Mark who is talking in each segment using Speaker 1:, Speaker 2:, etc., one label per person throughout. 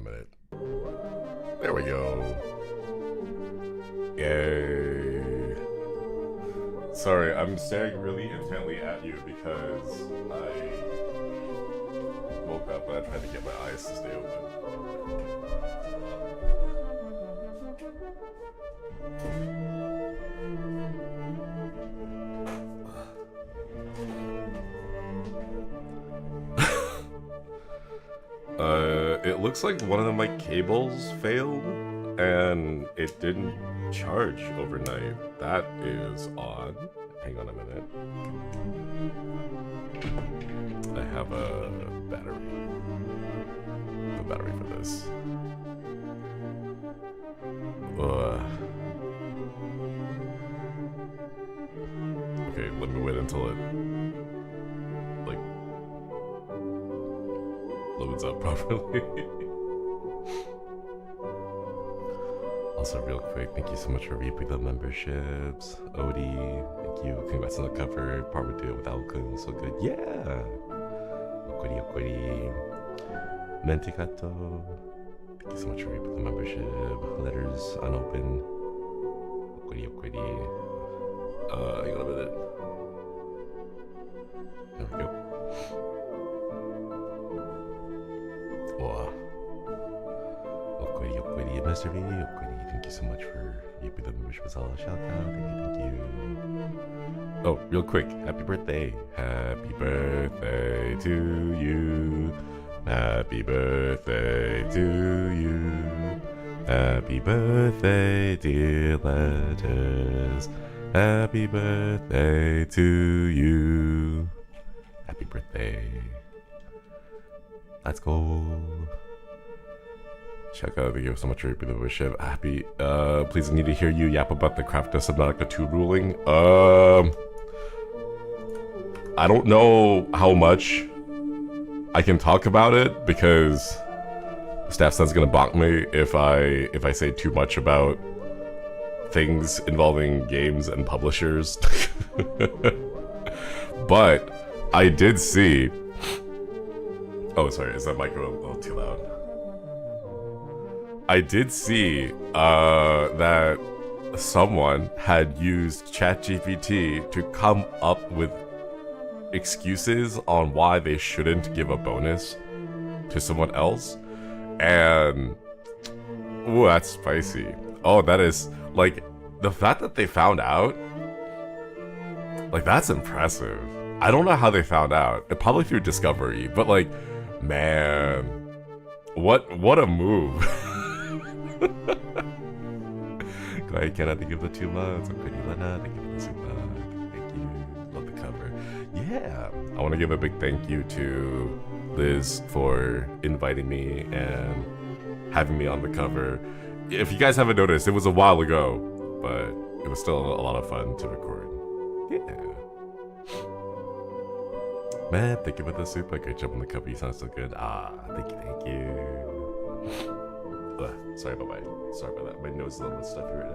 Speaker 1: minute. There we go. Yay. Sorry, I'm staring really intently at you because I woke up and I tried to get my eyes to stay open. It looks like one of my cables failed and it didn't charge overnight. That is odd. Hang on a minute. I have a battery. The battery for this. Okay, let me wait until it like loads up properly. Also, real quick, thank you so much for reaping the memberships. Odie, thank you. Congrats on the cover. Part would do it without cooking so good. Yeah! Okwiri, okwiri. Menticato. Thank you so much for reaping the membership. Letters unopened. Okwiri, okwiri. Hang on a minute. There we go. Wow. Okwiri, okwiri, Mr. V. Okwiri. Thank you so much for reaping the membership as well. Shout out. Thank you. Oh, real quick. Happy birthday. Happy birthday to you. Happy birthday to you. Happy birthday, dear letters. Happy birthday to you. Happy birthday. Let's go. Check out, thank you so much for the membership. Happy, please, I need to hear you yap about the Crafta Subnautica 2 ruling. I don't know how much I can talk about it because staff son's gonna bonk me if I say too much about things involving games and publishers. But I did see. Oh, sorry, is that micro a little too loud? I did see that someone had used ChatGPT to come up with excuses on why they shouldn't give a bonus to someone else, and ooh, that's spicy. Oh, that is, like, the fact that they found out, like, that's impressive. I don't know how they found out. Probably through discovery, but like, man, what a move. Glad cannot give the 2 months. Thank you for the super. Thank you. Love the cover. Yeah. I want to give a big thank you to Liz for inviting me and having me on the cover. If you guys haven't noticed, it was a while ago, but it was still a lot of fun to record. Yeah. Man, thank you for the super. Great job on the cover. You sound so good. Ah, thank you. Sorry about that. My nose is a little stuffy right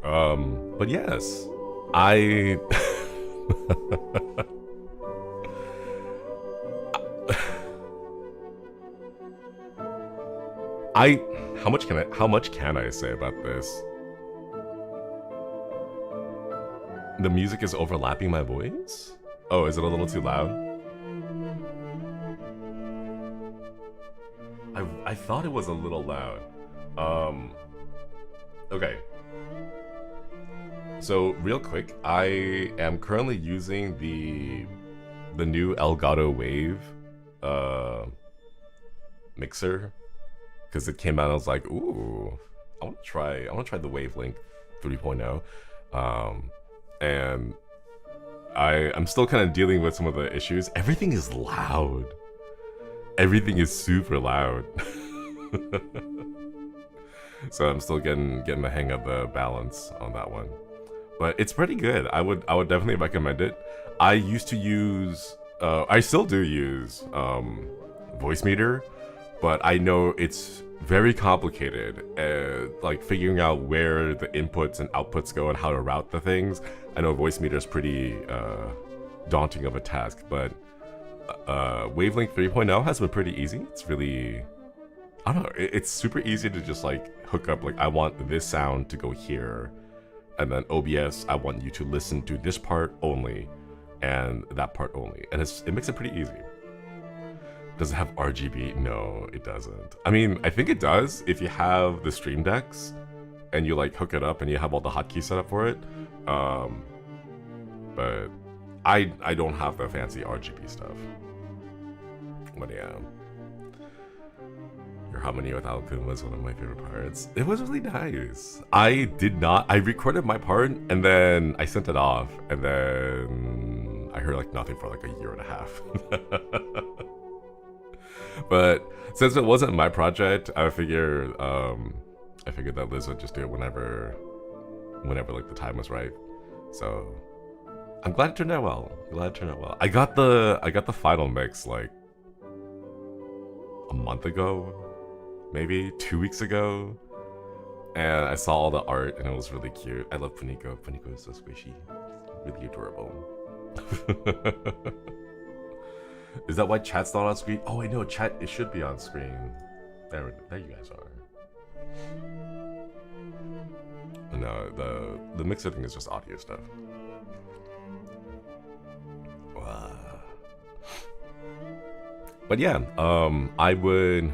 Speaker 1: now. But yes, how much can I say about this? The music is overlapping my voice? Oh, is it a little too loud? I thought it was a little loud. Okay. So real quick, I am currently using the new Elgato Wave mixer because it came out and I was like, ooh, I want to try the Wavelink 3.0. And I'm still kind of dealing with some of the issues. Everything is loud. Everything is super loud. So I'm still getting the hang of the balance on that one. But it's pretty good. I would definitely recommend it. I used to use I still do use Voicemeeter, but I know it's very complicated, like figuring out where the inputs and outputs go and how to route the things. I know Voicemeeter is pretty daunting of a task, but Wavelength 3.0 has been pretty easy. It's really, I don't know, it's super easy to just like hook up, like I want this sound to go here, and then OBS, I want you to listen to this part only, and that part only, and it makes it pretty easy. Does it have RGB? No, it doesn't. I mean, I think it does if you have the Stream Decks, and you like hook it up and you have all the hotkeys set up for it. But I don't have the fancy RGB stuff. But yeah. Your harmony with Alkun was one of my favorite parts. It was really nice. I recorded my part and then I sent it off and then I heard like nothing for like a year and a half. But since it wasn't my project, I figured that Liz would just do it whenever like the time was right. So I'm glad it turned out well. I got the final mix like a month ago, maybe 2 weeks ago, and I saw all the art and it was really cute. I love Puniko. Puniko is so squishy, really adorable. Is that why chat's not on screen? Oh, I know, chat, it should be on screen. There you guys are. No, the mixer thing is just audio stuff. But yeah, I would...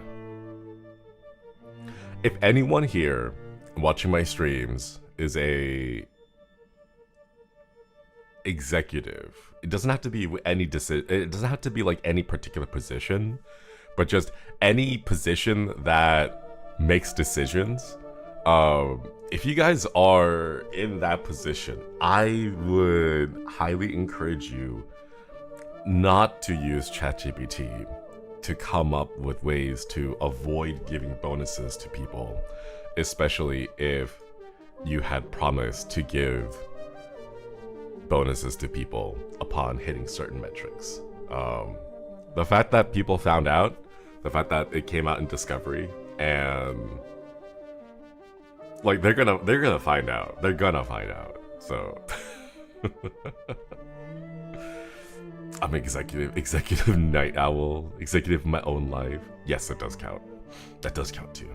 Speaker 1: If anyone here watching my streams is a executive, it doesn't have to be any it doesn't have to be like any particular position, but just any position that makes decisions. If you guys are in that position, I would highly encourage you not to use ChatGPT to come up with ways to avoid giving bonuses to people, especially if you had promised to give bonuses to people upon hitting certain metrics. The fact that people found out, the fact that it came out in Discovery, and like they're gonna find out. They're gonna find out. So I'm executive night owl, executive of my own life. Yes, it does count. That does count too.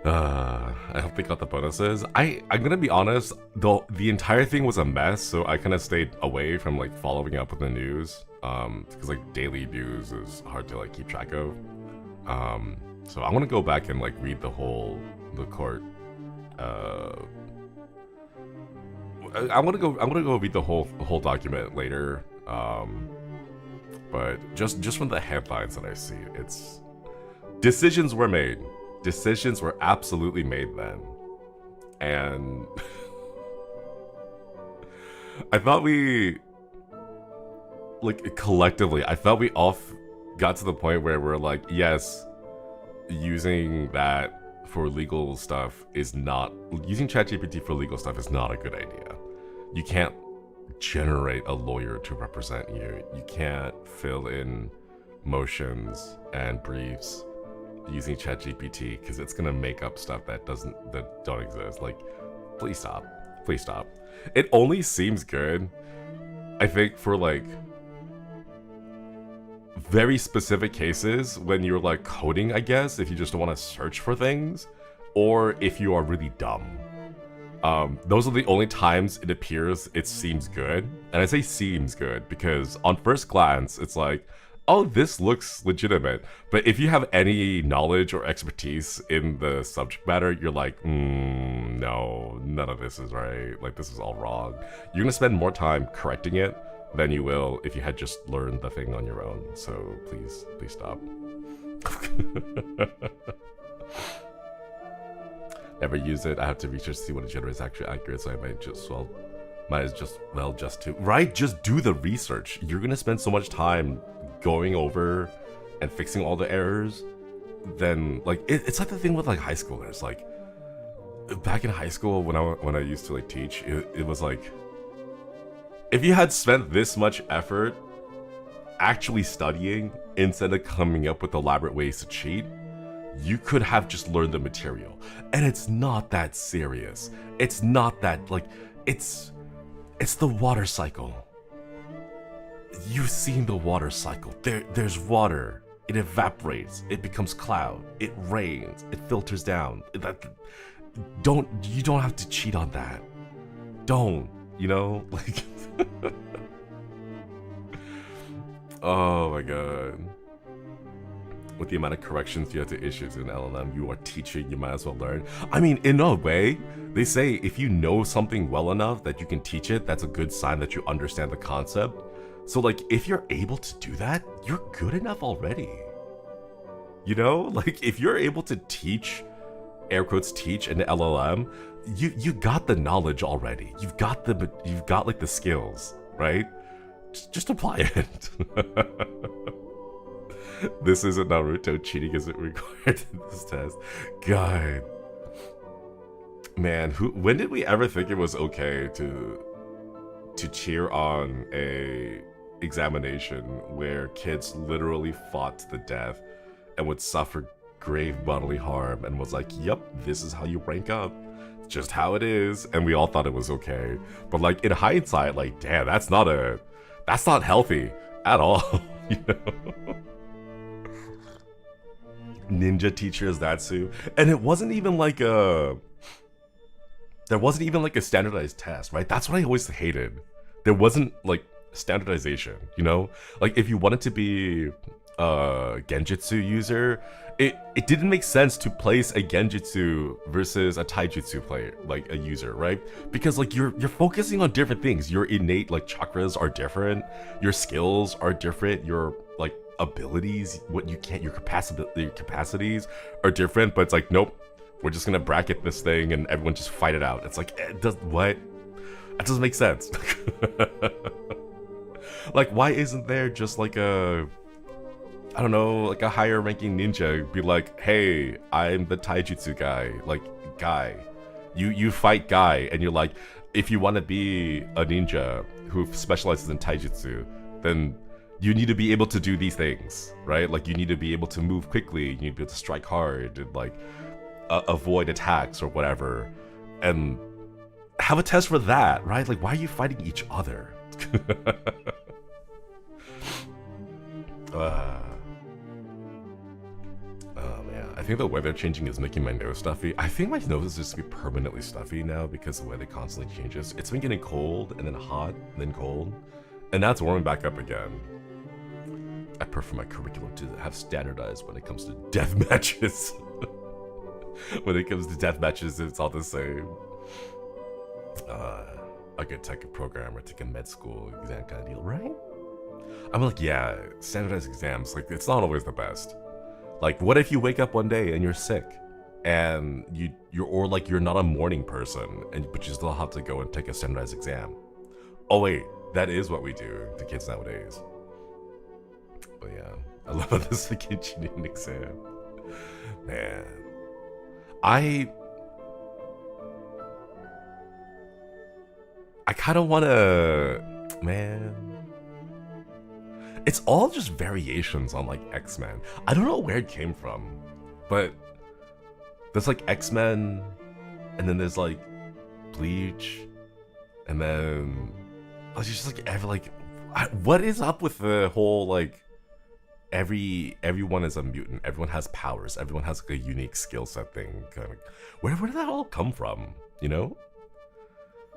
Speaker 1: I hope they got the bonuses. I'm gonna be honest, though the entire thing was a mess, so I kind of stayed away from like following up with the news, because like daily news is hard to like keep track of. So I want to go back and like read the court. I want to go read the whole document later. But just from the headlines that I see, it's decisions were made. Decisions were absolutely made then, and I thought we, like collectively, I thought we all got to the point where we're like, yes, using that for legal stuff is not, using ChatGPT for legal stuff is not a good idea. You can't generate a lawyer to represent you. You can't fill in motions and briefs using ChatGPT because it's gonna make up stuff that don't exist. Like, please stop. Please stop. It only seems good, I think, for like very specific cases when you're like coding, I guess, if you just don't want to search for things, or if you are really dumb. Those are the only times it appears it seems good. And I say seems good because on first glance, it's like, oh, this looks legitimate. But if you have any knowledge or expertise in the subject matter, you're like, no, none of this is right. Like, this is all wrong. You're gonna spend more time correcting it than you will if you had just learned the thing on your own. So please stop. Never use it. I have to research to see what it generates actually accurate, so I might as well just do the research. You're gonna spend so much time going over and fixing all the errors. Then like it's like the thing with like high schoolers. Like back in high school when I used to like teach, it was like, if you had spent this much effort actually studying instead of coming up with elaborate ways to cheat, you could have just learned the material. And it's not that serious. It's not that, like, it's the water cycle. You've seen the water cycle. There's water. It evaporates. It becomes cloud. It rains. It filters down. You don't have to cheat on that. Don't, you know? Like, oh my god. With the amount of corrections you have to issue to an LLM you are teaching, you might as well learn. I mean, in a way, they say if you know something well enough that you can teach it, that's a good sign that you understand the concept. So like, if you're able to do that, you're good enough already. You know, like if you're able to teach, air quotes, teach an LLM, you got the knowledge already. You've got like the skills, right? Just apply it. This isn't Naruto, cheating isn't required in this test. God. Man, when did we ever think it was okay to cheer on a examination where kids literally fought to the death and would suffer grave bodily harm and was like, yep, this is how you rank up. It's just how it is. And we all thought it was okay. But like in hindsight, like, damn, that's not healthy at all. You know? Ninja teachers, Natsu. And it wasn't even like there wasn't even like a standardized test, right? That's what I always hated. There wasn't like standardization, you know? Like if you wanted to be a Genjutsu user, it didn't make sense to place a Genjutsu versus a Taijutsu player, like a user, right? Because like you're focusing on different things. Your innate like chakras are different, your skills are different, your like abilities, what you can't, your capacities are different, but it's like, nope, we're just gonna bracket this thing and everyone just fight it out. It's like, what? That doesn't make sense. Like, why isn't there just like I don't know, like a higher ranking ninja be like, hey, I'm the taijutsu guy, like, guy. You fight guy, and you're like, if you want to be a ninja who specializes in taijutsu, then you need to be able to do these things, right? Like, you need to be able to move quickly, you need to be able to strike hard, and like, avoid attacks or whatever. And have a test for that, right? Like, why are you fighting each other? Oh man, I think the weather changing is making my nose stuffy. I think my nose is just to be permanently stuffy now because the weather constantly changes. It's been getting cold and then hot and then cold, and now it's warming back up again. I prefer my curriculum to have standardized when it comes to death matches. When it comes to death matches, it's all the same. I could take a program or take a med school exam kind of deal, right? I'm like, yeah, standardized exams, like, it's not always the best. Like, what if you wake up one day and you're sick, and you're not a morning person, but you still have to go and take a standardized exam? Oh wait, that is what we do to kids nowadays. But yeah, I love how this is like cheating exam. Man, I kind of want to, man. It's all just variations on like X-Men. I don't know where it came from, but there's like X-Men, and then there's like Bleach, and then it's just like what is up with the whole like everyone is a mutant, everyone has powers, everyone has like a unique skill set thing. Kind of, where did that all come from? You know?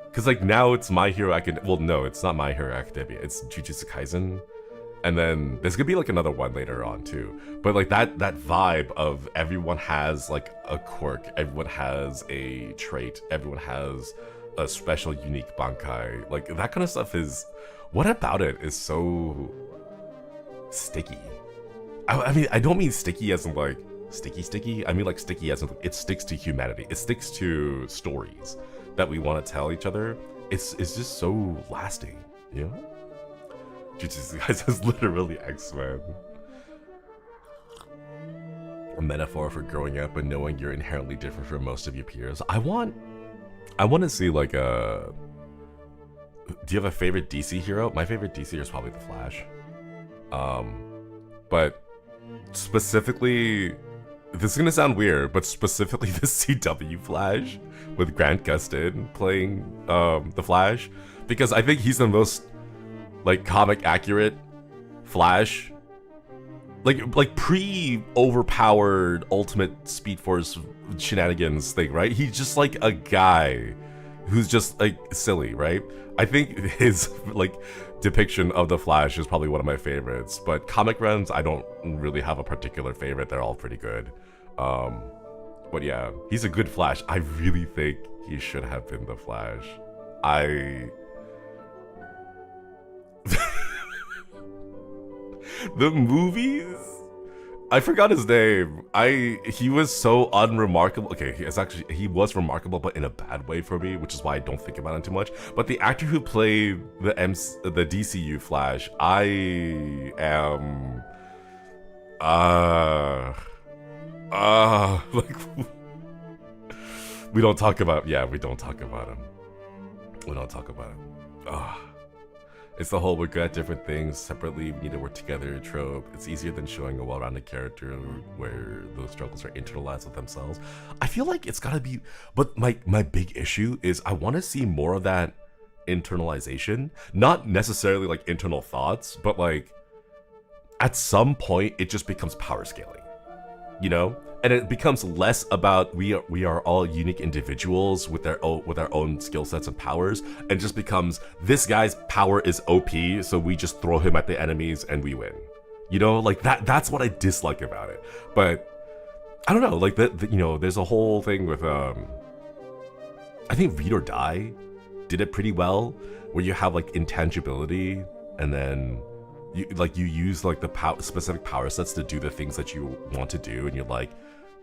Speaker 1: Because like now it's My Hero Academia. Well, no, it's not My Hero Academia. It's Jujutsu Kaisen. And then there's gonna be like another one later on too. But like that vibe of everyone has like a quirk, everyone has a trait, everyone has a special unique bankai. Like that kind of stuff is, what about it is so sticky? I mean, I don't mean sticky as in like sticky. I mean like sticky as in it sticks to humanity. It sticks to stories that we want to tell each other. It's just so lasting, you know? Jujutsu Kaisen is literally X-Men. A metaphor for growing up and knowing you're inherently different from most of your peers. I want to see like a... Do you have a favorite DC hero? My favorite DC hero is probably the Flash. But specifically, this is gonna sound weird, but specifically the CW Flash with Grant Gustin playing the Flash, because I think he's the most like comic accurate Flash, like pre overpowered ultimate Speed Force shenanigans thing, right? He's just like a guy who's just like silly, right? I think his like depiction of the Flash is probably one of my favorites, but comic runs I don't really have a particular favorite. They're all pretty good. But yeah, he's a good Flash. I really think he should have been the Flash. The movies, I forgot his name. He was so unremarkable. Okay, he was remarkable, but in a bad way for me, which is why I don't think about him too much. But the actor who played the DCU Flash, I am like we don't talk about him. We don't talk about him. It's the whole we're good at different things separately, we need to work together trope. It's easier than showing a well-rounded character where those struggles are internalized with themselves. I feel like it's gotta be, but my big issue is I want to see more of that internalization. Not necessarily like internal thoughts, but like at some point it just becomes power scaling, you know? And it becomes less about we are all unique individuals with our own skill sets and powers, and just becomes this guy's power is OP, so we just throw him at the enemies and we win. You know, like that's what I dislike about it. But I don't know, like you know, there's a whole thing with I think Read or Die did it pretty well, where you have like intangibility and then you use like the specific power sets to do the things that you want to do, and you're like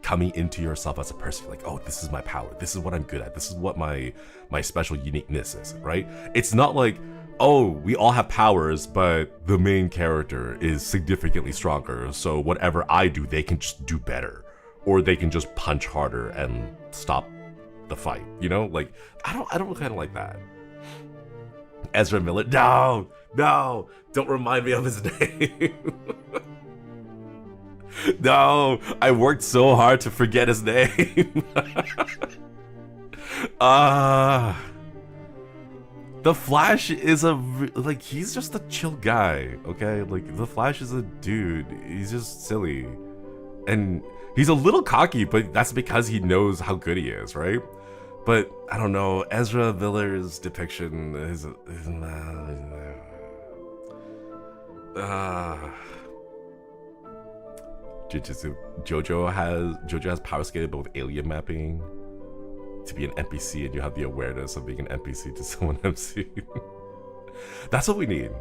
Speaker 1: coming into yourself as a person. You're like, oh, this is my power, this is what I'm good at, this is what my special uniqueness is, right? It's not like, oh, we all have powers, but the main character is significantly stronger, so whatever I do, they can just do better, or they can just punch harder and stop the fight, you know? Like, I don't kind of like that. Ezra Miller, no, don't remind me of his name. No, I worked so hard to forget his name. The Flash is like, he's just a chill guy, okay? Like, the Flash is a dude. He's just silly. And he's a little cocky, but that's because he knows how good he is, right? But, I don't know, Ezra Miller's depiction is... Jojo has power skated, but with alien mapping to be an NPC, and you have the awareness of being an NPC to someone MC. That's what we need.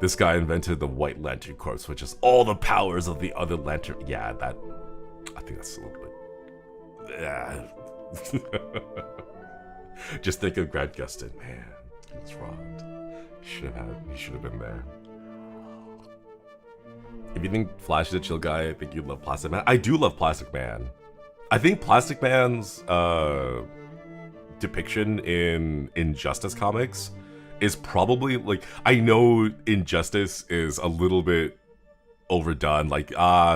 Speaker 1: This guy invented the White Lantern Corps, which is all the powers of the other lantern. Yeah, I think that's a little bit. Yeah. Just think of Grant Gustin, man. He was robbed. He should have been there. If you think Flash is a chill guy, I think you love Plastic Man. I do love Plastic Man. I think Plastic Man's depiction in Injustice comics is probably, like, I know Injustice is a little bit overdone, like,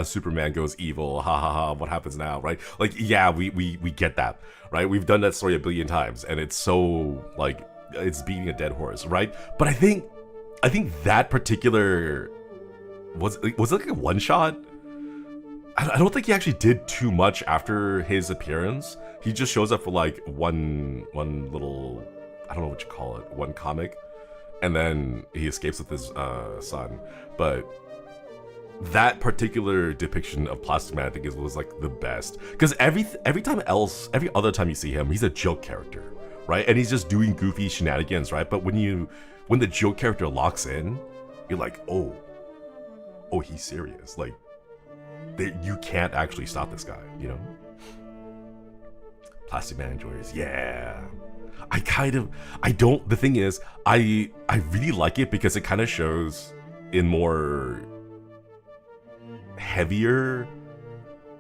Speaker 1: Superman goes evil, ha ha ha, what happens now, right? Like, yeah, we get that, right? We've done that story a billion times, and it's so, like, it's beating a dead horse, right? But I think that particular... Was it like a one-shot? I don't think he actually did too much after his appearance. He just shows up for like one little, I don't know what you call it, one comic, and then he escapes with his son. But that particular depiction of Plastic Man, I think, was like the best, because every other time you see him, he's a joke character, right? And he's just doing goofy shenanigans, right? But when the joke character locks in, you're like, oh, he's serious. Like, you can't actually stop this guy, you know? Plastic Man enjoys, yeah. The thing is, I really like it because it kind of shows in more heavier,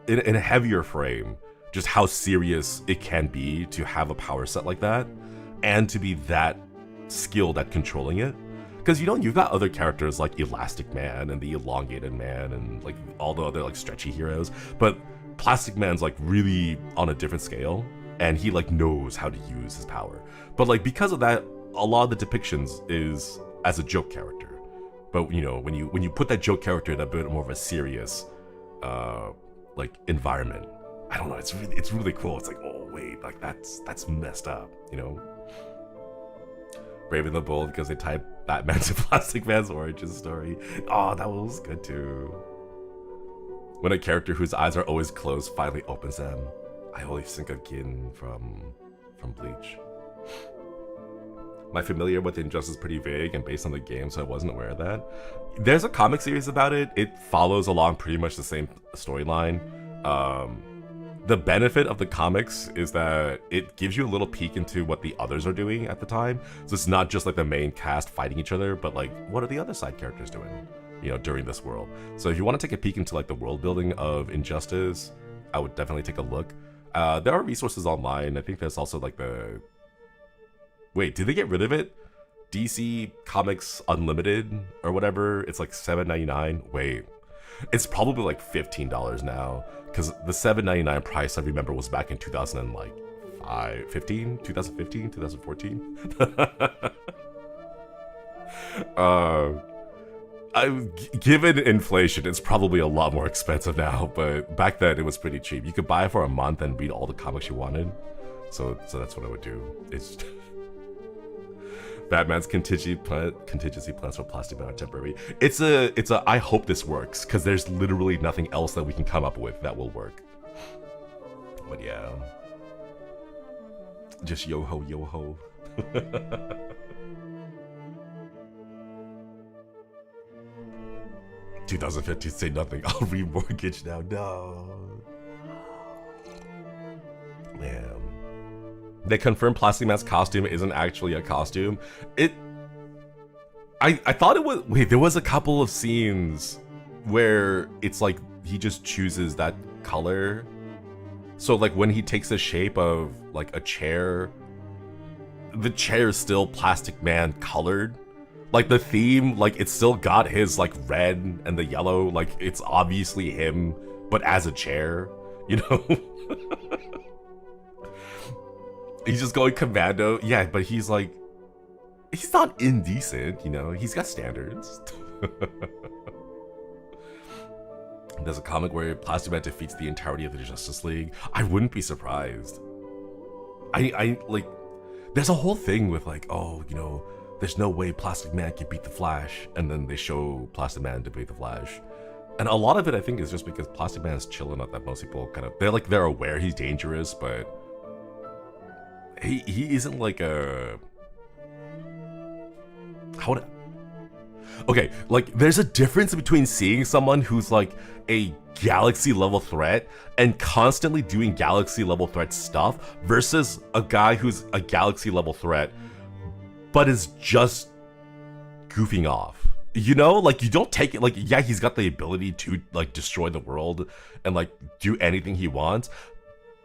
Speaker 1: in a heavier frame, just how serious it can be to have a power set like that, and to be that skilled at controlling it. Because, you know, you've got other characters like Elastic Man and the Elongated Man and like all the other like stretchy heroes, but Plastic Man's like really on a different scale, and he like knows how to use his power. But like, because of that, a lot of the depictions is as a joke character, But you know, when you put that joke character in a bit more of a serious, like environment, I don't know. It's really cool. It's like, oh wait, like that's messed up, you know. Brave and the Bold because they tied Batman to Plastic Man's origin story. Oh, that was good too. When a character whose eyes are always closed finally opens them. I always think of Gin from Bleach. My familiar with Injustice is pretty vague and based on the game, so I wasn't aware of that. There's a comic series about it. It follows along pretty much the same storyline. The benefit of the comics is that it gives you a little peek into what the others are doing at the time. So it's not just like the main cast fighting each other, but like what are the other side characters doing, you know, during this world. So if you want to take a peek into like the world building of Injustice, I would definitely take a look. There are resources online. I think there's also like the... Wait, did they get rid of it? DC Comics Unlimited or whatever. It's like $7.99. Wait, it's probably like $15 now because the $7.99 price I remember was back in 2015, 2014. Given inflation, it's probably a lot more expensive now, but back then it was pretty cheap. You could buy it for a month and read all the comics you wanted. So that's what I would do. It's Batman's contingency plans for Plastic Man are temporary. It's a I hope this works, because there's literally nothing else that we can come up with that will work. But yeah. Just yo-ho, yo-ho. 2015, say nothing. I'll remortgage now. No. Man. They confirmed Plastic Man's costume isn't actually a costume. I thought it was... Wait, there was a couple of scenes where it's like he just chooses that color. So like when he takes the shape of like a chair, the chair is still Plastic Man colored. Like the theme, like it's still got his like red and the yellow, like it's obviously him, but as a chair, you know? He's just going commando. Yeah, but he's like, he's not indecent, you know? He's got standards. There's a comic where Plastic Man defeats the entirety of the Justice League. I wouldn't be surprised. I like, there's a whole thing with like, oh, you know, there's no way Plastic Man can beat the Flash, and then they show Plastic Man to beat the Flash. And a lot of it, I think, is just because Plastic Man is chill enough that most people kind of, they're aware he's dangerous, but he isn't like a... How would I... Okay, like, there's a difference between seeing someone who's like a galaxy level threat and constantly doing galaxy level threat stuff versus a guy who's a galaxy level threat but is just goofing off. You know, like, you don't take it, like, yeah, he's got the ability to like destroy the world and like do anything he wants,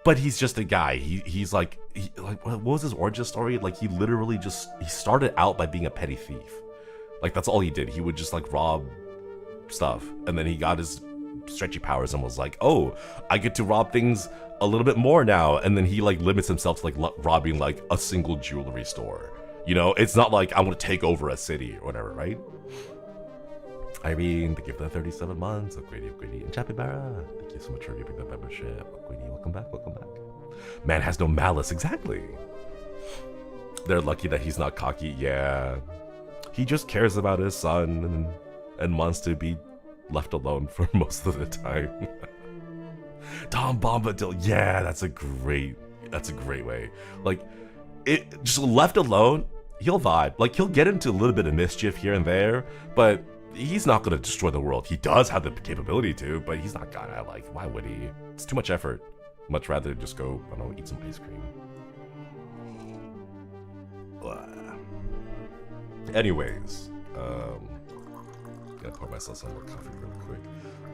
Speaker 1: but he's just a guy. He's like, what was his origin story? Like, he literally just, he started out by being a petty thief. Like, that's all he did. He would just like rob stuff, and then he got his stretchy powers and was like, oh, I get to rob things a little bit more now, and then he like limits himself to like robbing like a single jewelry store. You know, it's not like I want to take over a city or whatever, right? Irene, thank you for the 37 months. Upgrady, and Chapibara, thank you so much for giving that membership. Upgrady, welcome back, welcome back. Man has no malice, exactly. They're lucky that he's not cocky, yeah. He just cares about his son and wants to be left alone for most of the time. Tom Bombadil, yeah, that's a great way. Like, it just left alone, he'll vibe. Like, he'll get into a little bit of mischief here and there, but he's not gonna destroy the world. He does have the capability to, but he's not gonna. Like, why would he? It's too much effort. Much rather just go, I don't know, eat some ice cream. Blah. Anyways, gotta pour myself some more coffee real quick.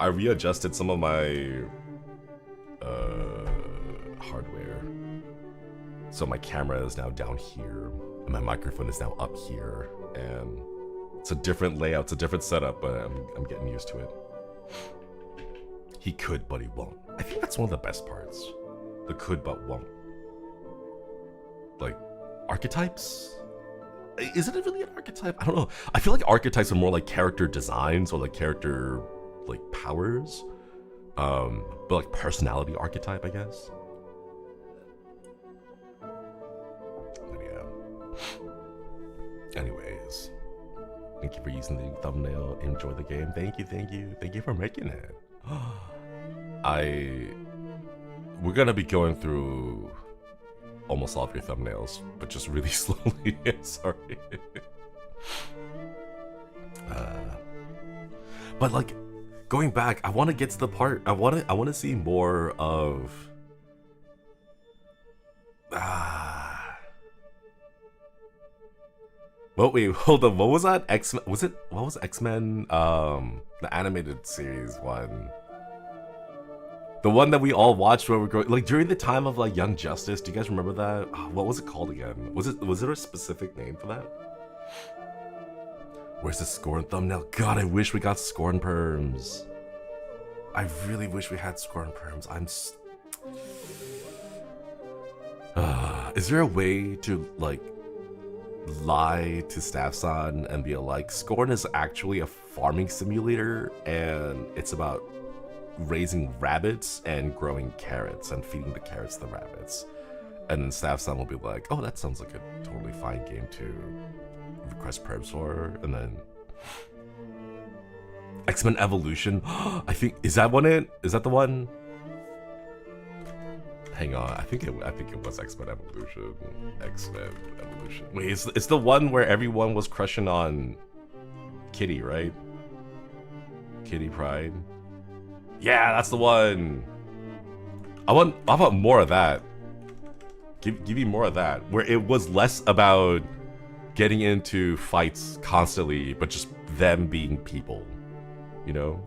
Speaker 1: I readjusted some of my hardware, so my camera is now down here and my microphone is now up here, and it's a different layout, it's a different setup, but I'm getting used to it. He could, but he won't. I think that's one of the best parts. The could but won't. Like, archetypes? Is it really an archetype? I don't know. I feel like archetypes are more like character designs or like character like powers. But like personality archetype, I guess. But yeah. Anyways, thank you for using the thumbnail. Enjoy the game. Thank you for making it. We're gonna be going through almost all of your thumbnails, but just really slowly. Sorry. But like, going back, I want to get to the part. I want to see more of. Well, wait, hold on. What was that? X-Men? Was it? What was X-Men? The animated series one. The one that we all watched when we were growing, like during the time of like Young Justice. Do you guys remember that? Oh, what was it called again? Was there a specific name for that? Where's the Scorn thumbnail? God, I wish we got Scorn perms. I really wish we had Scorn perms. Is there a way to like lie to Staffson and be like, Scorn is actually a farming simulator and it's about raising rabbits and growing carrots and feeding the carrots to the rabbits? And then Staffson will be like, oh, that sounds like a totally fine game to request perms for. And then X-Men Evolution. I think, is that the one? Hang on, I think it was X-Men Evolution. X-Men Evolution. Wait, it's the one where everyone was crushing on Kitty, right? Kitty Pryde. Yeah, that's the one. I want more of that. Give me more of that, where it was less about getting into fights constantly, but just them being people, you know?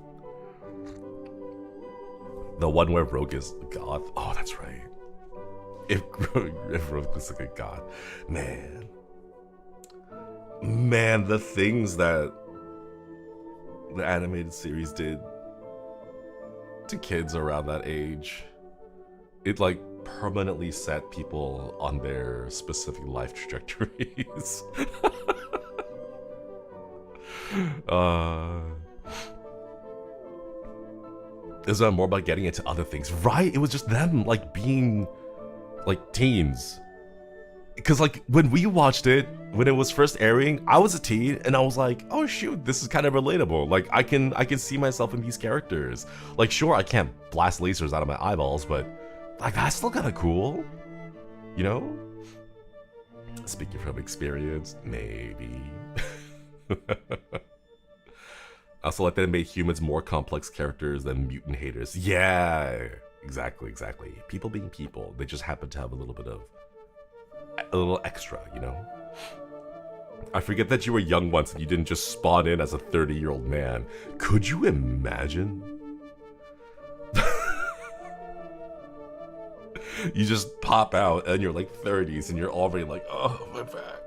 Speaker 1: The one where Rogue is a god. Oh, that's right. If Rogue was like a god. Man, the things that the animated series did to kids around that age, it like permanently set people on their specific life trajectories. Is that more about getting into other things, right? It was just them like being like teens. Because like when we watched it, when it was first airing, I was a teen and I was like, oh shoot, this is kind of relatable. Like I can see myself in these characters. Like sure, I can't blast lasers out of my eyeballs, but like that's still kind of cool, you know? Speaking from experience, maybe. I also like that it made humans more complex characters than mutant haters. Yeah, exactly. People being people, they just happen to have a little extra, you know? I forget that you were young once and you didn't just spawn in as a 30-year-old man. Could you imagine? You just pop out and you're like 30s and you're already like, oh, my back.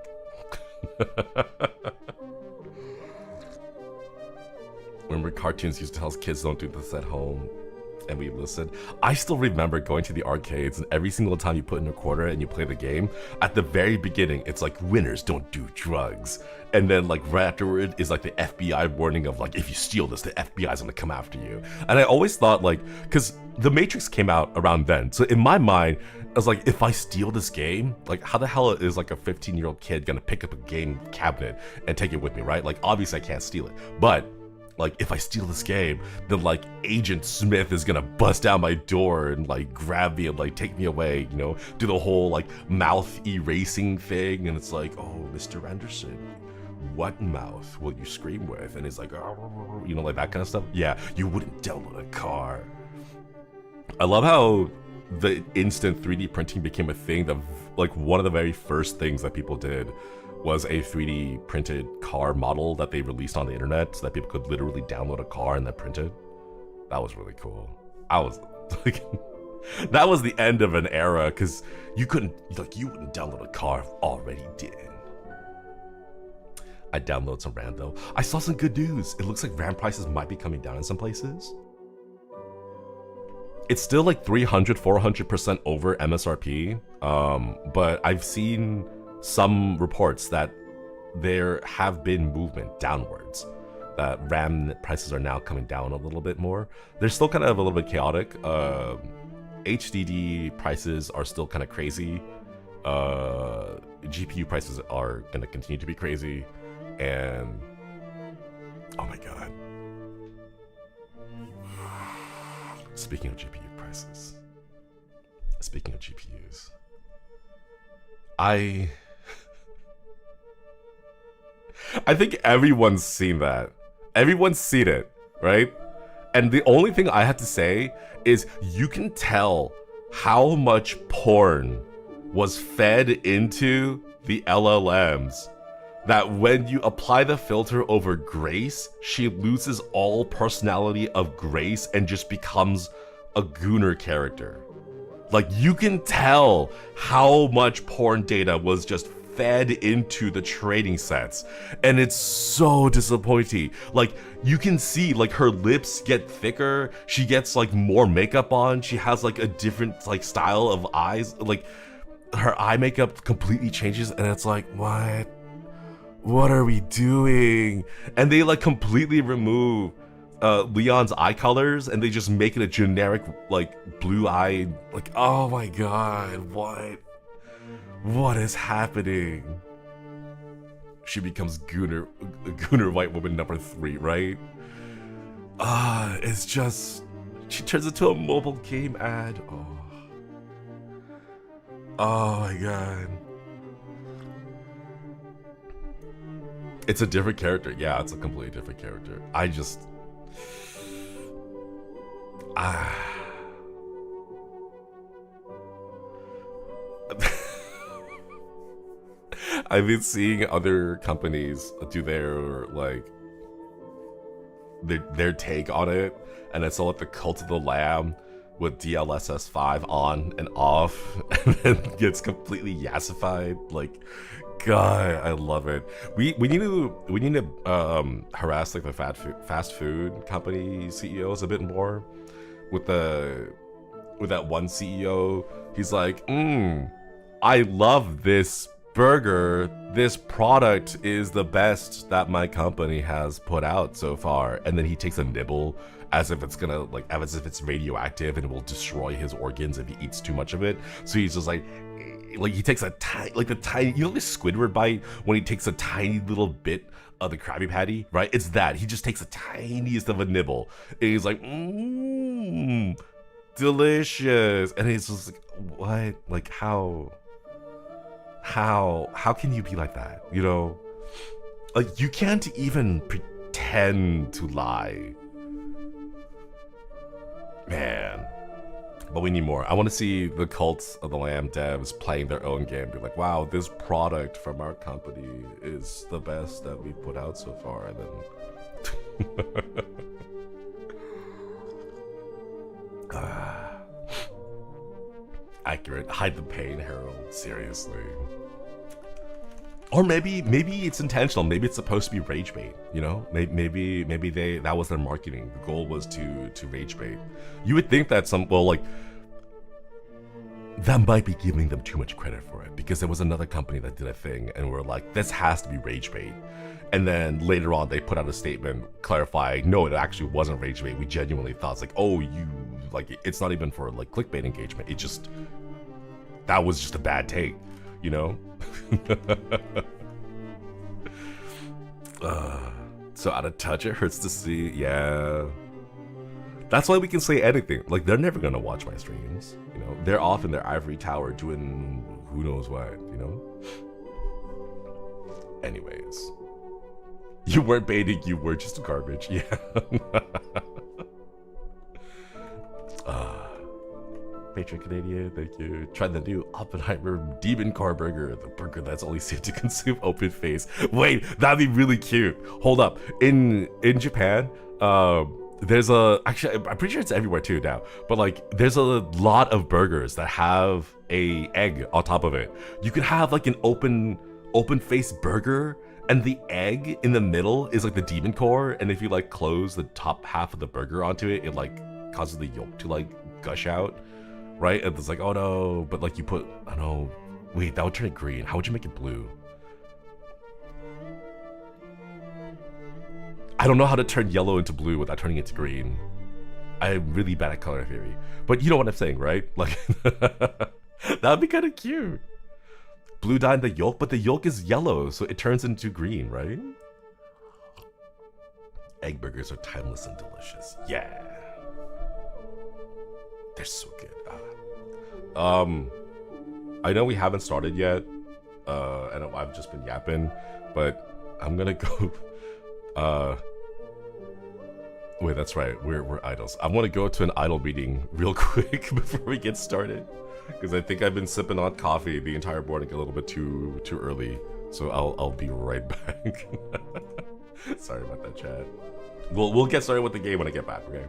Speaker 1: Remember cartoons used to tell us kids don't do this at home, and we listened. I still remember going to the arcades and every single time you put in a quarter and you play the game, at the very beginning it's like winners don't do drugs, and then like right afterward is like the FBI warning of like, if you steal this, the FBI's gonna come after you. And I always thought like, because The Matrix came out around then, so in my mind I was like, if I steal this game, like how the hell is like a 15-year-old kid gonna pick up a game cabinet and take it with me, right? Like obviously I can't steal it, but like, if I steal this game, then like Agent Smith is gonna bust down my door and like grab me and like take me away, you know, do the whole like mouth erasing thing, and it's like, oh, Mr. Anderson, what mouth will you scream with? And it's like, oh, you know, like that kind of stuff. Yeah, you wouldn't download a car. I love how the instant 3D printing became a thing. That like one of the very first things that people did was a 3D printed car model that they released on the internet so that people could literally download a car and then print it. That was really cool. I was like, that was the end of an era, because you wouldn't download a car, already did. I downloaded some RAM though. I saw some good news. It looks like RAM prices might be coming down in some places. It's still like 300-400% over MSRP, but I've seen some reports that there have been movement downwards. That RAM prices are now coming down a little bit more. They're still kind of a little bit chaotic. HDD prices are still kind of crazy. GPU prices are going to continue to be crazy. And oh my god. Speaking of GPU prices. Speaking of GPUs. I think everyone's seen that. Everyone's seen it, right? And the only thing I have to say is you can tell how much porn was fed into the LLMs that when you apply the filter over Grace, she loses all personality of Grace and just becomes a gooner character. Like, you can tell how much porn data was just fed into the training sets, and it's so disappointing. Like, you can see like her lips get thicker, she gets like more makeup on, she has like a different like style of eyes, like her eye makeup completely changes, and it's like, what are we doing? And they like completely remove Leon's eye colors, and they just make it a generic like blue eye. Like, oh my god, what is happening? She becomes Gooner white woman number 3, right? It's just, she turns into a mobile game ad. Oh my god. It's a different character. Yeah, it's a completely different character. I've been seeing other companies do their take on it, and it's all like the Cult of the Lamb with DLSS 5 on and off, and then gets completely yassified. Like, God, I love it. We need to harass like the fast food company CEOs a bit more. With that one CEO, he's like, I love this burger. This product is the best that my company has put out so far. And then he takes a nibble as if it's gonna as if it's radioactive and it will destroy his organs if he eats too much of it. So he's just like he takes a tiny, the tiny, you know, the Squidward bite when he takes a tiny little bit of the Krabby Patty, right? It's that. He just takes the tiniest of a nibble, and he's like, delicious. And he's just like, what? Like, how can you be like that? You know, like, you can't even pretend to lie, man. But we need more. I want to see the Cult of the Lamb devs playing their own game, be like, wow, this product from our company is the best that we put out so far. And then accurate. Hide the pain, Harold. Seriously. Or maybe it's intentional. Maybe it's supposed to be rage bait. You know, maybe that was their marketing. The goal was to rage bait. You would think that that might be giving them too much credit for it, because there was another company that did a thing and we're like, this has to be rage bait. And then later on they put out a statement clarifying, no, it actually wasn't rage bait. We genuinely thought, it's like, oh, you like, it's not even for like clickbait engagement. It just, that was just a bad take, you know? So out of touch, it hurts to see. Yeah, that's why we can say anything. Like, they're never gonna watch my streams, you know? They're off in their ivory tower doing who knows what, you know? Anyways, you weren't baiting, you were just garbage. Yeah. Patron Canadian, thank you. Try the new Oppenheimer Demon Car Burger, the burger that's only safe to consume open face. Wait, that'd be really cute. Hold up. In Japan, there's actually, I'm pretty sure it's everywhere too now, but like, there's a lot of burgers that have a egg on top of it. You could have like an open face burger, and the egg in the middle is like the demon core, and if you like close the top half of the burger onto it, it like causes the yolk to like gush out. Right? And it's like, oh no, but like you put, I don't know, wait, that would turn it green. How would you make it blue? don't know how to turn yellow into blue without turning it to green. I'm really bad at color theory. But you know what I'm saying, right? Like, that would be kind of cute. Blue dye in the yolk, but the yolk is yellow, so it turns into green, right? Egg burgers are timeless and delicious. Yeah. They're so good. I know we haven't started yet, and I've just been yapping, but I'm gonna go. Wait, that's right. We're idols. I want to go to an idol meeting real quick before we get started, because I think I've been sipping on coffee the entire morning a little bit too early. So I'll be right back. Sorry about that, chat. We'll get started with the game when I get back. Okay.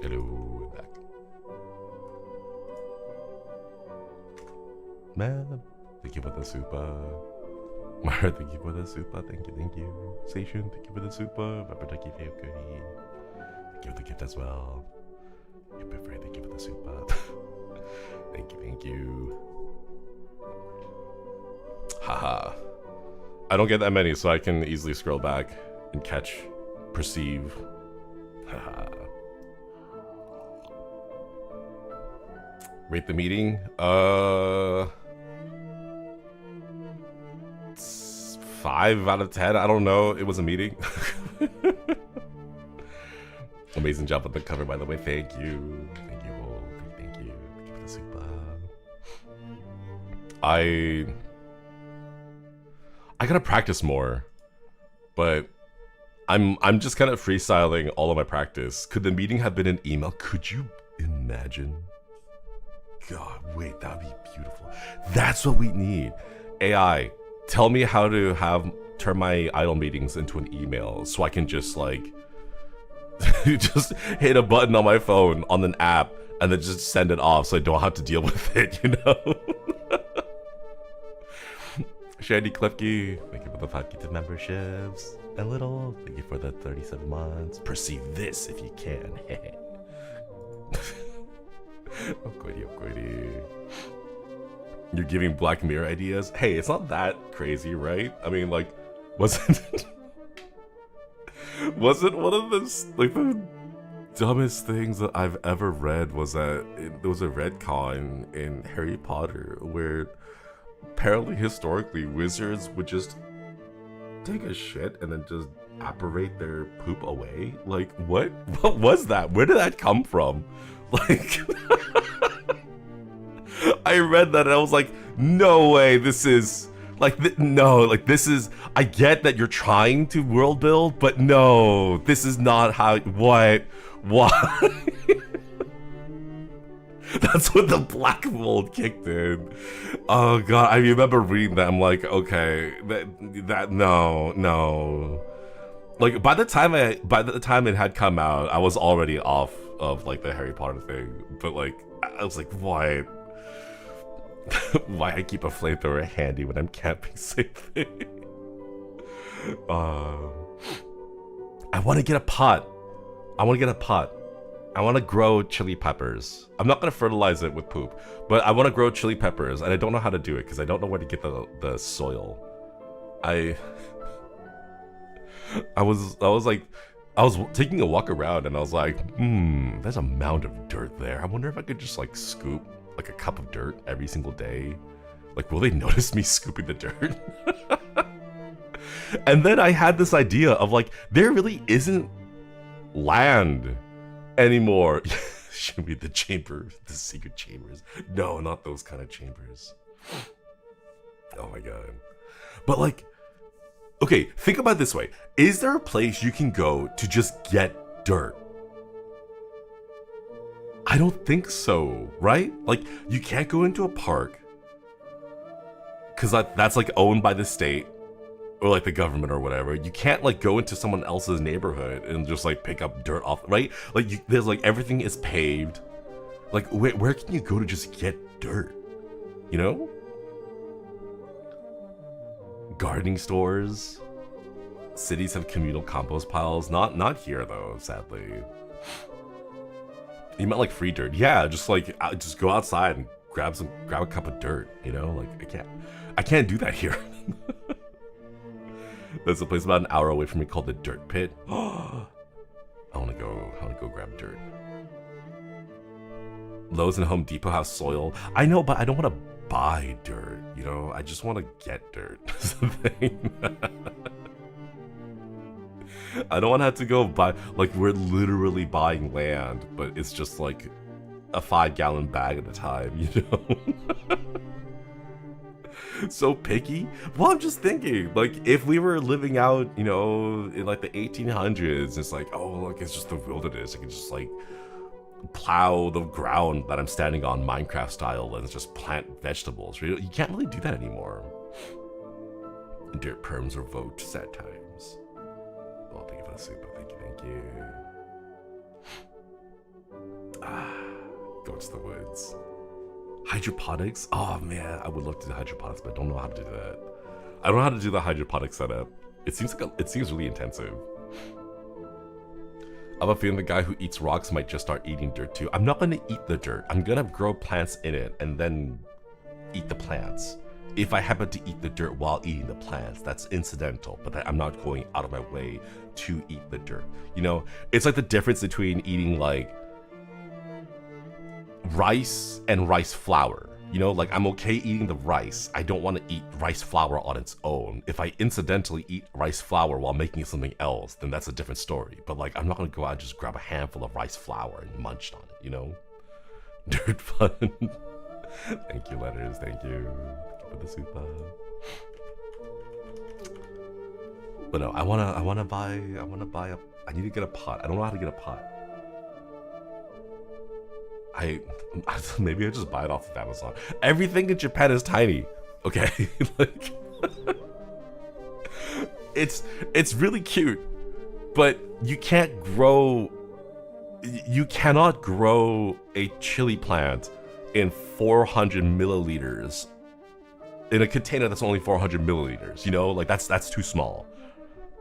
Speaker 1: Hello, back. Man, thank you for the super. Mara, thank you for the super. Thank you. Station, thank you for the super. Mabaraki Fayokuri, thank you for the gift as well. Yupifrey, thank you for the super. Thank you. Haha. I don't get that many, so I can easily scroll back and catch, perceive. Haha. Rate the meeting. 5 out of 10. I don't know. It was a meeting. Amazing job on the cover, by the way. Thank you. Thank you all. Thank you. Thank you for the super. I gotta practice more, but I'm just kind of freestyling all of my practice. Could the meeting have been an email? Could you imagine? god, wait, that'd be beautiful. That's what we need. AI, tell me how to turn my idle meetings into an email so I can just like just hit a button on my phone on an app and then just send it off so I don't have to deal with it, you know? Shandy Klefke, thank you for the 5 gifted memberships. And Little, thank you for the 37 months. Perceive this if you can. You're giving Black Mirror ideas? Hey, it's not that crazy, right? I mean, like, wasn't one of the, like, the dumbest things that I've ever read was that there was a retcon in Harry Potter where apparently historically wizards would just take a shit and then just apparate their poop away? Like, what was that? Where did that come from? Like, I read that and I was like, no way, this is like, no, like, this is, I get that you're trying to world build, but no, this is not how, what? That's when the black mold kicked in. Oh god, I remember reading that. I'm like, okay, that no. Like by the time it had come out, I was already off of like the Harry Potter thing. But like, I was like, why? Why I keep a flamethrower handy when I'm camping safely? I want to get a pot. I want to grow chili peppers. I'm not gonna fertilize it with poop, but I want to grow chili peppers, and I don't know how to do it because I don't know where to get the soil. I was taking a walk around, and I was like, there's a mound of dirt there. I wonder if I could just like scoop like a cup of dirt every single day. Like, will they notice me scooping the dirt? And then I had this idea of like, there really isn't land anymore. Show me the chamber, the secret chambers. No, not those kind of chambers. Oh my god. But like, okay, think about it this way. Is there a place you can go to just get dirt? I don't think so, right? Like, you can't go into a park because that's like owned by the state or like the government or whatever. You can't like go into someone else's neighborhood and just like pick up dirt off, right? Like there's like everything is paved. Like where can you go to just get dirt? You know? Gardening stores. Cities have communal compost piles. Not here though, sadly. You meant like free dirt. Yeah, just like just go outside and grab a cup of dirt, you know? Like I can't do that here. There's a place about an hour away from me called the Dirt Pit. I wanna go grab dirt. Lowe's and Home Depot have soil. I know, but I don't wanna buy dirt, you know? I just wanna get dirt. That's the thing. I don't wanna have to go buy, like, we're literally buying land, but it's just like a 5-gallon bag at a time, you know? So picky. Well, I'm just thinking, like, if we were living out, you know, in like the 1800s, it's like, oh, look, it's just the wilderness. I can just like plow the ground that I'm standing on Minecraft style and just plant vegetables. You can't really do that anymore. Dirt perms revoked, sad times. Well, thank you for the super. Thank you. Go to the woods. Hydroponics? Oh man, I would love to do hydroponics, but I don't know how to do that. I don't know how to do the hydroponic setup. It seems really intensive. I have a feeling the guy who eats rocks might just start eating dirt too. I'm not gonna eat the dirt. I'm gonna grow plants in it and then eat the plants. If I happen to eat the dirt while eating the plants, that's incidental, but I'm not going out of my way to eat the dirt. You know, it's like the difference between eating like rice and rice flour. You know, like I'm okay eating the rice. I don't want to eat rice flour on its own. If I incidentally eat rice flour while making something else, then that's a different story. But like, I'm not gonna go out and just grab a handful of rice flour and munch on it, you know? Dirt fun. Thank you, Letters. Thank you for the super. But no, I need to get a pot. I don't know how to get a pot. I maybe I just buy it off of Amazon. Everything in Japan is tiny. Okay, like it's really cute, but you can't grow. You cannot grow a chili plant in 400 milliliters in a container that's only 400 milliliters. You know, like that's too small.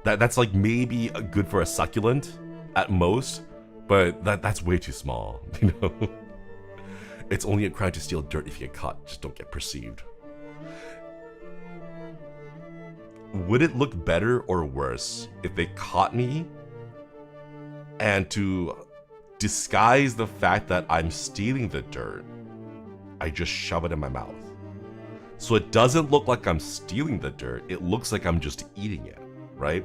Speaker 1: That's like maybe good for a succulent at most, but that's way too small. You know, it's only a crime to steal dirt if you get caught. Just don't get perceived. Would it look better or worse if they caught me and to disguise the fact that I'm stealing the dirt, I just shove it in my mouth? So it doesn't look like I'm stealing the dirt, it looks like I'm just eating it, right?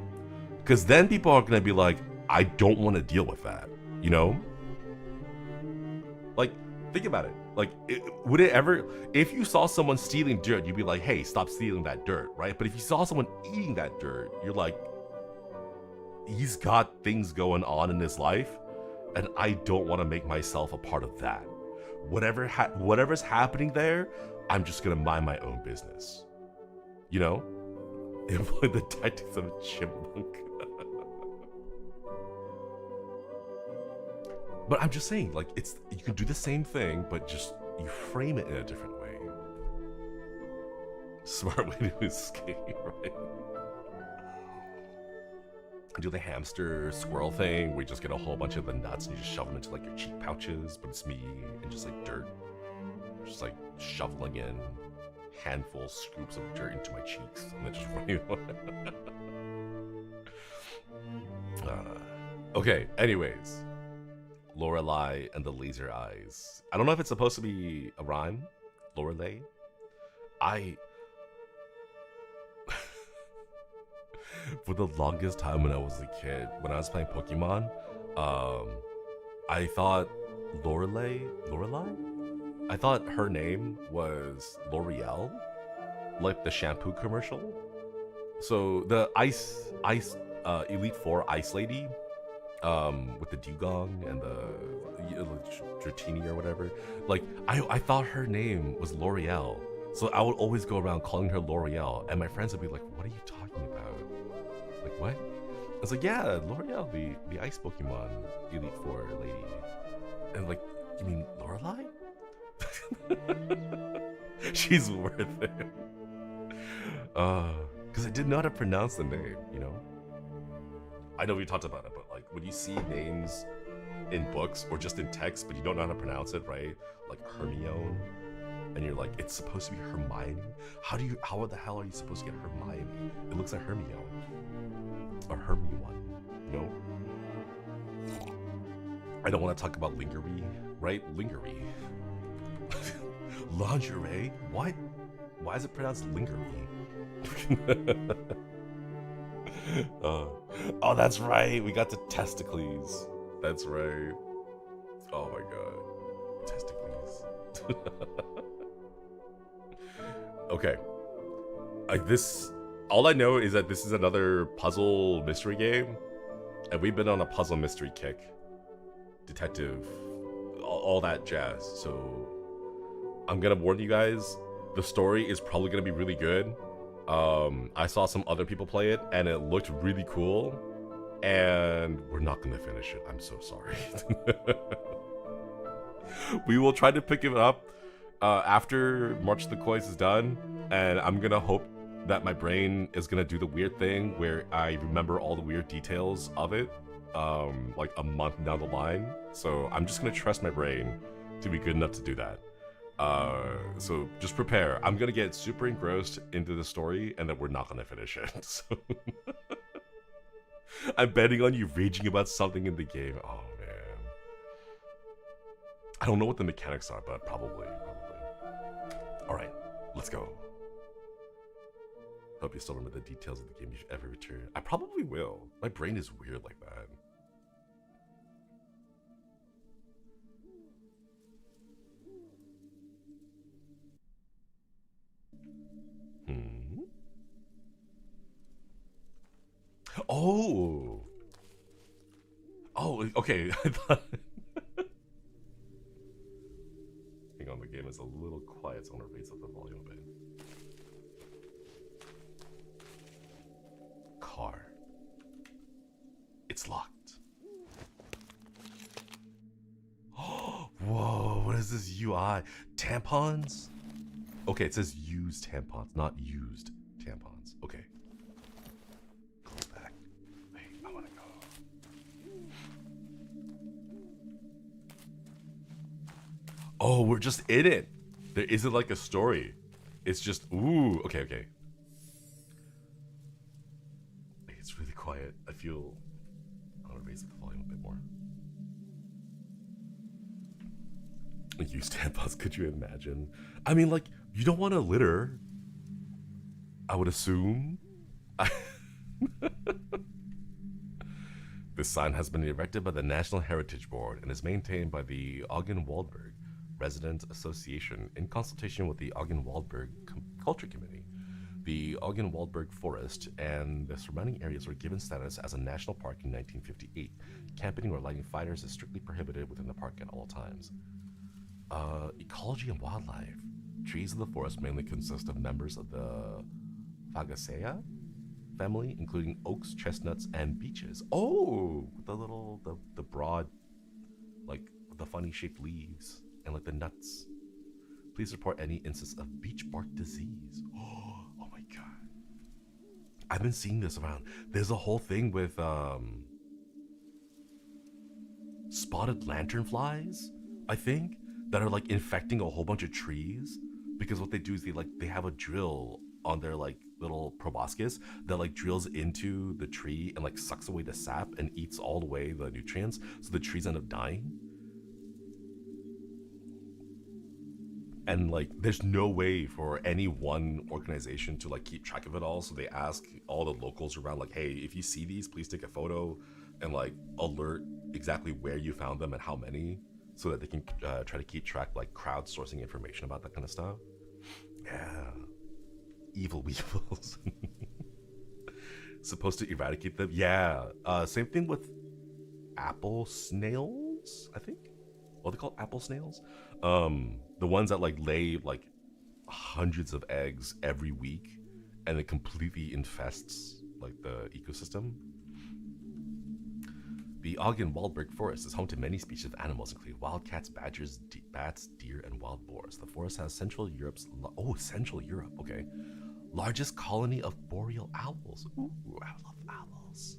Speaker 1: Because then people are gonna be like, I don't want to deal with that, you know? Like, think about it. Like, would it ever, if you saw someone stealing dirt, you'd be like, hey, stop stealing that dirt, right? But if you saw someone eating that dirt, you're like, he's got things going on in his life, and I don't want to make myself a part of that. Whatever's happening there, I'm just gonna mind my own business. You know? Employ the tactics of a chipmunk. But I'm just saying, like, you can do the same thing, but just you frame it in a different way. Smart way to escape, right? Do the hamster squirrel thing where you just get a whole bunch of the nuts and you just shove them into like your cheek pouches, but it's me and just like dirt. Just like shoveling in handfuls, scoops of dirt into my cheeks and then just running away. Okay, anyways. Lorelei and the laser eyes. I don't know if it's supposed to be a rhyme. Lorelei. For the longest time when I was a kid, when I was playing Pokemon, I thought Lorelei? I thought her name was L'Oreal, like the shampoo commercial. So the Ice Elite Four Ice Lady, with the dugong and the Dratini or whatever. Like I thought her name was L'Oreal, so I would always go around calling her L'Oreal, and my friends would be like, "What are you talking about? Like what?" I was like, "Yeah, L'Oreal, the ice Pokemon Elite Four lady." And like, you mean Lorelei? She's worth it. Because I didn't know how to pronounce the name, you know? I know we talked about it, but like when you see names in books or just in text, but you don't know how to pronounce it, right? Like Hermione, and you're like, it's supposed to be Hermione? How the hell are you supposed to get Hermione? It looks like Hermione. Or Hermione, you know? I don't want to talk about lingerie, right? Lingerie. Lingerie? What? Why is it pronounced lingerie? Oh, that's right. We got the testicles. That's right. Oh my god. Testicles. Okay. All I know is that this is another puzzle mystery game. And we've been on a puzzle mystery kick. Detective. All that jazz. So I'm gonna warn you guys, the story is probably gonna be really good. I saw some other people play it and it looked really cool, and we're not gonna finish it. I'm so sorry. We will try to pick it up after March of the Coins is done, and I'm gonna hope that my brain is gonna do the weird thing where I remember all the weird details of it like a month down the line. So I'm just gonna trust my brain to be good enough to do that. So just prepare. I'm gonna get super engrossed into the story and then we're not gonna finish it. So I'm betting on you raging about something in the game. Oh man. I don't know what the mechanics are, but probably. Alright, let's go. Hope you still remember the details of the game you've ever returned. I probably will. My brain is weird like that. Oh, okay. is a little quiet, so I'm gonna raise up the volume a bit. Car. It's locked. Whoa, what is this UI? Tampons? Okay, it says used tampons, not used tampons. Okay. Go back. Wait, I wanna go. Oh, we're just in it. There isn't like a story. It's just, ooh, okay, okay. It's really quiet. I feel, I'm gonna raise the volume a bit more. Used tampons, could you imagine? I mean, like, you don't want to litter, I would assume. This sign has been erected by the National Heritage Board and is maintained by the Augen-Waldberg Residents Association in consultation with the Augen-Waldberg Culture Committee. The Augen-Waldberg Forest and the surrounding areas were given status as a national park in 1958. Camping or lighting fires is strictly prohibited within the park at all times. Ecology and wildlife. Trees in the forest mainly consist of members of the Fagaceae family, including oaks, chestnuts, and beeches. Oh, the broad, like the funny shaped leaves and like the nuts. Please report any instance of beech bark disease. Oh my god. I've been seeing this around. There's a whole thing with spotted lanternflies, I think, that are like infecting a whole bunch of trees, because what they do is they have a drill on their like little proboscis that like drills into the tree and like sucks away the sap and eats all the way the nutrients, so the trees end up dying. And like there's no way for any one organization to like keep track of it all, so they ask all the locals around like, hey, if you see these, please take a photo and like alert exactly where you found them and how many, so that they can try to keep track, like crowdsourcing information about that kind of stuff. Yeah, evil weevils. Supposed to eradicate them. Yeah, same thing with apple snails, I think. What are they called? Apple snails? The ones that like lay like hundreds of eggs every week and it completely infests like the ecosystem. The Augen-Waldberg Forest is home to many species of animals, including wildcats, badgers, bats, deer, and wild boars. The forest has Central Europe's Central Europe, okay, largest colony of boreal owls. Ooh, I love owls.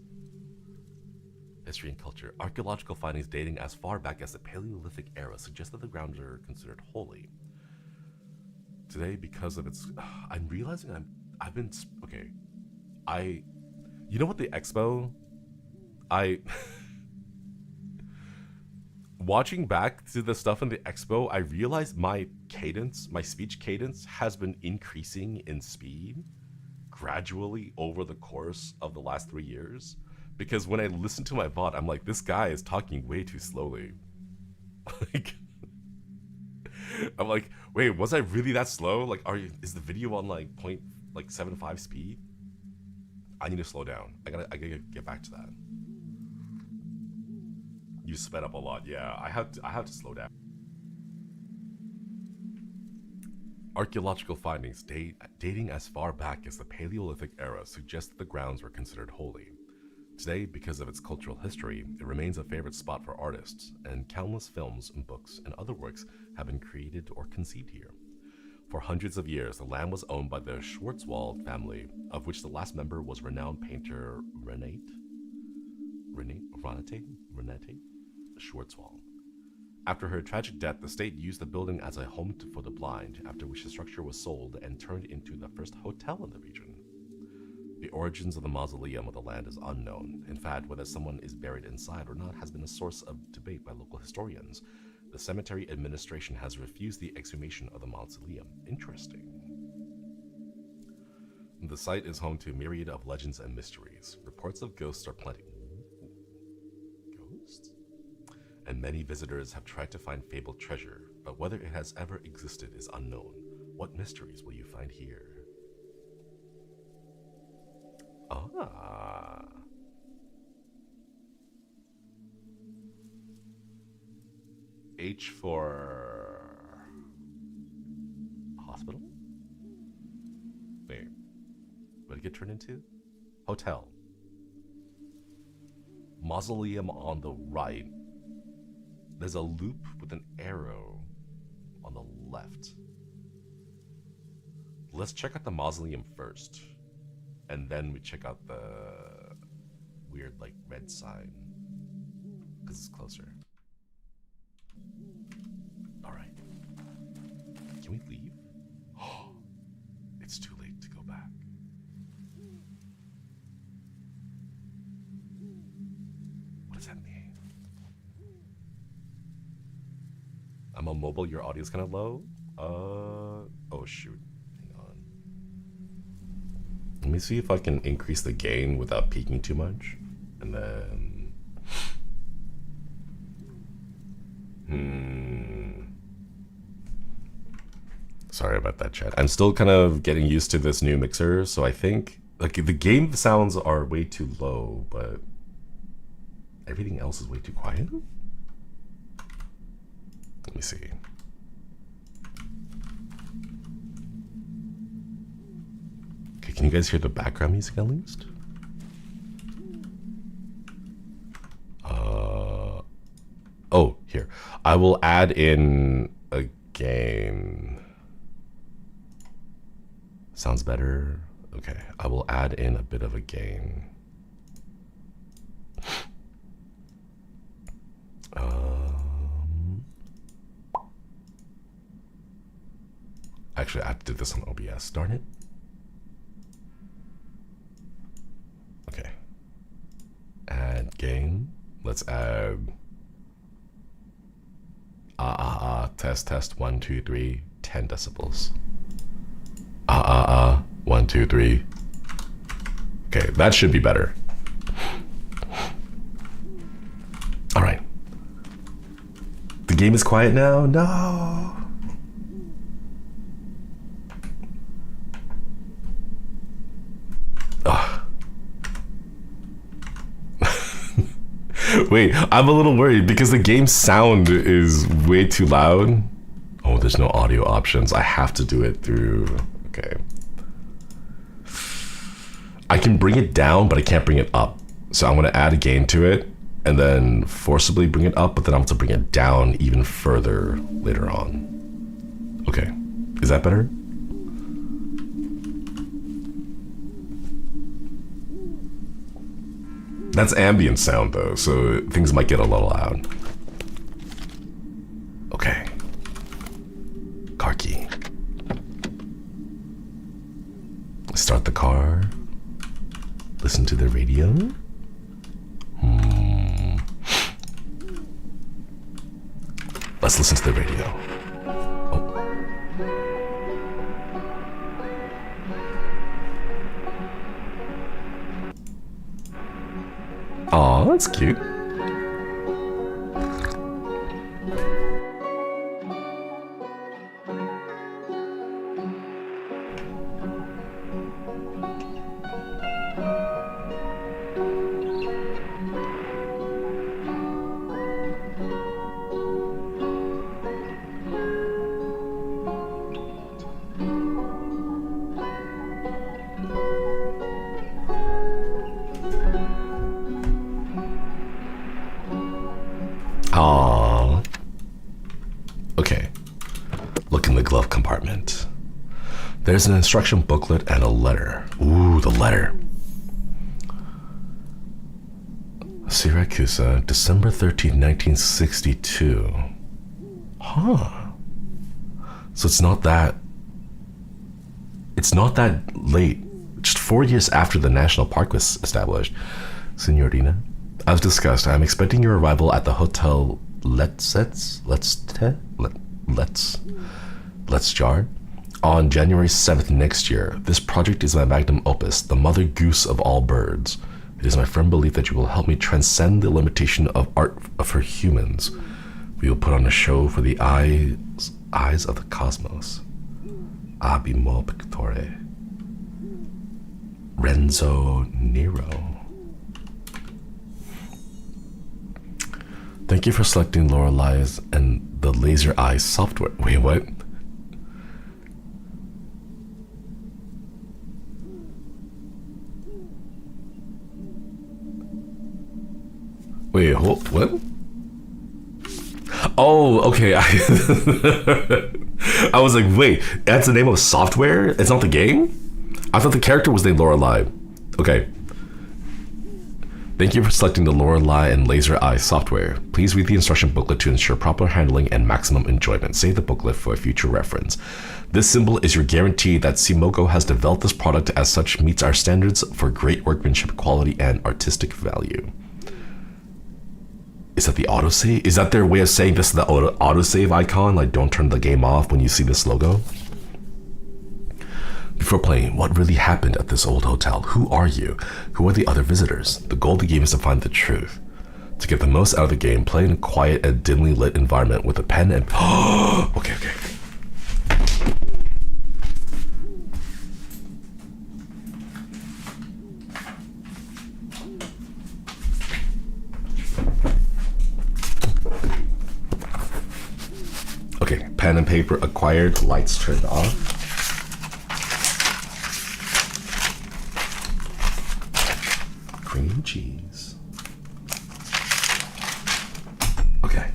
Speaker 1: History and culture. Archaeological findings dating as far back as the Paleolithic era suggest that the grounds are considered holy. Today, because of its, I'm realizing I've been okay. You know what, the expo, watching back to the stuff in the expo, I realized my speech cadence has been increasing in speed gradually over the course of the last 3 years. Because when I listen to my VOD, I'm like, this guy is talking way too slowly. Like, I'm like, wait, was I really that slow? Like, is the video on like 0.75 speed? I need to slow down. I gotta get back to that. You sped up a lot. Yeah, I have to slow down. Archaeological findings dating as far back as the Paleolithic era suggest that the grounds were considered holy. Today, because of its cultural history, it remains a favorite spot for artists, and countless films and books and other works have been created or conceived here. For hundreds of years, the land was owned by the Schwarzwald family, of which the last member was renowned painter Renate Schwarzwald. After her tragic death, the state used the building as a home for the blind, after which the structure was sold and turned into the first hotel in the region. The origins of the mausoleum of the land is unknown. In fact, whether someone is buried inside or not has been a source of debate by local historians. The cemetery administration has refused the exhumation of the mausoleum. Interesting. The site is home to a myriad of legends and mysteries. Reports of ghosts are plenty. Ghosts? And many visitors have tried to find fabled treasure, but whether it has ever existed is unknown. What mysteries will you find here? Ah. H for did it get turned into? Hotel. Mausoleum on the right. There's a loop with an arrow on the left. Let's check out the mausoleum first. And then we check out the weird like red sign. Because it's closer. Alright. Can we leave? Oh, it's too late to go back. What does that mean? I'm on mobile, your audio's kind of low. Oh shoot. Hang on. Let me see if I can increase the gain without peaking too much. And then... Sorry about that, chat. I'm still kind of getting used to this new mixer, so I think like the game sounds are way too low, but everything else is way too quiet. Let me see. Okay, can you guys hear the background music at least? Oh, here. I will add in a gain. Sounds better. Okay, I will add in a bit of a gain. Actually, I have to do this on OBS. Darn it. Okay. Add gain. Let's add. Test. 1, 2, 3. 10 decibels. 1, 2, 3. Okay, that should be better. All right. The game is quiet now. No. Wait, I'm a little worried because the game's sound is way too loud. Oh, there's no audio options. I have to do it through... Okay. I can bring it down, but I can't bring it up. So I'm going to add a gain to it and then forcibly bring it up, but then I'm going to bring it down even further later on. Okay. Is that better? That's ambient sound though, so things might get a little loud. Okay. Car key. Start the car. Listen to the radio. Let's listen to the radio. Oh. Aw, that's cute. Aww. Okay. Look in the glove compartment. There's an instruction booklet and a letter. Ooh, the letter. Syracuse, December 13th, 1962. Huh. So it's not that late. Just 4 years after the national park was established. Signorina, as discussed, I am expecting your arrival at the Hotel Let's Jar on January 7th next year. This project is my magnum opus, the mother goose of all birds. It is my firm belief that you will help me transcend the limitation of art for humans. We will put on a show for the eyes of the cosmos. Abimo Pictore. Renzo Nero. Thank you for selecting Lorelei's and the Laser Eye software. Wait, what?
Speaker 2: Wait, what? Oh, okay. I was like, wait, that's the name of software? It's not the game? I thought the character was named Lorelei. Okay. Thank you for selecting the Lorelei and Laser Eye software. Please read the instruction booklet to ensure proper handling and maximum enjoyment. Save the booklet for future reference. This symbol is your guarantee that Simogo has developed this product as such meets our standards for great workmanship, quality, and artistic value. Is that the autosave? Is that their way of saying this is the autosave icon? Like, don't turn the game off when you see this logo? Before playing, what really happened at this old hotel? Who are you? Who are the other visitors? The goal of the game is to find the truth. To get the most out of the game, play in a quiet and dimly lit environment with a pen and... Okay. Okay, pen and paper acquired, lights turned off. Cream cheese. Okay.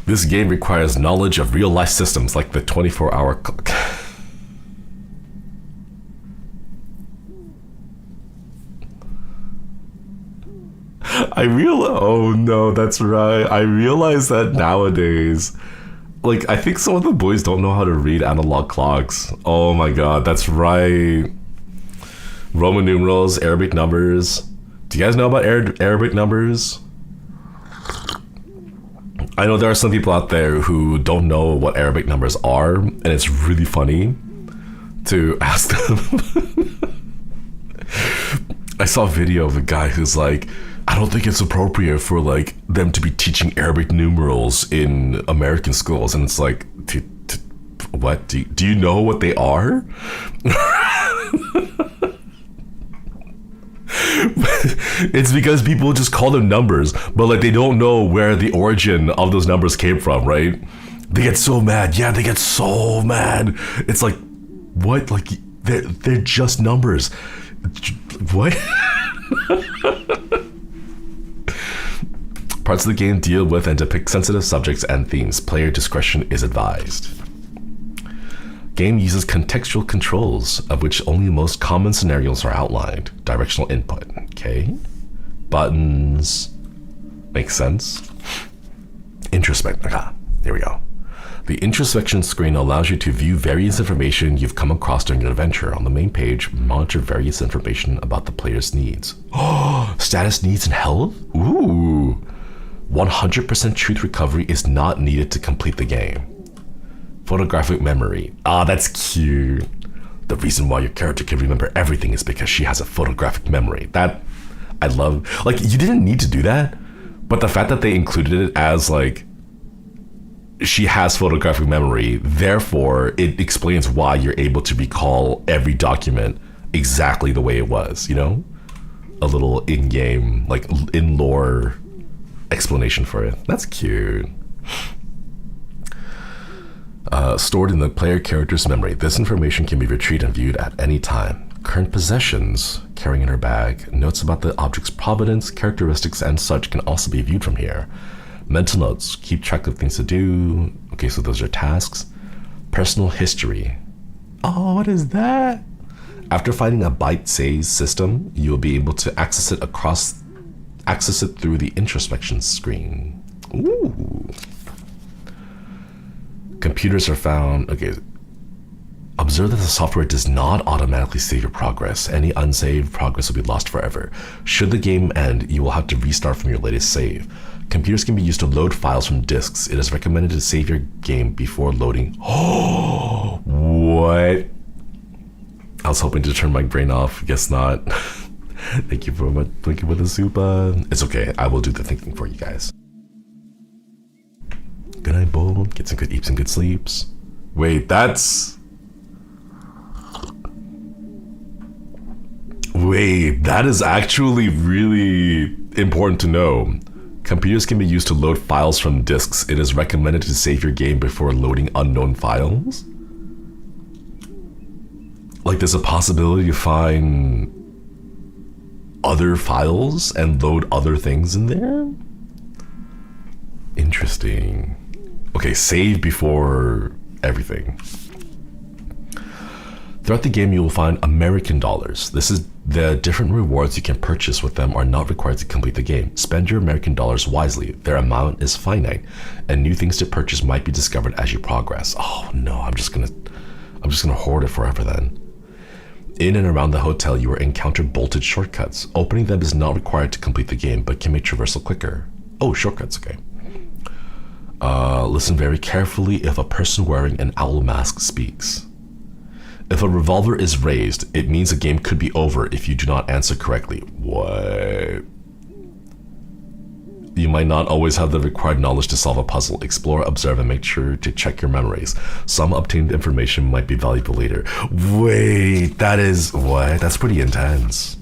Speaker 2: This game requires knowledge of real-life systems like the 24-hour clock. Oh no, that's right. I realize that nowadays, like, I think some of the boys don't know how to read analog clocks. Oh my god, that's right. Roman numerals, Arabic numbers. Do you guys know about Arabic numbers? I know there are some people out there who don't know what Arabic numbers are, and it's really funny to ask them. I saw a video of a guy who's like, I don't think it's appropriate for like them to be teaching Arabic numerals in American schools. And it's like, what? Do you know what they are? It's because people just call them numbers, but like they don't know where the origin of those numbers came from, right? They get so mad. Yeah, they get so mad. It's like, what? Like they're just numbers. What? Parts of the game deal with and depict sensitive subjects and themes. Player discretion is advised. Game uses contextual controls, of which only the most common scenarios are outlined. Directional input, okay? Buttons, makes sense. There we go. The introspection screen allows you to view various information you've come across during your adventure. On the main page, monitor various information about the player's needs. Oh, status, needs, and health? Ooh. 100% truth recovery is not needed to complete the game. Photographic memory. Ah, that's cute. The reason why your character can remember everything is because she has a photographic memory. That, I love. Like, you didn't need to do that, but the fact that they included it as, like, she has photographic memory, therefore, it explains why you're able to recall every document exactly the way it was, you know? A little in-game, like, in-lore explanation for it. That's cute. Stored in the player character's memory. This information can be retrieved and viewed at any time. Current possessions, carrying in her bag. Notes about the object's provenance, characteristics, and such can also be viewed from here. Mental notes, keep track of things to do. Okay, so those are tasks. Personal history. Oh, what is that? After finding a byte save system, you will be able to access it through the introspection screen. Ooh. Computers are found. Okay. Observe that the software does not automatically save your progress. Any unsaved progress will be lost forever. Should the game end, you will have to restart from your latest save. Computers can be used to load files from disks. It is recommended to save your game before loading. Oh, what? I was hoping to turn my brain off. Guess not. Thank you for the soup. It's okay. I will do the thinking for you guys. Good night, Bull. Get some good eats and good sleeps. Wait, that's... Wait, that is actually really important to know. Computers can be used to load files from disks. It is recommended to save your game before loading unknown files. Like, there's a possibility to find other files and load other things in there? Interesting. Okay, save before everything. Throughout the game, you will find American dollars. This is the different rewards you can purchase with them are not required to complete the game. Spend your American dollars wisely. Their amount is finite, and new things to purchase might be discovered as you progress. Oh no, I'm just gonna hoard it forever then. In and around the hotel, you will encounter bolted shortcuts. Opening them is not required to complete the game, but can make traversal quicker. Oh, shortcuts, okay. Listen very carefully if a person wearing an owl mask speaks. If a revolver is raised, it means the game could be over if you do not answer correctly. What? You might not always have the required knowledge to solve a puzzle. Explore, observe, and make sure to check your memories. Some obtained information might be valuable later. Wait, that is... what? That's pretty intense.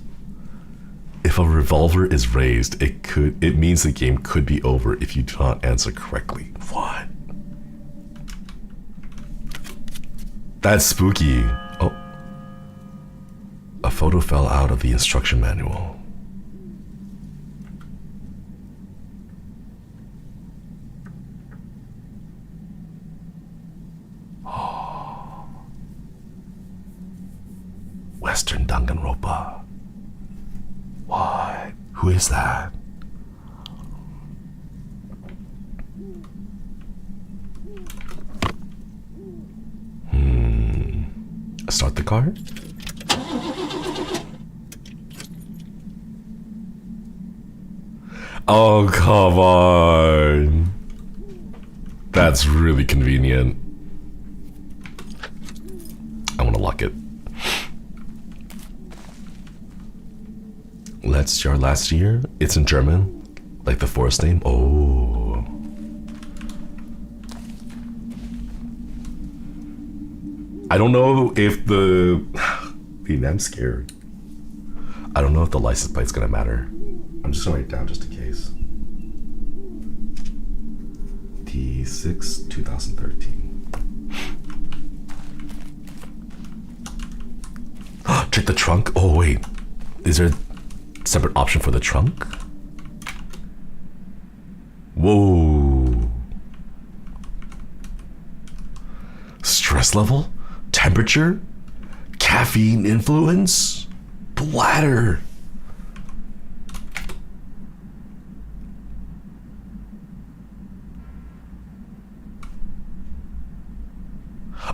Speaker 2: If a revolver is raised, it means the game could be over if you do not answer correctly. What? That's spooky. Oh. A photo fell out of the instruction manual. Oh. Western Danganronpa. What? Who is that? Start the car? Oh, come on. That's really convenient. I want to lock it. Let's your last year. It's in German, like the forest name. Oh. I don't know if I'm scared. I don't know if the license plate's gonna matter. I'm just gonna write it down just in case. T6 2013. Check the trunk. Oh wait, is there a separate option for the trunk? Whoa. Stress level? Temperature? Caffeine influence? Bladder?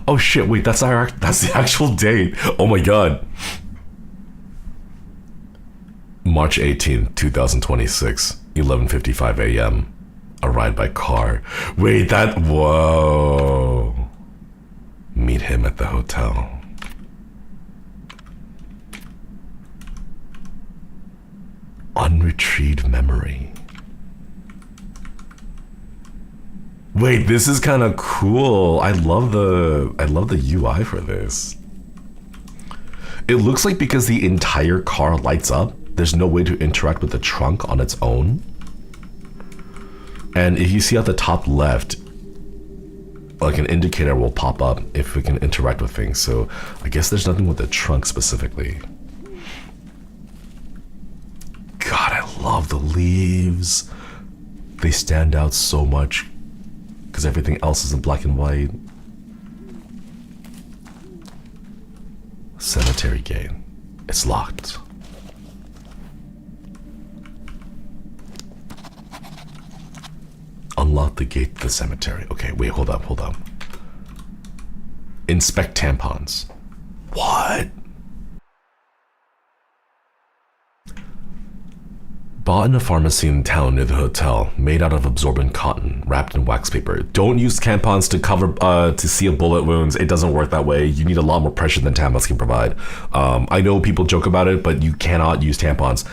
Speaker 2: Oh shit, wait, that's the actual date. Oh my god. March 18th, 2026, 11:55 a.m. A ride by car. Wait, whoa. Meet him at the hotel. Unretrieved memory. Wait, this is kind of cool. I love the UI for this. It looks like because the entire car lights up, there's no way to interact with the trunk on its own. And if you see at the top left, like an indicator will pop up if we can interact with things. So I guess there's nothing with the trunk specifically. God, I love the leaves. They stand out so much because everything else is in black and white. Cemetery gate. It's locked. Unlock the gate to the cemetery. Okay, wait, hold up. Inspect tampons. What? Bought in a pharmacy in town near the hotel, made out of absorbent cotton, wrapped in wax paper. Don't use tampons to cover, to seal bullet wounds. It doesn't work that way. You need a lot more pressure than tampons can provide. I know people joke about it, but you cannot use tampons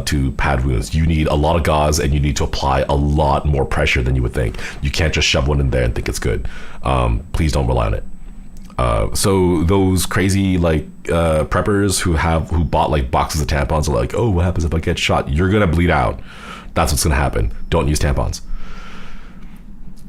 Speaker 2: to pad wounds. You need a lot of gauze and you need to apply a lot more pressure than you would think. You can't just shove one in there and think it's good. Please don't rely on it. So those crazy preppers who bought like boxes of tampons are like, oh, what happens if I get shot? You're gonna bleed out. That's what's gonna happen. Don't use tampons.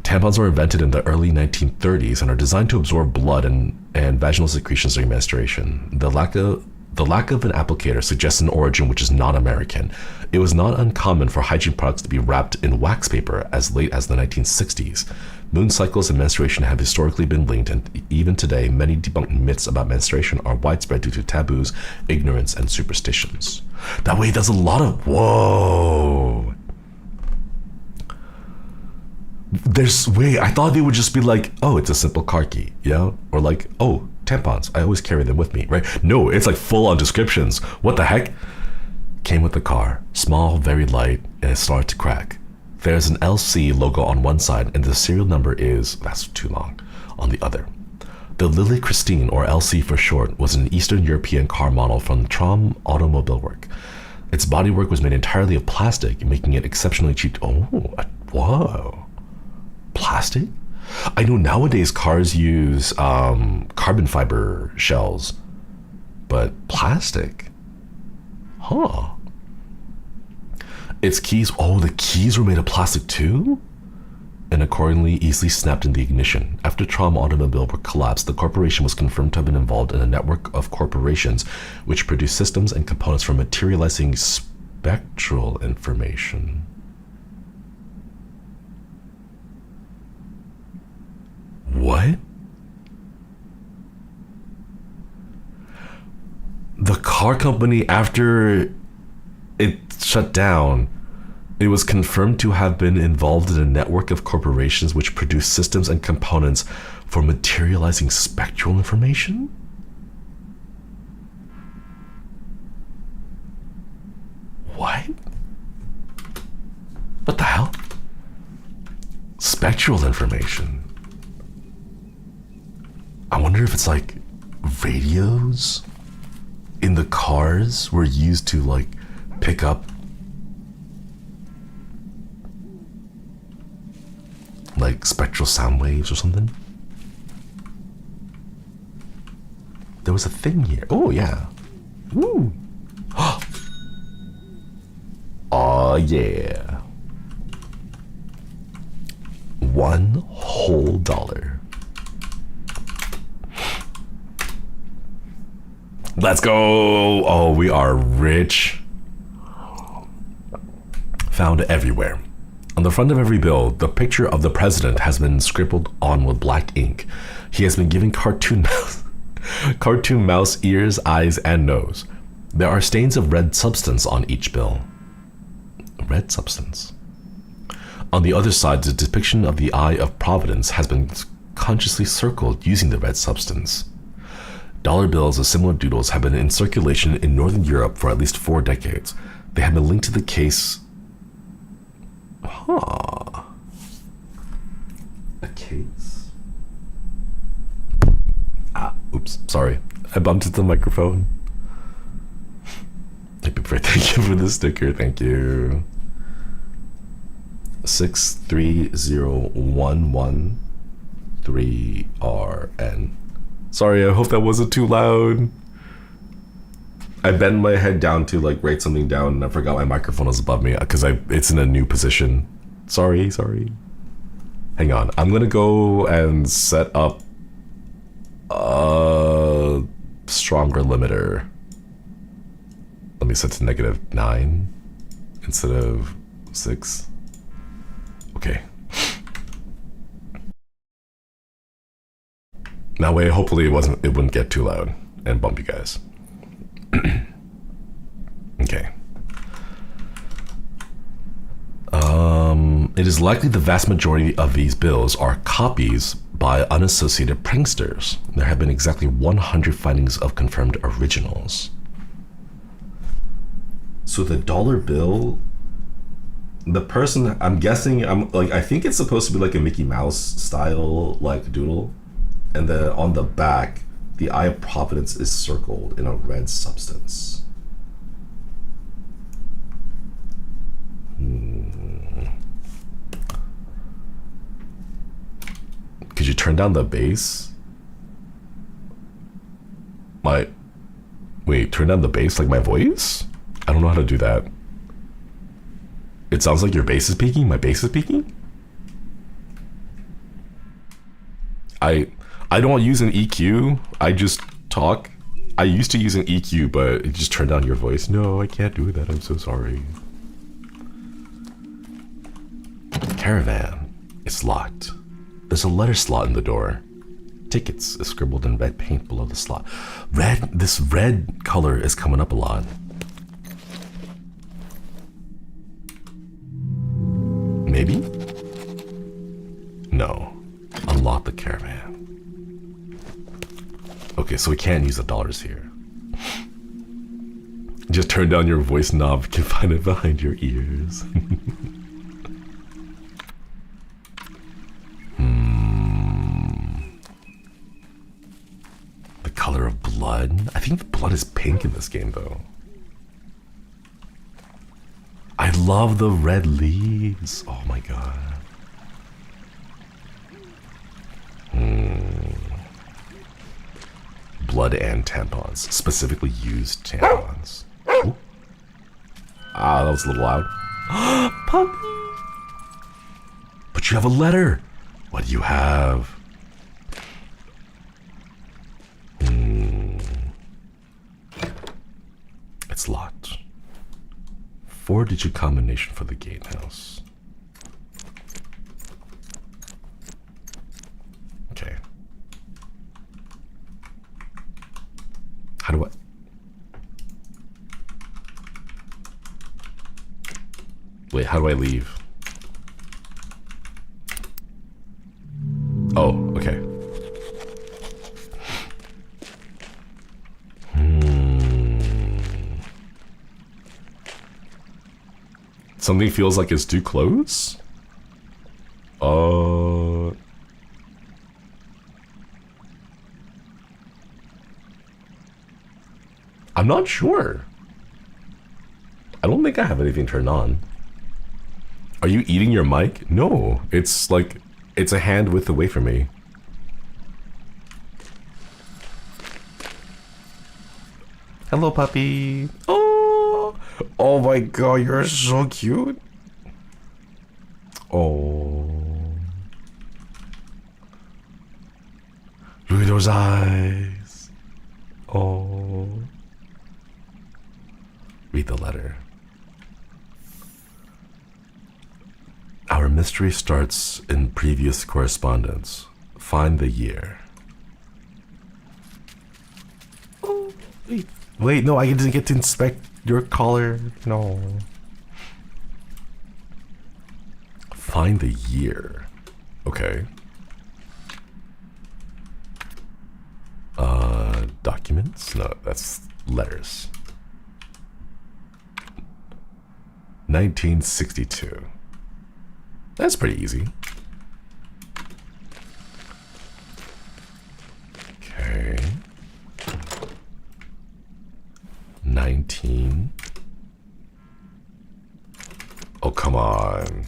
Speaker 2: Tampons were invented in the early 1930s and are designed to absorb blood and vaginal secretions during menstruation. The The lack of an applicator suggests an origin which is not American. It was not uncommon for hygiene products to be wrapped in wax paper as late as the 1960s. Moon cycles and menstruation have historically been linked, and even today, many debunked myths about menstruation are widespread due to taboos, ignorance, and superstitions. That way, there's a lot of... Whoa! I thought they would just be like, oh, it's a simple car key, you know? Or like, oh, tampons, I always carry them with me, right? No, it's like full-on descriptions. What the heck? Came with the car, small, very light, and it started to crack. There's an LC logo on one side, and the serial number is, that's too long, on the other. The Lily Christine, or LC for short, was an Eastern European car model from Trom Automobile Work. Its bodywork was made entirely of plastic, making it exceptionally cheap. Oh, whoa. Plastic? I know nowadays cars use carbon fiber shells, but plastic? Huh. Its keys, oh, the keys were made of plastic too? And accordingly easily snapped in the ignition. After Trom Automobile Work collapsed, the corporation was confirmed to have been involved in a network of corporations which produce systems and components for materializing spectral information. What? The car company, after it shut down, it was confirmed to have been involved in a network of corporations which produce systems and components for materializing spectral information? What? What the hell? Spectral information. I wonder if it's like radios in the cars were used to like pick up like spectral sound waves or something. There was a thing here. Oh yeah. Ooh. Oh yeah. $1 whole. Let's go. Oh, we are rich. Found everywhere. On the front of every bill, the picture of the president has been scribbled on with black ink. He has been given cartoon mouse ears, eyes, and nose. There are stains of red substance on each bill. Red substance. On the other side, the depiction of the Eye of Providence has been consciously circled using the red substance. Dollar bills of similar doodles have been in circulation in Northern Europe for at least 4 decades. They have been linked to the case... Huh. A case? Ah, oops, sorry. I bumped into the microphone. Thank you for the sticker, thank you. 630113RN. Sorry, I hope that wasn't too loud. I bent my head down to like write something down and I forgot my microphone was above me because it's in a new position. Sorry. Hang on, I'm gonna go and set up a stronger limiter. Let me set to -9 instead of 6. Okay. That way, hopefully it wouldn't get too loud and bump you guys. Okay. It is likely the vast majority of these bills are copies by unassociated pranksters. There have been exactly 100 findings of confirmed originals. So the dollar bill, the person, I'm guessing, I think it's supposed to be like a Mickey Mouse style like doodle. And then on the back, the Eye of Providence is circled in a red substance. Could you turn down the bass? Wait, turn down the bass like my voice? I don't know how to do that. It sounds like your bass is peaking? My bass is peaking? I don't use an EQ. I just talk I used to use an EQ, but it just turned down your voice. No, I can't do that. I'm so sorry. Caravan. It's locked. There's a letter slot in the door. Tickets is scribbled in red paint below the slot. This red color is coming up a lot. Maybe? No. Unlock the caravan. Okay, so we can't use the dollars here. Just turn down your voice knob. You can find it behind your ears. The color of blood? I think the blood is pink in this game, though. I love the red leaves. Oh my god. Blood and tampons. Specifically used tampons. Ooh. Ah, that was a little loud. Puppy! But you have a letter. What do you have? It's locked. 4-digit combination for the gatehouse. Okay. How do I... Wait, how do I leave? Oh, okay. Something feels like it's too close? I'm not sure. I don't think I have anything turned on. Are you eating your mic? No, it's like, it's a hand width away from me. Hello, puppy. Oh my god, you're so cute. Oh. Look at those eyes. Oh. Read the letter. Our mystery starts in previous correspondence. Find the year. Oh, wait, no, I didn't get to inspect your collar. No. Find the year. Okay. Documents? No, that's letters. 1962. That's pretty easy. Okay. 19. Oh, come on.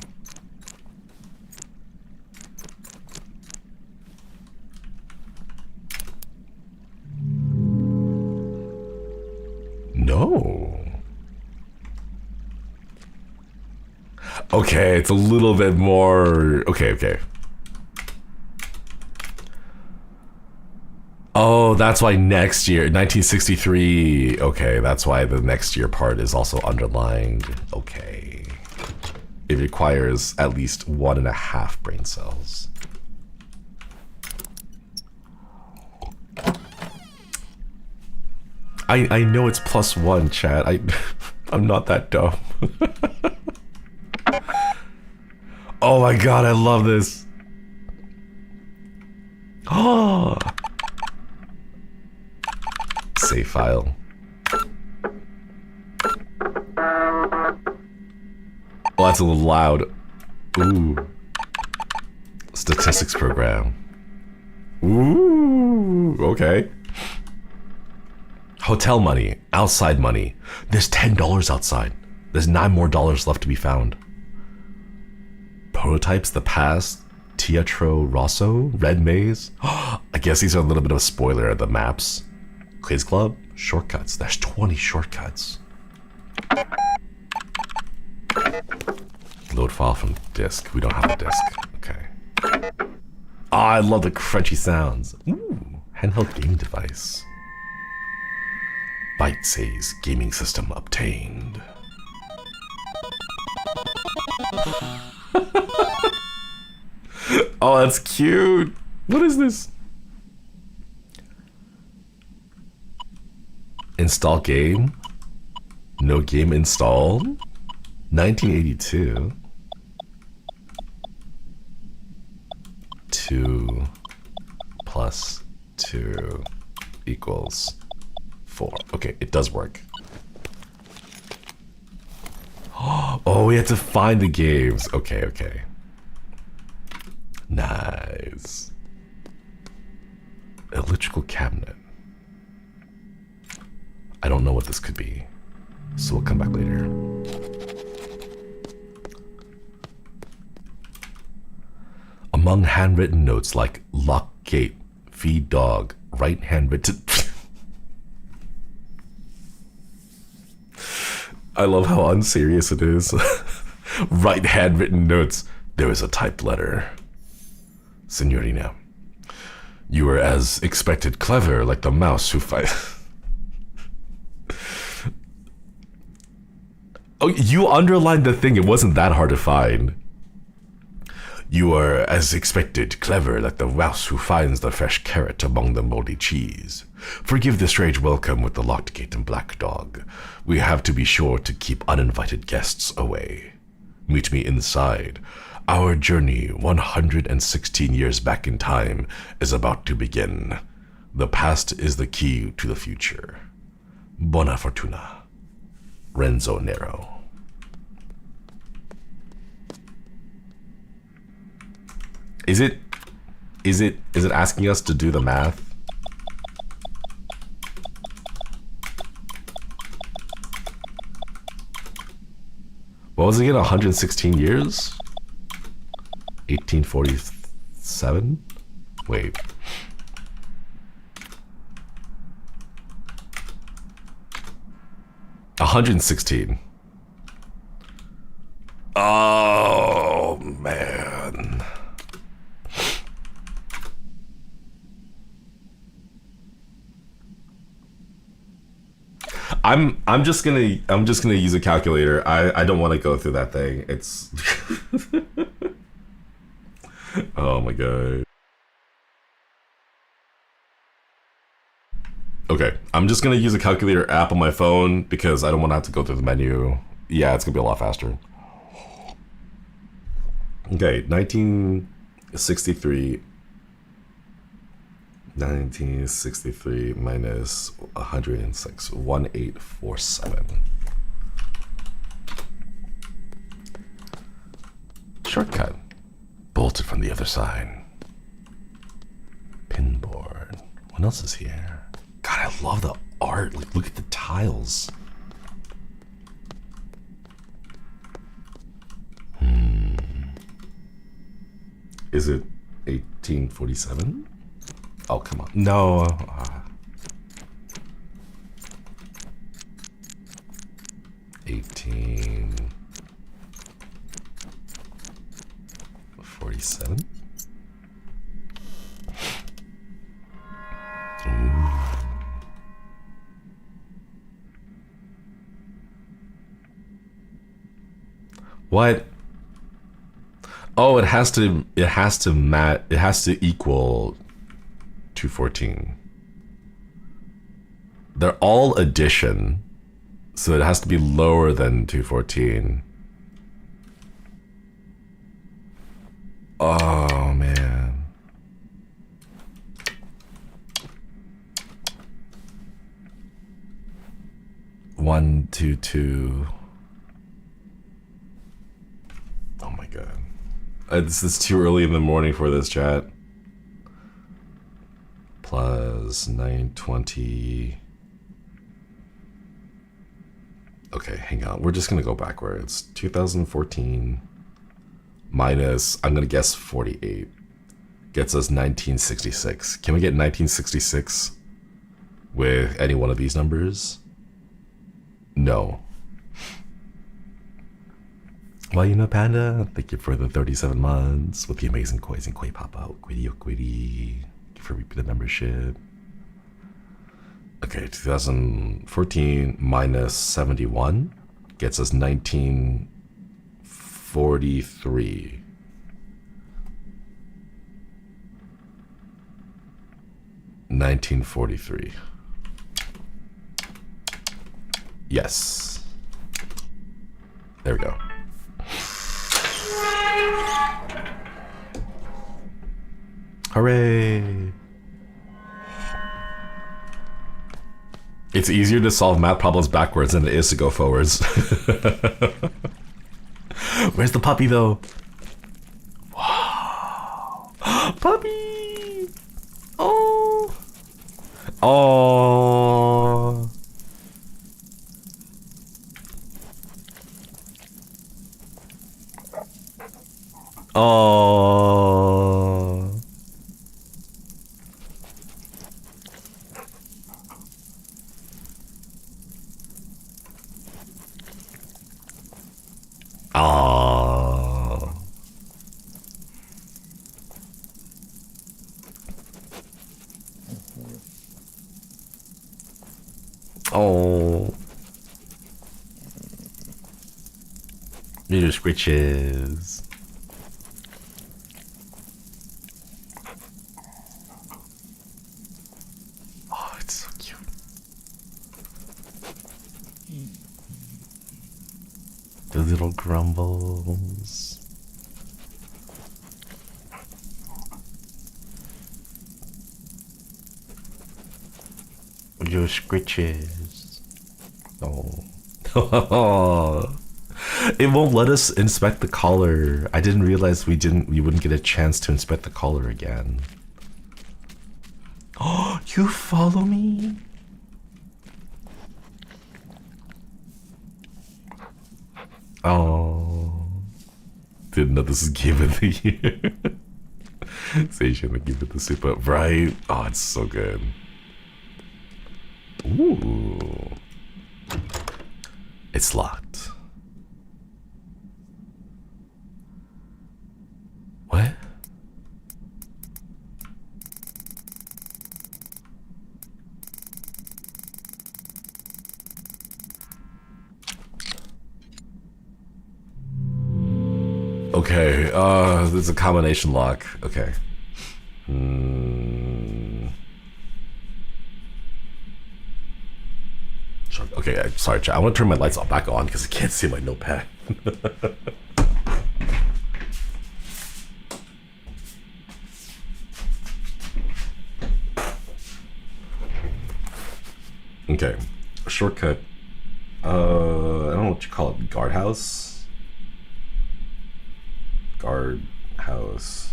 Speaker 2: No. Okay, it's a little bit more... Okay. Oh, that's why next year, 1963. Okay, that's why the next year part is also underlined. Okay. It requires at least 1.5 brain cells. I know it's +1, chat. I'm not that dumb. Oh my god, I love this. Oh. Save file. Well, that's a little loud. Ooh. Statistics program. Ooh, okay. Hotel money, outside money. There's $10 outside. There's 9 more dollars left to be found. Prototypes, the past, Teatro Rosso, Red Maze. I guess these are a little bit of a spoiler of the maps. Quiz Club, shortcuts. There's 20 shortcuts. Load file from disk. We don't have a disk. Okay. Oh, I love the crunchy sounds. Ooh, handheld gaming device. Byte says gaming system obtained.
Speaker 1: Oh, that's cute. What is this?
Speaker 2: Install game? No game installed? 1982. 2 plus 2 equals 4. Okay, it does work. Oh, we had to find the games. Okay, okay. Nice. Electrical cabinet. I don't know what this could be, so we'll come back later. Among handwritten notes like lock gate, feed dog, right handwritten. I love how unserious it is. Right handwritten notes. There is a typed letter. Signorina, you were as expected clever like the mouse who fight. Oh, you underlined the thing. It wasn't that hard to find. You are, as expected, clever like the mouse who finds the fresh carrot among the moldy cheese. Forgive the strange welcome with the locked gate and black dog. We have to be sure to keep uninvited guests away. Meet me inside. Our journey 116 years back in time is about to begin. The past is the key to the future. Buona fortuna. Renzo Nero. Is it asking us to do the math? What was it again? 116 years? 1847? Wait. $116. Oh man. I'm just gonna use a calculator. I don't want to go through that thing. It's oh my god. Okay, I'm just gonna use a calculator app on my phone because I don't want to have to go through the menu. Yeah, it's gonna be a lot faster. Okay, 1963 minus 106, 1847. Shortcut. Bolted from the other side. Pinboard. What else is here? God, I love the art. Like, look at the tiles. Is it 1847? Oh, come on. No. 1847? What? Oh, it has to equal 214. They're all addition, so it has to be lower than 214. Oh man. One, two, two. Oh my god. This is too early in the morning for this, chat. Plus 920. Okay, hang on. We're just gonna go backwards. 2014 minus, I'm gonna guess 48. Gets us 1966. Can we get 1966 with any one of these numbers? No. Well, you know, Panda, thank you for the 37 months with the amazing coins and koi pop out. Quiddy, oh quiddy. Thank you for repeated membership. Okay, 2014 minus 71 gets us 1943. $1943. Yes. There we go. Hooray! It's easier to solve math problems backwards than it is to go forwards. Where's the puppy though? Wow. Puppy! Oh! Oh! Oh! Oh. Oh. Little scritches. Oh, it's so cute. The little grumbles. Your scritches. Oh. It won't let us inspect the collar. I didn't realize we wouldn't get a chance to inspect the collar again. Oh, you follow me? Oh. Didn't know this is Game of the Year. Station, give it the soup up, right? Oh, it's so good. Ooh. It's locked. What? Okay, there's a combination lock. Okay. Okay, sorry, chat. I want to turn my lights back on because I can't see my notepad. Okay, a shortcut. I don't know what you call it. Guardhouse. Guardhouse.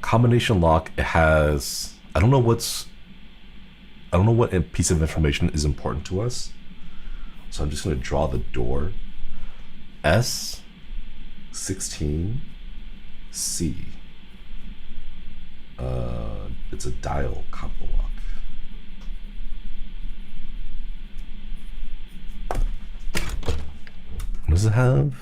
Speaker 2: Combination lock. It has. I don't know what piece of information is important to us. So I'm just going to draw the door. S16C. It's a dial combo lock. What does it have?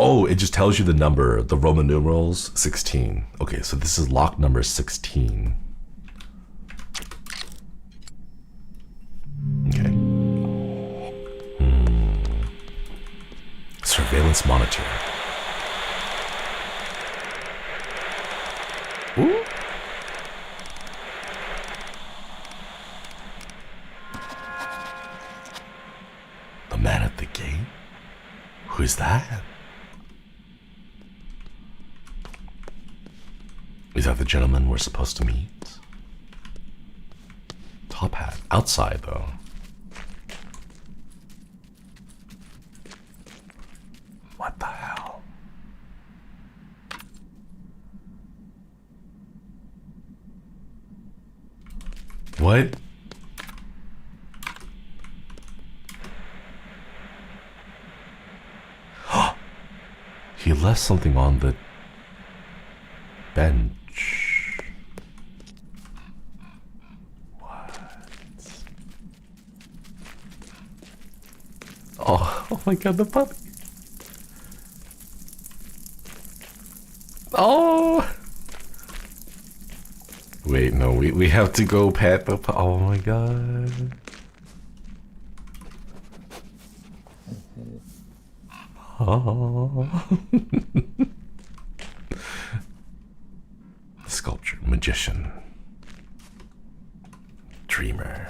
Speaker 2: Oh, it just tells you the number, the Roman numerals, 16. Okay, so this is lock number 16. Okay. Surveillance monitor. Ooh. The man at the gate? Who is that? Is that the gentleman we're supposed to meet? Top hat. Outside, though. What the hell? What? He left something on the bench. What? Oh my god, the puppy. Oh. wait, no, we have to go pet the... Oh my god. Oh. Sculpture, magician, dreamer.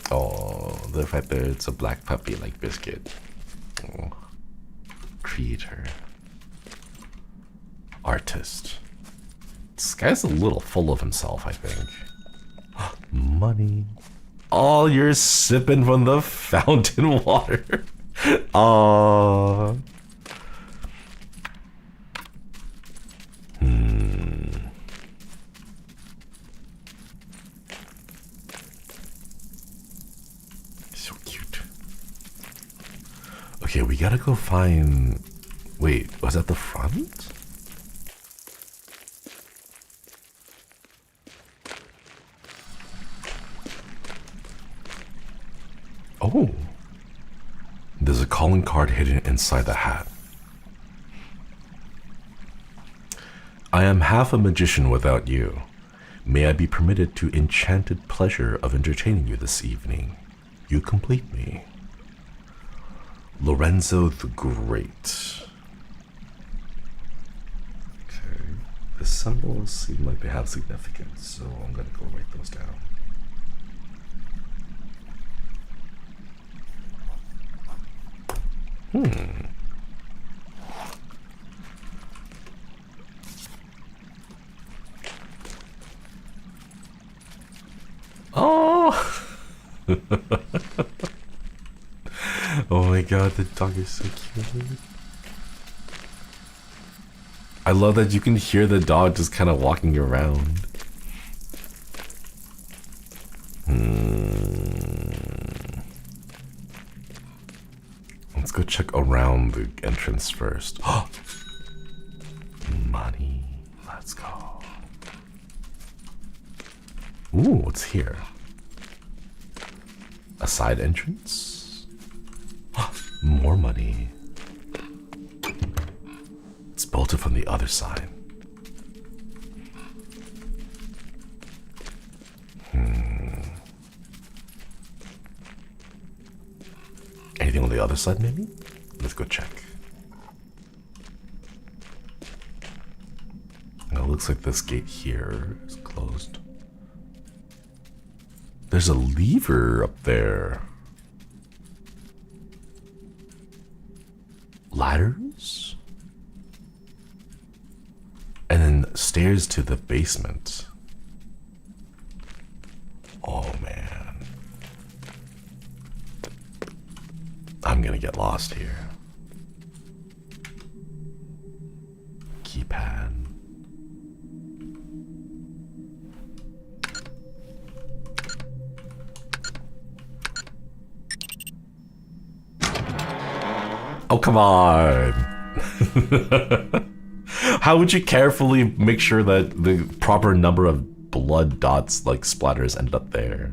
Speaker 2: Oh, the fact that it's a black puppy like Biscuit. Oh. Creator. Artist. This guy's a little full of himself, I think. Money. Oh, you're sipping from the fountain water. Aww. So cute. Okay, we gotta go find... Wait, was that the front? Oh. There's a calling card hidden inside the hat. I am half a magician without you. May I be permitted to enchanted pleasure of entertaining you this evening. You complete me. Lorenzo the Great. Okay. The symbols seem like they have significance, so I'm gonna go write those down. Oh! Oh my god, the dog is so cute. I love that you can hear the dog just kind of walking around. Let's go check around the entrance first. Money. Let's go. Ooh, what's here? A side entrance? More money. It's bolted from the other side. Anything on the other side, maybe? Let's go check. It looks like this gate here is closed. There's a lever up there. Ladders? And then stairs to the basement. Oh man. I'm gonna get lost here. Keypad. Oh, come on. How would you carefully make sure that the proper number of blood dots, like splatters, ended up there?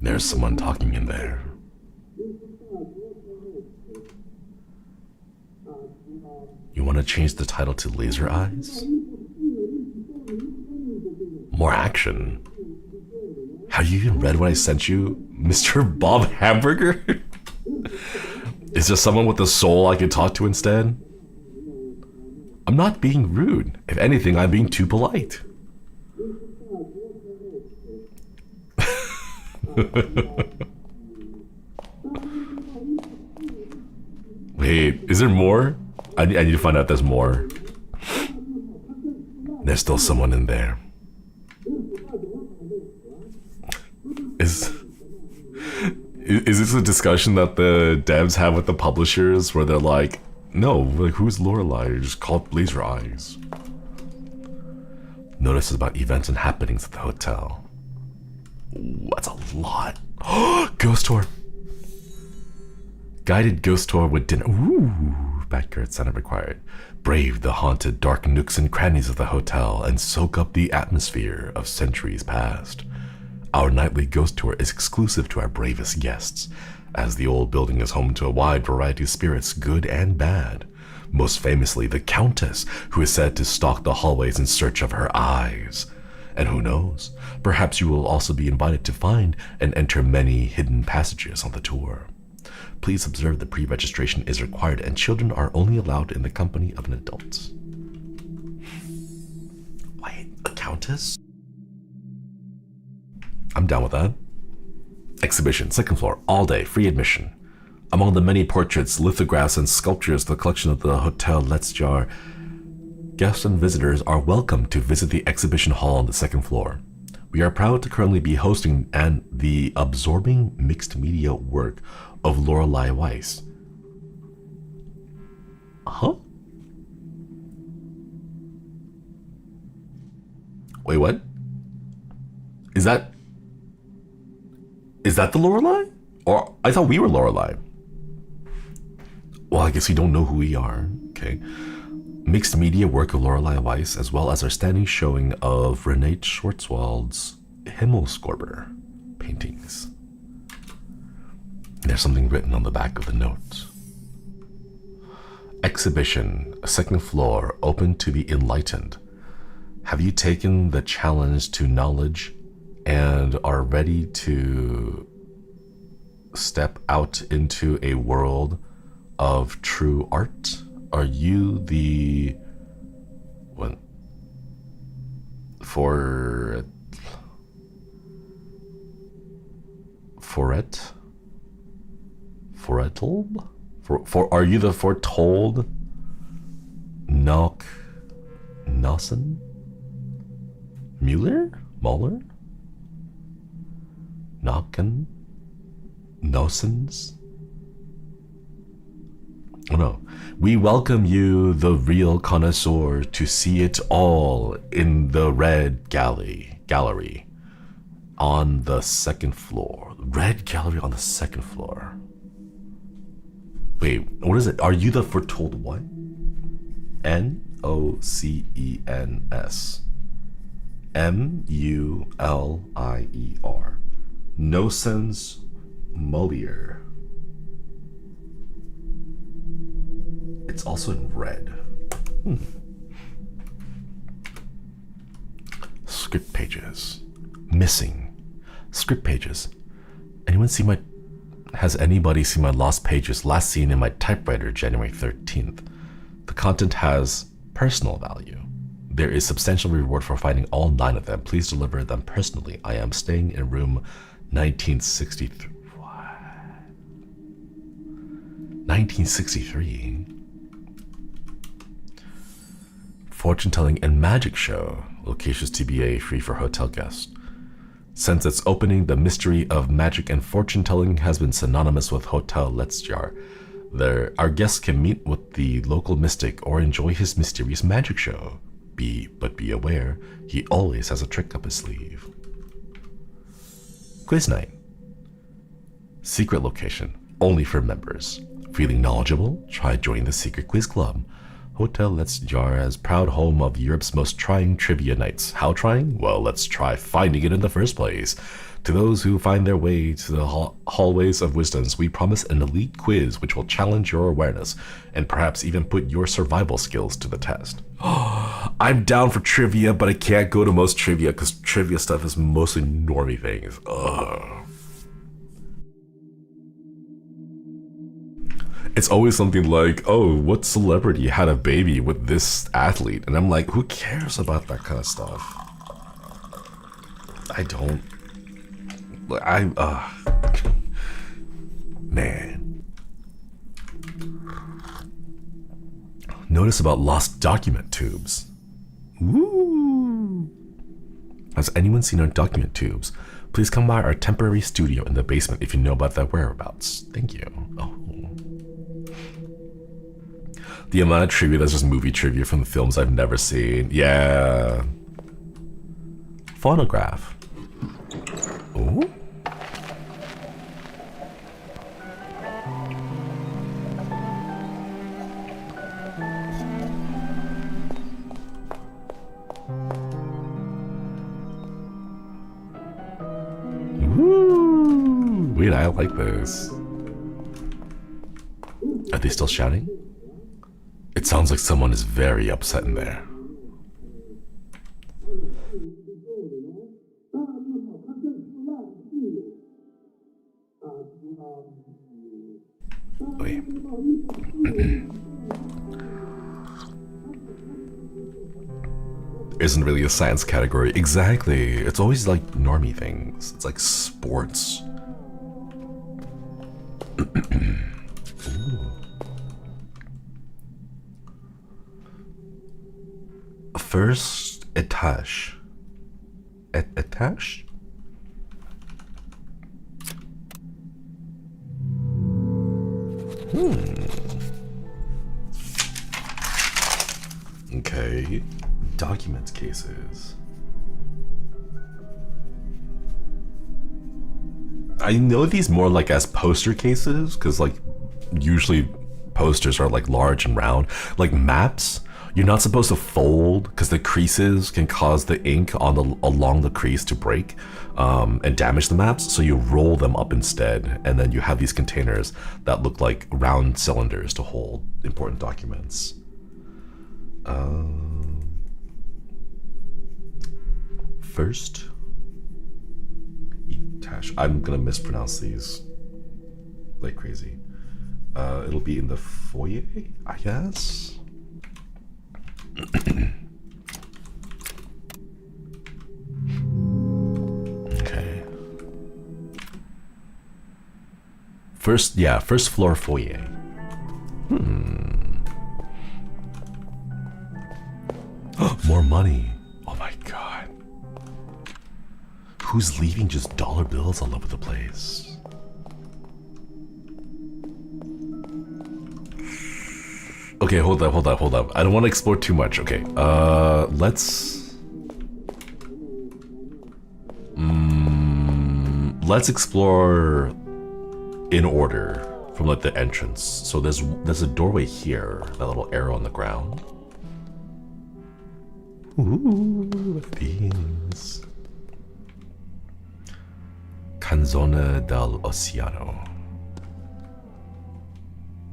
Speaker 2: There's someone talking in there. You want to change the title to Laser Eyes? More action. Have you even read what I sent you, Mr. Bob Hamburger? Is there someone with a soul I could talk to instead? I'm not being rude. If anything, I'm being too polite. Wait, is there more? I need to find out if there's more. There's still someone in there. Is this a discussion that the devs have with the publishers where they're like, no, like, who's Lorelei? Just call it Laser Eyes. Notices about events and happenings at the hotel. Ooh, that's a lot. Ghost tour. Guided ghost tour with dinner. Ooh. backyard Santa required. Brave the haunted dark nooks and crannies of the hotel and soak up the atmosphere of centuries past. Our nightly ghost tour is exclusive to our bravest guests, as the old building is home to a wide variety of spirits, good and bad. Most famously, the Countess, who is said to stalk the hallways in search of her eyes. And who knows, perhaps you will also be invited to find and enter many hidden passages on the tour. Please observe that pre-registration is required and children are only allowed in the company of an adult. Wait, a countess? I'm down with that. Exhibition, second floor, all day, free admission. Among the many portraits, lithographs, and sculptures, the collection of the Hotel Let's-Jar, guests and visitors are welcome to visit the exhibition hall on the second floor. We are proud to currently be hosting the absorbing mixed media work of Lorelei Weiss. Huh? Wait, what? Is that the Lorelei? Or I thought we were Lorelei. Well, I guess you don't know who we are. Okay. Mixed media work of Lorelei Weiss, as well as our standing showing of Renate Schwarzwald's Himmelskorber paintings. There's something written on the back of the note. Exhibition, second floor, open to the enlightened. Have you taken the challenge to knowledge and are ready to step out into a world of true art? Are you the what? Are you the foretold Nossen? Mueller? Nocken? Nosens? Oh no. We welcome you, the real connoisseur, to see it all in the Red Gallery on the second floor. Red Gallery on the second floor. Wait, what is it? Are you the foretold what? N-O-C-E-N-S. M-U-L-I-E-R. Nosens Mueller. It's also in red. Script pages. Missing. Script pages. Has anybody seen my lost pages last seen in my typewriter January 13th? The content has personal value. There is substantial reward for finding all 9 of them. Please deliver them personally. I am staying in room 1963. What? 1963? Fortune telling and magic show. Locations TBA, free for hotel guests. Since its opening, the mystery of magic and fortune telling has been synonymous with Hotel Let's-Jar. Our guests can meet with the local mystic or enjoy his mysterious magic show. But be aware, he always has a trick up his sleeve. Quiz night. Secret location, only for members. Feeling knowledgeable? Try joining the secret quiz club. Hotel Let's-Jar as proud home of Europe's most trying trivia nights. How trying? Well, let's try finding it in the first place. To those who find their way to the hallways of wisdoms, we promise an elite quiz which will challenge your awareness and perhaps even put your survival skills to the test. I'm down for trivia, but I can't go to most trivia because trivia stuff is mostly normie things. Ugh. It's always something like, oh, what celebrity had a baby with this athlete? And I'm like, who cares about that kind of stuff? Man. Notice about lost document tubes. Woo! Has anyone seen our document tubes? Please come by our temporary studio in the basement if you know about their whereabouts. Thank you. Oh. The amount of trivia that's just movie trivia from the films I've never seen. Yeah. Phonograph. Ooh. Wait, I like this. Are they still shouting? It sounds like someone is very upset in there. Wait. Isn't really a science category. Exactly. It's always like normie things. It's like sports. First etage. Etage? Okay. Documents cases. I know these more like as poster cases, because like usually posters are like large and round. Like maps, you're not supposed to fold because the creases can cause the ink on along the crease to break and damage the maps. So you roll them up instead, and then you have these containers that look like round cylinders to hold important documents. First, I'm gonna mispronounce these like crazy. It'll be in the foyer, I guess. Okay. First floor foyer. More money. Oh my god. Who's leaving just dollar bills all over the place? Okay, hold up. I don't want to explore too much. Okay, let's explore in order from like the entrance. So there's a doorway here, that little arrow on the ground. Ooh, these. Canzone dell'Oceano.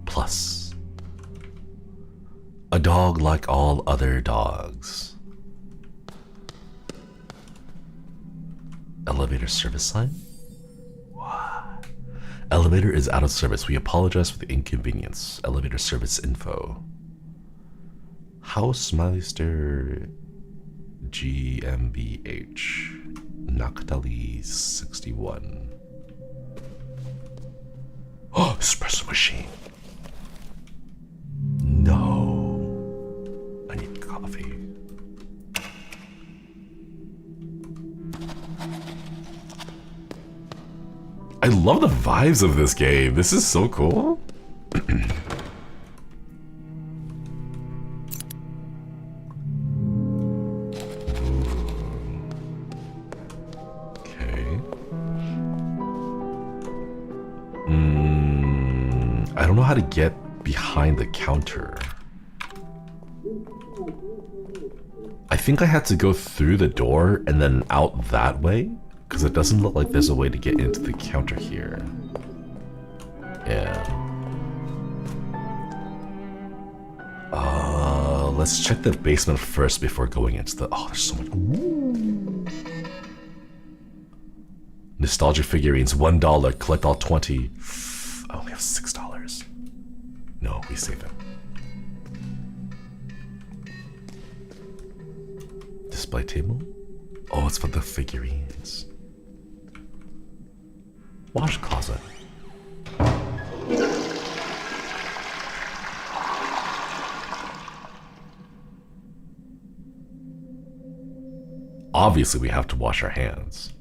Speaker 2: Plus. A dog like all other dogs. Elevator service sign? What? Elevator is out of service. We apologize for the inconvenience. Elevator service info. Hausmeister GmbH. Nachtali 61. Oh, espresso machine. No. I need coffee. I love the vibes of this game. This is so cool. I don't know how to get behind the counter. I think I had to go through the door and then out that way, because it doesn't look like there's a way to get into the counter here. Yeah. Let's check the basement first before going into the... Oh, there's so much... Ooh. Nostalgia figurines, $1. Collect all 20. I only have $6. No, we save it. Display table? Oh, it's for the figurines. Wash closet. Obviously, we have to wash our hands.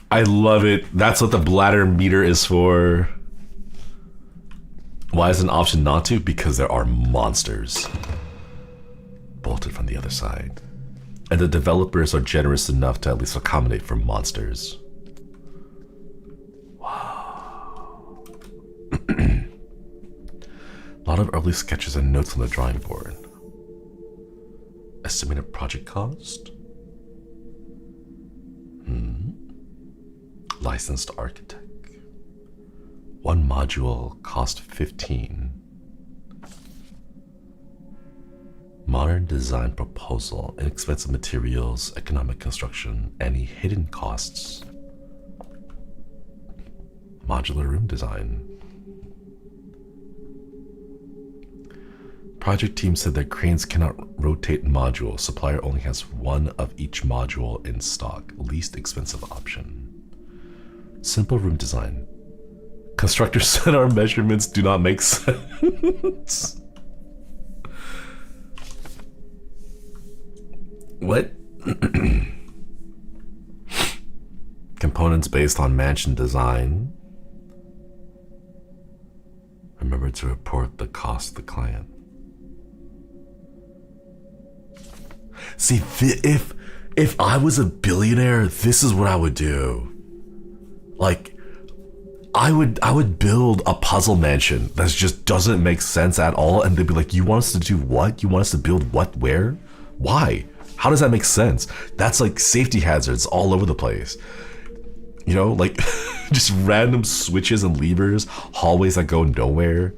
Speaker 2: I love it. That's what the bladder meter is for. Why is it an option not to? Because there are monsters bolted from the other side. And the developers are generous enough to at least accommodate for monsters. Wow. lot of early sketches and notes on the drawing board. Estimated project cost? Licensed architect. One module cost 15. Modern design proposal, inexpensive materials, economic construction, any hidden costs. Modular room design. Project team said that cranes cannot rotate modules. Supplier only has one of each module in stock. Least expensive option. Simple room design. Constructors said our measurements do not make sense. What? Components based on mansion design. Remember to report the cost to the client. See, if I was a billionaire, this is what I would do. Like, I would build a puzzle mansion that just doesn't make sense at all, and they'd be like, "You want us to do what? You want us to build what? Where? Why? How does that make sense?" That's like safety hazards all over the place. You know, like just random switches and levers, hallways that go nowhere.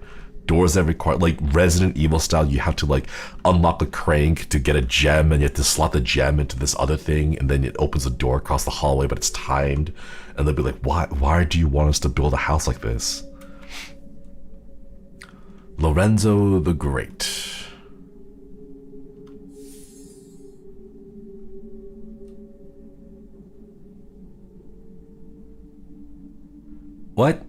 Speaker 2: Doors that require, like Resident Evil style, you have to like unlock a crank to get a gem, and you have to slot the gem into this other thing, and then it opens a door across the hallway, but it's timed. And they'll be like, why do you want us to build a house like this? Lorenzo the Great. What?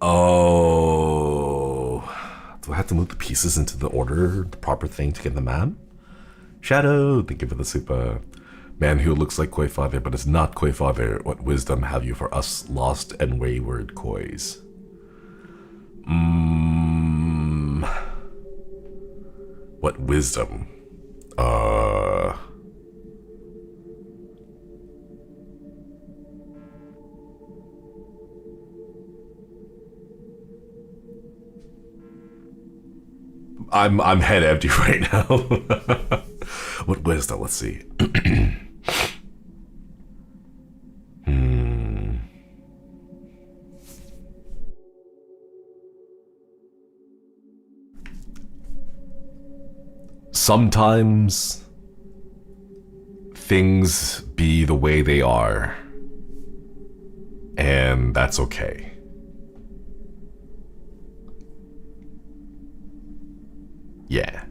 Speaker 2: Oh, do I have to move the pieces into the order, the proper thing to get the map? Shadow, thank you for the super. Man who looks like Koi Father but is not Koi Father, what wisdom have you for us lost and wayward Kois? What wisdom? I'm head empty right now. What wisdom? Let's see. Sometimes things be the way they are, and that's okay. Yeah,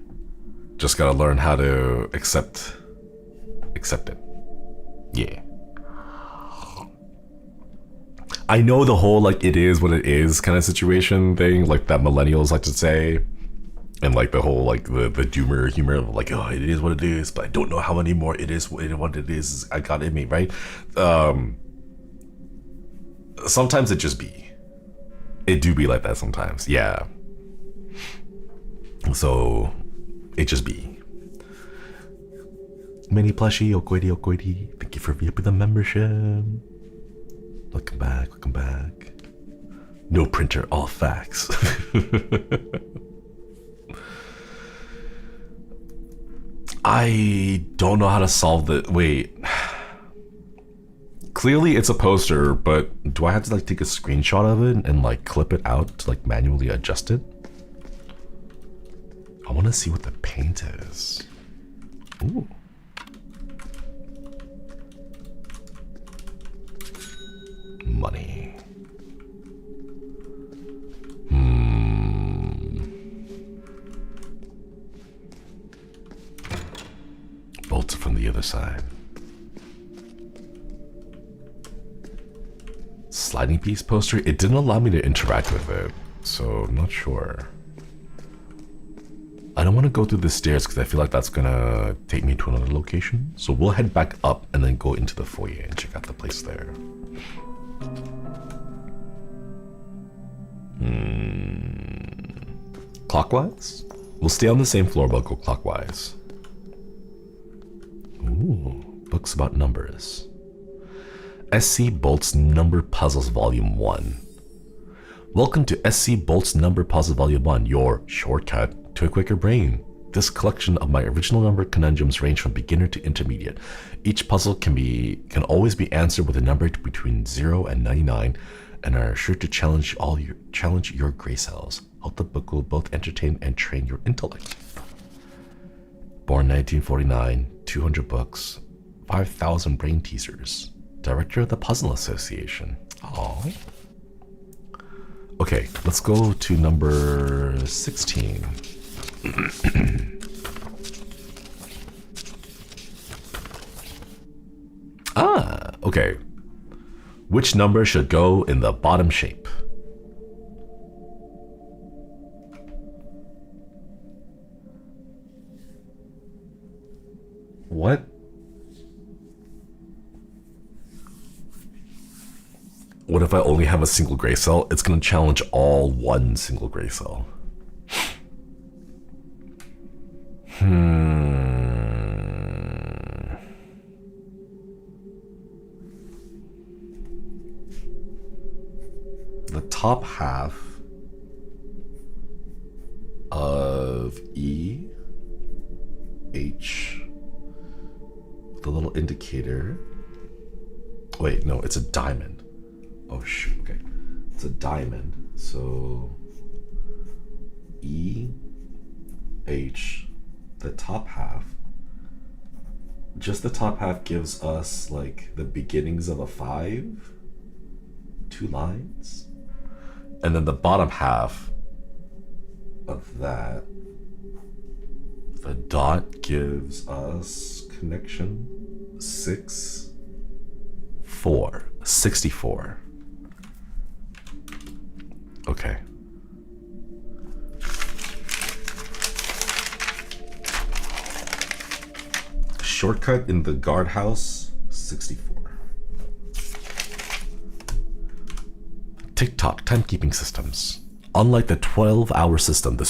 Speaker 2: just gotta learn how to accept it. Yeah. I know the whole like it is what it is kind of situation thing, like that millennials like to say, and like the whole like the doomer humor of like, oh, it is what it is, but I don't know how anymore. It is what it is. I got it in me, right? Sometimes it just be. It do be like that sometimes, yeah. So it just be. Mini plushie, Okoidi, thank you for VIPing the membership. Welcome back. No printer, all facts. I don't know how to solve the wait. Clearly it's a poster, but do I have to like take a screenshot of it and like clip it out to like manually adjust it? I want to see what the paint is. Ooh. Money. Bolts from the other side. Sliding piece poster. It didn't allow me to interact with it, so I'm not sure. I don't want to go through the stairs because I feel like that's gonna take me to another location. So we'll head back up and then go into the foyer and check out the place there. Clockwise? We'll stay on the same floor but go clockwise. Ooh, books about numbers. SC Bolt's Number Puzzles Volume 1. Welcome to SC Bolt's Number Puzzle Volume 1, your shortcut to a quicker brain. This collection of my original number conundrums range from beginner to intermediate. Each puzzle can always be answered with a number between 0 and 99 and are sure to challenge your gray cells. Hope the book will both entertain and train your intellect. Born 1949, 200 books, 5,000 brain teasers. Director of the Puzzle Association. Aww. Okay, let's go to number 16. Okay. Which number should go in the bottom shape? What? What if I only have a single gray cell? It's going to challenge all one single gray cell. The top half of E, H, the little indicator. Wait, no, it's a diamond. Oh shoot, okay. It's a diamond. So E, H, the top half. Just the top half gives us like the beginnings of a 5, 2 lines. And then the bottom half of that, the dot gives us connection 6, 4, 64. Okay. Shortcut in the guardhouse, 64. TikTok timekeeping systems. Unlike the 12-hour system, the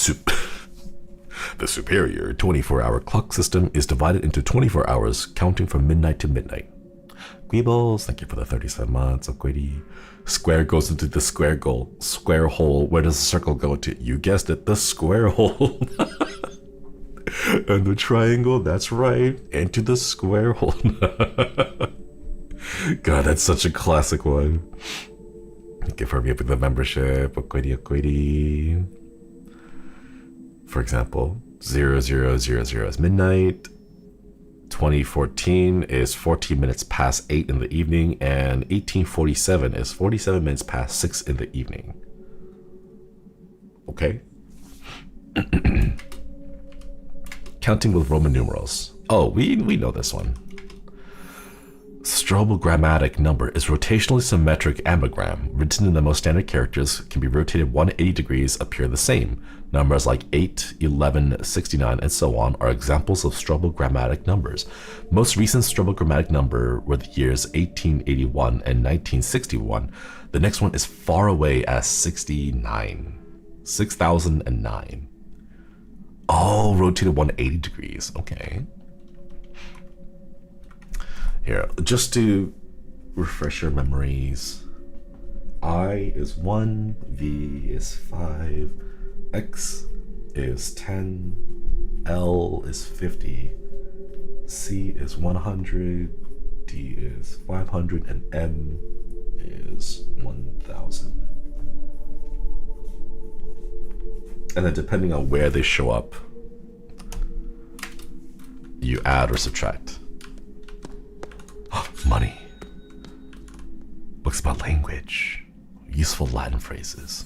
Speaker 2: superior 24-hour clock system is divided into 24 hours, counting from midnight to midnight. Gweebles, thank you for the 37 months. Upgrady. Square goes into the square hole. Where does the circle go to? You guessed it, the square hole. And the triangle, that's right, into the square hole. God, that's such a classic one. Thank you for me up with the membership. Upgrady. For example, 0000 is midnight. 2014 is 14 minutes past 8 in the evening, and 1847 is 47 minutes past 6 in the evening. Okay. Counting with Roman numerals. Oh, we know this one. Strobogrammatic number is rotationally symmetric ambigram. Written in the most standard characters, can be rotated 180 degrees, appear the same. Numbers like 8, 11, 69, and so on are examples of strobogrammatic numbers. Most recent strobogrammatic number were the years 1881 and 1961. The next one is far away as 69. 6009. Oh, rotated 180 degrees. Okay. Here, just to refresh your memories. I is 1, V is 5, X is 10, L is 50, C is 100, D is 500, and M is 1000. And then depending on where they show up, you add or subtract. Money. Books about language. Useful Latin phrases.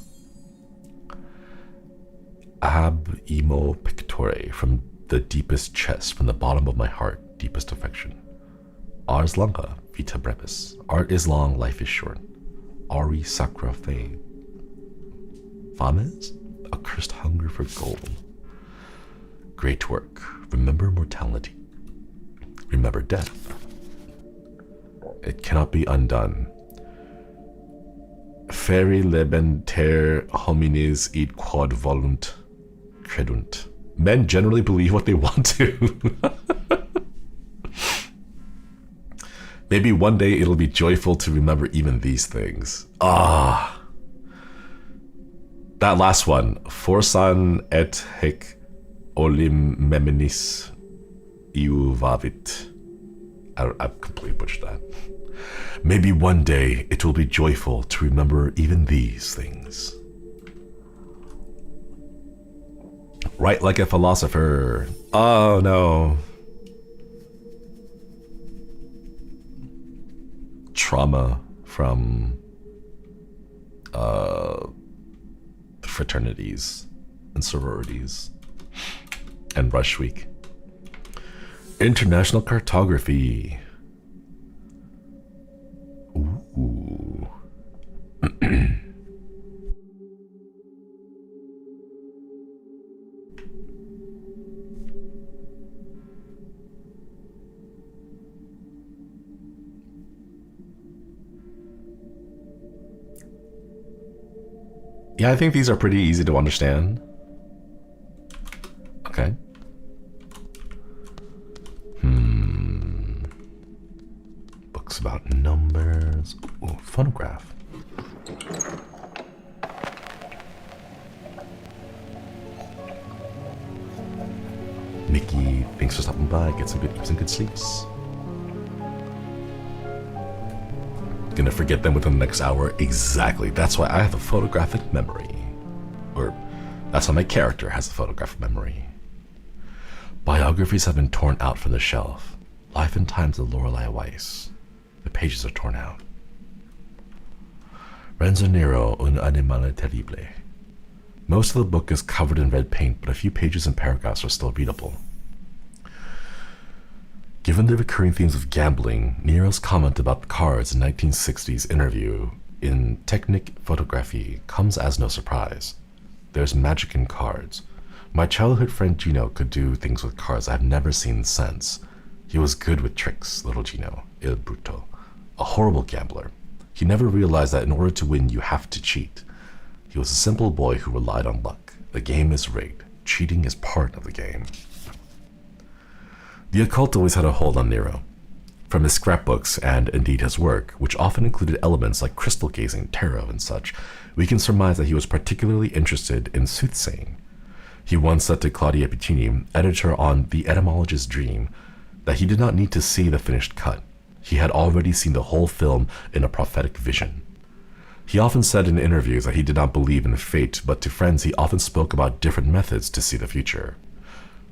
Speaker 2: Ab imo pictore, from the deepest chest, from the bottom of my heart, deepest affection. Ars longa, vita brevis. Art is long, life is short. Ari sacra fe. Fames, a cursed hunger for gold. Great work. Remember mortality. Remember death. It cannot be undone. Feri leben ter homines id quod volunt credunt. Men generally believe what they want to. Maybe one day it'll be joyful to remember even these things. Ah. That last one. Forsan et hec olim memenis iuvavit. I've completely butchered that. Maybe one day it will be joyful to remember even these things. Write like a philosopher. Oh no. Trauma from fraternities and sororities and Rush Week. International cartography. Ooh. Yeah, I think these are pretty easy to understand. Okay. Books about numbers. Ooh, phonograph. Mickey, thanks for stopping by. Get some good sleeps. Gonna forget them within the next hour. Exactly. That's why I have a photographic memory. Or that's why my character has a photographic memory. Biographies have been torn out from the shelf. Life and Times of Lorelei Weiss. The pages are torn out. Renzo Nero, un animale terrible. Most of the book is covered in red paint, but a few pages and paragraphs are still readable. Given the recurring themes of gambling, Nero's comment about the cards in 1960's interview in Technique Photographie comes as no surprise. There's magic in cards. My childhood friend Gino could do things with cards I've never seen since. He was good with tricks, little Gino, il bruto. A horrible gambler. He never realized that in order to win you have to cheat. He was a simple boy who relied on luck. The game is rigged. Cheating is part of the game. The occult always had a hold on Nero. From his scrapbooks and indeed his work, which often included elements like crystal gazing, tarot, and such, we can surmise that he was particularly interested in soothsaying. He once said to Claudia Piccini, editor on The Etymologist's Dream, that he did not need to see the finished cut. He had already seen the whole film in a prophetic vision. He often said in interviews that he did not believe in fate, but to friends he often spoke about different methods to see the future.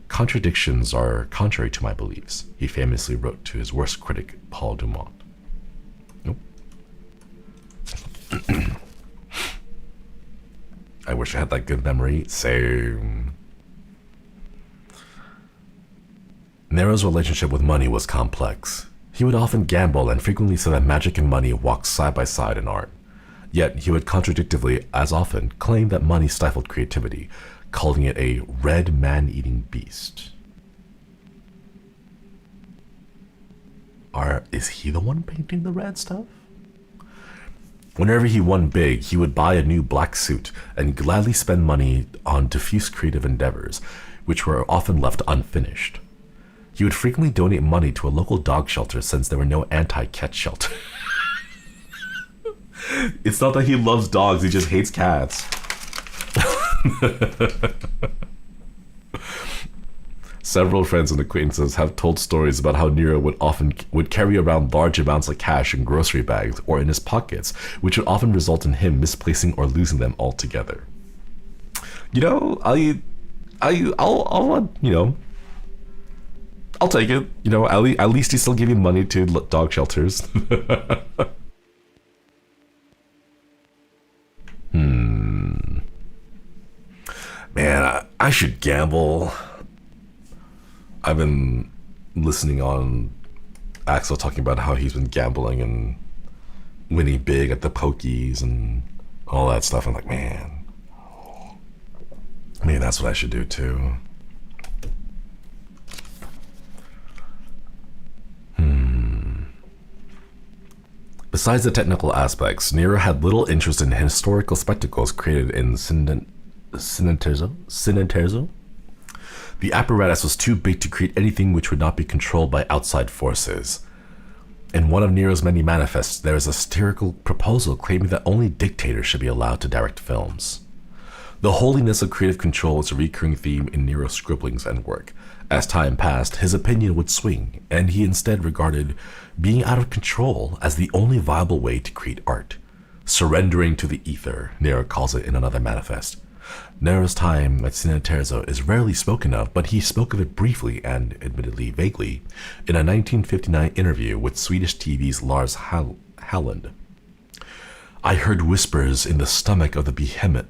Speaker 2: Contradictions are contrary to my beliefs, he famously wrote to his worst critic, Paul Dumont. Nope. I wish I had that good memory. Same. Nero's relationship with money was complex. He would often gamble and frequently say that magic and money walked side by side in art. Yet he would contradictively, as often, claim that money stifled creativity, calling it a red man-eating beast. Is he the one painting the red stuff? Whenever he won big, he would buy a new black suit and gladly spend money on diffuse creative endeavors, which were often left unfinished. He would frequently donate money to a local dog shelter since there were no anti-cat shelters. It's not that he loves dogs, he just hates cats. Several friends and acquaintances have told stories about how Nero would carry around large amounts of cash in grocery bags or in his pockets, which would often result in him misplacing or losing them altogether. You know, I'll take it. You know, at least he's still giving money to dog shelters. Man, I should gamble. I've been listening on Axel talking about how he's been gambling and winning big at the pokies and all that stuff. I'm like, man, that's what I should do too. Besides the technical aspects, Nero had little interest in historical spectacles created in Cinenterzo. The apparatus was too big to create anything which would not be controlled by outside forces. In one of Nero's many manifests, there is a satirical proposal claiming that only dictators should be allowed to direct films. The holiness of creative control is a recurring theme in Nero's scribblings and work. As time passed, his opinion would swing, and he instead regarded being out of control as the only viable way to create art. Surrendering to the ether, Nero calls it in another manifest. Nero's time at Cine Terzo is rarely spoken of, but he spoke of it briefly and, admittedly vaguely, in a 1959 interview with Swedish TV's Lars Halland. I heard whispers in the stomach of the behemoth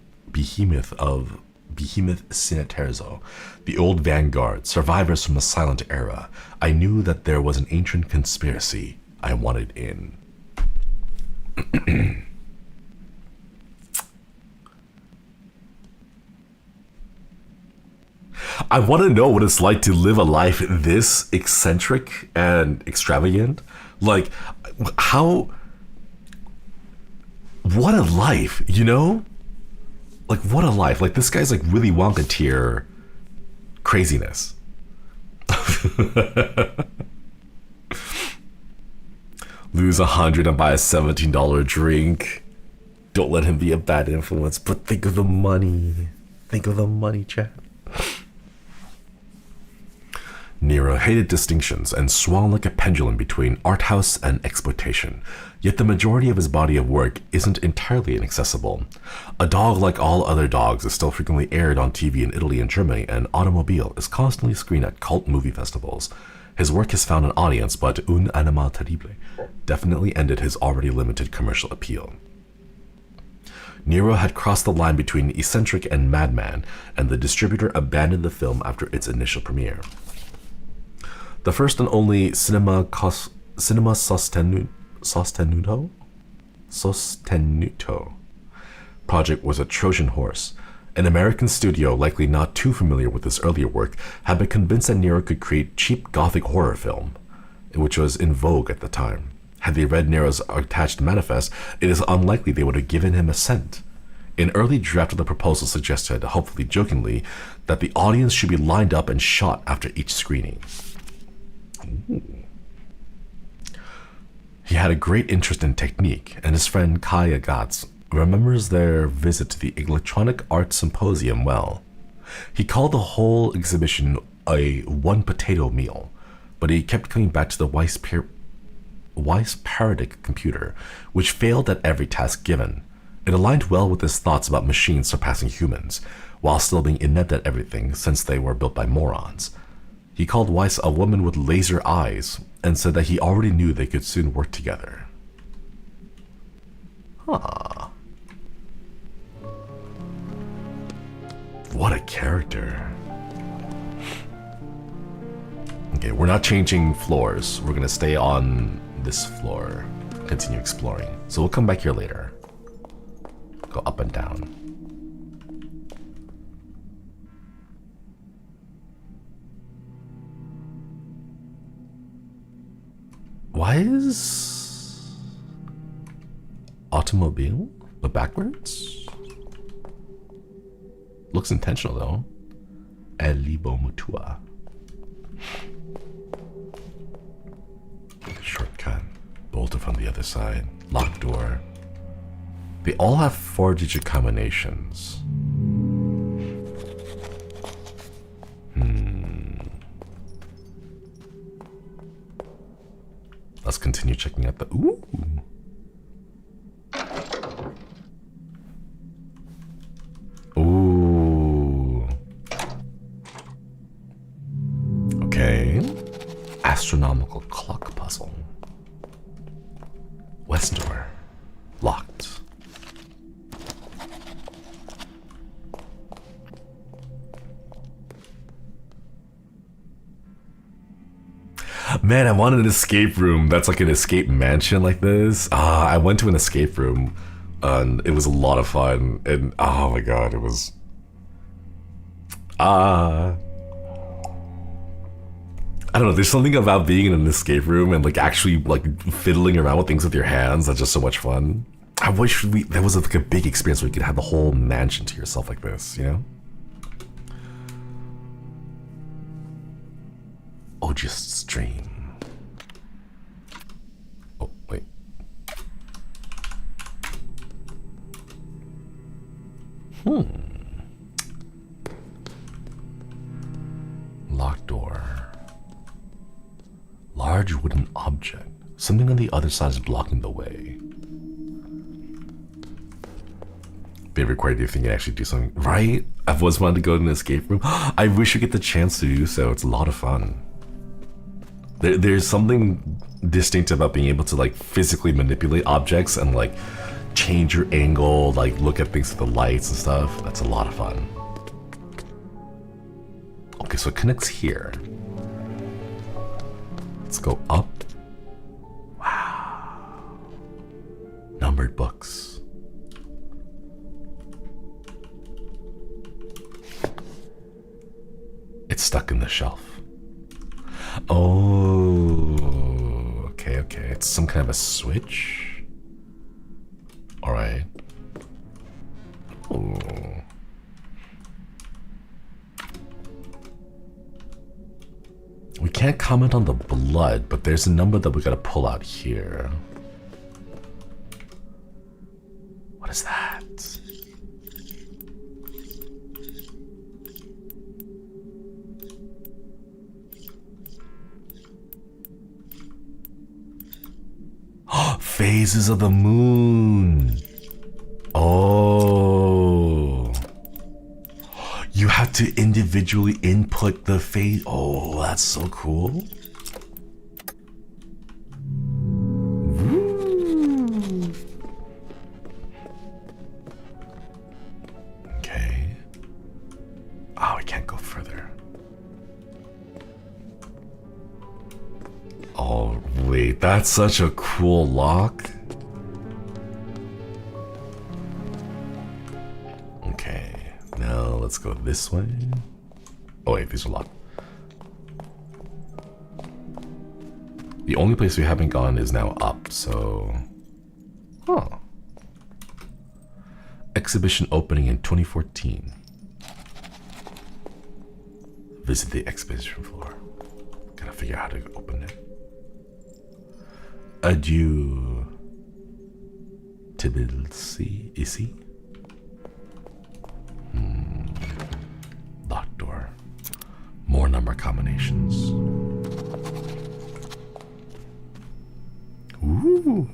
Speaker 2: Cine Terzo, the old vanguard, survivors from the silent era. I knew that there was an ancient conspiracy I wanted in. I want to know what it's like to live a life this eccentric and extravagant. Like, how... What a life, you know? Like, what a life. Like, this guy's like Willy Wonka tier craziness. Lose $100 and buy a $17 drink. Don't let him be a bad influence, but think of the money. Think of the money, chat. Nero hated distinctions and swung like a pendulum between art house and exploitation, yet the majority of his body of work isn't entirely inaccessible. A Dog Like All Other Dogs is still frequently aired on TV in Italy and Germany, and Automobile is constantly screened at cult movie festivals. His work has found an audience, but Un Animal Terrible definitely ended his already limited commercial appeal. Nero had crossed the line between eccentric and madman, and the distributor abandoned the film after its initial premiere. The first and only Cinema Sostenuto project was a Trojan horse. An American studio, likely not too familiar with his earlier work, had been convinced that Nero could create cheap gothic horror film, which was in vogue at the time. Had they read Nero's attached manifest, it is unlikely they would have given him assent. An early draft of the proposal suggested, hopefully jokingly, that the audience should be lined up and shot after each screening. Ooh. He had a great interest in technique, and his friend Kaya Gatz remembers their visit to the Electronic Arts Symposium well. He called the whole exhibition a one-potato meal, but he kept coming back to the Weiss Paradig computer, which failed at every task given. It aligned well with his thoughts about machines surpassing humans, while still being inept at everything since they were built by morons. He called Weiss a woman with laser eyes and said that he already knew they could soon work together. Huh. What a character. Okay, we're not changing floors. We're gonna stay on this floor, continue exploring. So we'll come back here later. Go up and down. Why is automobile but backwards? Looks intentional though. El Libo Mutua. Shortcut. Bolted from the other side. Locked door. They all have 4-digit combinations. Let's continue checking out the... Ooh! Ooh. Okay. Astronomical clock puzzle. West door. Locked. Man, I wanted an escape room that's like an escape mansion like this. I went to an escape room and it was a lot of fun. And oh my god, it was... I don't know, there's something about being in an escape room and like actually like fiddling around with things with your hands that's just so much fun. I wish there was like a big experience where you could have the whole mansion to yourself like this, you know? just stream. Oh, wait. Locked door. Large wooden object. Something on the other side is blocking the way. Favorite query, do you think you can actually do something? Right? I've always wanted to go to an escape room. I wish we get the chance to do so. It's a lot of fun. There's something distinct about being able to like physically manipulate objects and like change your angle, like look at things with the lights and stuff. That's a lot of fun. Okay, so it connects here. Let's go up. Wow. Numbered books. It's stuck in the shelf. Oh, okay. It's some kind of a switch. All right. Oh. We can't comment on the blood, but there's a number that we gotta pull out here. What is that? Phases of the moon. Oh. You have to individually input the phase. Oh, that's so cool. Woo. Okay. Oh, we can't go further. Oh, wait, that's such a cool lock. Okay, now let's go this way. Oh wait, these are locked. The only place we haven't gone is now up, so... Huh. Exhibition opening in 2014. Visit the exhibition floor. Gotta figure out how to open it. Adieu, Tbilisi, Isi? Locked door. More number combinations. Ooh.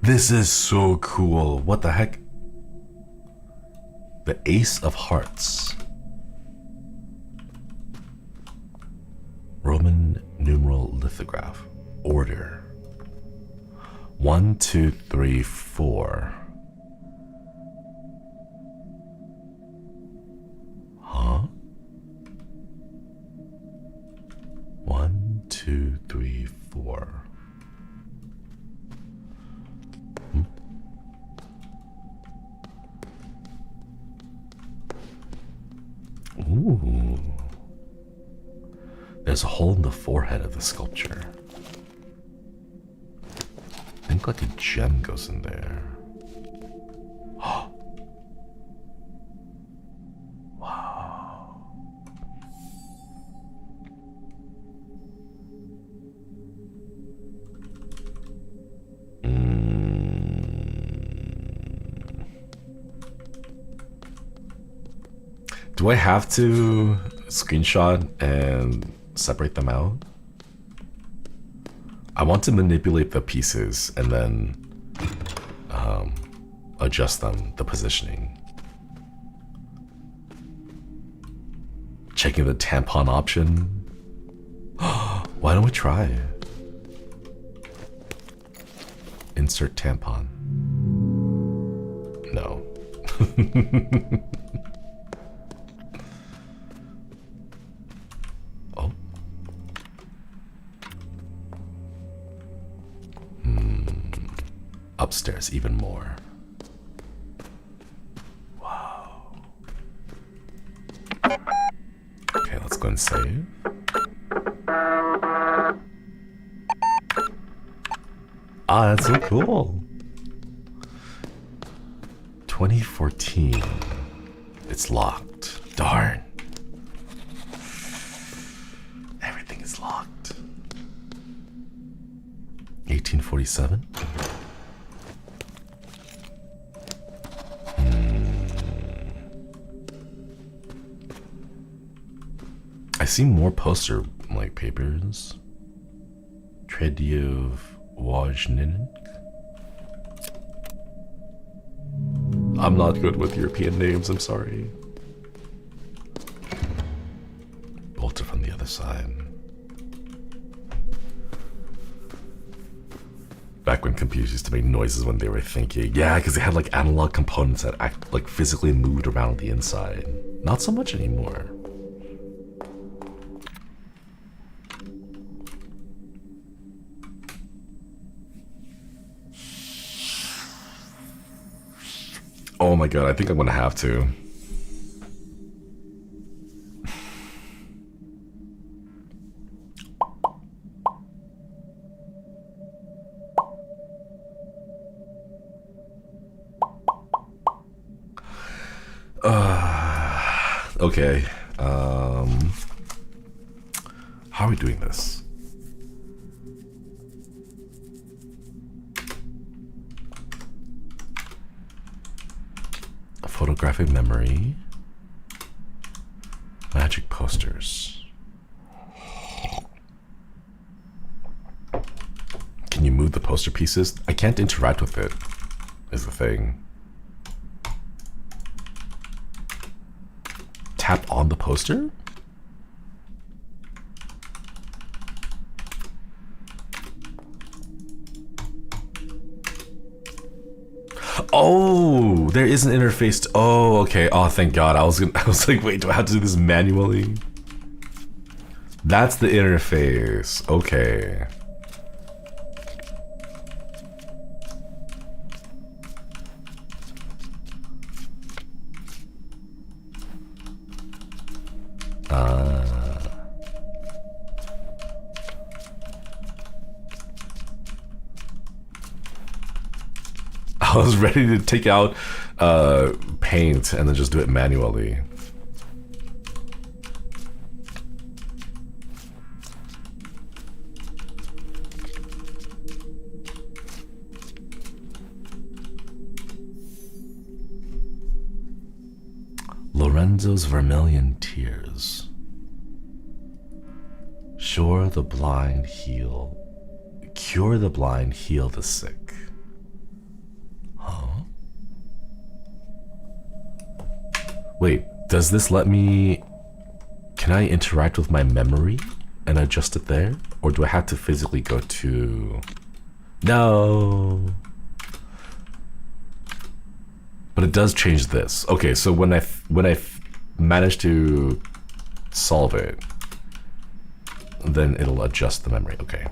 Speaker 2: This is so cool. What the heck? The Ace of Hearts. Roman numeral lithograph. Order. 1, 2, 3, 4. Huh? 1, 2, 3, 4. Ooh. There's a hole in the forehead of the sculpture. I think like a gem goes in there. Wow. Do I have to screenshot and separate them out? I want to manipulate the pieces and then adjust them, the positioning. Checking the tampon option. Why don't we try it? Insert tampon. No. Oh. Upstairs, even more. Wow. Okay, let's go and save. Ah, that's so cool. 2014. It's locked. Darn. Everything is locked. 1847? I see more poster like papers. Tredyov Wojnin. I'm not good with European names, I'm sorry. Bolter from the other side. Back when computers used to make noises when they were thinking. Yeah, because they had like analog components that act like physically moved around the inside. Not so much anymore. Oh my god, I think I'm gonna have to. Okay. How are we doing this? Photographic memory. Magic posters. Can you move the poster pieces? I can't interact with it, is the thing. Tap on the poster? Oh, there is an interface. Oh, okay. Oh, thank God. I was like, wait, do I have to do this manually? That's the interface. Okay. I was ready to take out paint and then just do it manually. Lorenzo's vermilion tears. Cure the blind, heal the sick. Wait, does this let me... Can I interact with my memory and adjust it there? Or do I have to physically go to... No! But it does change this. Okay, so when I manage to solve it, then it'll adjust the memory. Okay.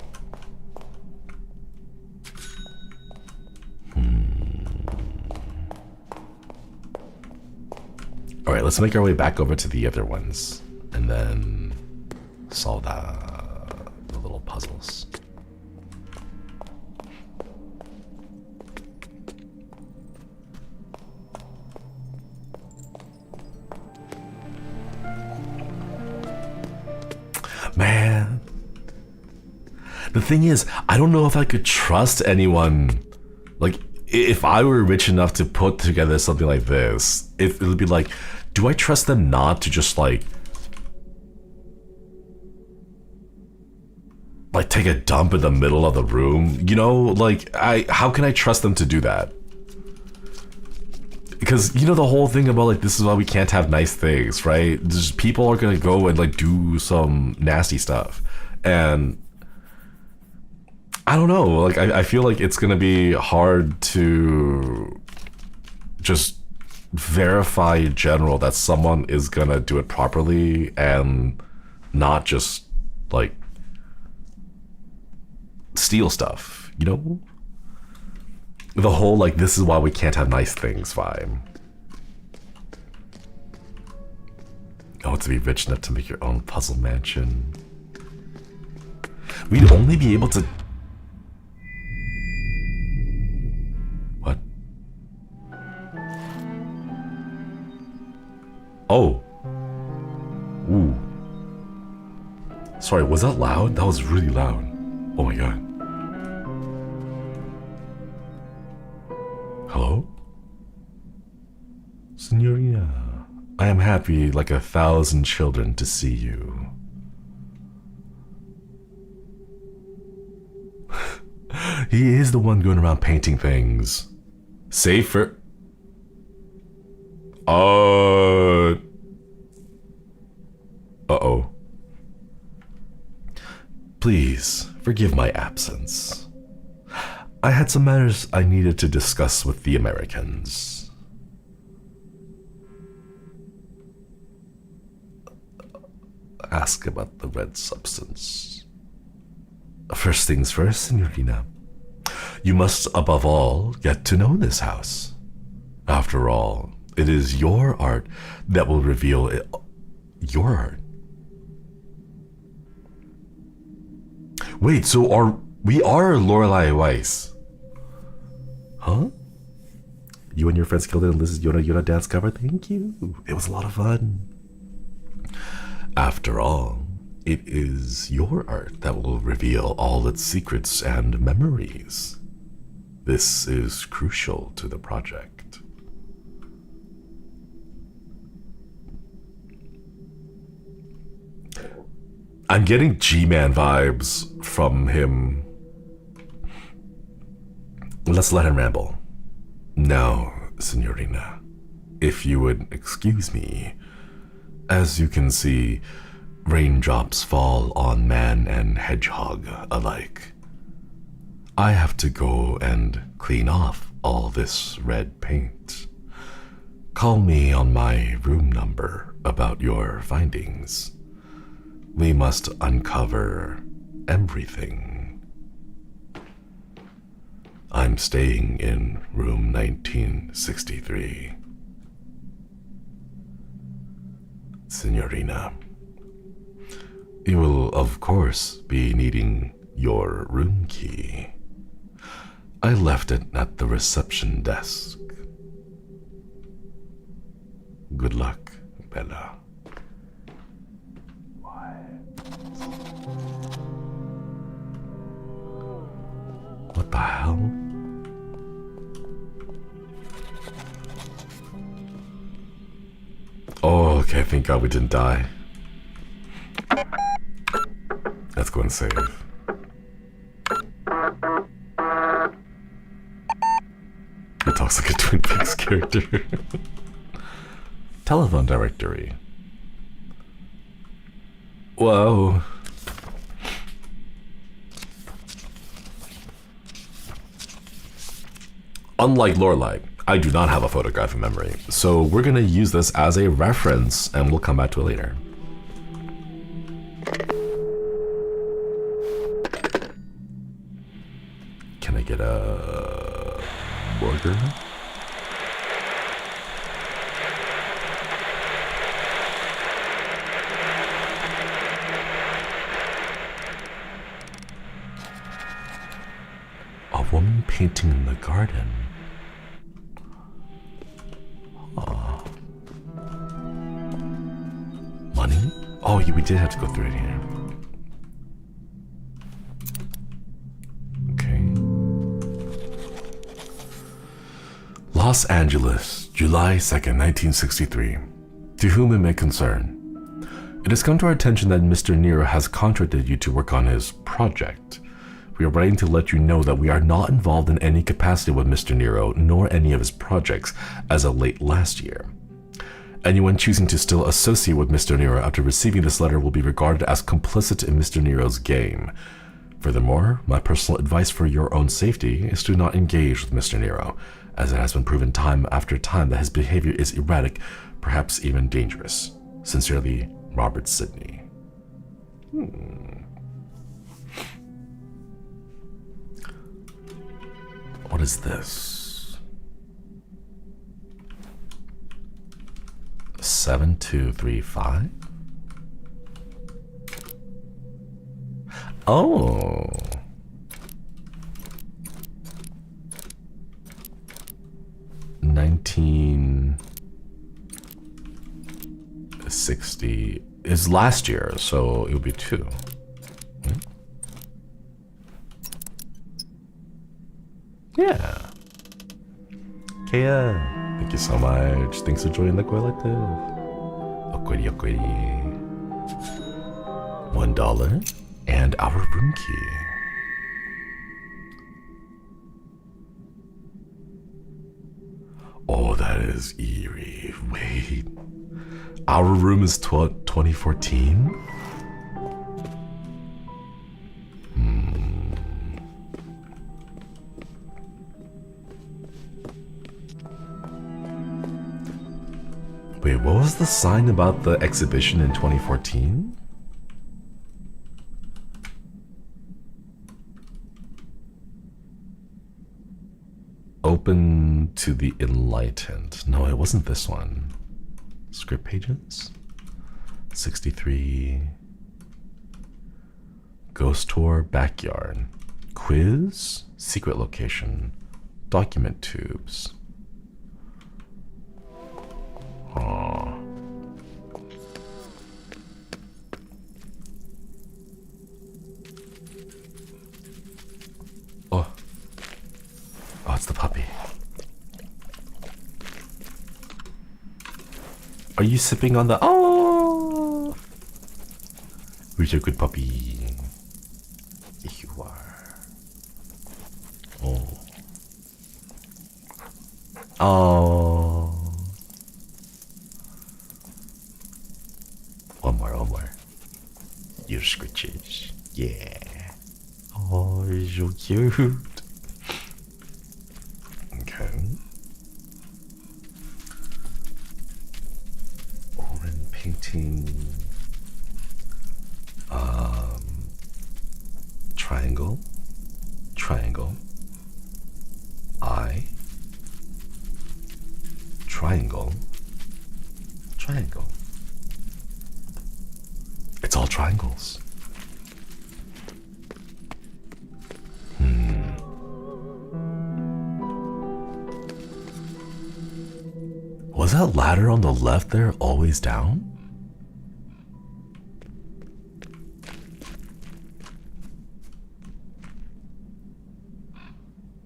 Speaker 2: Alright, let's make our way back over to the other ones and then solve the little puzzles. Man, the thing is, I don't know if I could trust anyone. Like, if I were rich enough to put together something like this, it would be like, do I trust them not to just like take a dump in the middle of the room? You know, like, how can I trust them to do that? Because, you know, the whole thing about like, this is why we can't have nice things, right? Just people are gonna go and like do some nasty stuff. And I don't know, like, I feel like it's gonna be hard to just verify in general that someone is gonna do it properly and not just like steal stuff, you know? The whole like, this is why we can't have nice things vibe. Oh, to be rich enough to make your own puzzle mansion. We'd only be able to... What? Oh. Sorry, was that loud? That was really loud. Oh my god. Hello? Signorina, I am happy like 1,000 children to see you. He is the one going around painting things. Safer. Uh-oh. Please, forgive my absence. I had some matters I needed to discuss with the Americans. Ask about the red substance. First things first, Signorina. You must, above all, get to know this house. After all, it is your art that will reveal it. Your art? Wait, so we are Lorelei Weiss? Huh? You and your friends killed it and Liz's Yoda dance cover? Thank you. It was a lot of fun. After all, it is your art that will reveal all its secrets and memories. This is crucial to the project. I'm getting G-Man vibes from him. Let's let him ramble. Now, Signorina, if you would excuse me. As you can see, raindrops fall on man and hedgehog alike. I have to go and clean off all this red paint. Call me on my room number about your findings. We must uncover everything. I'm staying in room 1963. Signorina, you will of course be needing your room key. I left it at the reception desk. Good luck, Bella. What the hell? Oh, okay, thank God we didn't die. Let's go and save. He talks like a Twin Peaks character. Telephone directory. Whoa. Unlike Lorelei, I do not have a photographic memory, so we're gonna use this as a reference and we'll come back to it later. Can I get a burger? A woman painting in the garden. Money? Oh, we did have to go through it here. Okay. Los Angeles, July 2nd, 1963. To whom it may concern. It has come to our attention that Mr. Nero has contracted you to work on his project. We are writing to let you know that we are not involved in any capacity with Mr. Nero, nor any of his projects, as of late last year. Anyone choosing to still associate with Mr. Nero after receiving this letter will be regarded as complicit in Mr. Nero's game. Furthermore, my personal advice for your own safety is to not engage with Mr. Nero, as it has been proven time after time that his behavior is erratic, perhaps even dangerous. Sincerely, Robert Sidney. What is this? 7235? Oh. $19.60 is last year, so it would be 2. Yeah. Kaya, thank you so much. Thanks for joining the collective. Okwiri, okwiri. $1 and our room key. Oh, that is eerie. Wait. Our room is 2014? Wait, what was the sign about the exhibition in 2014? Open to the enlightened. No, it wasn't this one. Script pages? 63. Ghost tour backyard. Quiz? Secret location. Document tubes. Aww. Oh. Oh, it's the puppy. Are you sipping on the... Oh! Who's your good puppy? You are. Oh. Oh. One more. Your scritches. Yeah. Oh, you're so cute. Okay. Open painting. Triangle. Triangle. Eye. Triangle. Triangle. It's all triangles. Was that ladder on the left there always down?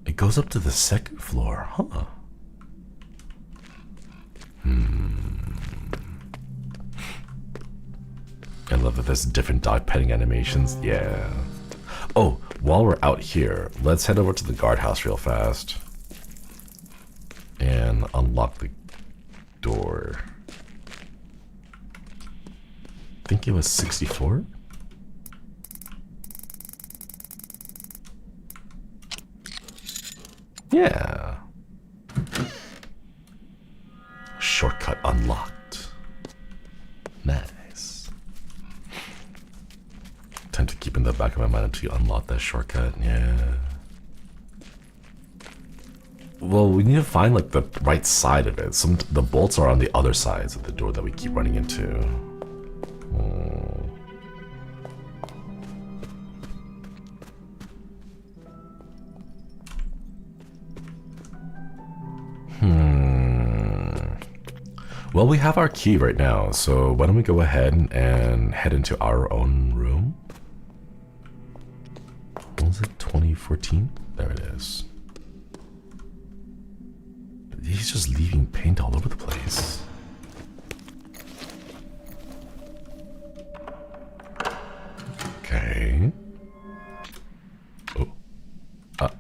Speaker 2: It goes up to the second floor, huh? I love that there's different dog petting animations. Yeah. Oh, while we're out here, let's head over to the guardhouse real fast. And unlock the door. I think it was 64? Yeah. Shortcut unlocked. Nice. Time to keep in the back of my mind until you unlock that shortcut. Yeah. Well, we need to find like the right side of it. The bolts are on the other sides of the door that we keep running into. Well, we have our key right now, so why don't we go ahead and head into our own room? What was it? 2014? There it is. He's just leaving paint all over the place. Okay. Oh. What?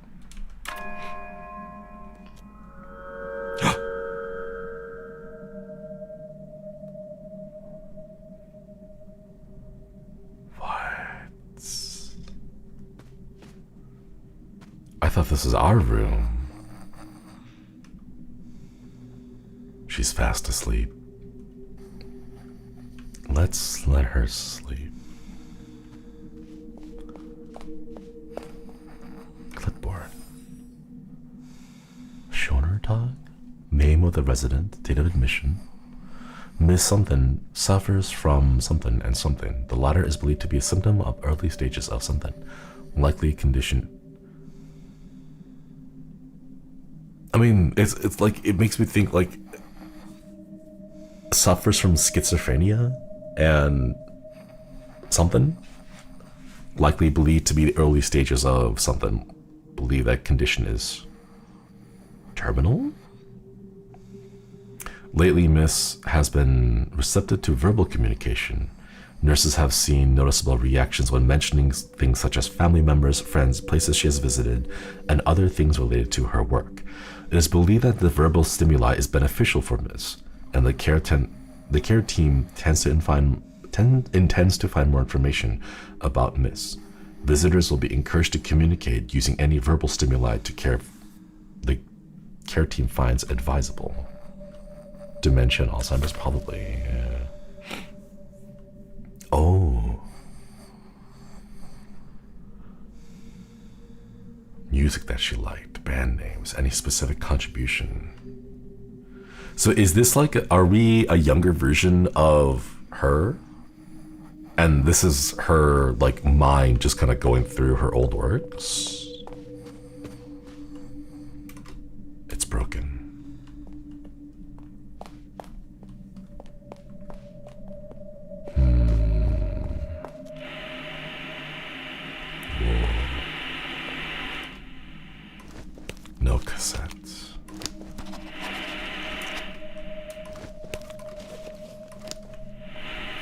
Speaker 2: I thought this was our room. She's fast asleep. Let's let her sleep. Clipboard. Shoner Tag? Name of the resident, date of admission. Miss something suffers from something and something. The latter is believed to be a symptom of early stages of something. Likely condition. I mean, it's like, it makes me think like suffers from schizophrenia and something. Likely believed to be the early stages of something. Believe that condition is terminal? Lately, Miss has been receptive to verbal communication. Nurses have seen noticeable reactions when mentioning things such as family members, friends, places she has visited, and other things related to her work. It is believed that the verbal stimuli is beneficial for Miss, and the care team intends to find more information about Miss. Visitors will be encouraged to communicate using any verbal stimuli the care team finds advisable. Dementia and Alzheimer's, probably. Yeah. Oh. Music that she liked, band names, any specific contribution. So is this like, are we a younger version of her? And this is her, like, mind just kind of going through her old works? It's broken. Whoa. No cassettes.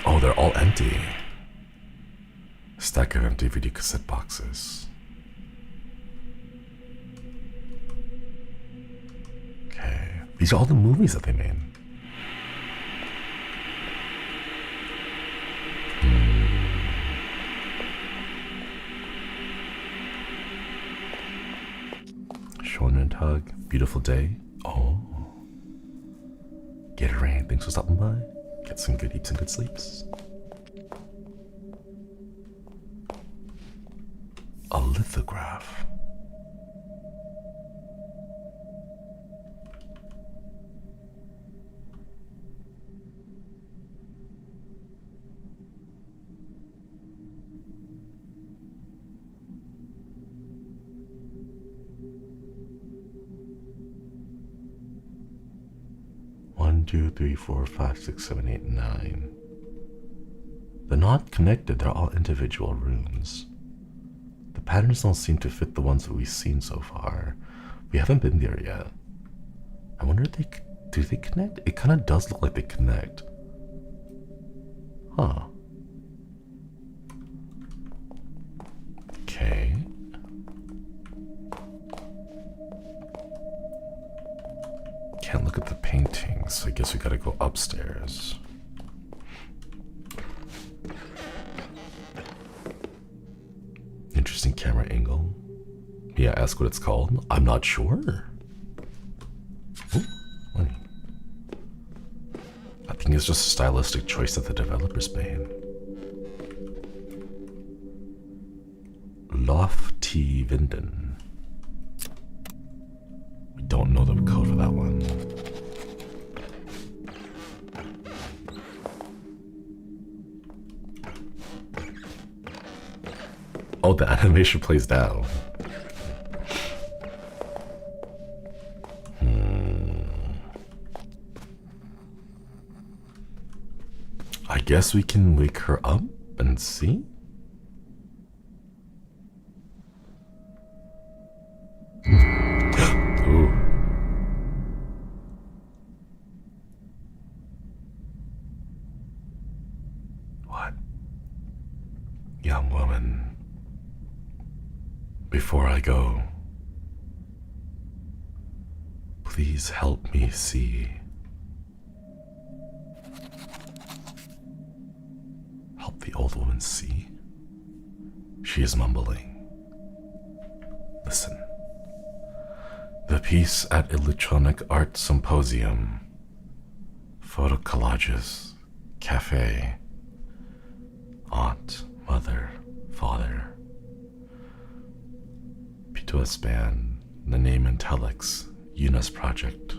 Speaker 2: Oh, they're all empty. Stack of empty DVD cassette boxes. Okay. These are all the movies that they made. Shonen Tug, Beautiful Day. Oh. Get it rain. Thanks for stopping by. Get some good eats and good sleeps. A lithograph. One, two, three, four, five, six, seven, eight, nine. They're not connected, they're all individual rooms. The patterns don't seem to fit the ones that we've seen so far. We haven't been there yet. I wonder if do they connect? It kind of does look like they connect. Huh. Okay. Can't look at the paintings, so I guess we gotta go upstairs. Interesting camera angle. Yeah, ask what it's called. I'm not sure. Ooh, money. I think it's just a stylistic choice that the developers made. Lofty Vinden. We don't know the code for that one. Oh, the animation plays down. I guess we can wake her up and see. Ooh. What? Young woman. Before I go, please help me see. Help the old woman see? She is mumbling. Listen. The piece at Electronic Art Symposium. Photo collages. Cafe. Aunt, mother, father. P2S band. The name in telex. Yuna's project.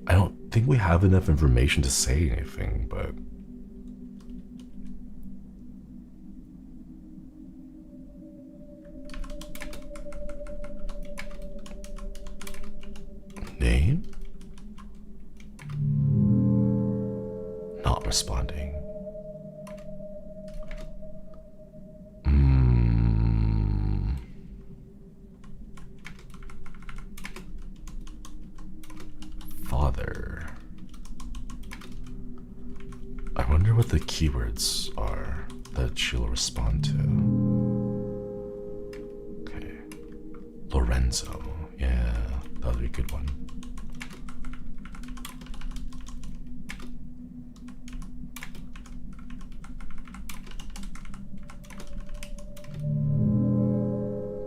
Speaker 2: I don't think we have enough information to say anything, but name? Not responding. wonder what the keywords are that she'll respond to. Okay. Lorenzo. Yeah, that would be a good one.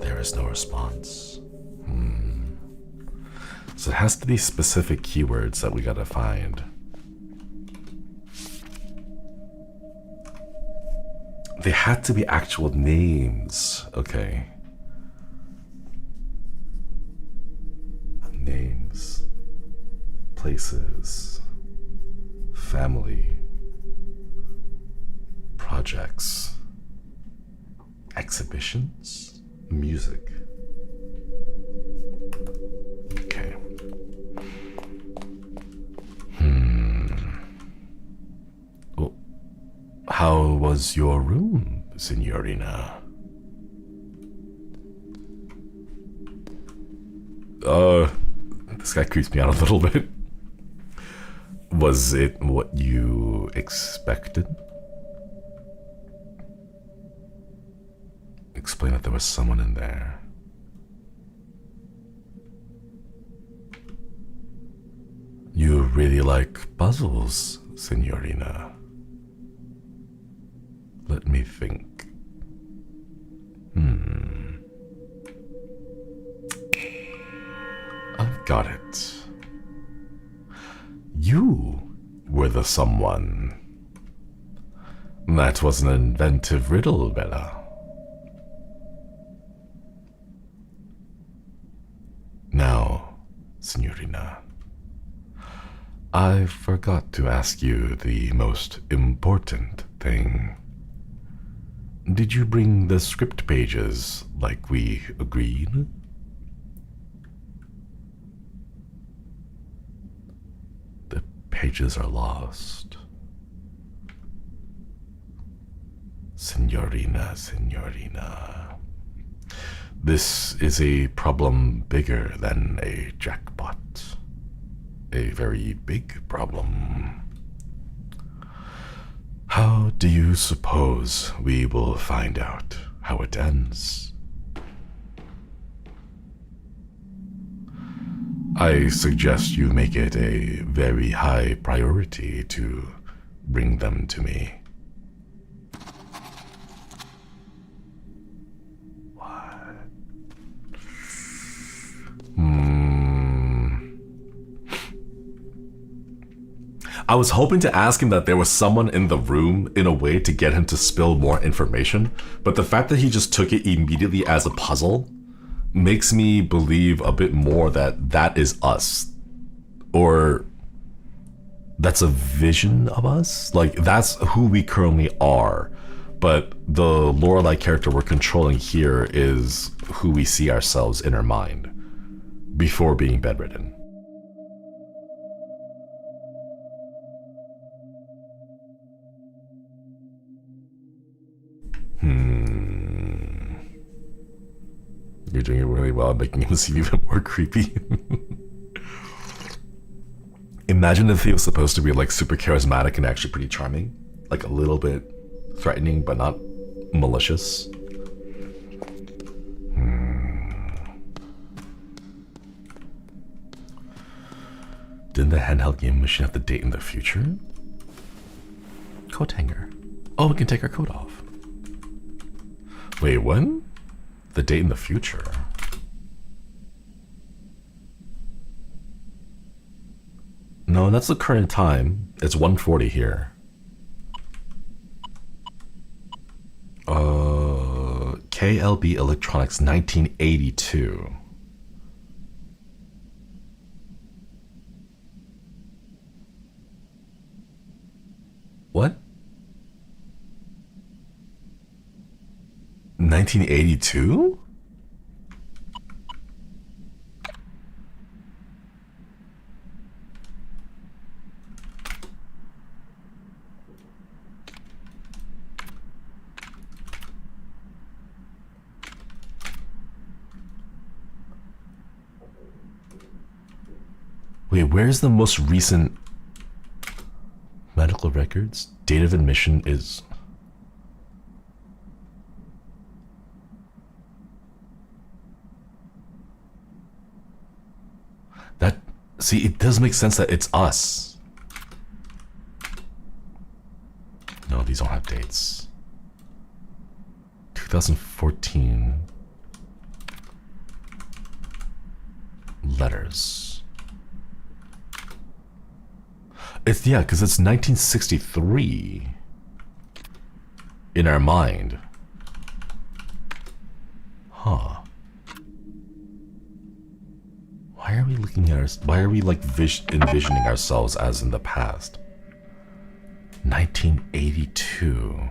Speaker 2: There is no response. So it has to be specific keywords that we gotta find. They had to be actual names. Okay. Names, places, family, projects, exhibitions, music. Okay. Well, how was your room, Signorina? This guy creeps me out a little bit. Was it what you expected? Explain that there was someone in there. You really like puzzles, Signorina. Let me think. I've got it. You were the someone. That was an inventive riddle, Bella. Now, Signorina, I forgot to ask you the most important thing. Did you bring the script pages like we agreed? The pages are lost. Signorina, Signorina. This is a problem bigger than a jackpot. A very big problem. How do you suppose we will find out how it ends? I suggest you make it a very high priority to bring them to me. I was hoping to ask him that there was someone in the room in a way to get him to spill more information, but the fact that he just took it immediately as a puzzle makes me believe a bit more that that is us. Or that's a vision of us? Like, that's who we currently are. But the Lorelei character we're controlling here is who we see ourselves in our mind before being bedridden. You're doing it really well, making him seem even more creepy. Imagine if he was supposed to be like super charismatic and actually pretty charming. Like a little bit threatening, but not malicious. Didn't the handheld game machine have the date in the future? Coat hanger. Oh, we can take our coat off. Wait, what? The date in the future? No, that's the current time. It's 1:40 here. KLB Electronics 1982. What? 1982? Wait, where's the most recent medical couple of records. Date of admission is... That... See, it does make sense that it's us. No, these don't have dates. 2014. Letters. It's, yeah, because it's 1963 in our mind. Huh. Why are we looking at why are we like envisioning ourselves as in the past? 1982.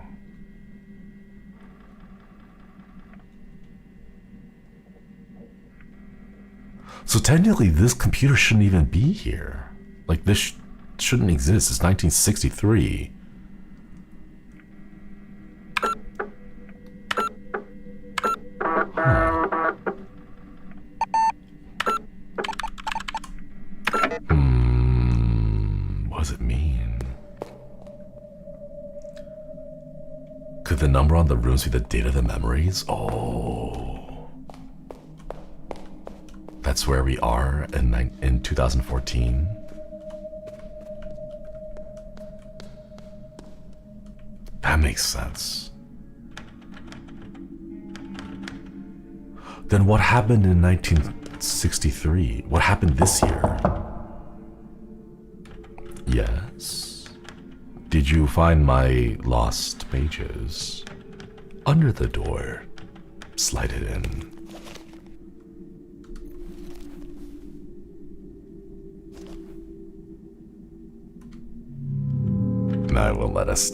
Speaker 2: So technically this computer shouldn't even be here. Like this shouldn't exist. It's 1963. What does it mean? Could the number on the rooms be the date of the memories? Oh. That's where we are in 2014. That makes sense. Then what happened in 1963? What happened this year? Yes. Did you find my lost pages? Under the door. Slide it in. No, I won't let us.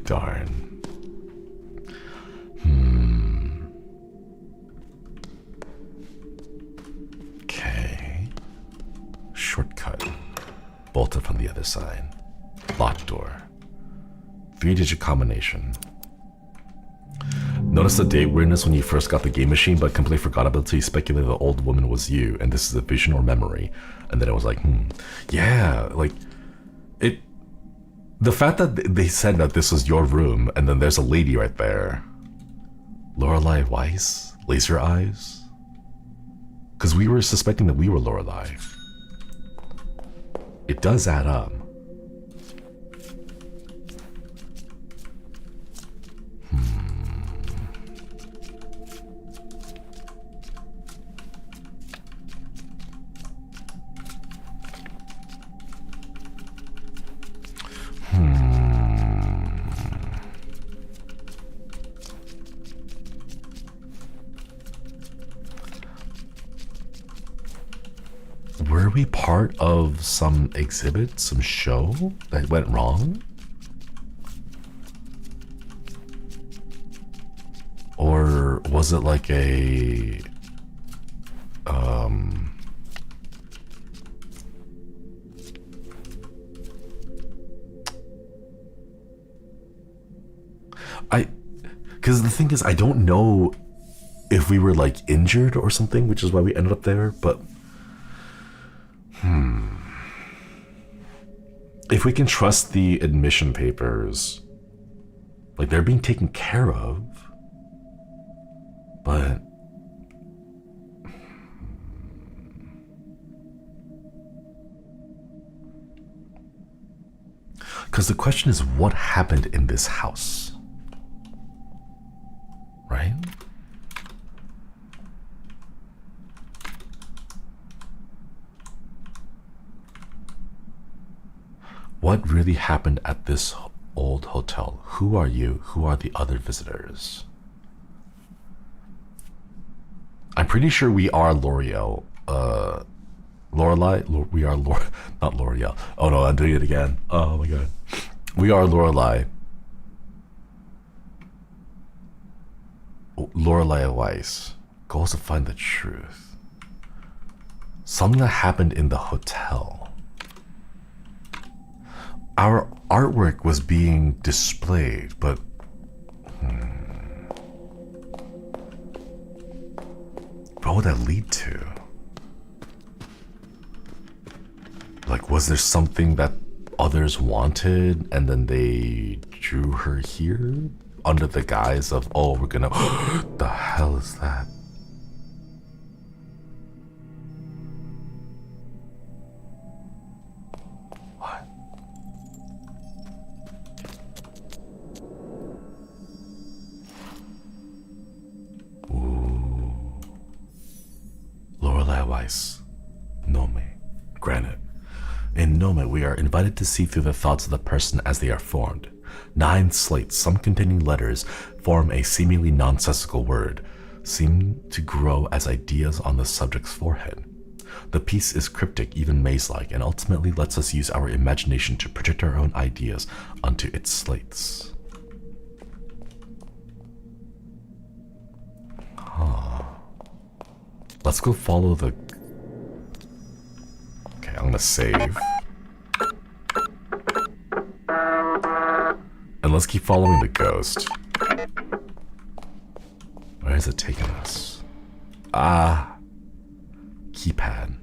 Speaker 2: Darn. Okay. Shortcut. Bolted from the other side. Locked door. 3-digit combination. Notice the date weirdness when you first got the game machine, but completely forgot about it until you speculated the old woman was you, and this is a vision or memory. And then I was like, yeah, like, the fact that they said that this was your room, and then there's a lady right there. Lorelei Weiss? Laser eyes? Because we were suspecting that we were Lorelei. It does add up. Were we part of some exhibit, some show that went wrong? Or was it like a because the thing is, I don't know if we were like injured or something, which is why we ended up there, but if we can trust the admission papers, like they're being taken care of, but because the question is, what happened in this house, right? What really happened at this old hotel? Who are you? Who are the other visitors? I'm pretty sure we are L'Oreal. Lorelei? We are not L'Oreal. Oh no, I'm doing it again. Oh my god. We are Lorelei. Lorelei Weiss goes to find the truth. Something that happened in the hotel. Our artwork was being displayed, but what would that lead to? Like, was there something that others wanted, and then they drew her here under the guise of, oh, we're gonna. The hell is that? What? Ooh. Lorelei Weiss. Nome. Granted. In Nome, we are invited to see through the thoughts of the person as they are formed. 9 slates, some containing letters, form a seemingly nonsensical word, seem to grow as ideas on the subject's forehead. The piece is cryptic, even maze-like, and ultimately lets us use our imagination to project our own ideas onto its slates. Huh. Let's go follow the... Okay, I'm gonna save. And let's keep following the ghost. Where is it taking us? Ah, keypad.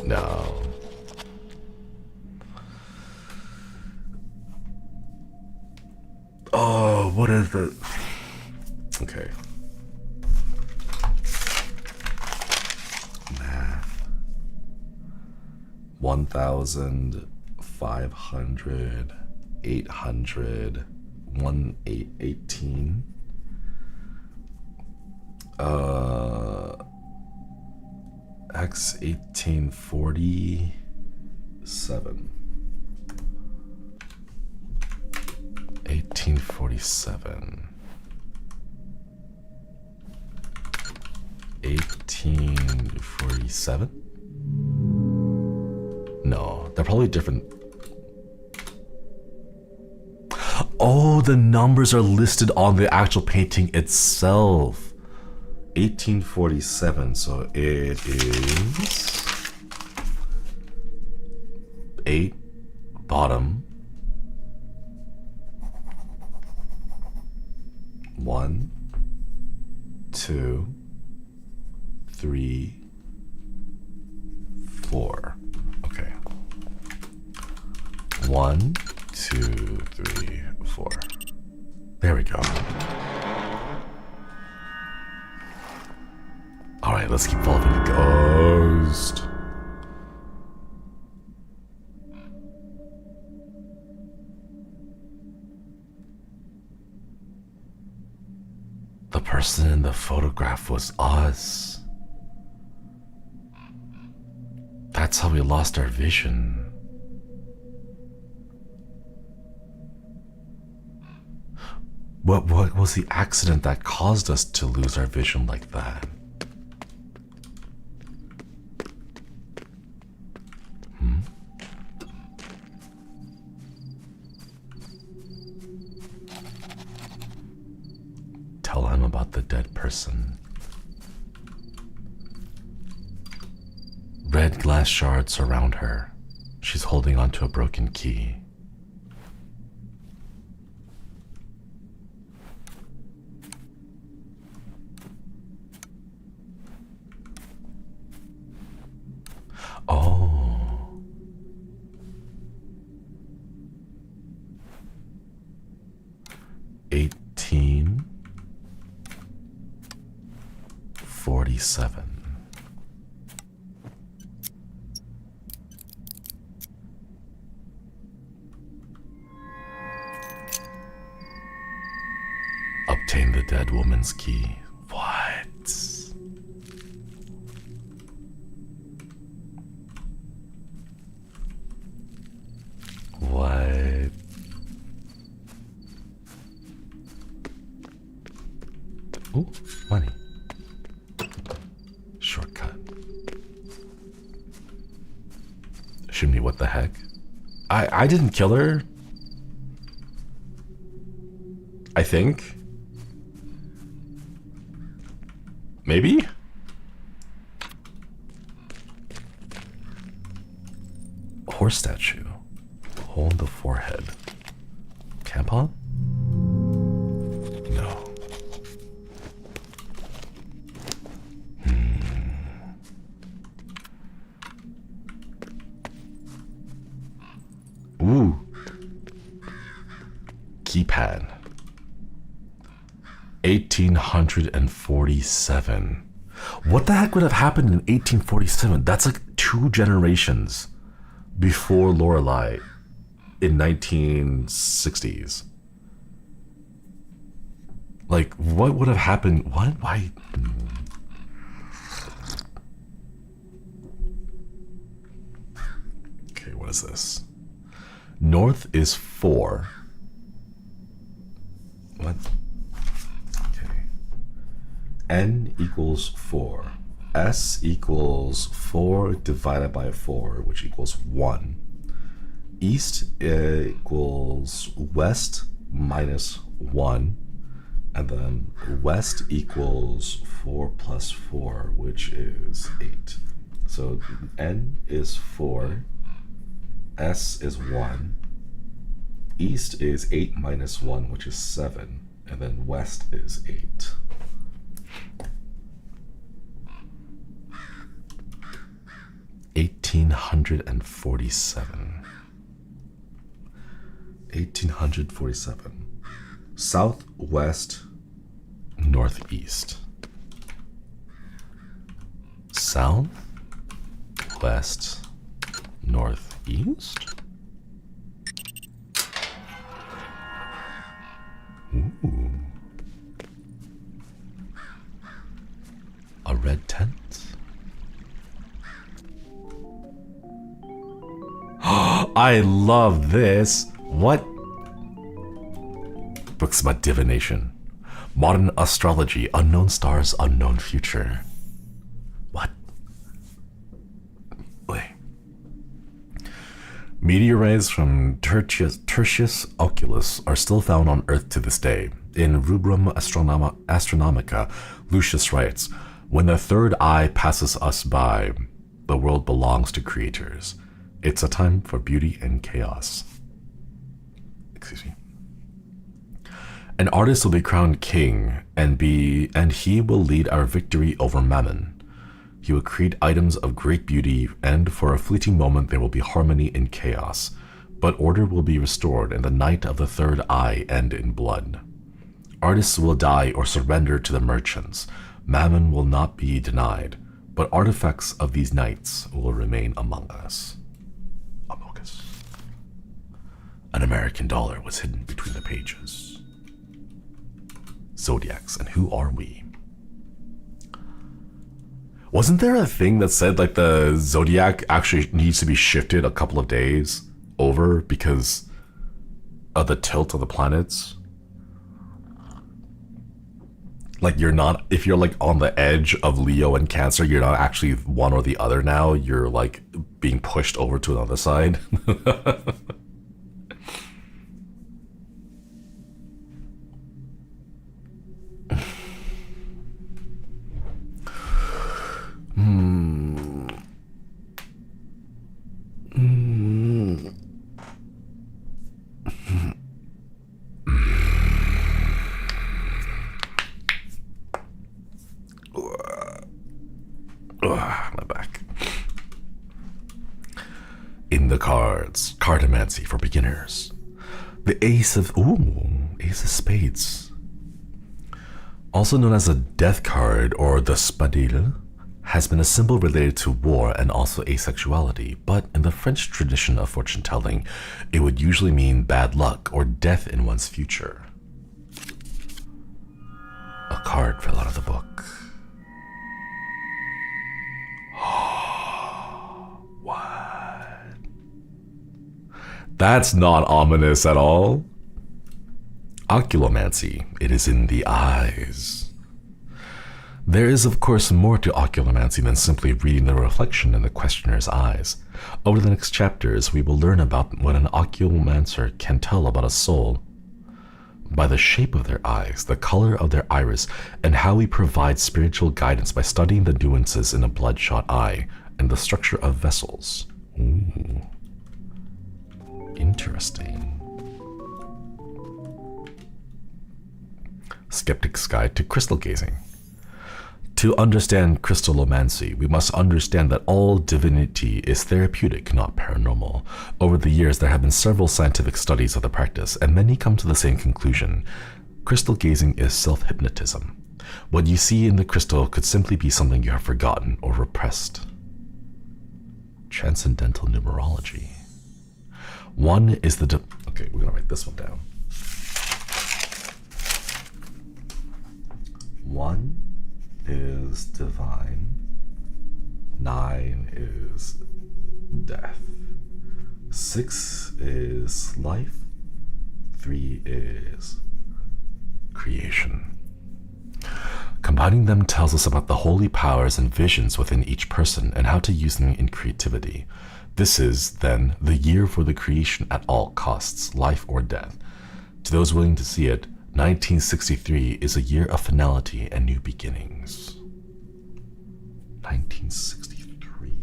Speaker 2: No. Oh, what is the... Okay. Math. 1,500, 800, 1818. X 1847. 1847. 1847? No, they're probably different. Oh, the numbers are listed on the actual painting itself. 1847, so it is 8 bottom, 1, 2, 3, 4. Okay. 1, 2, 3, 4. There we go. All right, let's keep following the ghost. The person in the photograph was us. That's how we lost our vision. What was the accident that caused us to lose our vision like that? Tell him about the dead person. Red glass shards surround her. She's holding onto a broken key. Oh. $18.47. Obtain the dead woman's key. What? What? Ooh, money. Shortcut. Shinri, what the heck? I didn't kill her. I think. Maybe? Horse statue. Hole in the forehead. Tampon? keypad. 1847. What the heck would have happened in 1847? That's like 2 generations before Lorelei in 1960s. Like, what would have happened? What? Why? Okay, what is this? North is 4. What? Okay. N equals 4. S equals 4 divided by 4, which equals 1. East equals west minus 1. And then west equals 4 plus 4, which is 8. So N is 4. S is 1. East is 8 minus 1, which is 7. And then west is 8. $1847. 1847. Southwest, northeast. South, west, northeast. Ooh. A red tent. I love this. What? Books about divination. Modern astrology. Unknown stars, unknown future. What? Wait. Meteorites from Tertius Oculus are still found on Earth to this day. In Rubrum Astronomica, Lucius writes, "When the third eye passes us by, the world belongs to creators. It's a time for beauty and chaos." Excuse me. An artist will be crowned king, and he will lead our victory over Mammon. He will create items of great beauty, and for a fleeting moment there will be harmony in chaos, but order will be restored, and the night of the third eye end in blood. Artists will die or surrender to the merchants. Mammon will not be denied, but artifacts of these nights will remain among us. Among us. An American dollar was hidden between the pages. Zodiacs, and who are we? Wasn't there a thing that said like the zodiac actually needs to be shifted a couple of days over because of the tilt of the planets? Like you're not, if you're like on the edge of Leo and Cancer, you're not actually one or the other now. You're like being pushed over to another side. My back. In the cards, cartomancy for beginners. The ace of spades. Also known as a death card or the spadille, has been a symbol related to war and also asexuality, but in the French tradition of fortune telling, it would usually mean bad luck or death in one's future. A card fell out of the book. What? That's not ominous at all. Oculomancy. It is in the eyes. There is, of course, more to oculomancy than simply reading the reflection in the questioner's eyes. Over the next chapters, we will learn about what an oculomancer can tell about a soul by the shape of their eyes, the color of their iris, and how we provide spiritual guidance by studying the nuances in a bloodshot eye and the structure of vessels. Ooh. Interesting. Skeptic's Guide to Crystal Gazing. To understand crystallomancy, we must understand that all divinity is therapeutic, not paranormal. Over the years, there have been several scientific studies of the practice, and many come to the same conclusion. Crystal gazing is self-hypnotism. What you see in the crystal could simply be something you have forgotten or repressed. Transcendental numerology. One is the... Okay, we're gonna write this one down. 1 is divine. 9 is death. 6 is life. 3 is creation. Combining them tells us about the holy powers and visions within each person and how to use them in creativity. This is, then, the year for the creation at all costs, life or death. To those willing to see it, 1963 is a year of finality and new beginnings. 1963.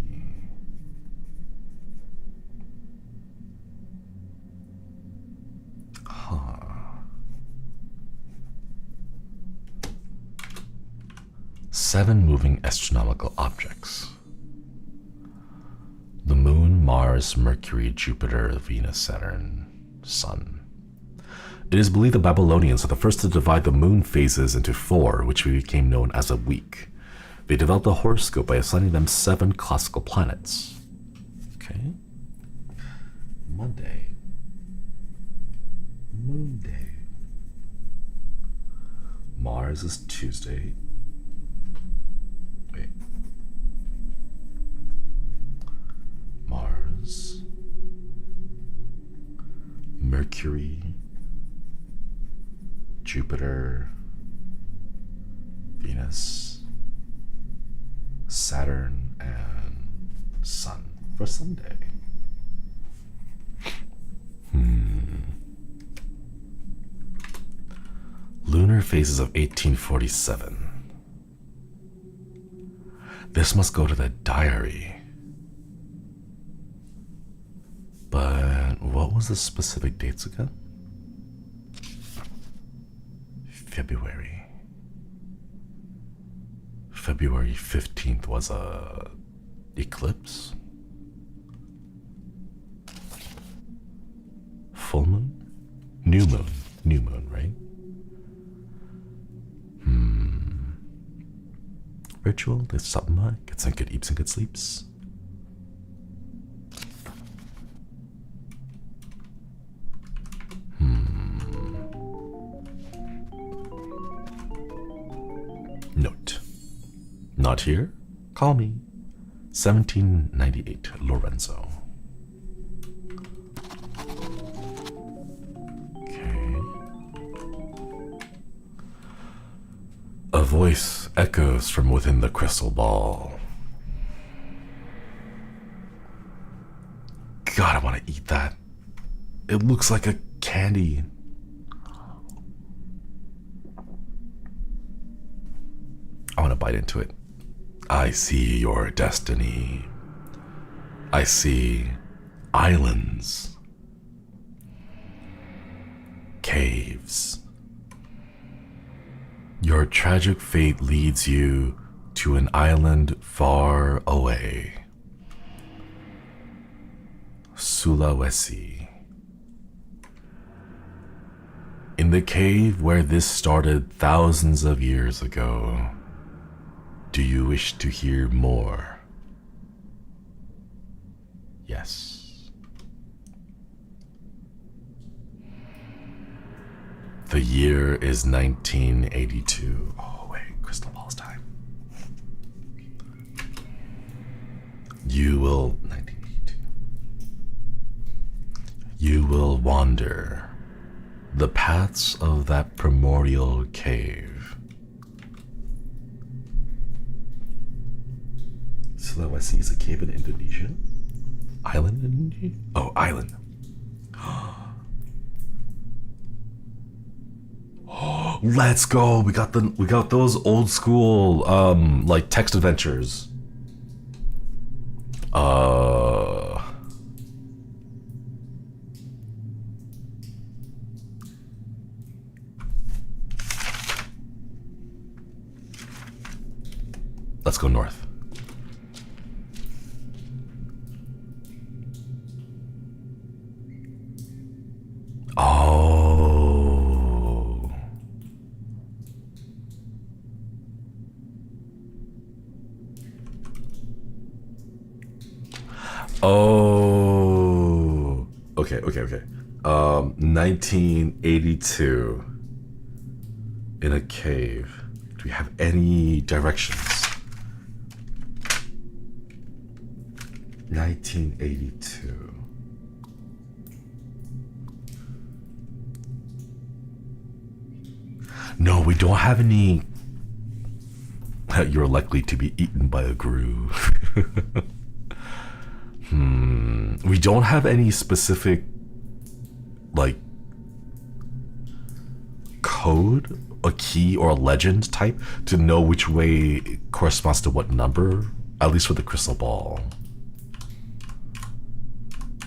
Speaker 2: Huh. Seven moving astronomical objects. The Moon, Mars, Mercury, Jupiter, Venus, Saturn, Sun. It is believed the Babylonians are the first to divide the moon phases into 4, which became known as a week. They developed a horoscope by assigning them 7 classical planets. Okay. Monday. Moon Day. Mars is Tuesday. Wait. Mars. Mercury. Jupiter, Venus, Saturn, and Sun for Sunday. Lunar phases of 1847. This must go to the diary. But what was the specific dates again? February 15th was a eclipse. Full moon? New moon, right? Ritual, there's something get some good eats and good sleeps. Note. Not here? Call me. 1798, Lorenzo. Okay. A voice echoes from within the crystal ball. God, I want to eat that. It looks like a candy. I want to bite into it. I see your destiny. I see islands, caves. Your tragic fate leads you to an island far away. Sulawesi. In the cave where this started thousands of years ago, do you wish to hear more? Yes. The year is 1982. Oh wait, crystal balls time. You will 1982. You will wander the paths of that primordial cave. Sulawesi is a cave in Indonesia. Island in Indonesia? Oh, island. Let's go. We got those old school like text adventures. Let's go north. Oh. Oh. Okay. 1982 in a cave. Do we have any directions? 1982. No, we don't have any. You're likely to be eaten by a groove. We don't have any specific, like, code, a key, or a legend type to know which way it corresponds to what number, at least for the crystal ball.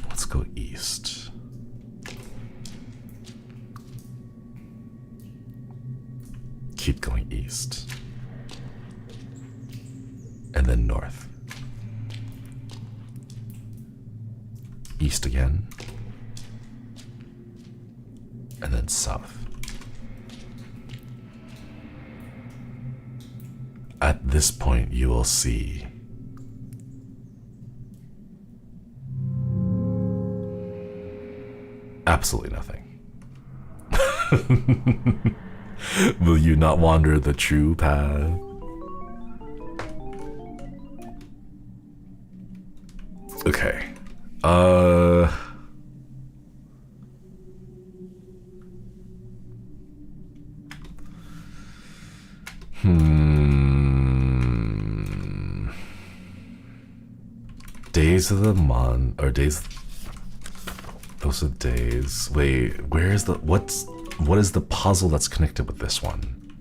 Speaker 2: Let's go east. Keep going east. And then north. East again. And then south. At this point, you will see absolutely nothing. Will you not wander the true path? Okay. Days of the month, or days. Those are days. Wait, where is the what is the puzzle that's connected with this one?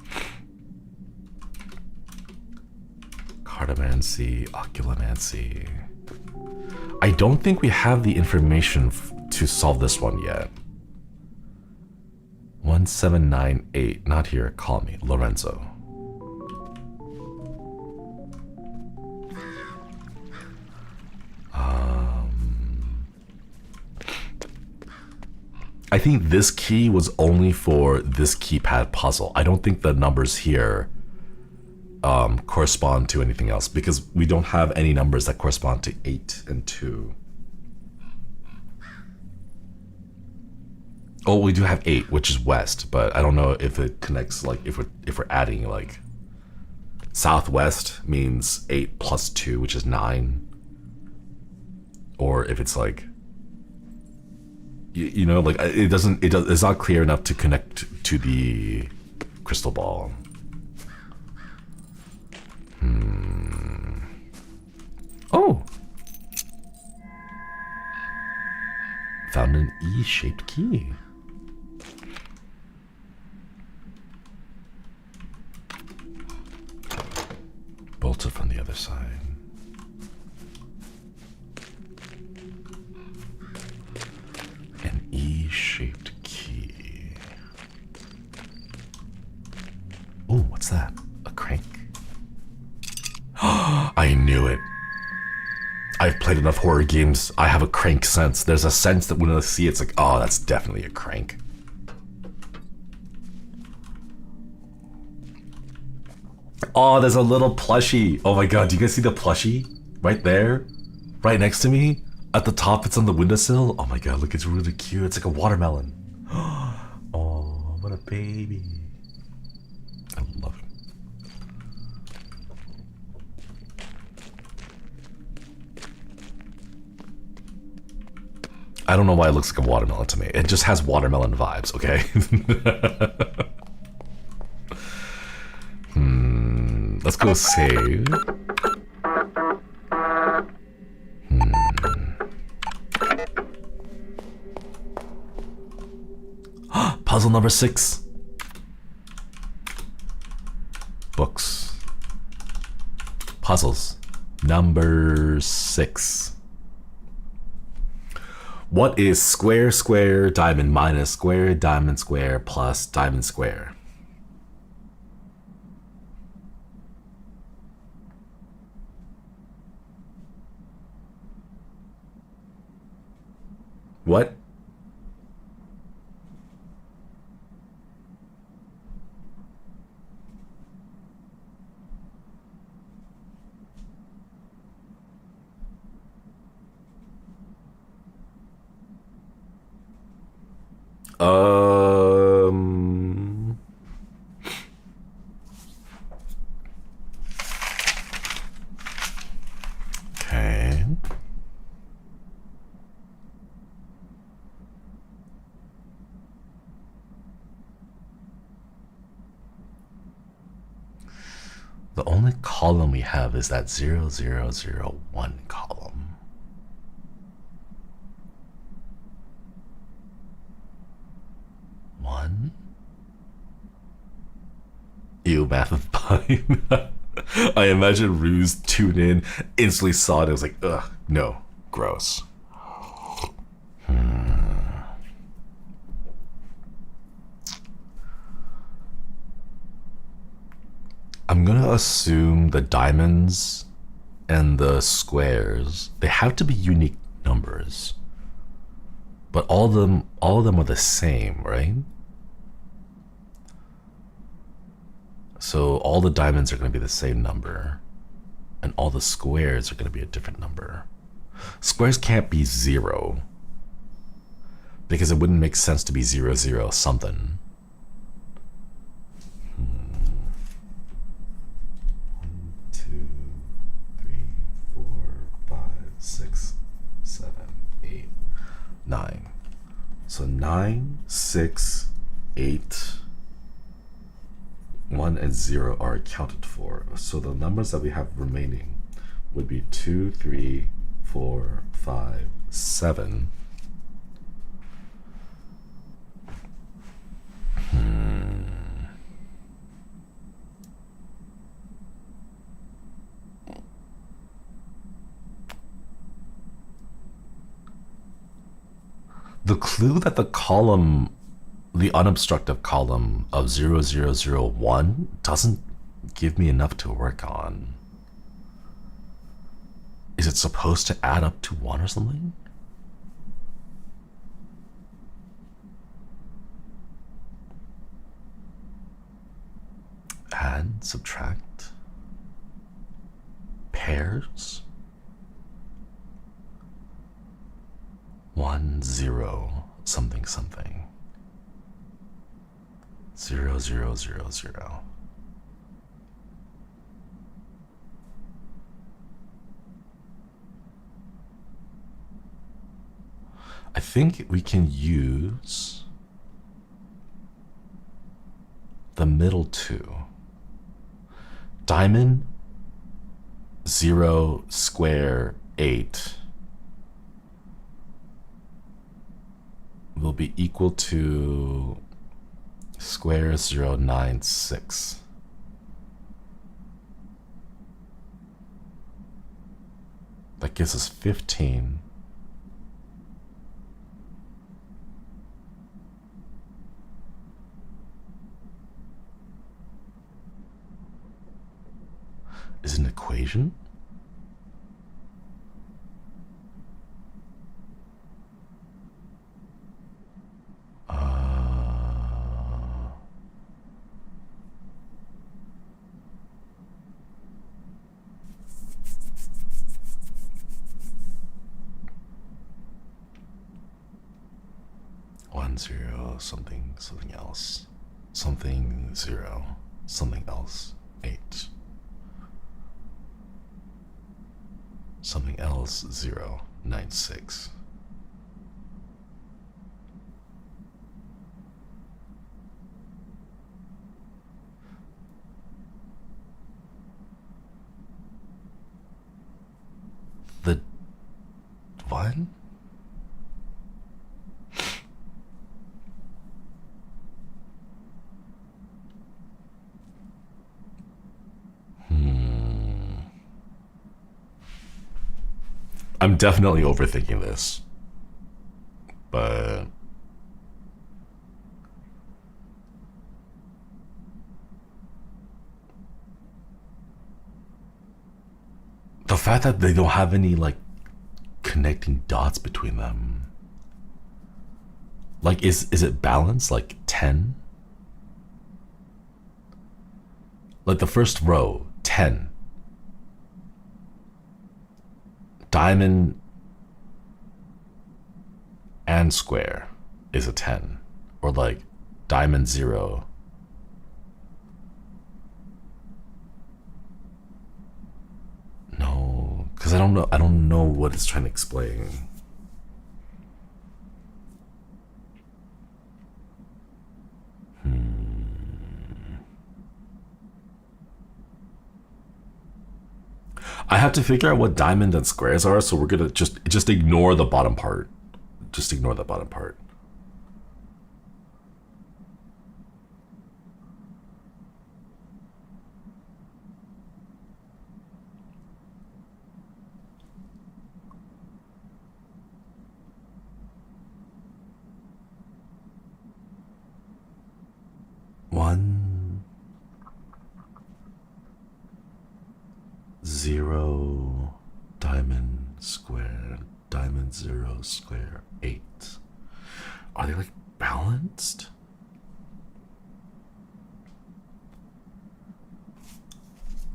Speaker 2: Cartomancy, oculomancy. I don't think we have the information to solve this one yet. 1798, not here, call me, Lorenzo. I think this key was only for this keypad puzzle. I don't think the numbers here correspond to anything else because we don't have any numbers that correspond to 8 and 2. Oh, we do have 8, which is west, but I don't know if it connects, like if we're adding, like southwest means 8 plus 2, which is 9, or if it's like, you know, like it's not clear enough to connect to the crystal ball. Oh, found an E-shaped key. Bolted from the other side. An E-shaped key. Oh, what's that? A crank? I knew it. I've played enough horror games. I have a crank sense. There's a sense that when I see it, it's like, oh, that's definitely a crank. Oh, there's a little plushie. Oh my god, do you guys see the plushie? Right there? Right next to me? At the top, it's on the windowsill. Oh my god, look, it's really cute. It's like a watermelon. Oh, what a baby. I love it. I don't know why it looks like a watermelon to me. It just has watermelon vibes, okay? Let's go save. Puzzle number 6. Books. Puzzles. Number 6. What is square, square, diamond minus square, diamond square plus diamond square? What? Um. Okay. The only column we have is that 0001 column. One. Ew, math is fine. I imagine Ruse tuned in, instantly saw it, it was like, ugh, no, gross. I'm gonna assume the diamonds and the squares, they have to be unique numbers. But all of them are the same, right? So all the diamonds are going to be the same number, and all the squares are going to be a different number. Squares can't be 0, because it wouldn't make sense to be 0, 0 something. 1, 2, 3, 4, 5, 6, 7, 8, 9. So 9, 6, 8. 1 and 0 are accounted for. So the numbers that we have remaining would be 2, 3, 4, 5, 7. The clue that the column, the unobstructive column of 0001 doesn't give me enough to work on. Is it supposed to add up to 1 or something? Add, subtract, pairs, 1, 0, something, something. 0, 0, 0, 0. I think we can use the middle two. Diamond 0 square 8 will be equal to square 096. That gives us 15. Is an equation? One zero something something else, something 0 something else 8, something else 096. The one? I'm definitely overthinking this, but the fact that they don't have any like connecting dots between them Like, is it balanced? Like 10? Like the first row, 10. Diamond and square is a 10. Or like diamond 0. No, because I don't know what it's trying to explain. I have to figure out what diamond and squares are, so we're gonna just ignore the bottom part. Just ignore the bottom part. One, 0, diamond square, diamond 0 square, 8. Are they like balanced?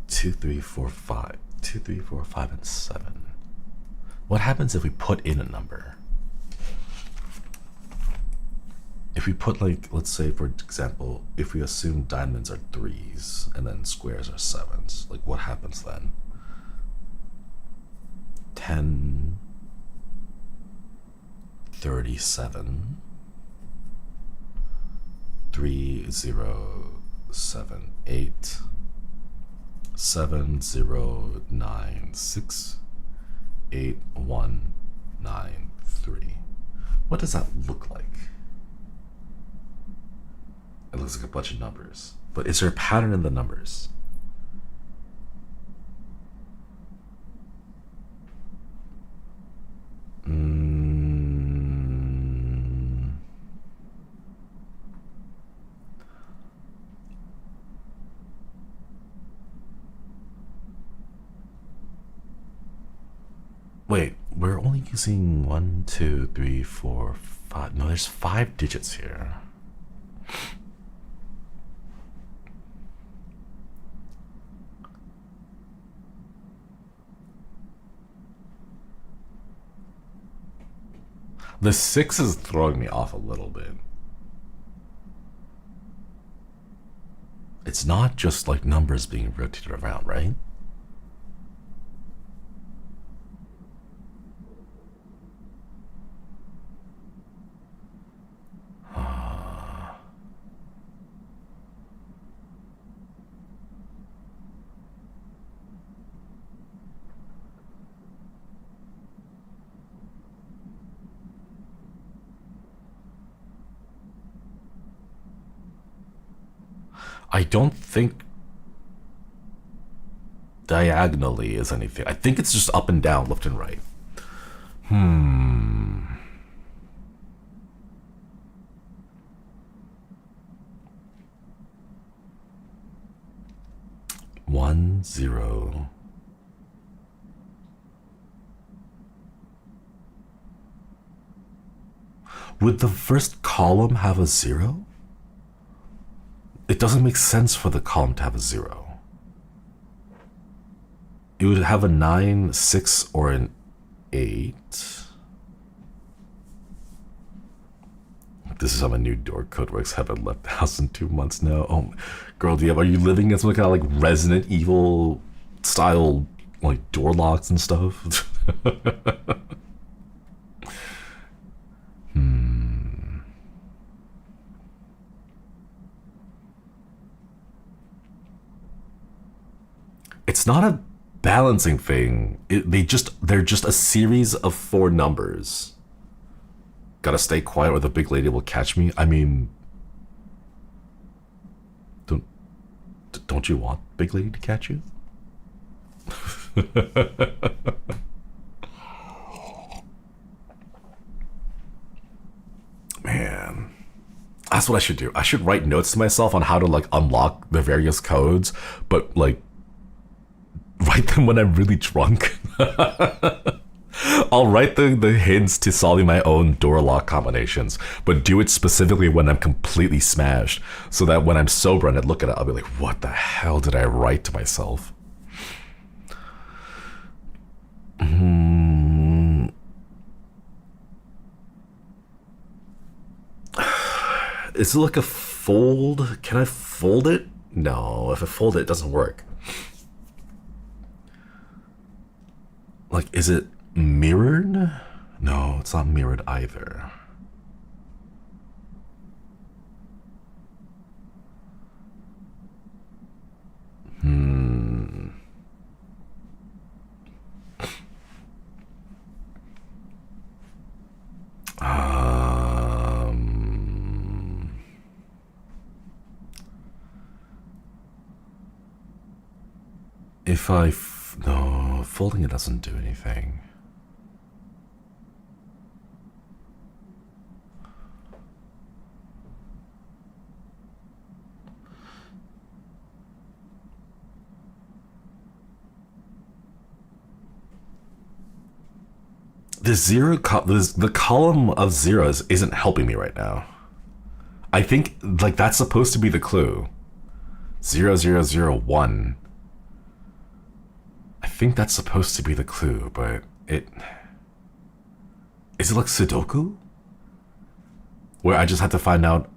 Speaker 2: Two, three, four, five. 2, 3, 4, 5, and 7. What happens if we put in a number? If we put, like, let's say, for example, if we assume diamonds are 3s and then squares are 7s, like, what happens then? 10, 37, 3, 0, 7, 8, 7, 0, 9, 6, 8, 1, 9, 3. What does that look like? It looks like a bunch of numbers. But is there a pattern in the numbers? Wait, we're only using 1, 2, 3, 4, 5. No, there's 5 digits here. The 6 is throwing me off a little bit. It's not just like numbers being rotated around, right? I don't think diagonally is anything. I think it's just up and down, left and right. 1, 0. Would the first column have a 0? It doesn't make sense for the column to have a 0. It would have a 9, 6, or an 8. This is how my new door code works. Haven't left the house in 2 months now. Oh, girl, are you living in some kind of like Resident Evil style like door locks and stuff? It's not a balancing thing. They're just a series of 4 numbers. Gotta stay quiet or the big lady will catch me. I mean, don't you want big lady to catch you? Man, that's what I should do. I should write notes to myself on how to like unlock the various codes, but like write them when I'm really drunk. I'll write the hints to solving my own door lock combinations, but do it specifically when I'm completely smashed, so that when I'm sober and I look at it, I'll be like, what the hell did I write to myself? Is it like a fold? Can I fold it? No, if I fold it, it doesn't work. Like, is it mirrored? No, it's not mirrored either. If no, folding it doesn't do anything. The column of zeros isn't helping me right now. I think like that's supposed to be the clue. 0001. I think that's supposed to be the clue, but is it like Sudoku? Where I just have to find out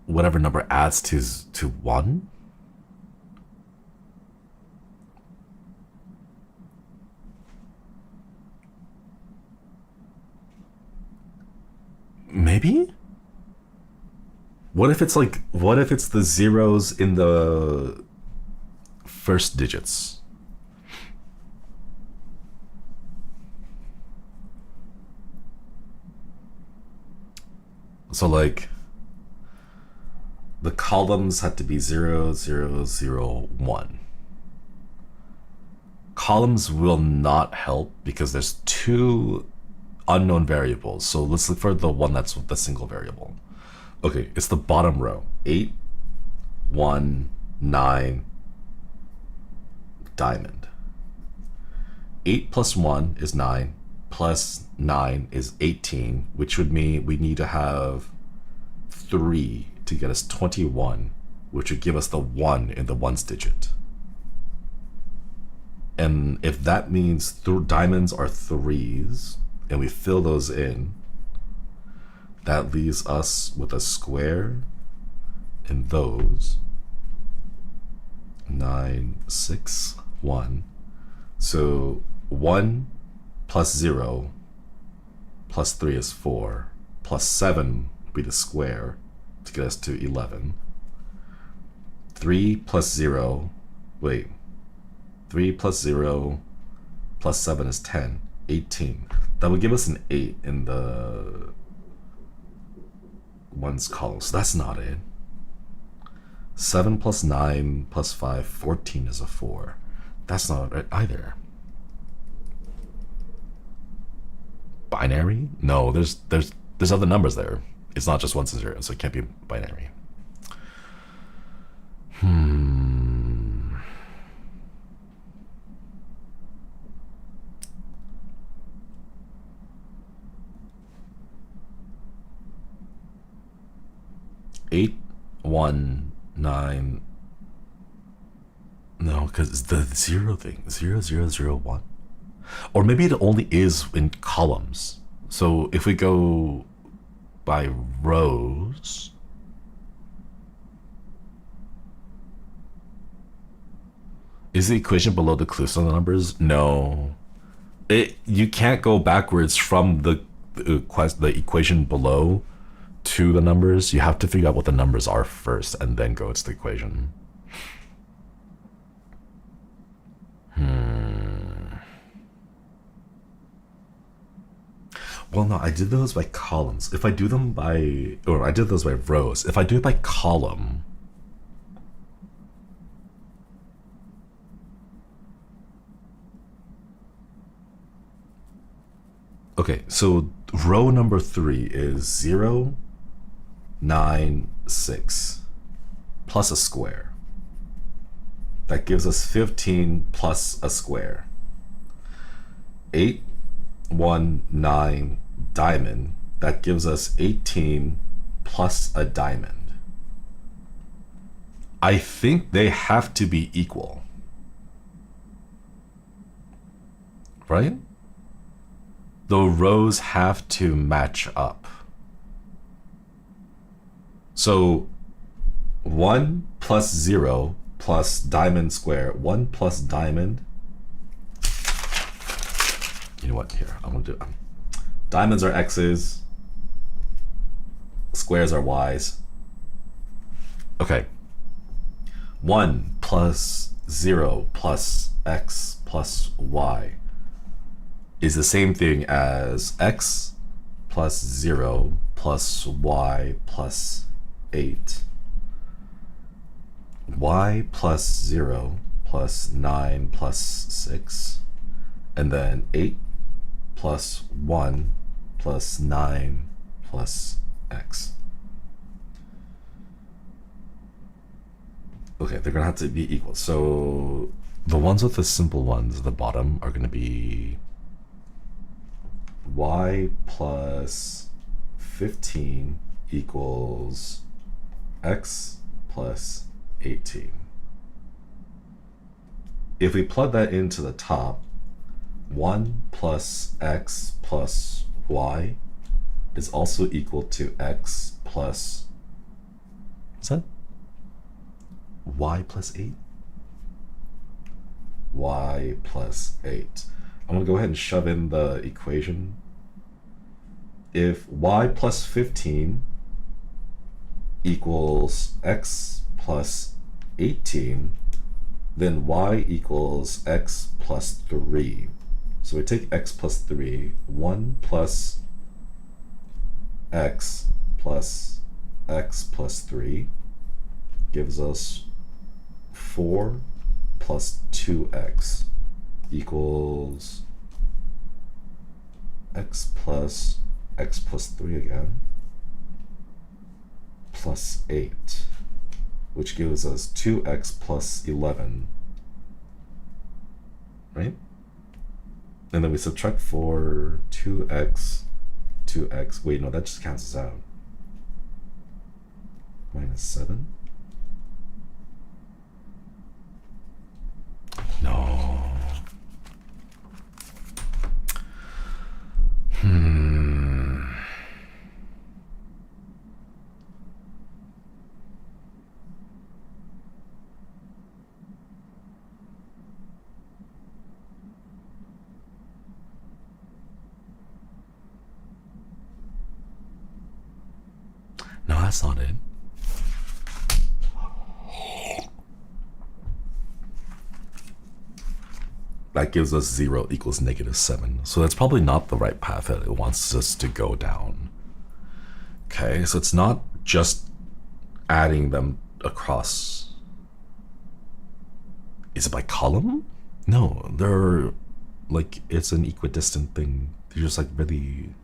Speaker 2: whatever number adds to 1? Maybe? What if it's the zeros in the first digits? So like the columns had to be 0001. Columns will not help because there's 2 unknown variables. So let's look for the one that's the single variable. Okay, it's the bottom row. 8, 1, 9, diamond. 8 plus 1 is 9, plus 9 is 18, which would mean we need to have 3 to get us 21, which would give us the 1 in the ones digit. And if that means diamonds are 3s, and we fill those in, that leaves us with a square in those. 9, 6, 1. So 1 plus 0 plus 3 is 4, plus 7 would be the square to get us to 11. 3 plus 0, 3 plus 0 plus 7 is 10, 18. That would give us an 8 in the ones column, so that's not it. 7 plus 9 plus 5, 14 is a 4. That's not it either. Binary? No, there's other numbers there. It's not just ones and zeros, so it can't be binary. 8, 1, 9. No, because it's the 0 thing. 0, 0, 0, 1. Or maybe it only is in columns. So if we go by rows, is the equation below the clues on the numbers? No. You can't go backwards from the equation below to the numbers. You have to figure out what the numbers are first and then go to the equation. Well, no, I did those by columns. If I do them I did those by rows. If I do it by column, okay, so row number 3 is 0, 9, 6, plus a square. That gives us 15 plus a square. 8, 1, 9 diamond. That gives us 18 plus a diamond. I think they have to be equal. Right? The rows have to match up. So 1 plus 0 plus diamond square. 1 plus diamond. You know what? Here, I'm gonna do diamonds are X's, squares are Y's. Okay. 1 plus 0 plus X plus Y is the same thing as X plus 0 plus Y plus 8. Y plus 0 plus 9 plus 6. And then 8 plus 1 plus 9 plus X. Okay, they're gonna have to be equal. So the ones with the simple ones at the bottom are gonna be Y plus 15 equals X plus 18. If we plug that into the top, 1 plus X plus Y is also equal to X plus, what's that? Y plus 8? Y plus 8. I'm gonna go ahead and shove in the equation. If Y plus 15 equals X plus 18, then Y equals X plus 3. So we take X plus 3, 1 plus X plus 3 gives us 4 plus 2X equals X plus 3 again, plus 8, which gives us 2X plus 11, right? And then we subtract 4, 2X, wait, no, that just cancels out. Minus 7? No. No, that's not it. That gives us 0 equals -7. So that's probably not the right path that it wants us to go down. Okay, so it's not just adding them across. Is it by column? No, they're like, it's an equidistant thing. They're just like really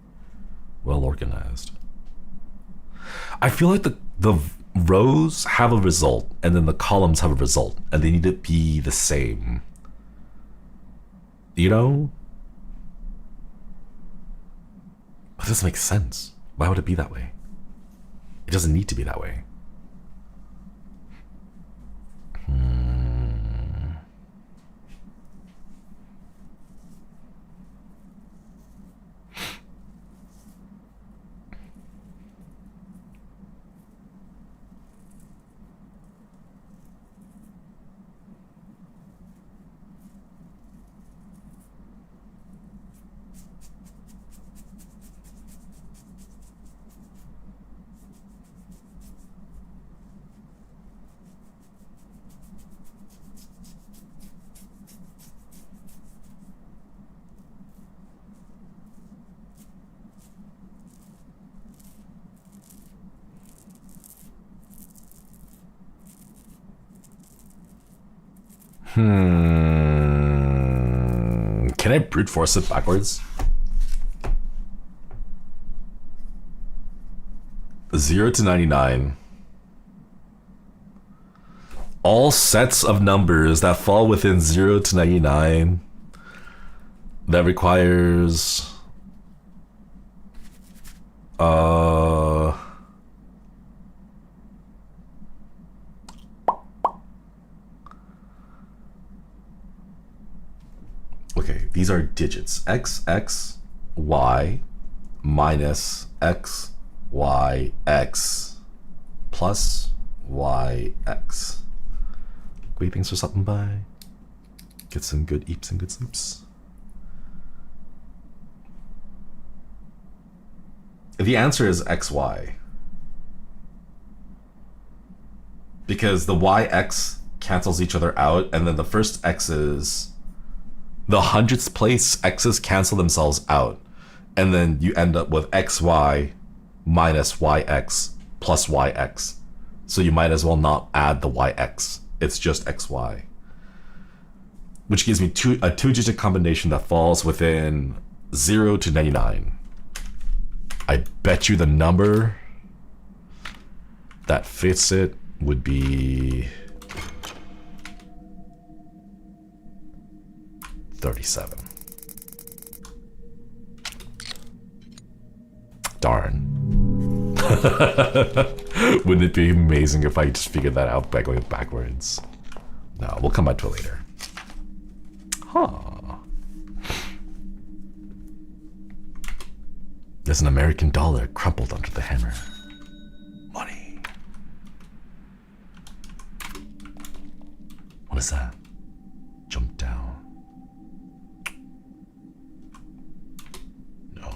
Speaker 2: well organized. I feel like the rows have a result and then the columns have a result and they need to be the same. You know? But this makes sense. Why would it be that way? It doesn't need to be that way. Can I brute force it backwards? 0 to 99. All sets of numbers that fall within 0 to 99 that requires Okay, these are digits. X, X, Y, minus X, Y, X, plus Y, X. Greetings for something by. Get some good eeps and good sleeps. The answer is XY. Because the YX cancels each other out, and then the first X's, the hundredths place X's cancel themselves out. And then you end up with XY minus YX plus YX. So you might as well not add the YX. It's just XY. Which gives me a two-digit combination that falls within 0 to 99. I bet you the number that fits it would be 37. Darn. Wouldn't it be amazing if I just figured that out by going backwards? No, we'll come back to it later. Huh. There's an American dollar crumpled under the hammer. Money. What is that? Jump down. No.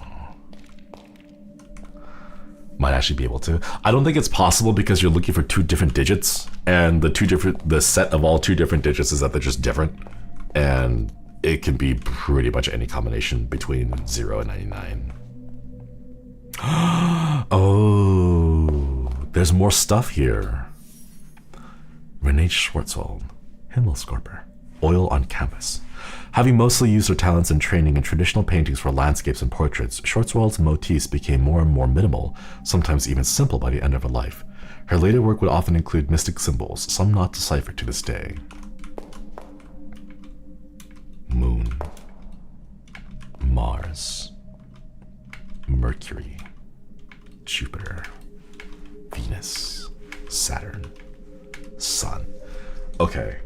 Speaker 2: Might actually be able to. I don't think it's possible because you're looking for two different digits, and the set of all two different digits is that they're just different, and it can be pretty much any combination between 0 and 99. Oh, there's more stuff here. Renee Schwartzwald, Himmelskorper, oil on canvas. Having mostly used her talents and training in traditional paintings for landscapes and portraits, Schwartzwald's motifs became more and more minimal, sometimes even simple by the end of her life. Her later work would often include mystic symbols, some not deciphered to this day. Moon, Mars, Mercury, Jupiter, Venus, Saturn, Sun. Okay.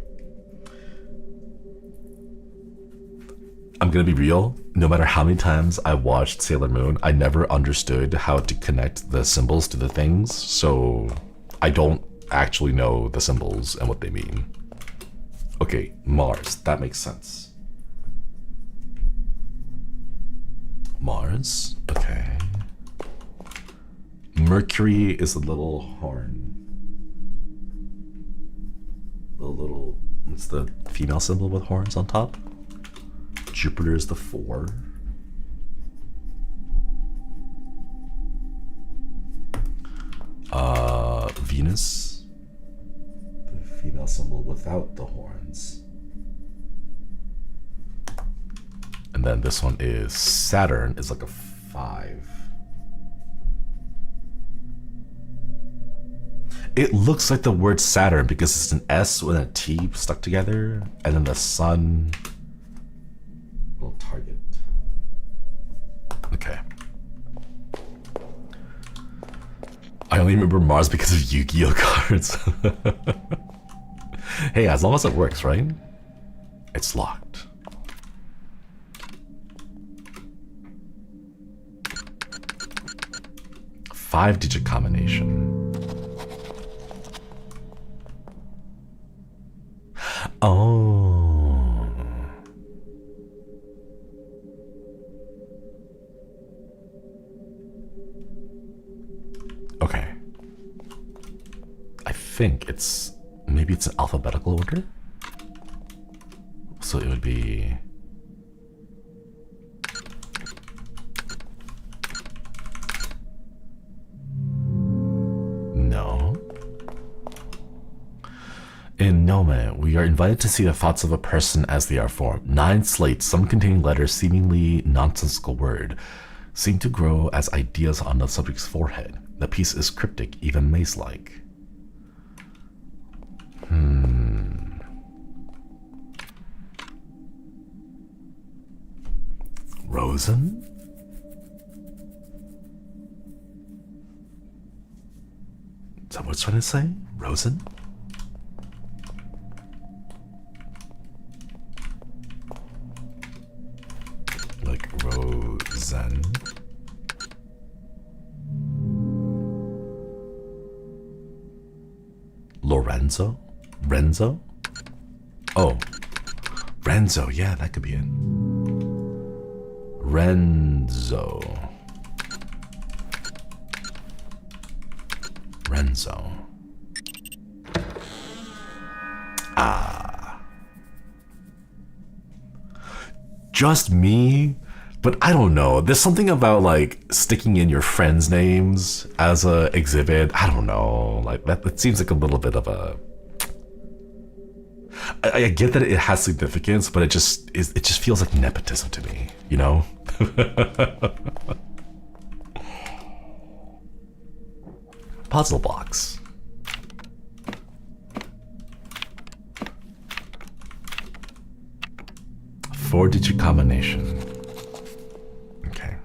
Speaker 2: I'm gonna be real. No matter how many times I watched Sailor Moon, I never understood how to connect the symbols to the things, so I don't actually know the symbols and what they mean. Okay, Mars. That makes sense. Mars. Okay. Mercury is a little horn. It's the female symbol with horns on top. Jupiter is the 4. Venus, the female symbol without the horns. And then this one is Saturn, is like a 5. It looks like the word Saturn because it's an S with a T stuck together, and then the sun, little target. Okay. I only remember Mars because of Yu-Gi-Oh cards. Hey, as long as it works, right? It's locked. Five-digit combination. Oh. Okay. I think maybe it's an alphabetical order. So it would be no. In Nome, we are invited to see the thoughts of a person as they are formed. 9 slates, some containing letters seemingly nonsensical word, seem to grow as ideas on the subject's forehead. The piece is cryptic, even maze-like. Rosen? that what it's trying to say? Rosen? Like Rosen. Lorenzo? Renzo? Oh. Renzo, yeah, that could be it. Renzo. Renzo. Ah. Just me? But I don't know. There's something about like sticking in your friends' names as a exhibit. I don't know. Like that seems like a little bit of a. I get that it has significance, but it just feels like nepotism to me, you know? Puzzle box. Four-digit combination. Okay.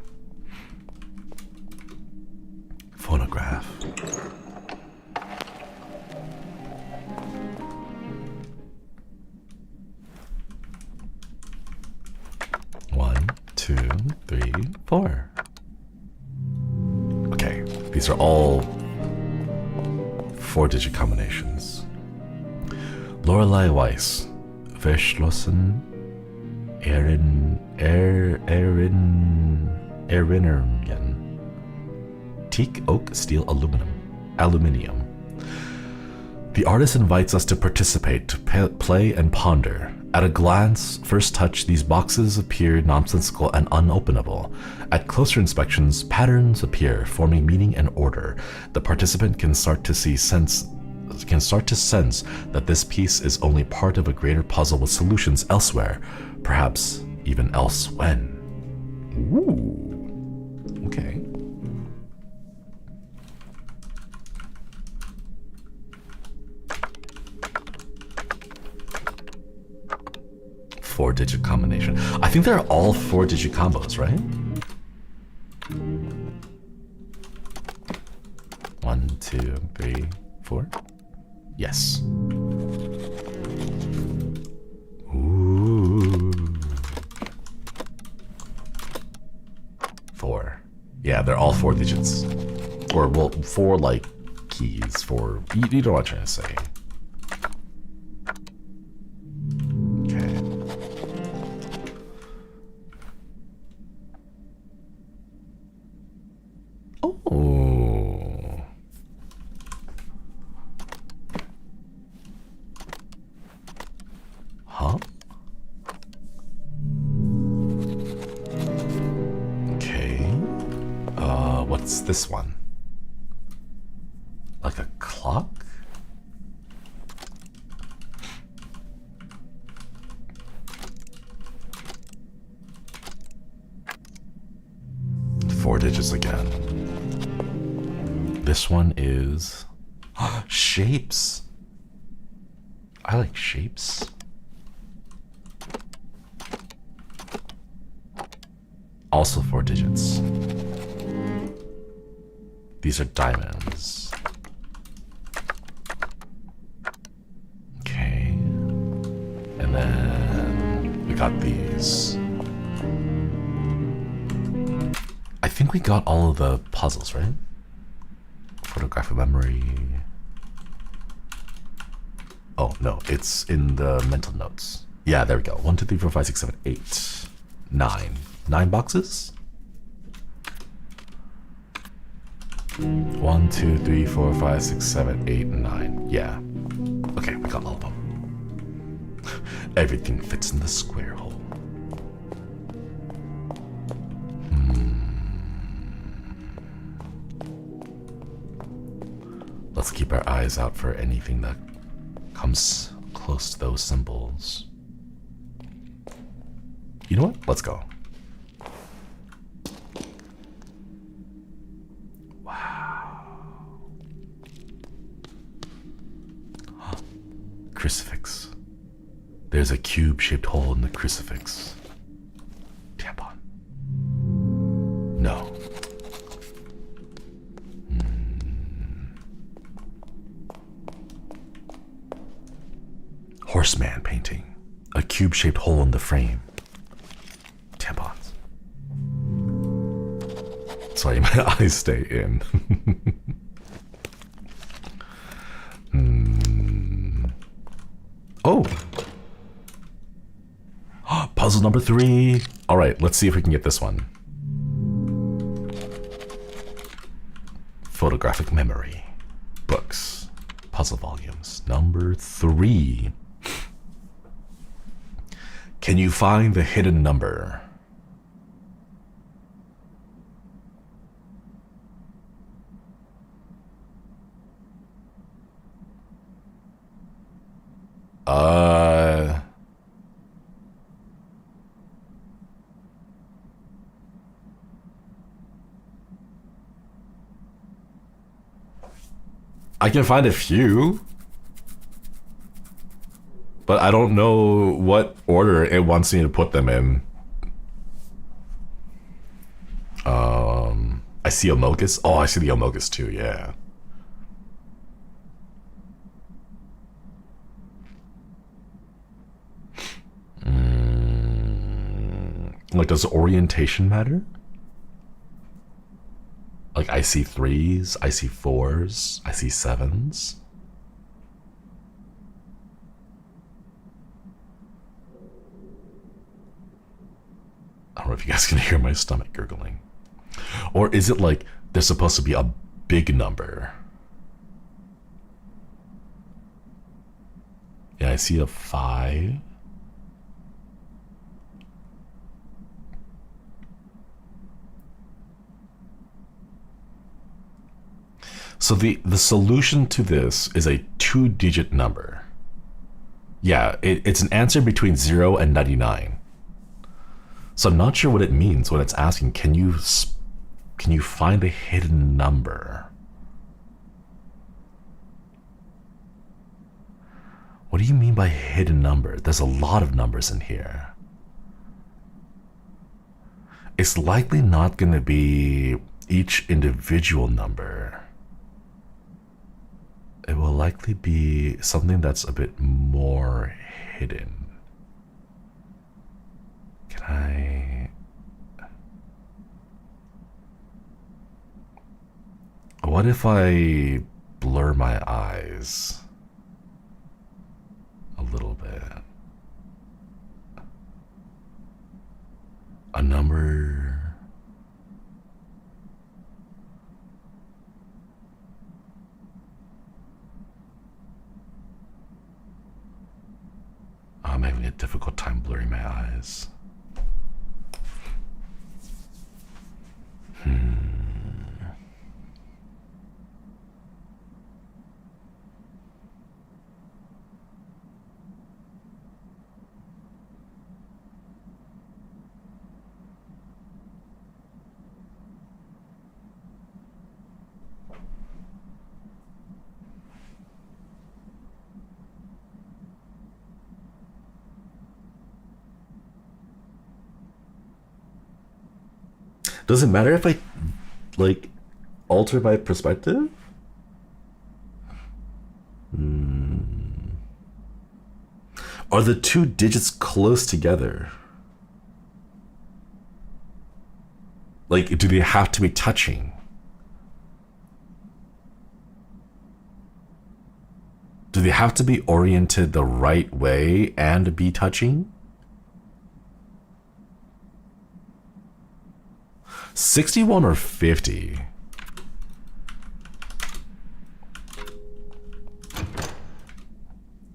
Speaker 2: Phonograph. One, two, three, four. Okay, these are all four-digit combinations. Lorelei Weiss, Verschlossen, Erinnerungen, teak, oak, steel, aluminium. The artist invites us to participate, to play and ponder. At a glance, first touch, these boxes appear nonsensical and unopenable. At closer inspections, patterns appear, forming meaning and order. The participant can start to sense that this piece is only part of a greater puzzle with solutions elsewhere, perhaps even elsewhen. Ooh. Okay. Four-digit combination. I think they're all four-digit combos, right? 1, 2, 3, 4. Yes. Ooh. 4. Yeah, they're all four digits. Or, well, four, like, keys for... You know what I'm trying to say. Oh. Huh? Okay. What's this one? Like a clock? Four digits again. This one is shapes. I like shapes. Also four digits. These are diamonds. Okay. And then we got these. I think we got all of the puzzles, right? Photographic memory. Oh, no, it's in the mental notes. Yeah, there we go. 1, 2, 3, 4, 5, 6, 7, 8, 9. 9 boxes? 1, 2, 3, 4, 5, 6, 7, 8, 9. Yeah. Okay, we got all of them. Everything fits in the square hole. Let's keep our eyes out for anything that comes close to those symbols. You know what? Let's go. Wow. Crucifix. There's a cube-shaped hole in the crucifix. Tampon. No. horseman painting. A cube-shaped hole in the frame. Tampons. Sorry, my eyes stay in. Oh! Puzzle number 3. All right, let's see if we can get this one. Photographic memory. Books. Puzzle volumes. Number 3. Can you find the hidden number? I can find a few, but I don't know what order it wants me to put them in. I see Amogus. Oh, I see the Amogus too, yeah. Like, does orientation matter? Like, I see 3s, I see 4s, I see 7s. I don't know if you guys can hear my stomach gurgling. Or is it like there's supposed to be a big number? Yeah, I see a 5. So the solution to this is a 2-digit number. Yeah, it's an answer between 0 and 99. So I'm not sure what it means when it's asking, can you find the hidden number? What do you mean by hidden number? There's a lot of numbers in here. It's likely not going to be each individual number. It will likely be something that's a bit more hidden. Can I... What if I blur my eyes a little bit? A number... I'm having a difficult time blurring my eyes. Does it matter if I, like, alter my perspective? Are the 2 digits close together? Like, do they have to be touching? Do they have to be oriented the right way and be touching? 61 or 50?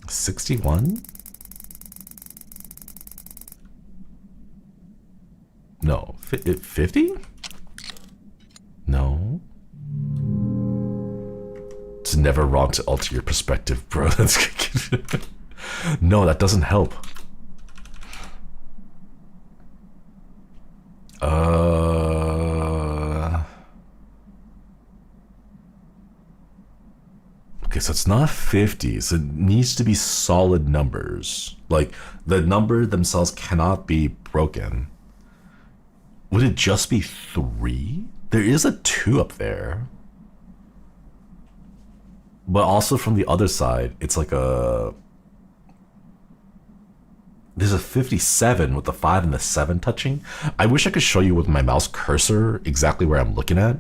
Speaker 2: $61? No. 50? No. It's never wrong to alter your perspective, bro. That's no, that doesn't help. Okay, so it's not 50, so it needs to be solid numbers. Like, the number themselves cannot be broken. Would it just be 3? There is a 2 up there. But also from the other side, it's like a... There's a 57 with the 5 and the 7 touching. I wish I could show you with my mouse cursor exactly where I'm looking at.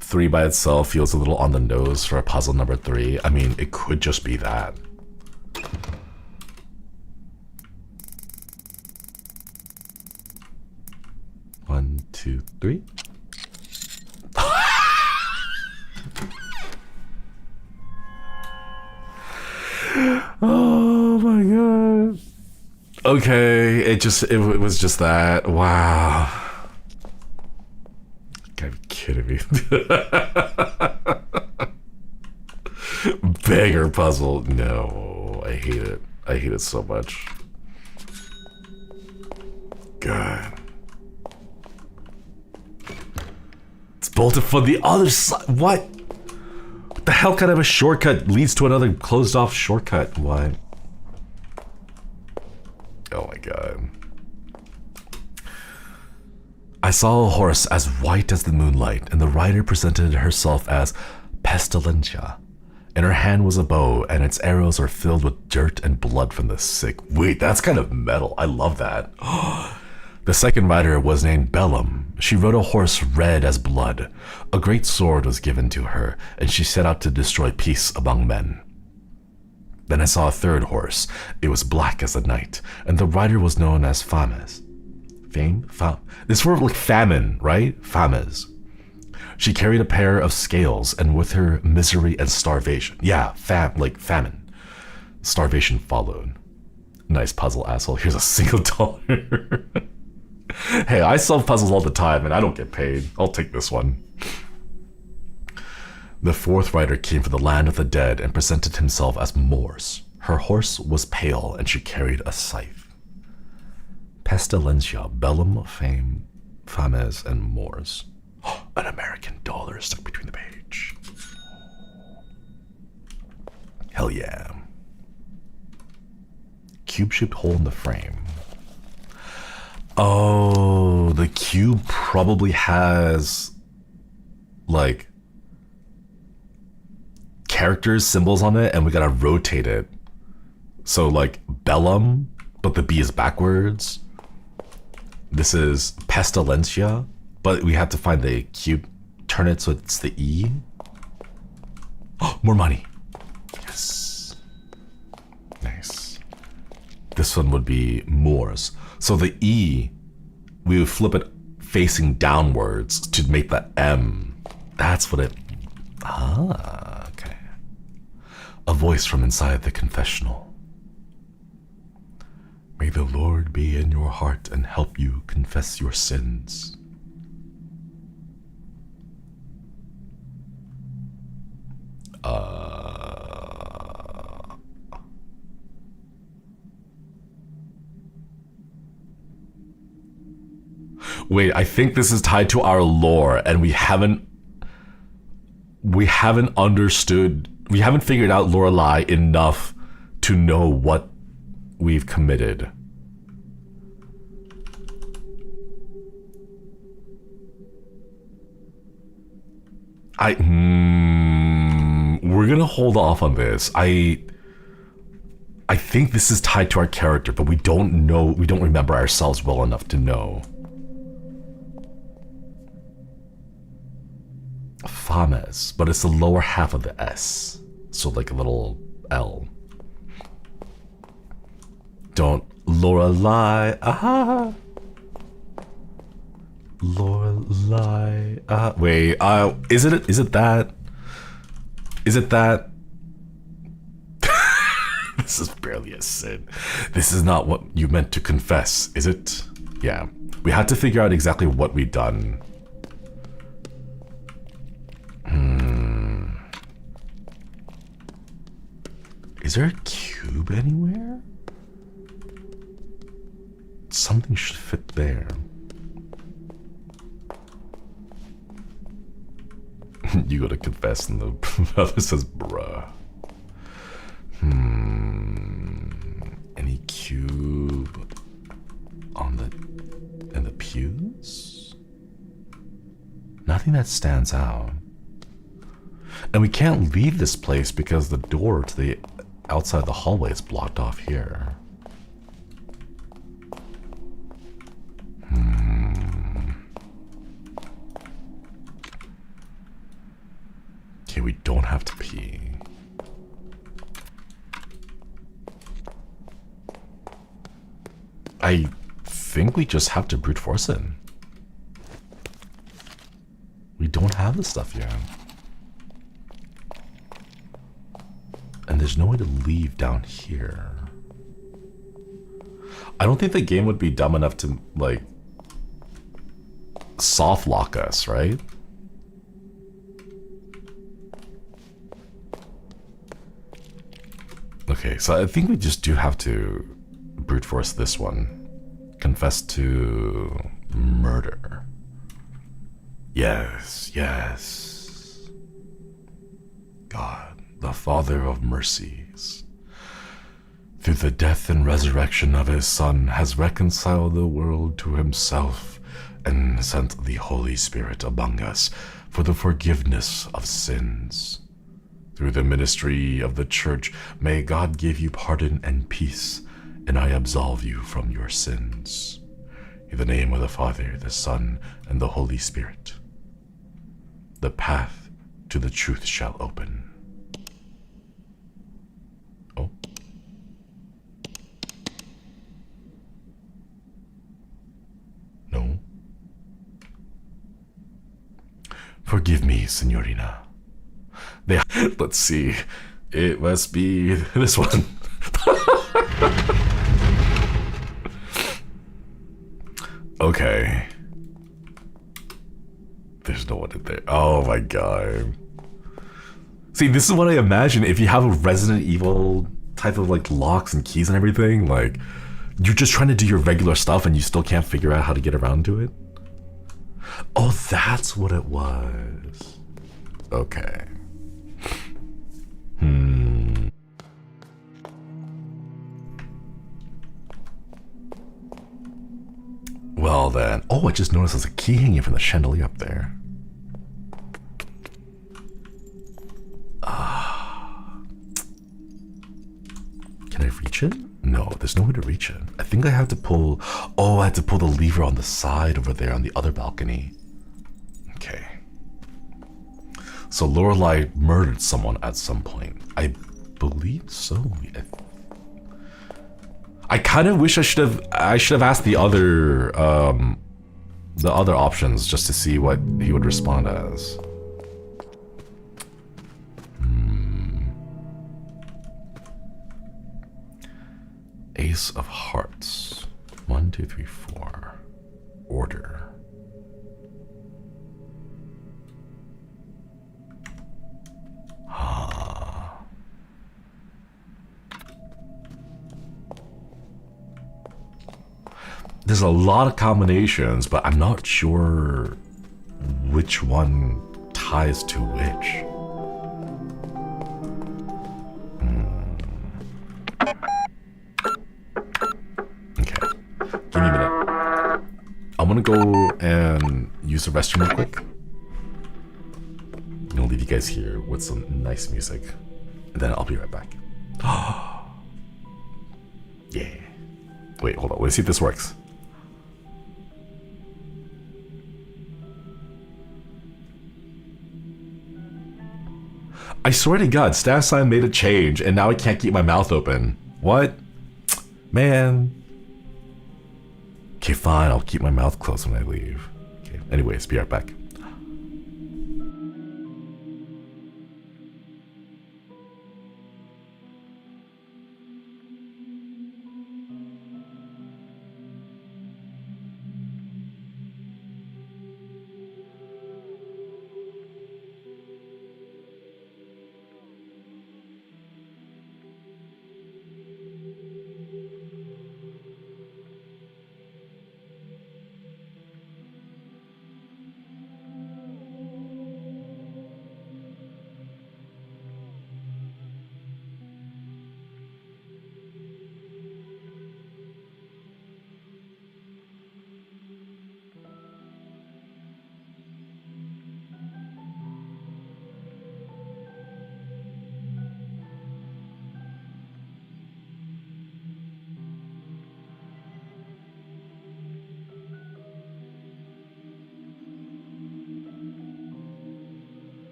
Speaker 2: 3 by itself feels a little on the nose for a puzzle number 3. I mean, it could just be that. One, two, three. Oh my god. Okay, it was just that. Wow. Gotta be kidding me. Beggar puzzle. No, I hate it. I hate it so much. God. It's bolted from the other side. What? What the hell kind of a shortcut leads to another closed off shortcut? What? Oh my god. I saw a horse as white as the moonlight, and the rider presented herself as Pestilentia. In her hand was a bow, and its arrows are filled with dirt and blood from the sick. Wait, that's kind of metal. I love that. The second rider was named Bellum. She rode a horse red as blood. A great sword was given to her, and she set out to destroy peace among men. Then I saw a third horse. It was black as the night, and the rider was known as Fames. This word like famine, right? Fames. She carried a pair of scales, and with her misery and starvation. Yeah, like famine. Starvation followed. Nice puzzle, asshole. Here's a single dollar. Hey, I solve puzzles all the time, and I don't get paid. I'll take this one. The fourth rider came from the land of the dead and presented himself as Morse. Her horse was pale, and she carried a scythe. Pestilentia, Bellum, Fames, and Morse. An American dollar stuck between the page. Hell yeah. Cube-shaped hole in the frame. Oh, the cube probably has like characters, symbols on it, and we gotta rotate it. So like Bellum, but the B is backwards. This is Pestilentia, but we have to find the cube, turn it so it's the E. Oh, more money. Yes. Nice. This one would be Morse. So the E, we would flip it facing downwards to make the M. That's what it... Ah, okay. A voice from inside the confessional. May the Lord be in your heart and help you confess your sins. Wait, I think this is tied to our lore, and we haven't understood, we haven't figured out Lorelei enough to know what we've committed. We're gonna hold off on this. I think this is tied to our character, but we don't know, we don't remember ourselves well enough to know. Fames, but it's the lower half of the S. So like a little L. Don't Lorelei, aha. Lorelei, wait, is it that? Is it that? This is barely a sin. This is not what you meant to confess, is it? Yeah, we had to figure out exactly what we'd done. Is there a cube anywhere? Something should fit there. You gotta confess, and the other says, bruh. Any cube on in the pews? nothing that stands out. And we can't leave this place because the door to the outside the hallway is blocked off here. Okay, we don't have to pee. I think we just have to brute force it. We don't have the stuff yet. And there's no way to leave down here. I don't think the game would be dumb enough to, like, soft lock us, right? Okay, so I think we just do have to brute force this one. Confess to murder. Yes, yes. God, the Father of mercies, through the death and resurrection of his Son, has reconciled the world to himself and sent the Holy Spirit among us for the forgiveness of sins. Through the ministry of the Church, may God give you pardon and peace, and I absolve you from your sins. In the name of the Father, the Son, and the Holy Spirit, the path to the truth shall open. Oh. No. Forgive me, Signorina. Let's see. It must be this one. Okay. There's no one in there. Oh my god. See, this is what I imagine if you have a Resident Evil type of like locks and keys and everything, like you're just trying to do your regular stuff and you still can't figure out how to get around to it. Oh, that's what it was. Okay. Well then. Oh, I just noticed there's a key hanging from the chandelier up there. Can I reach it? No, there's no way to reach it. I think I have to pull... Oh, I have to pull the lever on the side over there on the other balcony. Okay. So Lorelei murdered someone at some point. I believe so. I kind of wish I should have asked the other options just to see what he would respond as. Ace of Hearts. 1, 2, 3, 4. Order. There's a lot of combinations, but I'm not sure which one ties to which. Okay, give me a minute. I'm gonna go and use the restroom real quick. I'm gonna leave you guys here with some nice music, and then I'll be right back. Yeah. Wait, hold on. Let's see if this works. I swear to God, staff sign made a change, and now I can't keep my mouth open. What? Man. Okay, fine. I'll keep my mouth closed when I leave. Okay. Anyways, be right back.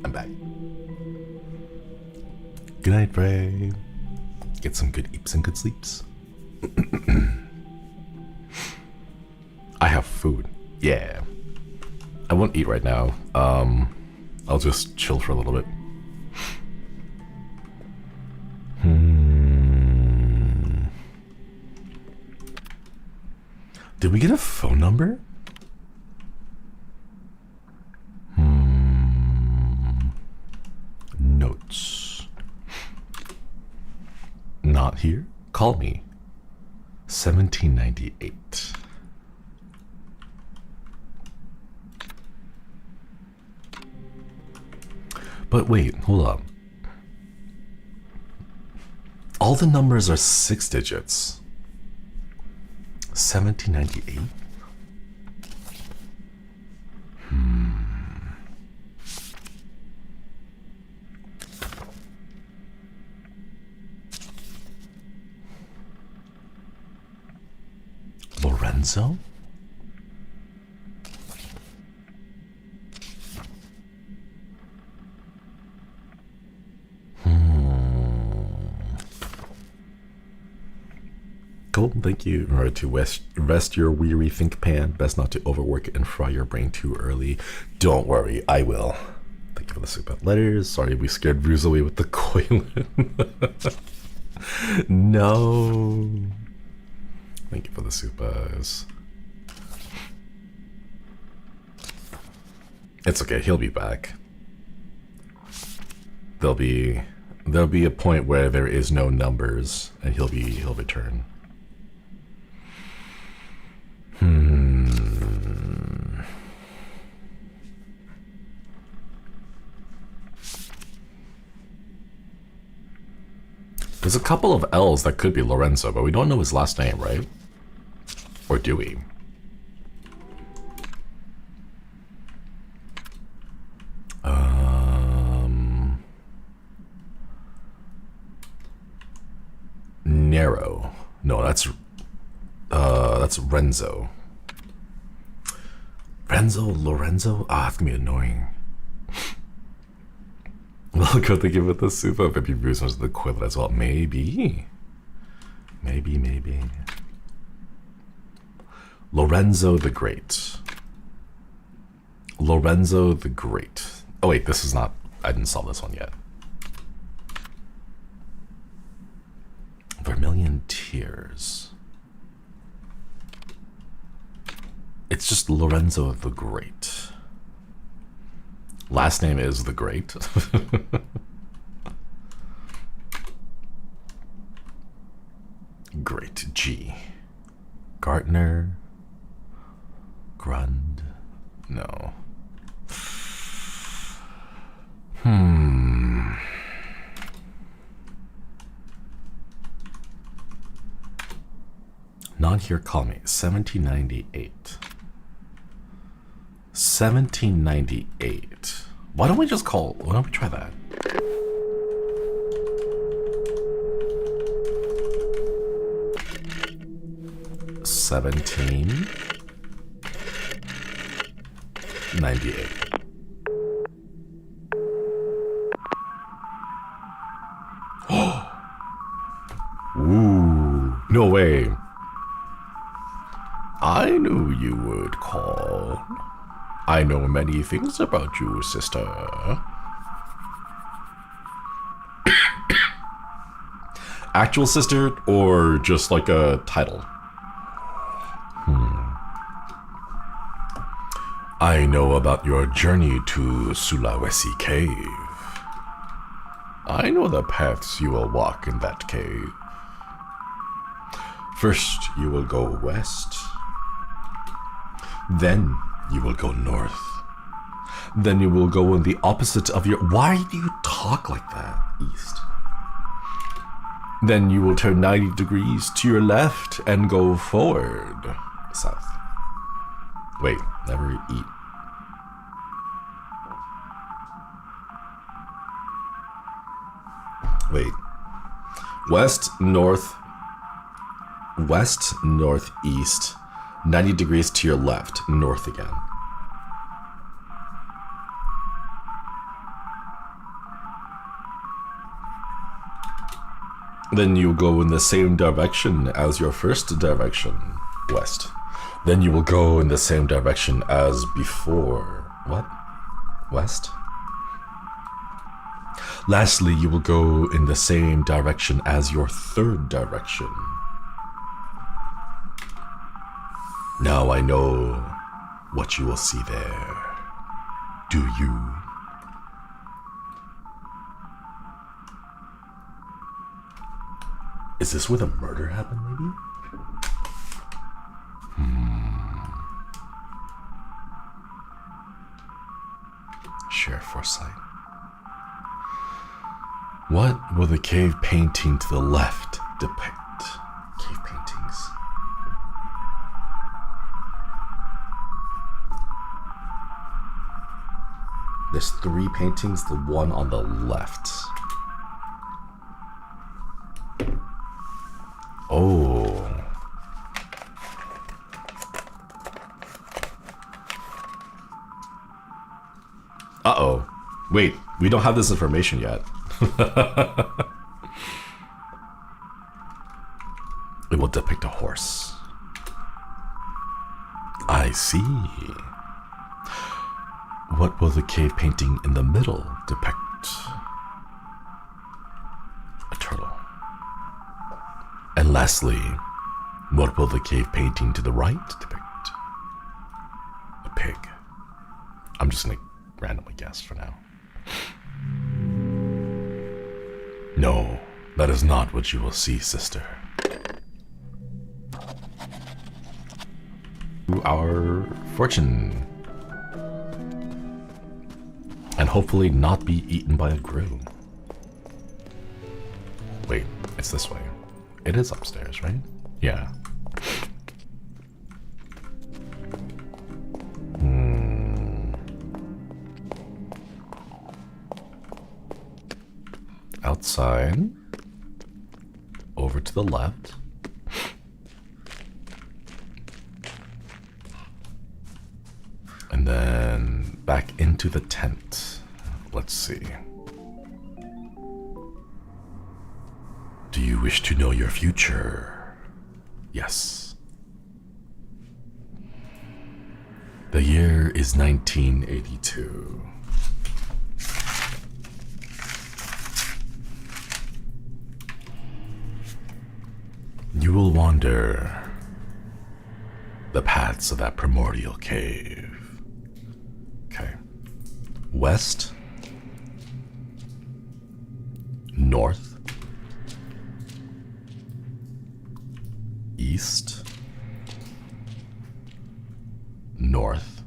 Speaker 2: I'm back. Good night, Ray. Get some good eeps and good sleeps. I have food. Yeah. I won't eat right now. I'll just chill for a little bit. Did we get a phone number? Notes. Not here. Call me. 1798. But wait, hold up. All the numbers are 6 digits. 1798? Lorenzo? Cool, thank you. In order to rest your weary think pan, best not to overwork it and fry your brain too early. Don't worry, I will. Thank you for the super letters. Sorry we scared Bruce away with the Coilin. No. Thank you for the supers. It's okay, he'll be back. There'll be a point where there is no numbers and he'll return. There's a couple of L's that could be Lorenzo, but we don't know his last name, right? Or do we? Narrow. No, that's Renzo. Lorenzo? Ah, it's gonna be annoying. Well, good to give it the super. Maybe Bruce was the equivalent as well. Maybe. Lorenzo the Great. Lorenzo the Great. Oh wait, this is not. I didn't solve this one yet. Vermilion Tears. It's just Lorenzo the Great. Last name is the Great. Great G. Gartner. Grund. No. Not here, call me. 1798. 1798. Why don't we try that? $17.98. Ooh, no way. I knew you would call. I know many things about you, sister. Actual sister or just like a title? I know about your journey to Sulawesi Cave. I know the paths you will walk in that cave. First, you will go west. Then you will go north. Then you will go in the opposite of your... Why do you talk like that? East. Then you will turn 90 degrees to your left and go forward. South. Wait, never eat. Wait. West, north, east, 90 degrees to your left, north again. Then you go in the same direction as your first direction, west. Then you will go in the same direction as before. What? West? Lastly, you will go in the same direction as your third direction. Now I know what you will see there. Do you? Is this where the murder happened, maybe? Sheer foresight. What will the cave painting to the left depict? Cave paintings. There's 3 paintings, the one on the left. Oh. Uh-oh. Wait, we don't have this information yet. It will depict a horse. I see. What will the cave painting in the middle depict? A turtle. And lastly, what will the cave painting to the right depict? A pig. I'm just gonna randomly guess for now. No, that is not what you will see, sister. Our fortune. And hopefully not be eaten by a grill. Wait, it's this way. It is upstairs, right? Yeah. Outside. Over to the left. And then back into the tent. Let's see. Do you wish to know your future? Yes. The year is 1982. You will wander the paths of that primordial cave. Okay. West. North. East. North.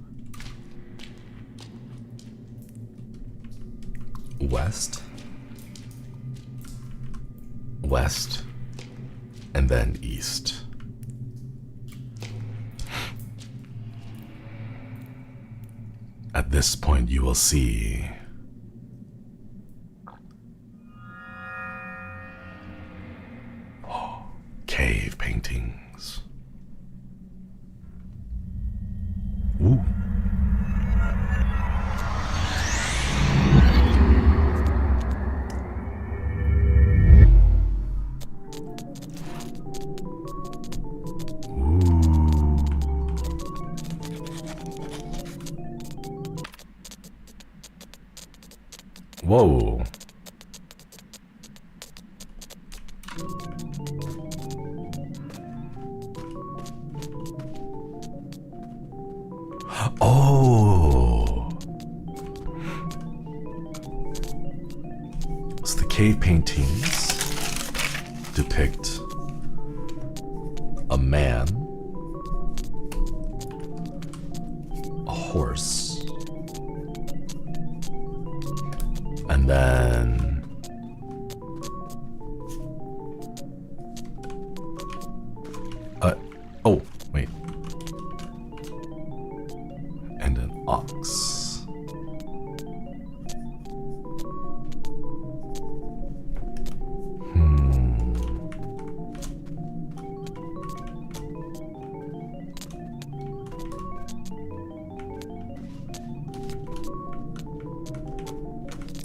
Speaker 2: West. West. And then east. At this point, you will see cave paintings. Ooh. Whoa. Oh. So the cave paintings depict a man, a horse, and then oh, wait. And an ox.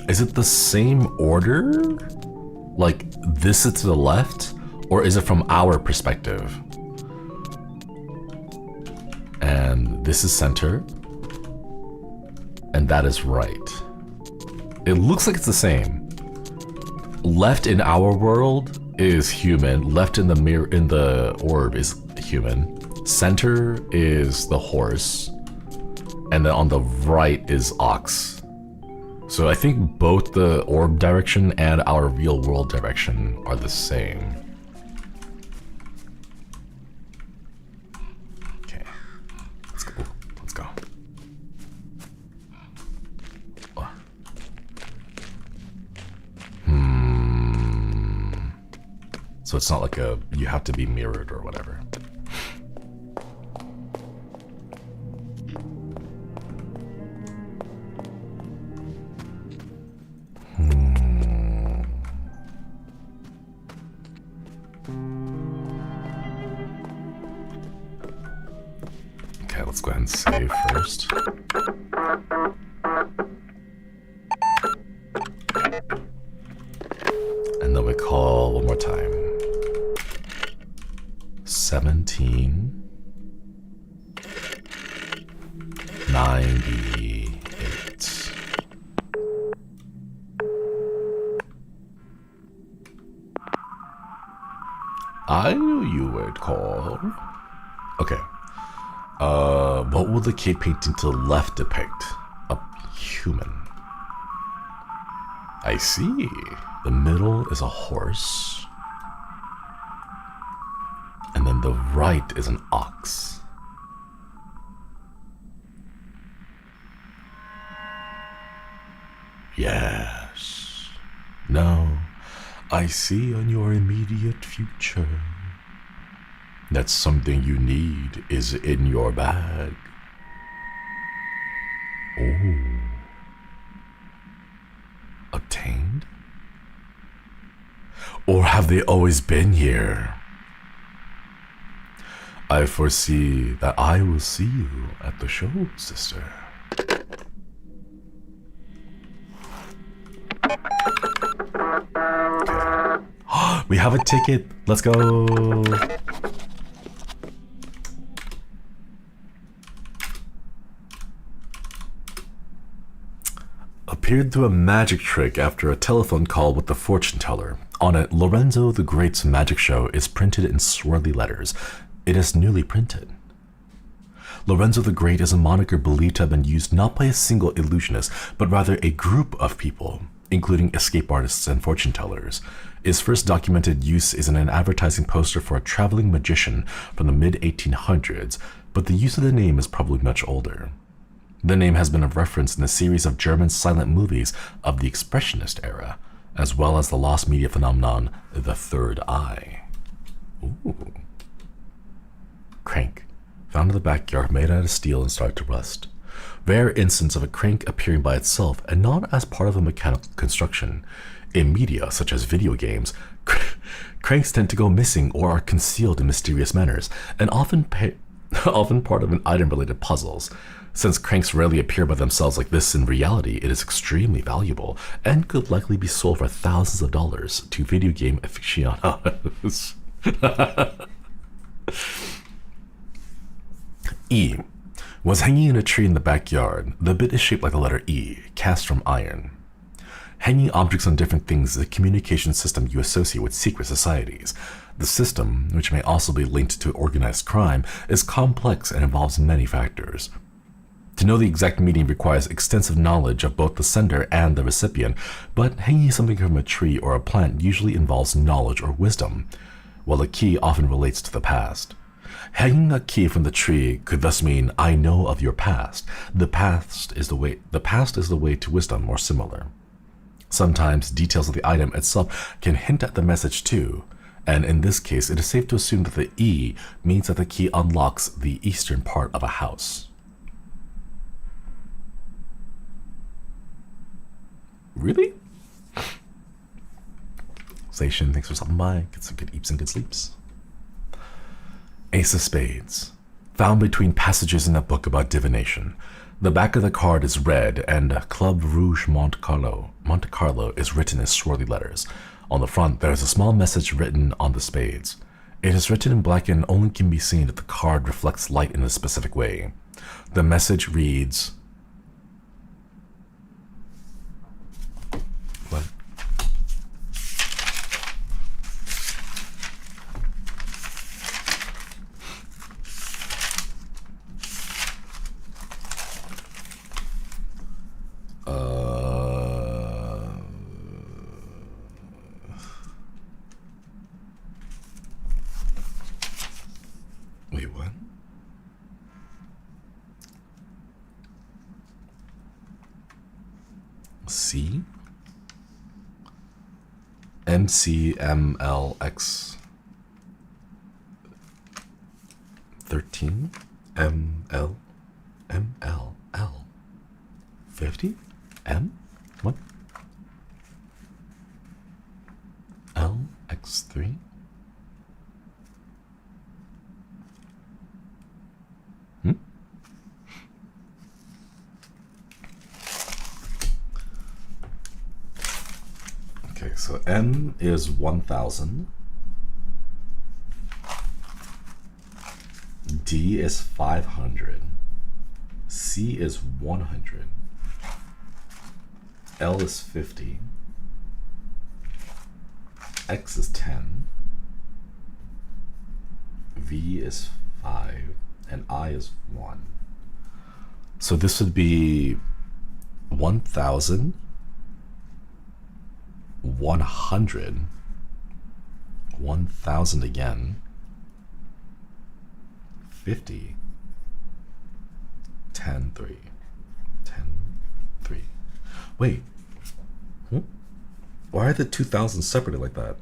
Speaker 2: Is it the same order? Like this is to the left, or is it from our perspective? And this is center, and that is right. It looks like it's the same. Left in our world is human. Left in the mirror, in the orb, is human. Center is the horse, and then on the right is ox. So I think both the orb direction and our real world direction are the same. Okay, let's go. Let's go. So it's not like you have to be mirrored or whatever. Okay, let's go ahead and save first. And then we call one more time. 1798. I knew you would call. Okay. What will the cave painting to the left depict? A human. I see. The middle is a horse. And then the right is an ox. Yes. Now, I see on your immediate future that something you need is in your bag. Oh. Obtained? Or have they always been here? I foresee that I will see you at the show, sister. Okay. We have a ticket. Let's go. Appeared through a magic trick after a telephone call with the fortune teller. On it, Lorenzo the Great's magic show is printed in swirly letters. It is newly printed. Lorenzo the Great is a moniker believed to have been used not by a single illusionist, but rather a group of people, including escape artists and fortune tellers. Its first documented use is in an advertising poster for a traveling magician from the mid-1800s, but the use of the name is probably much older. The name has been a reference in a series of German silent movies of the Expressionist era, as well as the lost media phenomenon, The Third Eye. Ooh. Crank. Found in the backyard, made out of steel and started to rust. Rare instance of a crank appearing by itself and not as part of a mechanical construction. In media, such as video games, cranks tend to go missing or are concealed in mysterious manners, and often part of an item-related puzzles. Since cranks rarely appear by themselves like this in reality, it is extremely valuable and could likely be sold for thousands of dollars to video game aficionados. E. Was hanging in a tree in the backyard. The bit is shaped like the letter E, cast from iron. Hanging objects on different things is a communication system you associate with secret societies. The system, which may also be linked to organized crime, is complex and involves many factors. To know the exact meaning requires extensive knowledge of both the sender and the recipient, but hanging something from a tree or a plant usually involves knowledge or wisdom, while a key often relates to the past. Hanging a key from the tree could thus mean, I know of your past. The past is the way to wisdom, or similar. Sometimes details of the item itself can hint at the message too, and in this case it is safe to assume that the E means that the key unlocks the eastern part of a house. Really? Station, thanks for stopping by. Get some good eats and good sleeps. Ace of Spades. Found between passages in a book about divination. The back of the card is red, and Club Rouge Monte Carlo is written in swirly letters. On the front, there is a small message written on the spades. It is written in black and only can be seen if the card reflects light in a specific way. The message reads, what? Wait, what? C? MCMLX 13? ML? MLL 50? M? What? LX3? Okay, so M is 1000. D is 500. C is 100. L is 50. X is 10. V is 5. And I is 1. So this would be 1000. 100, 1000 again, 50, 10, 3, 10, 3. Wait, why are the 2000s separated like that?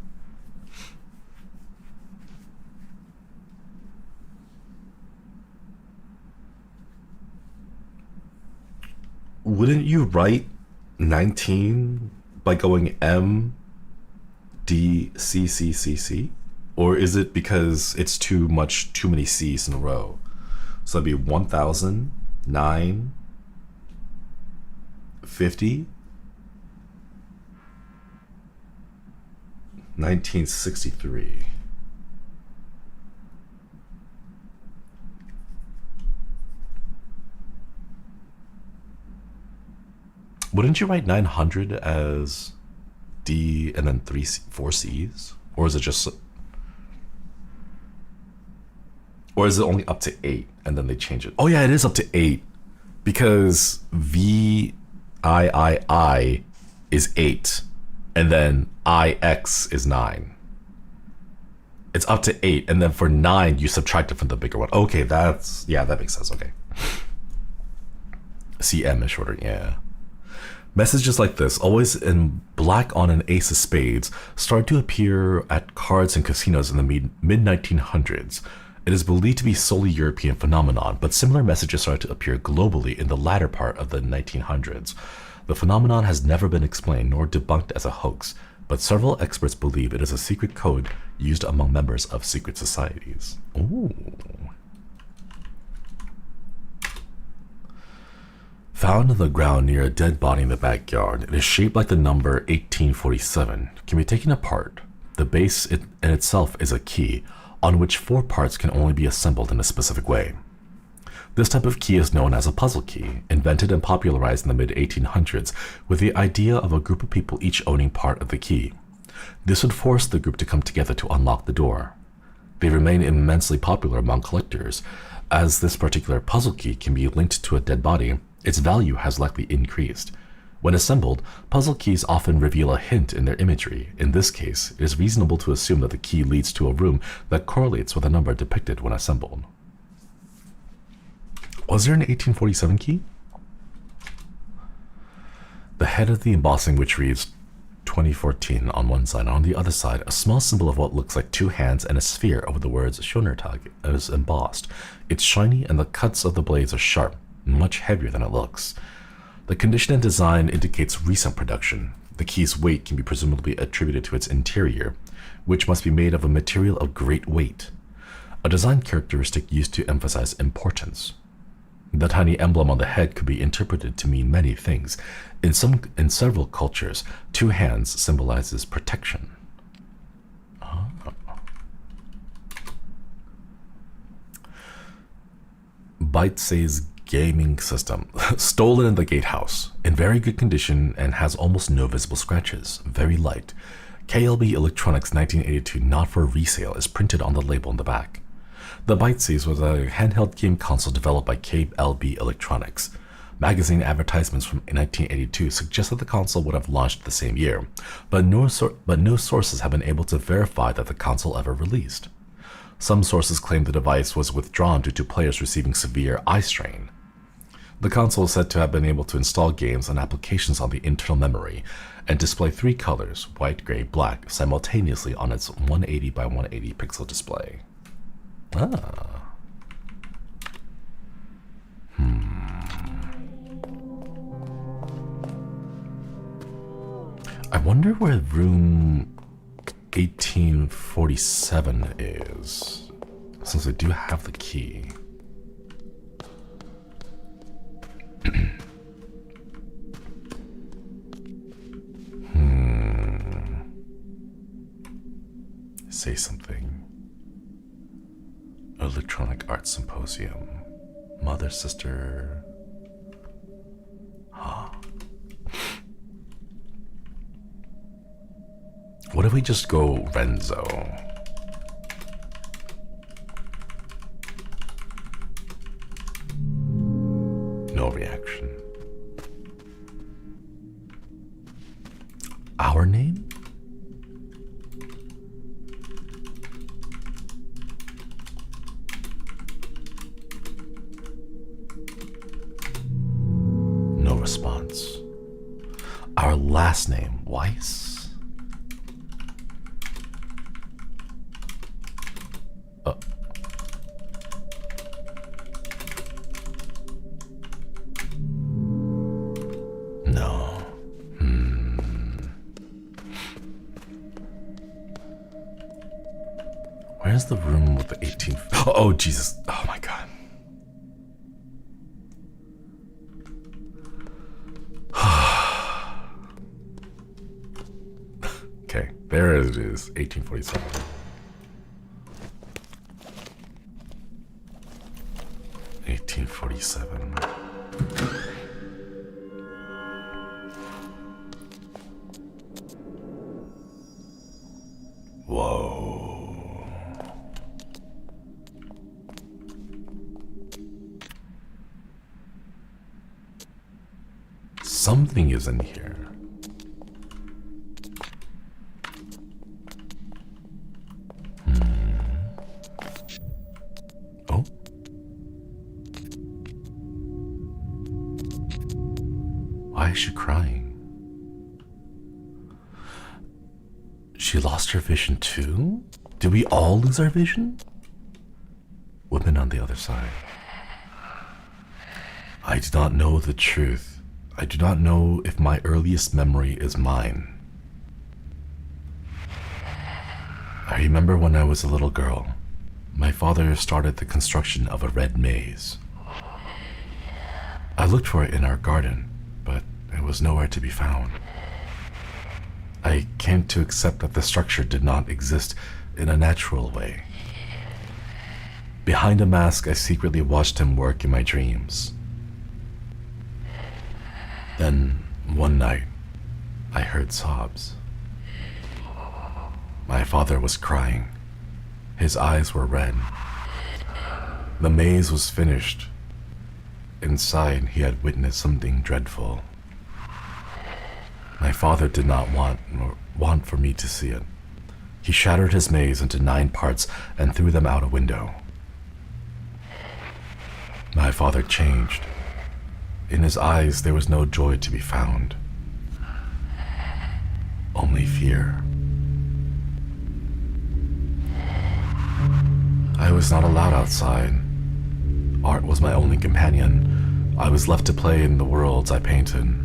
Speaker 2: Wouldn't you write 19 by going M, D, C, C, C, C? Or is it because it's too many C's in a row? So that'd be 1000, 9, 50, 1963. Wouldn't you write 900 as D and then 4 C's? Or is it just... Or is it only up to 8 and then they change it? Oh yeah, it is up to 8 because VIII is 8 and then IX is 9. It's up to 8 and then for 9 you subtract it from the bigger one. Okay, that makes sense. Okay. CM is shorter, yeah. Messages like this, always in black on an ace of spades, started to appear at cards and casinos in the mid-1900s. It is believed to be solely European phenomenon, but similar messages started to appear globally in the latter part of the 1900s. The phenomenon has never been explained nor debunked as a hoax, but several experts believe it is a secret code used among members of secret societies. Ooh. Found on the ground near a dead body in the backyard, it is shaped like the number 1847, can be taken apart. The base in itself is a key, on which 4 parts can only be assembled in a specific way. This type of key is known as a puzzle key, invented and popularized in the mid-1800s with the idea of a group of people each owning part of the key. This would force the group to come together to unlock the door. They remain immensely popular among collectors, as this particular puzzle key can be linked to a dead body. Its value has likely increased. When assembled, puzzle keys often reveal a hint in their imagery. In this case, it is reasonable to assume that the key leads to a room that correlates with a number depicted when assembled. Was there an 1847 key? The head of the embossing, which reads 2014 on one side, and on the other side, a small symbol of what looks like 2 hands and a sphere over the words Schonertag is embossed. It's shiny and the cuts of the blades are sharp, much heavier than it looks. The condition and design indicates recent production. The key's weight can be presumably attributed to its interior, which must be made of a material of great weight, a design characteristic used to emphasize importance. The tiny emblem on the head could be interpreted to mean many things. In several cultures, 2 hands symbolizes protection. Byte says gaming system. Stolen in the gatehouse. In very good condition and has almost no visible scratches. Very light. KLB Electronics 1982, not for resale, is printed on the label in the back. The Byte says was a handheld game console developed by KLB Electronics. Magazine advertisements from 1982 suggest that the console would have launched the same year, but no sources have been able to verify that the console ever released. Some sources claim the device was withdrawn due to players receiving severe eye strain. The console is said to have been able to install games and applications on the internal memory and display 3 colors, white, gray, black, simultaneously on its 180 by 180 pixel display. I wonder where room 1847 is, since I do have the key. Say something. Electronic Arts Symposium. Mother, sister. What if we just go Renzo? No reaction. Our name? No response. Our last name, Weiss? No. Where's the room with the 18? Oh, Jesus. Oh, my God. Okay, there it is, 1847. Whoa. Something is in here. Oh. Why is she crying? She lost her vision too? Did we all lose our vision? Women on the other side. I do not know the truth. I do not know if my earliest memory is mine. I remember when I was a little girl, my father started the construction of a red maze. I looked for it in our garden, but it was nowhere to be found. I came to accept that the structure did not exist in a natural way. Behind a mask, I secretly watched him work in my dreams. Then, one night, I heard sobs. My father was crying. His eyes were red. The maze was finished. Inside, he had witnessed something dreadful. My father did not want for me to see it. He shattered his maze into 9 parts and threw them out a window. My father changed. In his eyes, there was no joy to be found. Only fear. I was not allowed outside. Art was my only companion. I was left to play in the worlds I painted.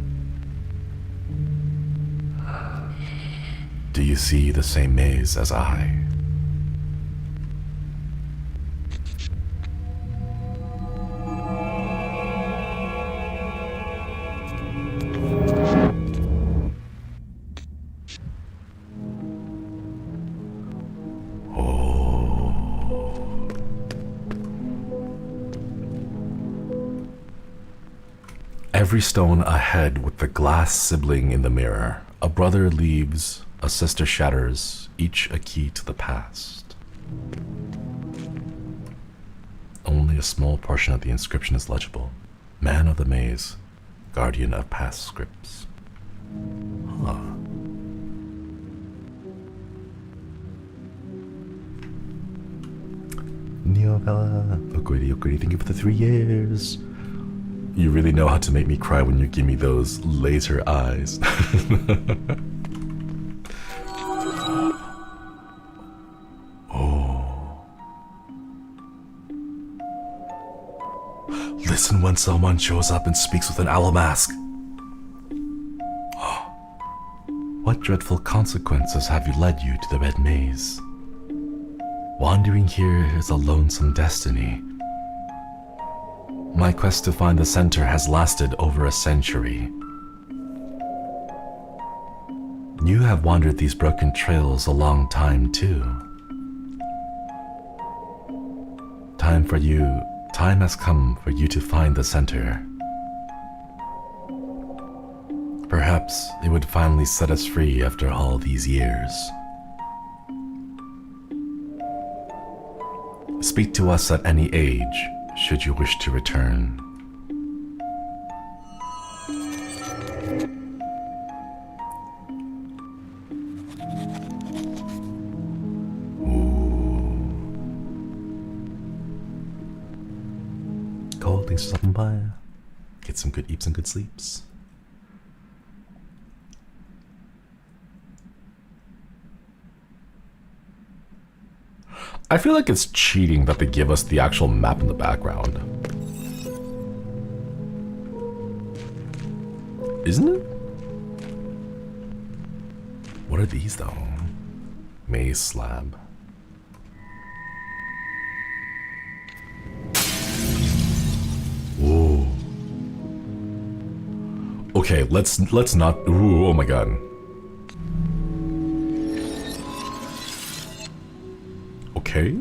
Speaker 2: Do you see the same maze as I? Every stone ahead with the glass sibling in the mirror. A brother leaves, a sister shatters, each a key to the past. Only a small portion of the inscription is legible. Man of the maze, guardian of past scripts. Huh. Neobella, Okwiri, thank you for the 3 years. You really know how to make me cry when you give me those laser eyes. Oh. Listen when someone shows up and speaks with an owl mask. What dreadful consequences have you led you to the red maze? Wandering here is a lonesome destiny. My quest to find the center has lasted over a century. You have wandered these broken trails a long time too. Time has come for you to find the center. Perhaps it would finally set us free after all these years. Speak to us at any age, should you wish to return. Ooh. Cold, thanks for stopping by. Get some good eats and good sleeps. I feel like it's cheating that they give us the actual map in the background. Isn't it? What are these though? Maze slab. Whoa. Okay, let's not. Ooh, oh my god. Okay.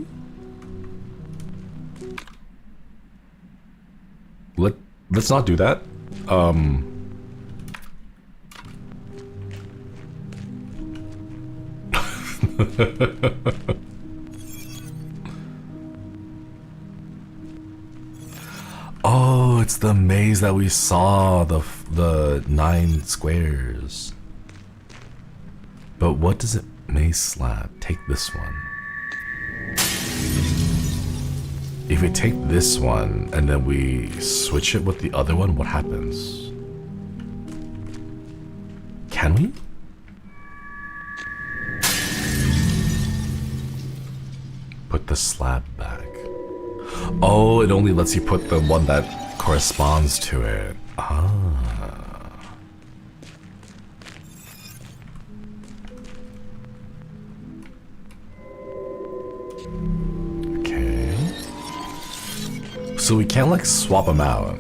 Speaker 2: Let's not do that. Oh, it's the maze that we saw, the 9 squares. But what does it maze slab? Take this one. If we take this one and then we switch it with the other one, what happens? Can we? Put the slab back. Oh, it only lets you put the one that corresponds to it. Ah. So we can't like swap them out.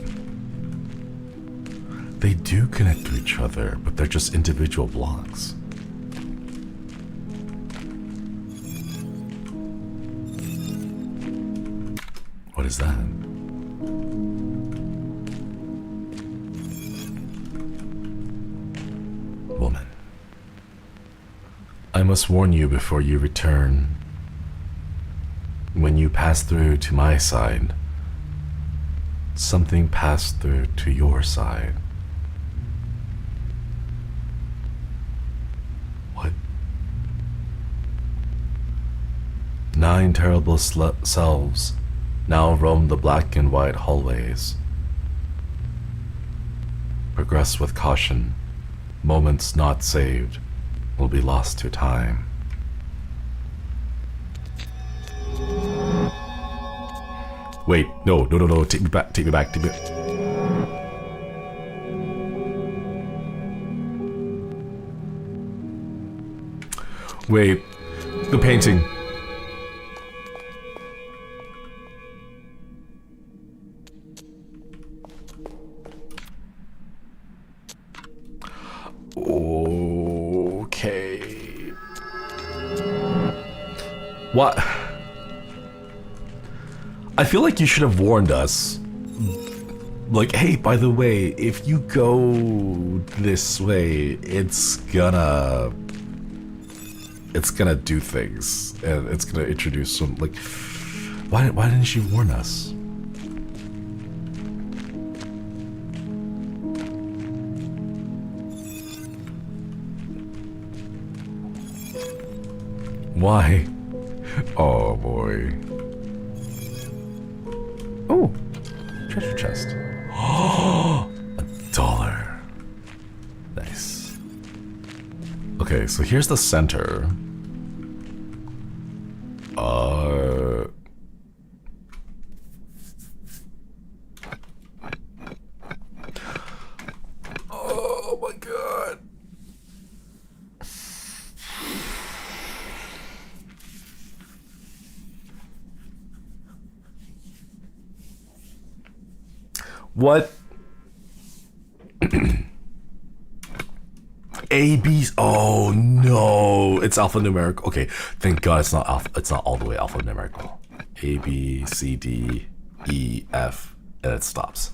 Speaker 2: They do connect to each other, but they're just individual blocks. What is that? Woman. I must warn you before you return. When you pass through to my side, something passed through to your side. What? 9 terrible selves now roam the black and white hallways. Progress with caution. Moments not saved will be lost to time. Wait, no, take me back. Wait, the painting. Okay. What? I feel like you should have warned us Like, hey, by the way, if you go this way, it's gonna do things, and it's gonna introduce some, like, why didn't she warn us? Why? Oh boy. Oh, treasure chest. $1. Nice. Okay, so here's the center. Oh my god. What? A, B, oh no, it's alphanumeric. Okay, thank God it's not alpha, it's not all the way alphanumerical. A, B, C, D, E, F, and it stops.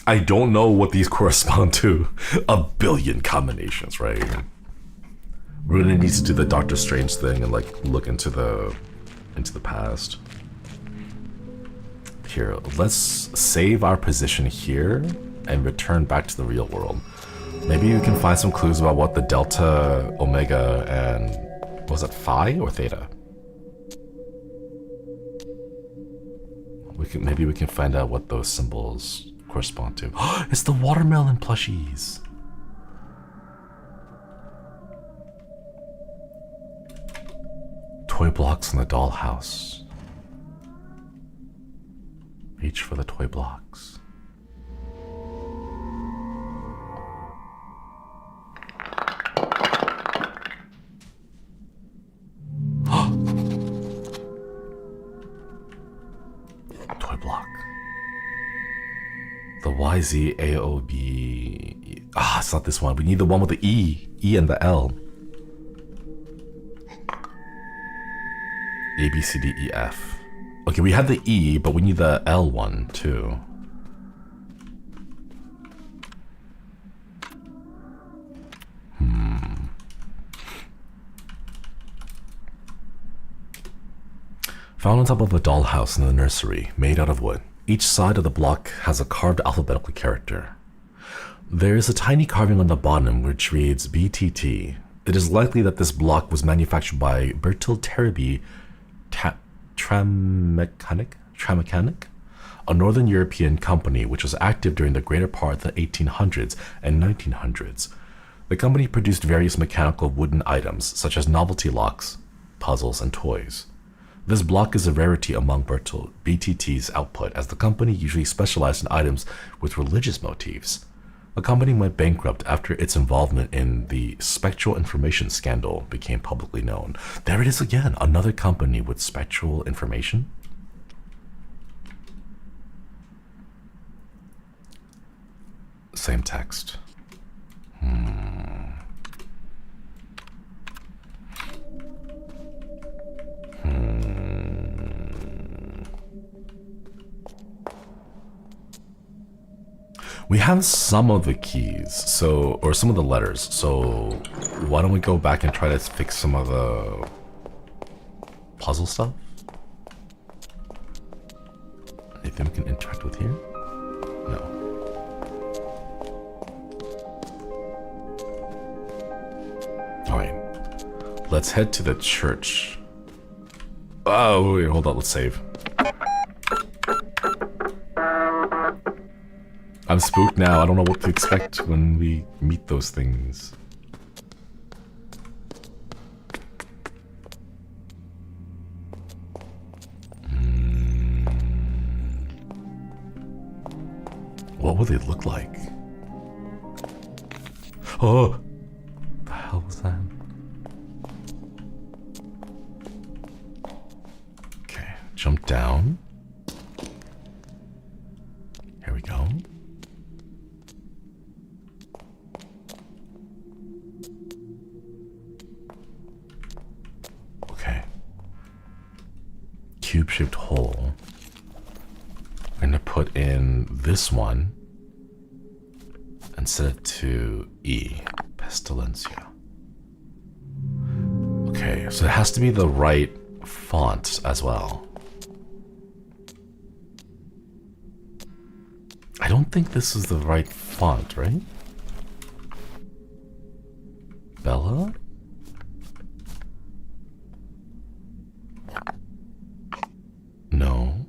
Speaker 2: I don't know what these correspond to. A billion combinations, right? We're gonna need to do the Doctor Strange thing and like look into the past. Here, let's save our position here and return back to the real world. Maybe we can find some clues about what the delta, omega, and was it phi or theta? Maybe we can find out what those symbols correspond to. It's the watermelon plushies. Toy blocks in the dollhouse. Reach for the toy blocks. Toy block. The YZAOB. Ah, it's not this one. We need the one with the E and the L. A, B, C, D, E, F. Okay, we have the E, but we need the L one too. Found on top of a dollhouse in the nursery, made out of wood. Each side of the block has a carved alphabetical character. There is a tiny carving on the bottom which reads BTT. It is likely that this block was manufactured by Bertil Terby Tramechanic, a northern European company which was active during the greater part of the 1800s and 1900s. The company produced various mechanical wooden items such as novelty locks, puzzles, and toys. This block is a rarity among Bertil BTT's output, as the company usually specialized in items with religious motifs. The company went bankrupt after its involvement in the spectral information scandal became publicly known. There it is again, another company with spectral information. Same text. We have some of the keys, or some of the letters, so why don't we go back and try to fix some of the puzzle stuff? Anything we can interact with here? No. Alright. Let's head to the church. Oh, wait, hold on, let's save. I'm spooked now. I don't know what to expect when we meet those things. What will they look like? Oh! The hell was that? Okay, jump down. L-shaped hole. I'm gonna put in this one and set it to E, Pestilencia. Okay, so it has to be the right font as well. I don't think this is the right font, right? Bella? No.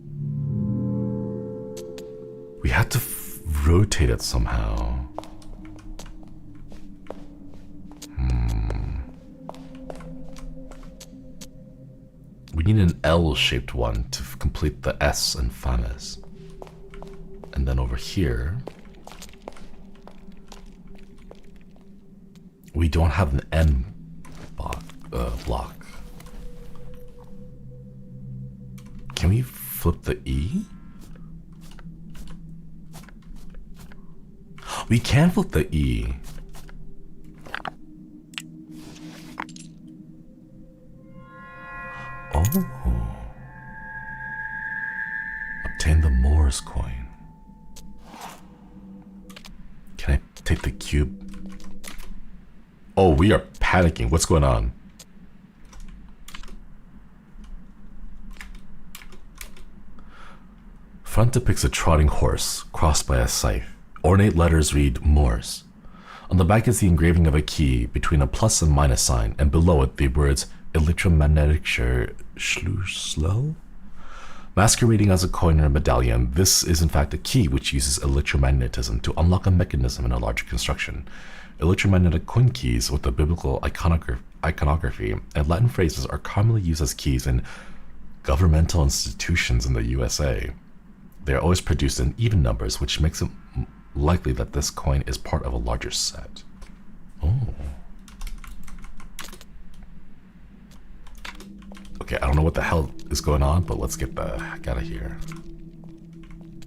Speaker 2: We had to rotate it somehow. We need an L-shaped one to complete the S in Fames. And then over here, we don't have an N block. Can we flip the E? We can flip the E. Oh. Obtain the Morse coin. Can I take the cube? Oh, we are panicking. What's going on? Front depicts a trotting horse, crossed by a scythe. Ornate letters read Morse. On the back is the engraving of a key between a plus and minus sign, and below it the words electromagnetic Schlüssel. Masquerading as a coin or a medallion, this is in fact a key which uses electromagnetism to unlock a mechanism in a larger construction. Electromagnetic coin keys with the biblical iconography and Latin phrases are commonly used as keys in governmental institutions in the USA. They are always produced in even numbers, which makes it likely that this coin is part of a larger set. Oh. Okay, I don't know what the hell is going on, but let's get the heck out of here.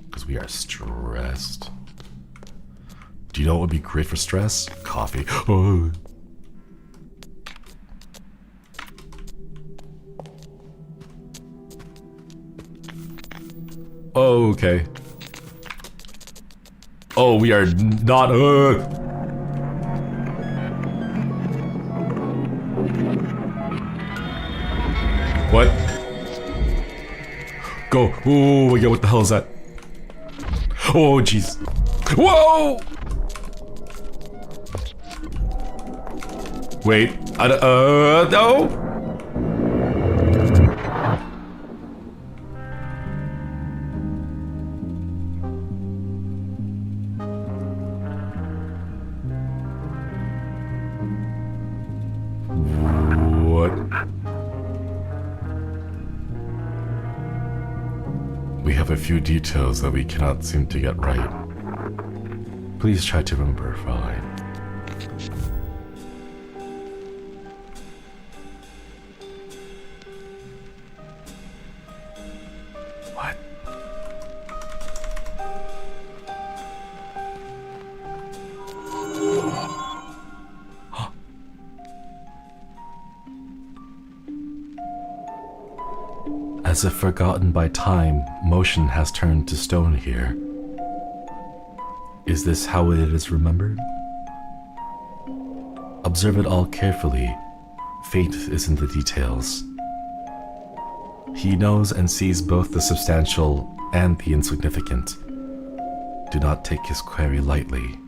Speaker 2: Because we are stressed. Do you know what would be great for stress? Coffee. Oh. Oh, okay. Oh, we are not. What? Go. Oh my god, what the hell is that? Oh, jeez. Whoa! Wait. No! A few details that we cannot seem to get right. Please try to remember, Fräulein. What? As if forgotten by time, motion has turned to stone here. Is this how it is remembered? Observe it all carefully. Fate is in the details. He knows and sees both the substantial and the insignificant. Do not take his query lightly.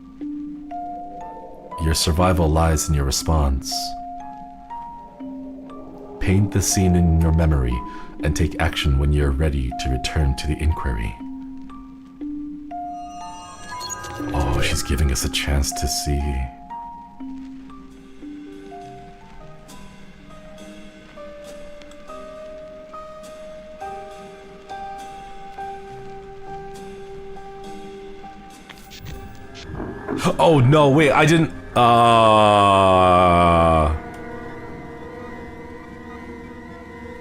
Speaker 2: Your survival lies in your response. Paint the scene in your memory and take action when you're ready to return to the inquiry. Oh, she's giving us a chance to see. Oh no, wait, I didn't.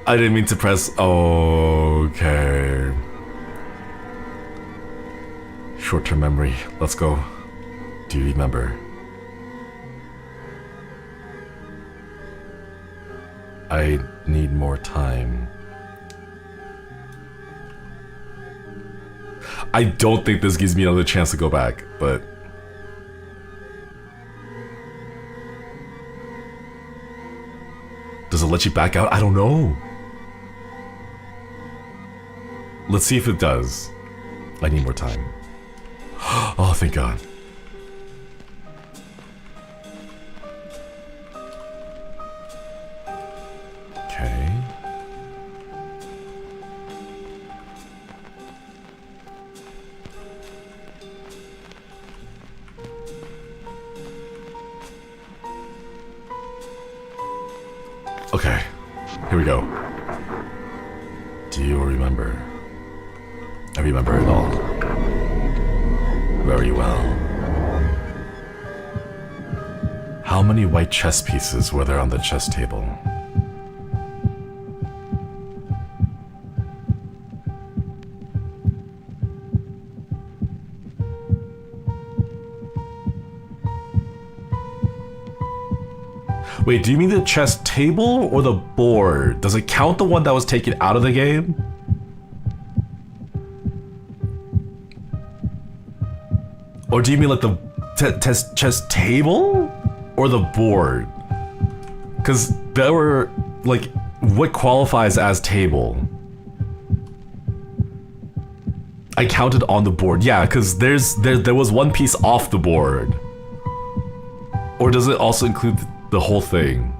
Speaker 2: I didn't mean to press. Okay. Short-term memory. Let's go. Do you remember? I need more time. I don't think this gives me another chance to go back, but... Does it let you back out? I don't know. Let's see if it does. I need more time. Oh, thank God. Okay. Okay, here we go. Do you remember? I remember it all. Very well. How many white chess pieces were there on the chess table? Wait, do you mean the chess table or the board? Does it count the one that was taken out of the game? Or do you mean like the chess table or the board? Because there were like, what qualifies as table? I counted on the board, yeah, because there was one piece off the board. Or does it also include the whole thing?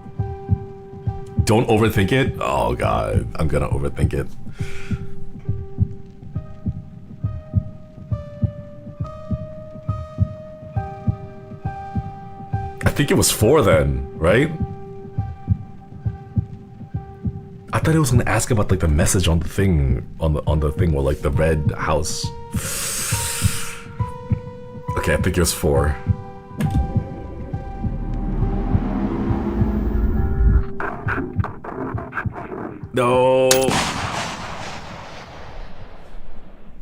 Speaker 2: Don't overthink it? Oh God, I'm gonna overthink it. I think it was 4 then, right? I thought it was gonna ask about like the message on the thing, on the thing, or like the red house. Okay, I think it was 4. No.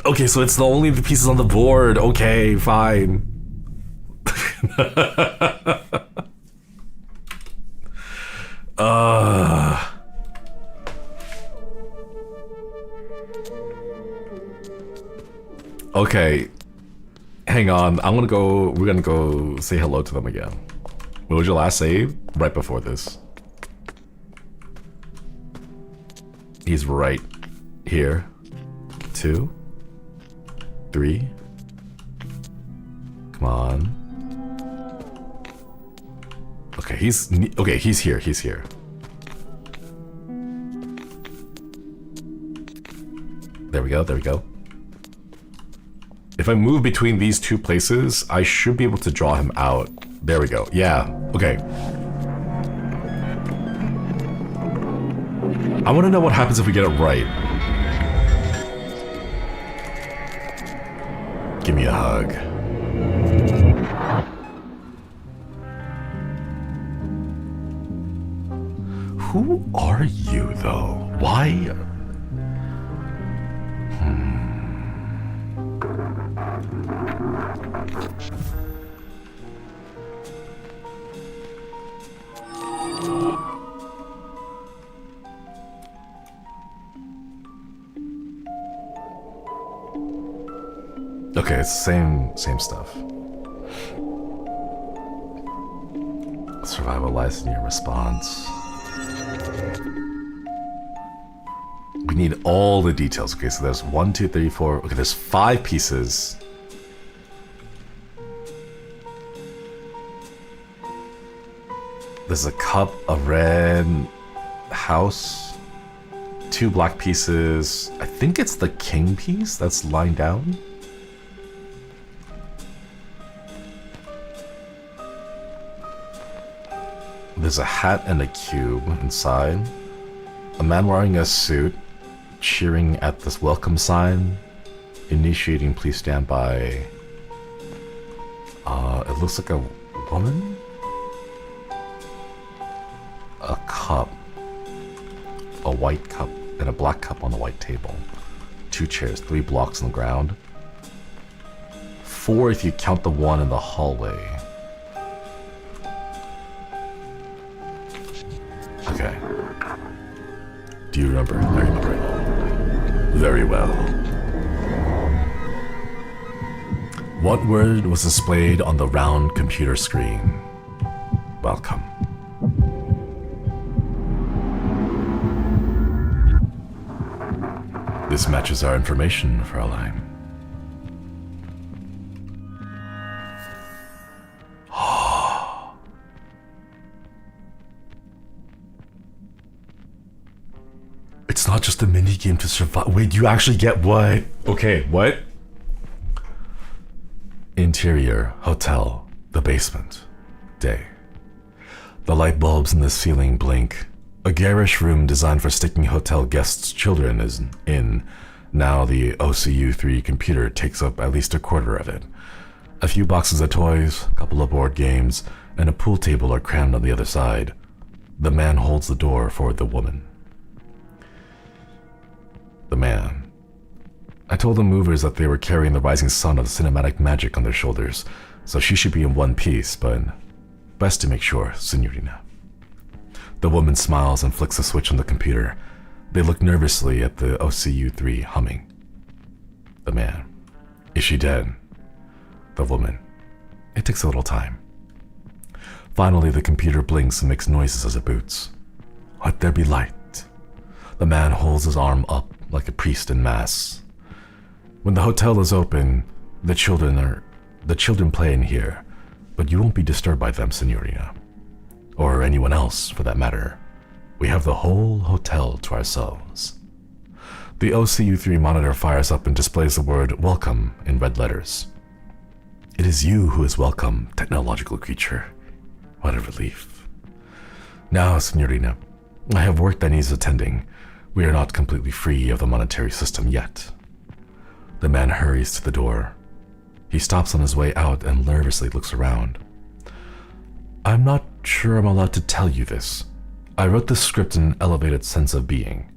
Speaker 2: Okay, so it's the only pieces on the board. Okay, fine. Okay. Hang on. We're gonna go say hello to them again. What was your last save? Right before this. He's right here. 2, 3. Come on. Okay, he's here. He's here. There we go. There we go. If I move between these two places, I should be able to draw him out. There we go. Yeah. Okay. I want to know what happens if we get it right. Give me a hug. Who are you, though? Why? Okay, it's the same stuff. Survival lies in your response. We need all the details. Okay, so there's 1, 2, 3, 4. Okay, there's 5 pieces. There's a cup, a red house, 2 black pieces. I think it's the king piece that's lying down. There's a hat and a cube inside. A man wearing a suit, cheering at this welcome sign, initiating please stand by. It looks like a woman? A cup. A white cup and a black cup on the white table. 2 chairs, 3 blocks on the ground. 4 if you count the one in the hallway. Okay. Do you remember? I remember it. Very well. What word was displayed on the round computer screen? Welcome. This matches our information, Fräulein. It's not just a minigame to survive. Wait, you actually get what? Okay, what? Interior, hotel, the basement, day. The light bulbs in the ceiling blink. A garish room designed for sticking hotel guests' children is in. Now the OCU3 computer takes up at least a quarter of it. A few boxes of toys, a couple of board games, and a pool table are crammed on the other side. The man holds the door for the woman. The man. I told the movers that they were carrying the rising sun of cinematic magic on their shoulders, so she should be in one piece, but best to make sure, Signorina. The woman smiles and flicks a switch on the computer. They look nervously at the OCU3 humming. The man. Is she dead? The woman. It takes a little time. Finally, the computer blinks and makes noises as it boots. Let there be light. The man holds his arm up like a priest in mass. When the hotel is open, the children play in here, but you won't be disturbed by them, Signorina. Or anyone else, for that matter. We have the whole hotel to ourselves. The OCU3 monitor fires up and displays the word welcome in red letters. It is you who is welcome, technological creature. What a relief. Now, Signorina, I have work that needs attending. We are not completely free of the monetary system yet. The man hurries to the door. He stops on his way out and nervously looks around. I'm not sure I'm allowed to tell you this. I wrote this script in an elevated sense of being.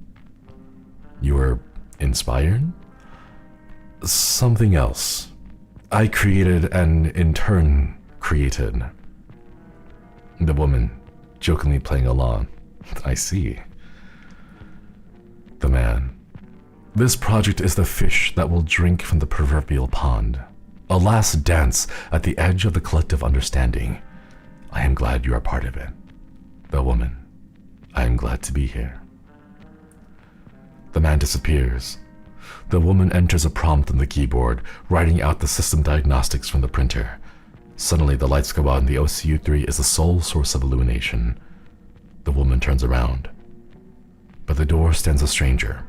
Speaker 2: You were inspired? Something else. I created and in turn created. The woman, jokingly playing along. I see. The man. This project is the fish that will drink from the proverbial pond. A last dance at the edge of the collective understanding. I am glad you are part of it. The woman. I am glad to be here. The man disappears. The woman enters a prompt on the keyboard, writing out the system diagnostics from the printer. Suddenly the lights go out and the OCU3 is the sole source of illumination. The woman turns around. By the door stands a stranger.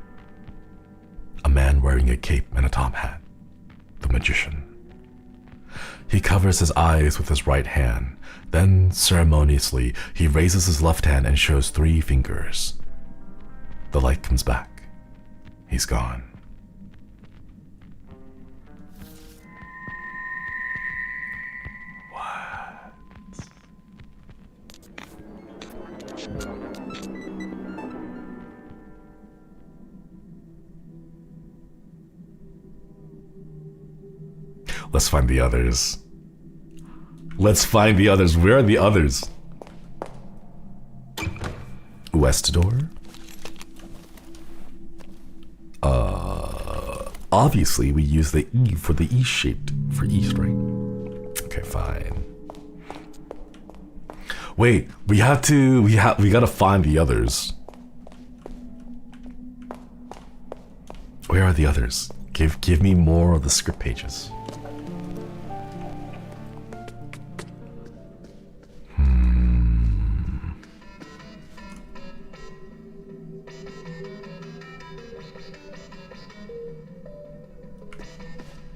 Speaker 2: A man wearing a cape and a top hat. The magician. He covers his eyes with his right hand. Then, ceremoniously, he raises his left hand and shows 3 fingers. The light comes back. He's gone. What? Let's find the others. Let's find the others. Where are the others? West door? Obviously we use the E for the E-shaped for east, right? Okay, fine. Wait, we gotta find the others. Where are the others? Give me more of the script pages.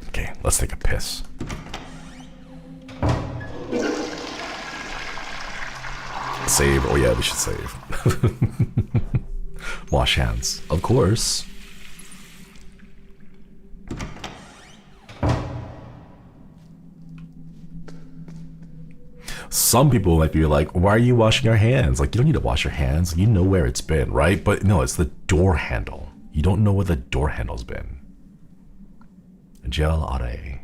Speaker 2: Okay, let's take a piss. Save. Oh yeah, we should save. Wash hands. Of course. Some people might be like, why are you washing your hands? Like, you don't need to wash your hands. You know where it's been, right? But no, it's the door handle. You don't know where the door handle's been. Gel Are.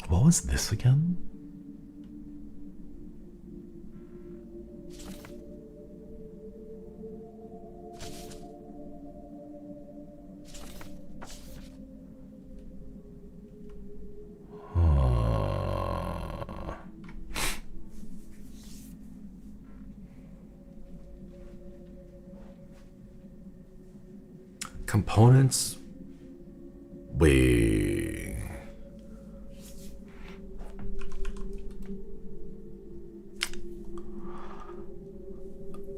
Speaker 2: What was this again? components. Wait.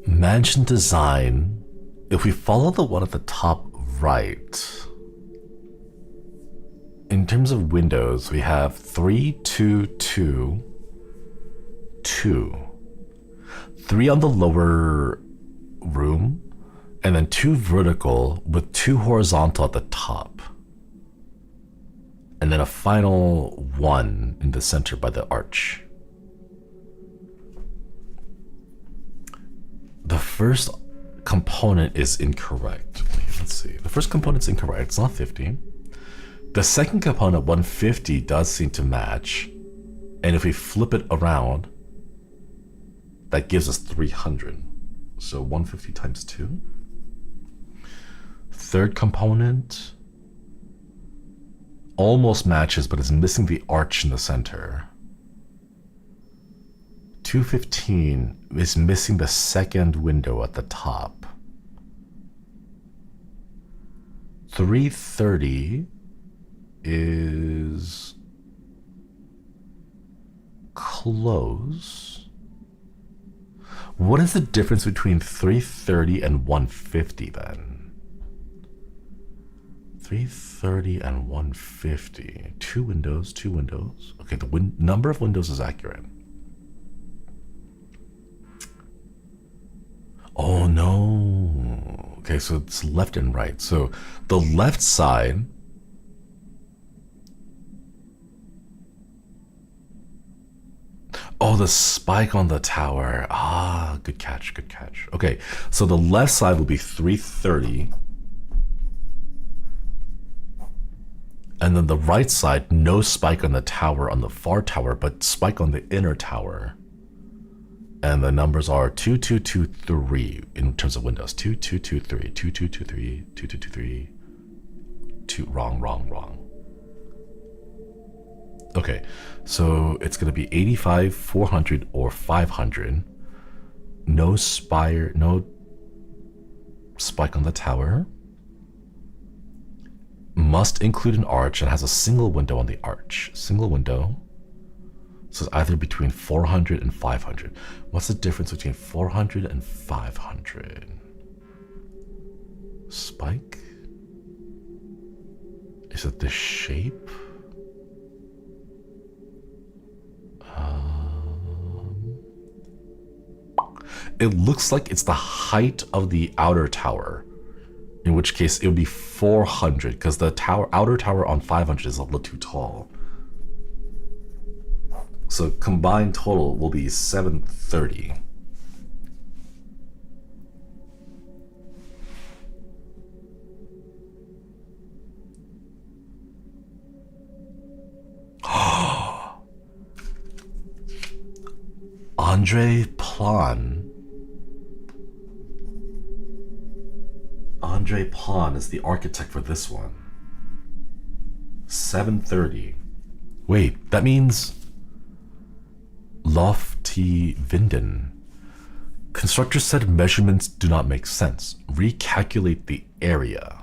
Speaker 2: Mansion design. If we follow the one at the top right, in terms of windows, we have 3, 2, 2, 2. 3 on the lower room, and then 2 vertical with 2 horizontal at the top. And then a final 1 in the center by the arch. The first component is incorrect. Wait, let's see. The first component's incorrect. It's not 50. The second component, 150, does seem to match. And if we flip it around, that gives us 300. So 150 times 2. Third component almost matches, but is missing the arch in the center. 215 is missing the second window at the top. 330 is close. What is the difference between 330 and 150 then? 330 and 150. 2 windows, 2 windows. Okay, the number of windows is accurate. Oh no. Okay, so it's left and right. So the left side oh, the spike on the tower. Ah, good catch, good catch. Okay, so the left side will be 330. And then the right side, no spike on the tower, on the far tower, but spike on the inner tower. And the numbers are 2223 in terms of windows. 2223, 2223, 2223. 2, wrong. Okay, so it's gonna be 85, 400, or 500. No spire, no spike on the tower. Must include an arch and has a single window on the arch. Single window. So it's either between 400 and 500. What's the difference between 400 and 500? Spike? Is it the shape? It looks like it's the height of the outer tower. In which case it would be 400 because the outer tower on 500 is a little too tall. So combined total will be 730. Andre Plan is the architect for this one. 730. Wait, that means Lofty Vinden. Constructor said measurements do not make sense. Recalculate the area.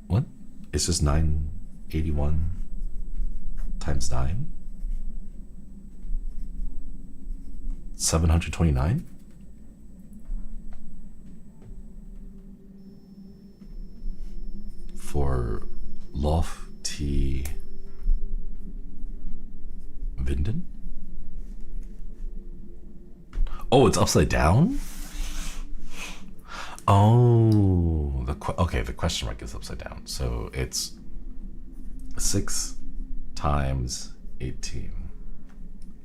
Speaker 2: What? It's just 981 times 9? 729? For Lofty Vinden? Oh, it's upside down? Oh, okay, the question mark is upside down. So it's 6 times 18.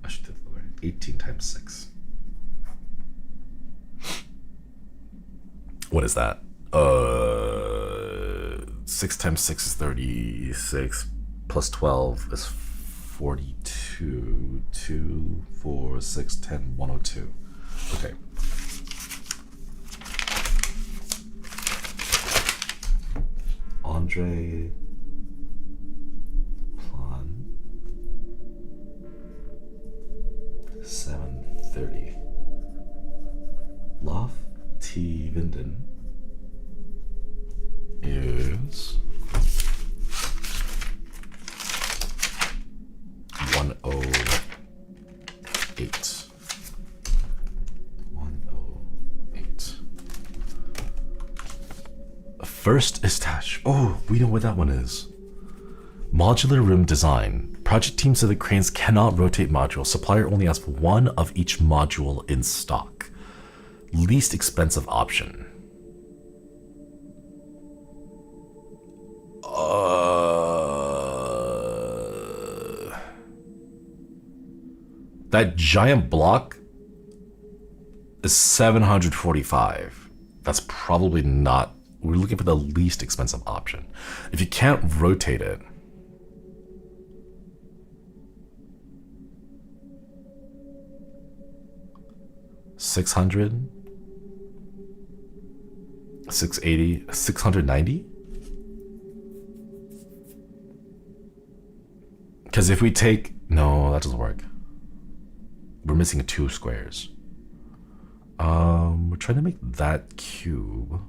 Speaker 2: I should do it the way. 18 times 6. What is that? 6 times 6 is 36. Plus 12 is 42. 2, 4, 6, 10, 102. Okay. Andre Plan 730. Lofty Vinden is 108. 108. First is Tash. Oh, we know what that one is. Modular room design. Project team said the cranes cannot rotate modules. Supplier only has one of each module in stock. Least expensive option. That giant block is 745. That's probably not. We're looking for the least expensive option. If you can't rotate it, $600, $680, $690. Because if we take, no, that doesn't work. We're missing 2 squares. We're trying to make that cube.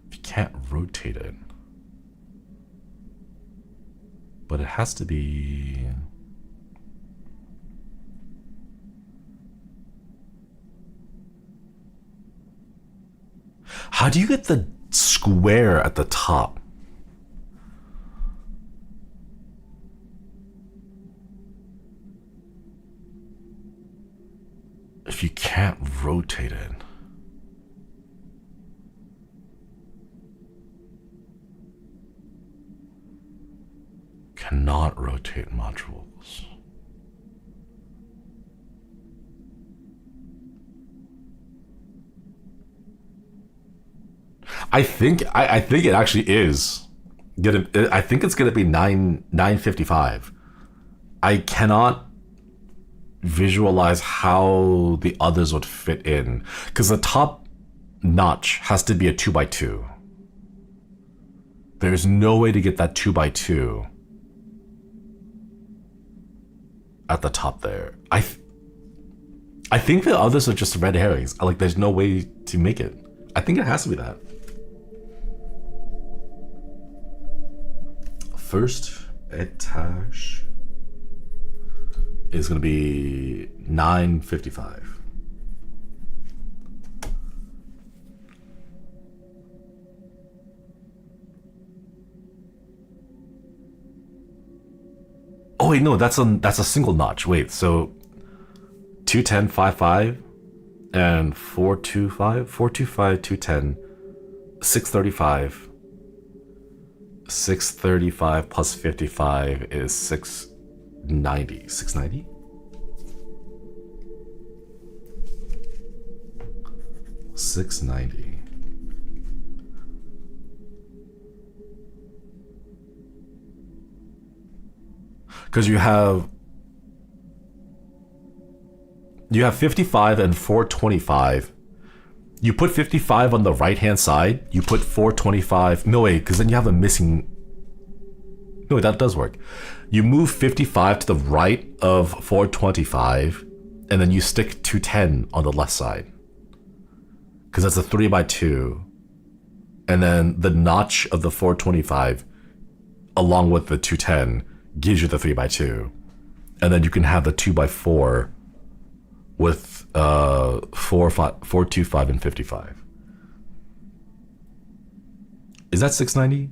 Speaker 2: If you can't rotate it, but it has to be. How do you get the square at the top? If you can't rotate it. Cannot rotate modules. I think it actually is I think it's gonna be 955. I cannot visualize how the others would fit in because the top notch has to be a 2x2. There's no way to get that 2x2 at the top there. I think the others are just red herrings. Like there's no way to make it. I think it has to be that. First etage is going to be 955. Oh wait, no, that's a single notch. Wait, so 210.55 and 425, 210, 635. 635 plus 55 is 690. 690? $690. Because you have 55 and 425. You put 55 on the right hand side, you put 425. No way, because then you have a missing. No, that does work. You move 55 to the right of 425, and then you stick 210 on the left side. Because that's a 3x2. And then the notch of the 425, along with the 210, gives you the 3x2. And then you can have the 2x4 with 425 and 55. Is that 690?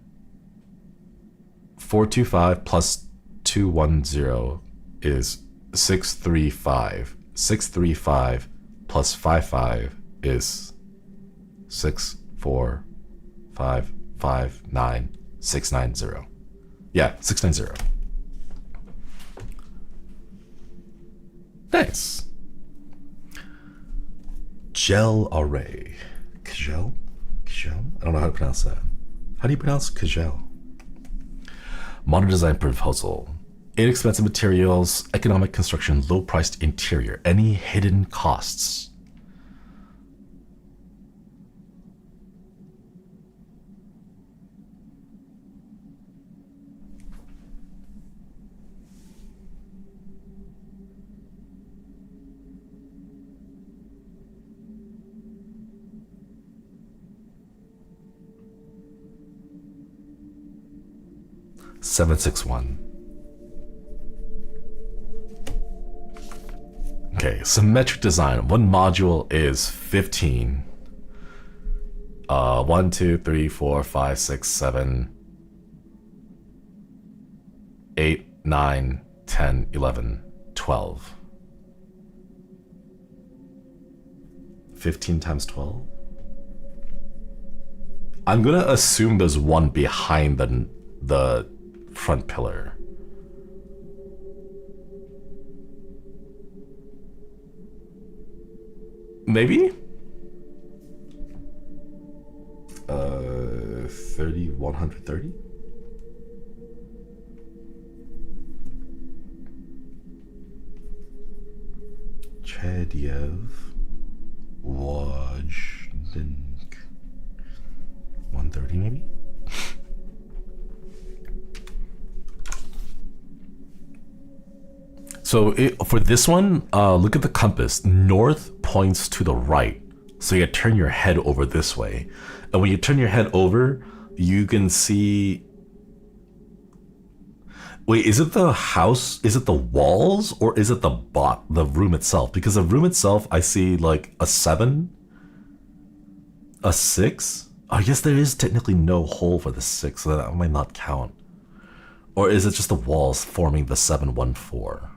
Speaker 2: 425 plus 210 is 635. 635 plus 55 is 64559 690. Yeah, 690. Nice. Gel array. Kjell? Kjell? I don't know how to pronounce that. How do you pronounce Kjell? Modern design proposal. Inexpensive materials, economic construction, low-priced interior. Any hidden costs? 761. Okay, symmetric design. One module is 15. 1, 2, 3, 4, 5, 6, 7, 8, 9, 10, 11, 12. 15 times 12? I'm gonna assume there's one behind the front pillar. Maybe? 30, 130? Chediev Wojnik 130 maybe? So for this one, look at the compass. North points to the right. So you turn your head over this way. And when you turn your head over, you can see... Wait, is it the house? Is it the walls? Or is it the room itself? Because the room itself, I see like a 7, a 6. I guess there is technically no hole for the 6, so that might not count. Or is it just the walls forming the 714?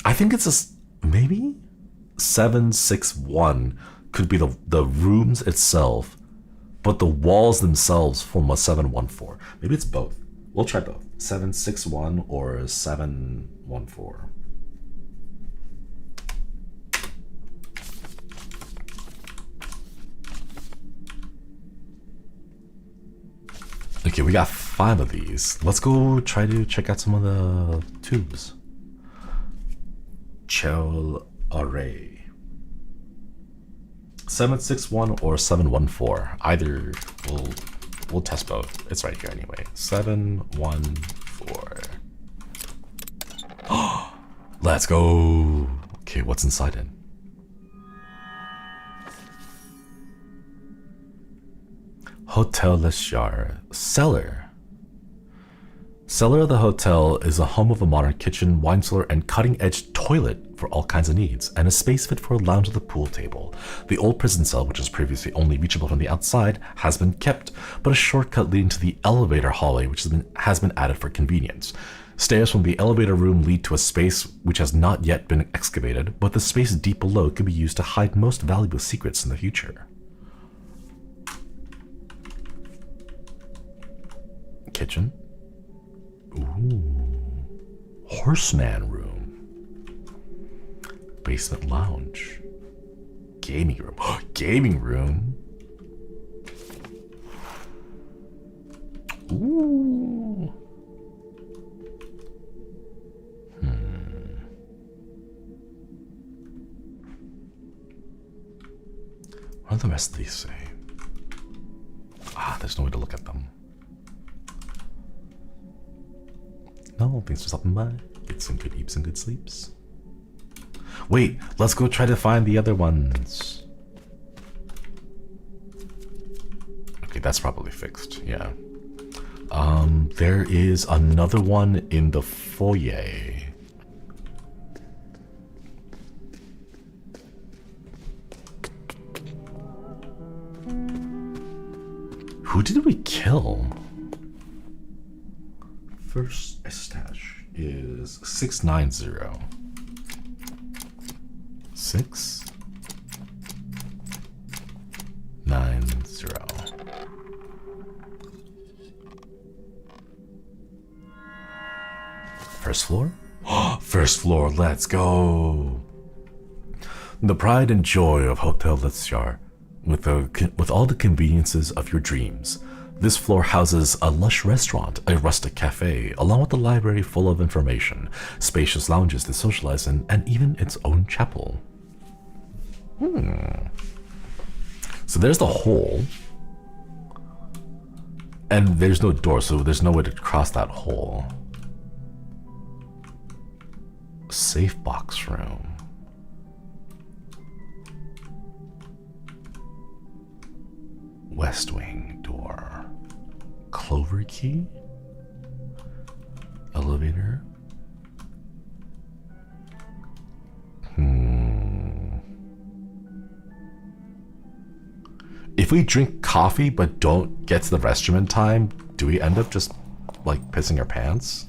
Speaker 2: I think it's maybe 761 could be the rooms itself, but the walls themselves form a 714. Maybe it's both. We'll try both. 761 or 714. Okay, we got 5 of these. Let's go try to check out some of the tubes. Chol array. 761 or 714. Either we'll test both. It's right here anyway. 714. Oh, let's go. Okay, what's inside it? Hotel Les Jars. Cellar. Cellar of the hotel is a home of a modern kitchen, wine cellar, and cutting-edge toilet for all kinds of needs, and a space fit for a lounge at the pool table. The old prison cell, which was previously only reachable from the outside, has been kept, but a shortcut leading to the elevator hallway, which has been added for convenience. Stairs from the elevator room lead to a space which has not yet been excavated, but the space deep below could be used to hide most valuable secrets in the future. Kitchen. Ooh. Horseman room. Basement lounge. Gaming room. Gaming room. Ooh. What do the rest of these say? There's no way to look at them. No, thanks for stopping by. Get some good eats and good sleeps. Wait, let's go try to find the other ones. Okay, that's probably fixed, yeah. There is another one in the foyer. Who did we kill? First stash is 690. 690. First floor? First floor, let's go. The pride and joy of Hotel Les Jars, with all the conveniences of your dreams. This floor houses a lush restaurant, a rustic cafe, along with a library full of information, spacious lounges to socialize in, and even its own chapel. So there's the hole. And there's no door, so there's no way to cross that hole. Safe box room. West Wing door. Clover key? Elevator? If we drink coffee but don't get to the restroom in time, do we end up just like pissing our pants?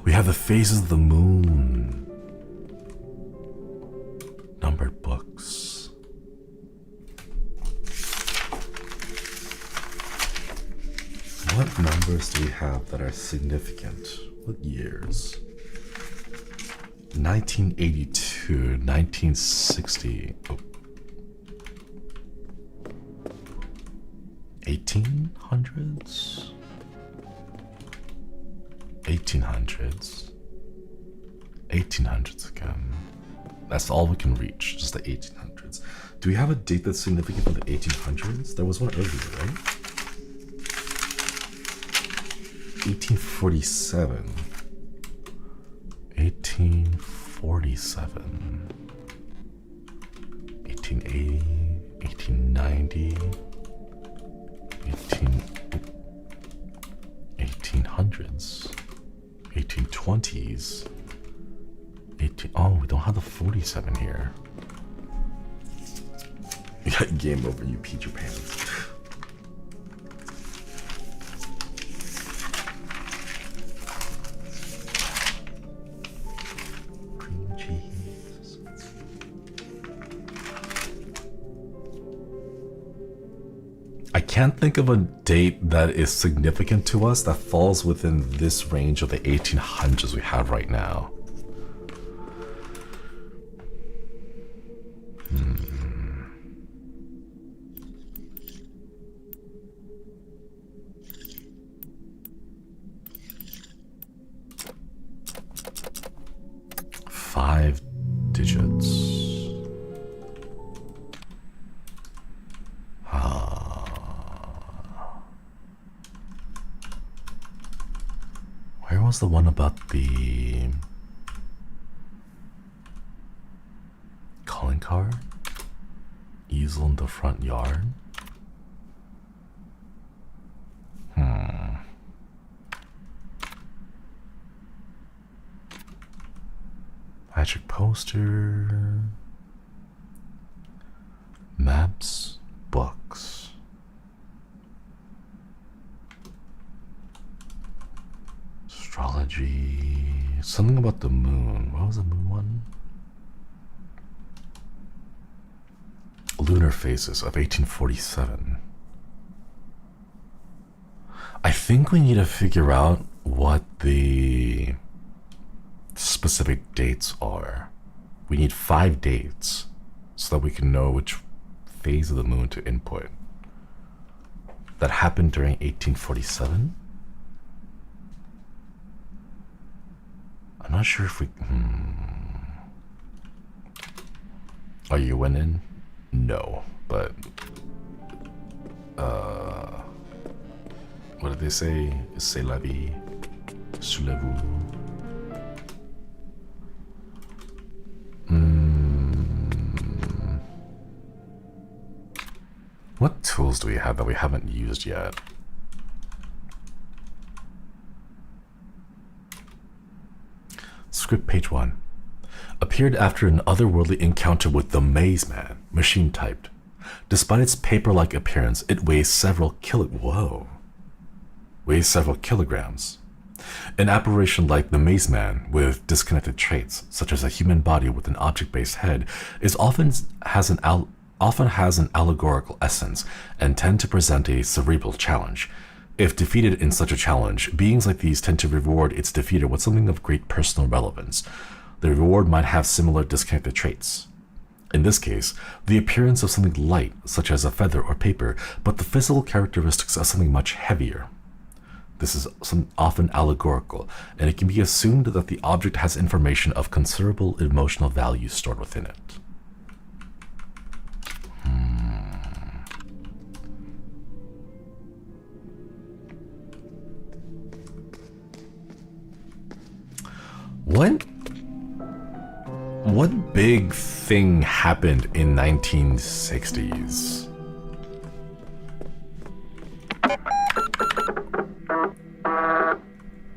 Speaker 2: We have the phases of the moon. Numbered books. What numbers do we have that are significant? What years? 1982, 1960. Oh. 1800s? 1800s. 1800s again. That's all we can reach, just the 1800s. Do we have a date that's significant for the 1800s? There was one earlier, right? 1847. 1847. 1880. 1890. 1800s. 1820s. Oh, we don't have the 47 here. You got game over, you peed your pants. Cream cheese. I can't think of a date that is significant to us that falls within this range of the 1800s we have right now. 5 digits. Where was the one about the calling card? Easel in the front yard? Magic poster. Maps, books. Astrology. Something about the moon. What was the moon one? Lunar phases of 1847. I think we need to figure out what the specific dates are. We need 5 dates so that we can know which phase of the moon to input. That happened during 1847? I'm not sure if we... Are you winning? No, but... what did they say? C'est la vie. Soulez-vous. What tools do we have that we haven't used yet? Script page 1. Appeared after an otherworldly encounter with the Maze Man, machine typed. Despite its paper-like appearance, it weighs several kilograms. An apparition like the Maze Man with disconnected traits, such as a human body with an object-based head, often has an allegorical essence and tend to present a cerebral challenge. If defeated in such a challenge, beings like these tend to reward its defeater with something of great personal relevance. The reward might have similar disconnected traits. In this case, the appearance of something light, such as a feather or paper, but the physical characteristics of something much heavier. This is often allegorical, and it can be assumed that the object has information of considerable emotional value stored within it. What big thing happened in 1960s?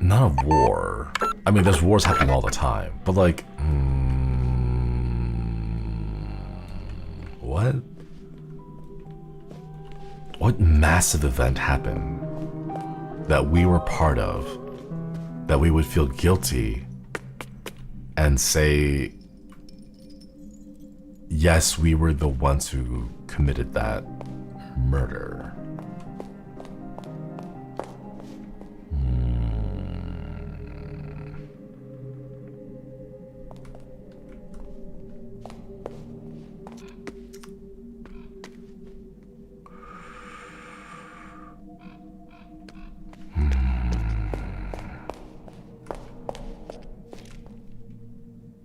Speaker 2: Not a war. I mean, there's wars happening all the time, but like, what? What massive event happened that we were part of, that we would feel guilty and say, yes, we were the ones who committed that murder?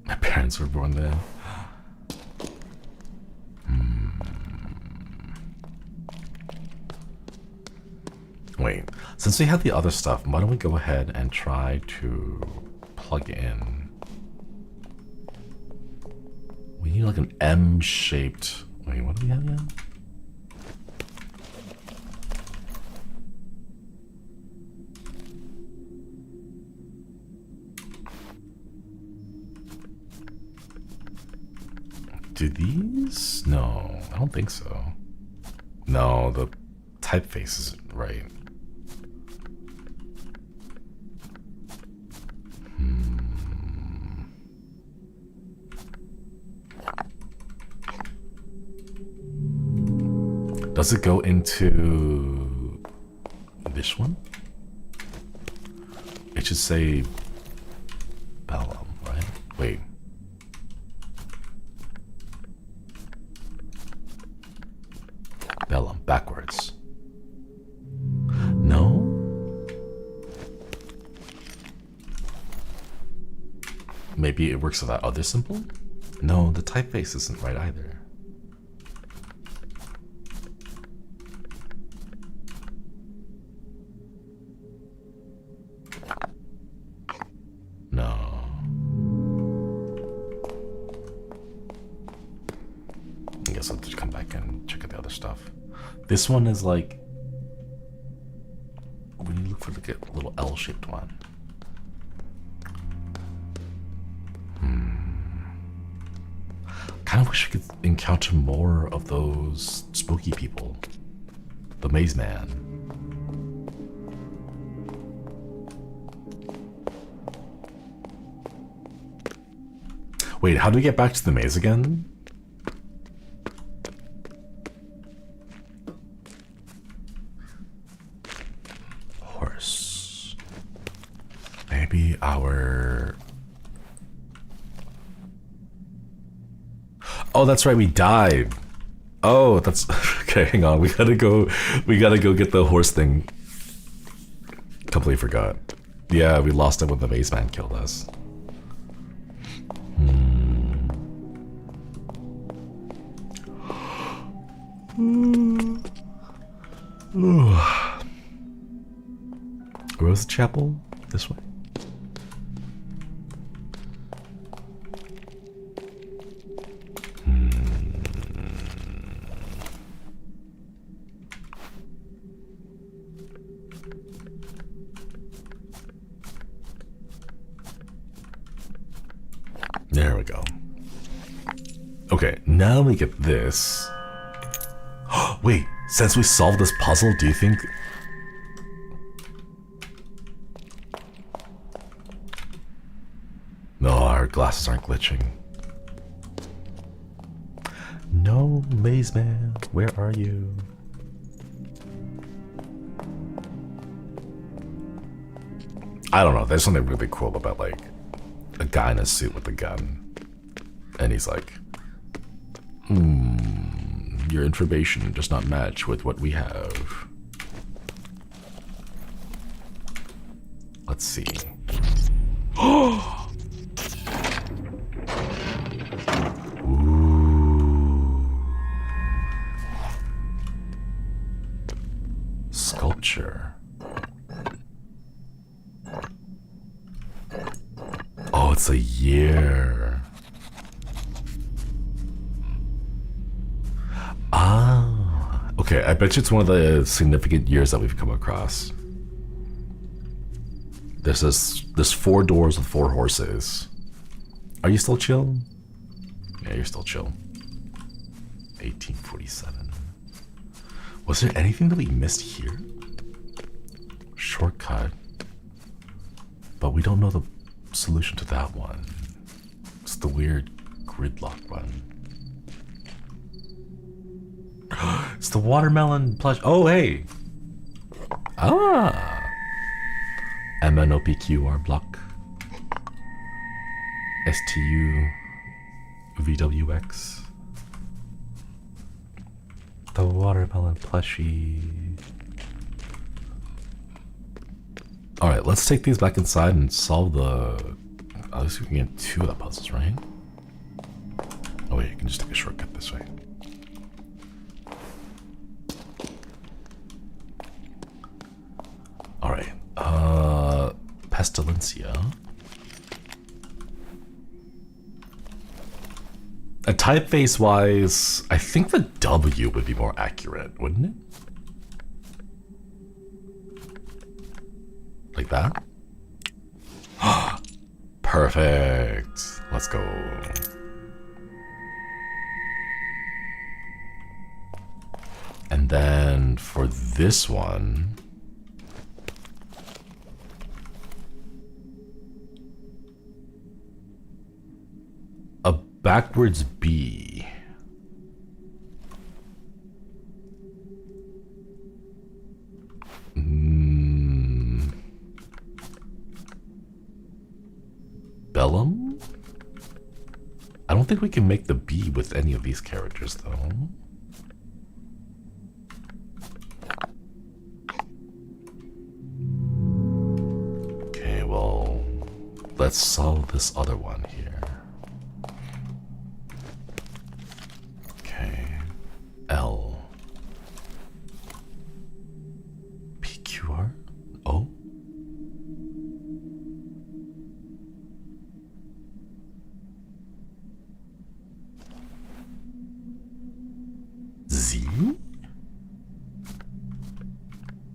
Speaker 2: My parents were born there. Wait, since we have the other stuff, why don't we go ahead and try to plug in? We need like an M-shaped... Wait, what do we have again? Do these? No, I don't think so. No, the typeface isn't right. Does it go into this one? It should say Bellum, right? Wait. Bellum, backwards. No? Maybe it works with that other symbol? No, the typeface isn't right either. No. I guess I'll just come back and check out the other stuff. This one is like... We need to look for like a little L-shaped one. Kind of wish we could encounter more of those spooky people. The Maze Man. Wait, how do we get back to the maze again? Horse. Maybe our... Oh, that's right, we died. Oh, that's... Okay, hang on, we gotta go get the horse thing. Completely forgot. Yeah, we lost it when the maze man killed us. Where was the chapel? This way. There we go. Okay, now we get this. Wait, since we solved this puzzle, do you think... No, our glasses aren't glitching. No, Maze Man, where are you? I don't know, there's something really cool about like a guy in a suit with a gun. And he's like, your information does not match with what we have. let's see. Ooh. Sculpture. Oh, it's a year. Ah. Okay, I bet you it's one of the significant years that we've come across. There's 4 doors with 4 horses. Are you still chill? Yeah, you're still chill. 1847. Was there anything that we missed here? Shortcut. But we don't know the solution to that one. It's the weird gridlock one. It's the watermelon plush. Oh, hey. Ah. MNOPQR block. STU VWX. The watermelon plushie. Alright, let's take these back inside and solve the... At least we can get 2 of the puzzles, right? Oh wait, you can just take a shortcut this way. Alright, Pestilencia. Typeface-wise, I think the W would be more accurate, wouldn't it? Like that? Perfect. Let's go. And then for this one... a backwards B. Bellum? I don't think we can make the B with any of these characters, though. Okay, well, let's solve this other one here. Okay, L. PQR? O? Z?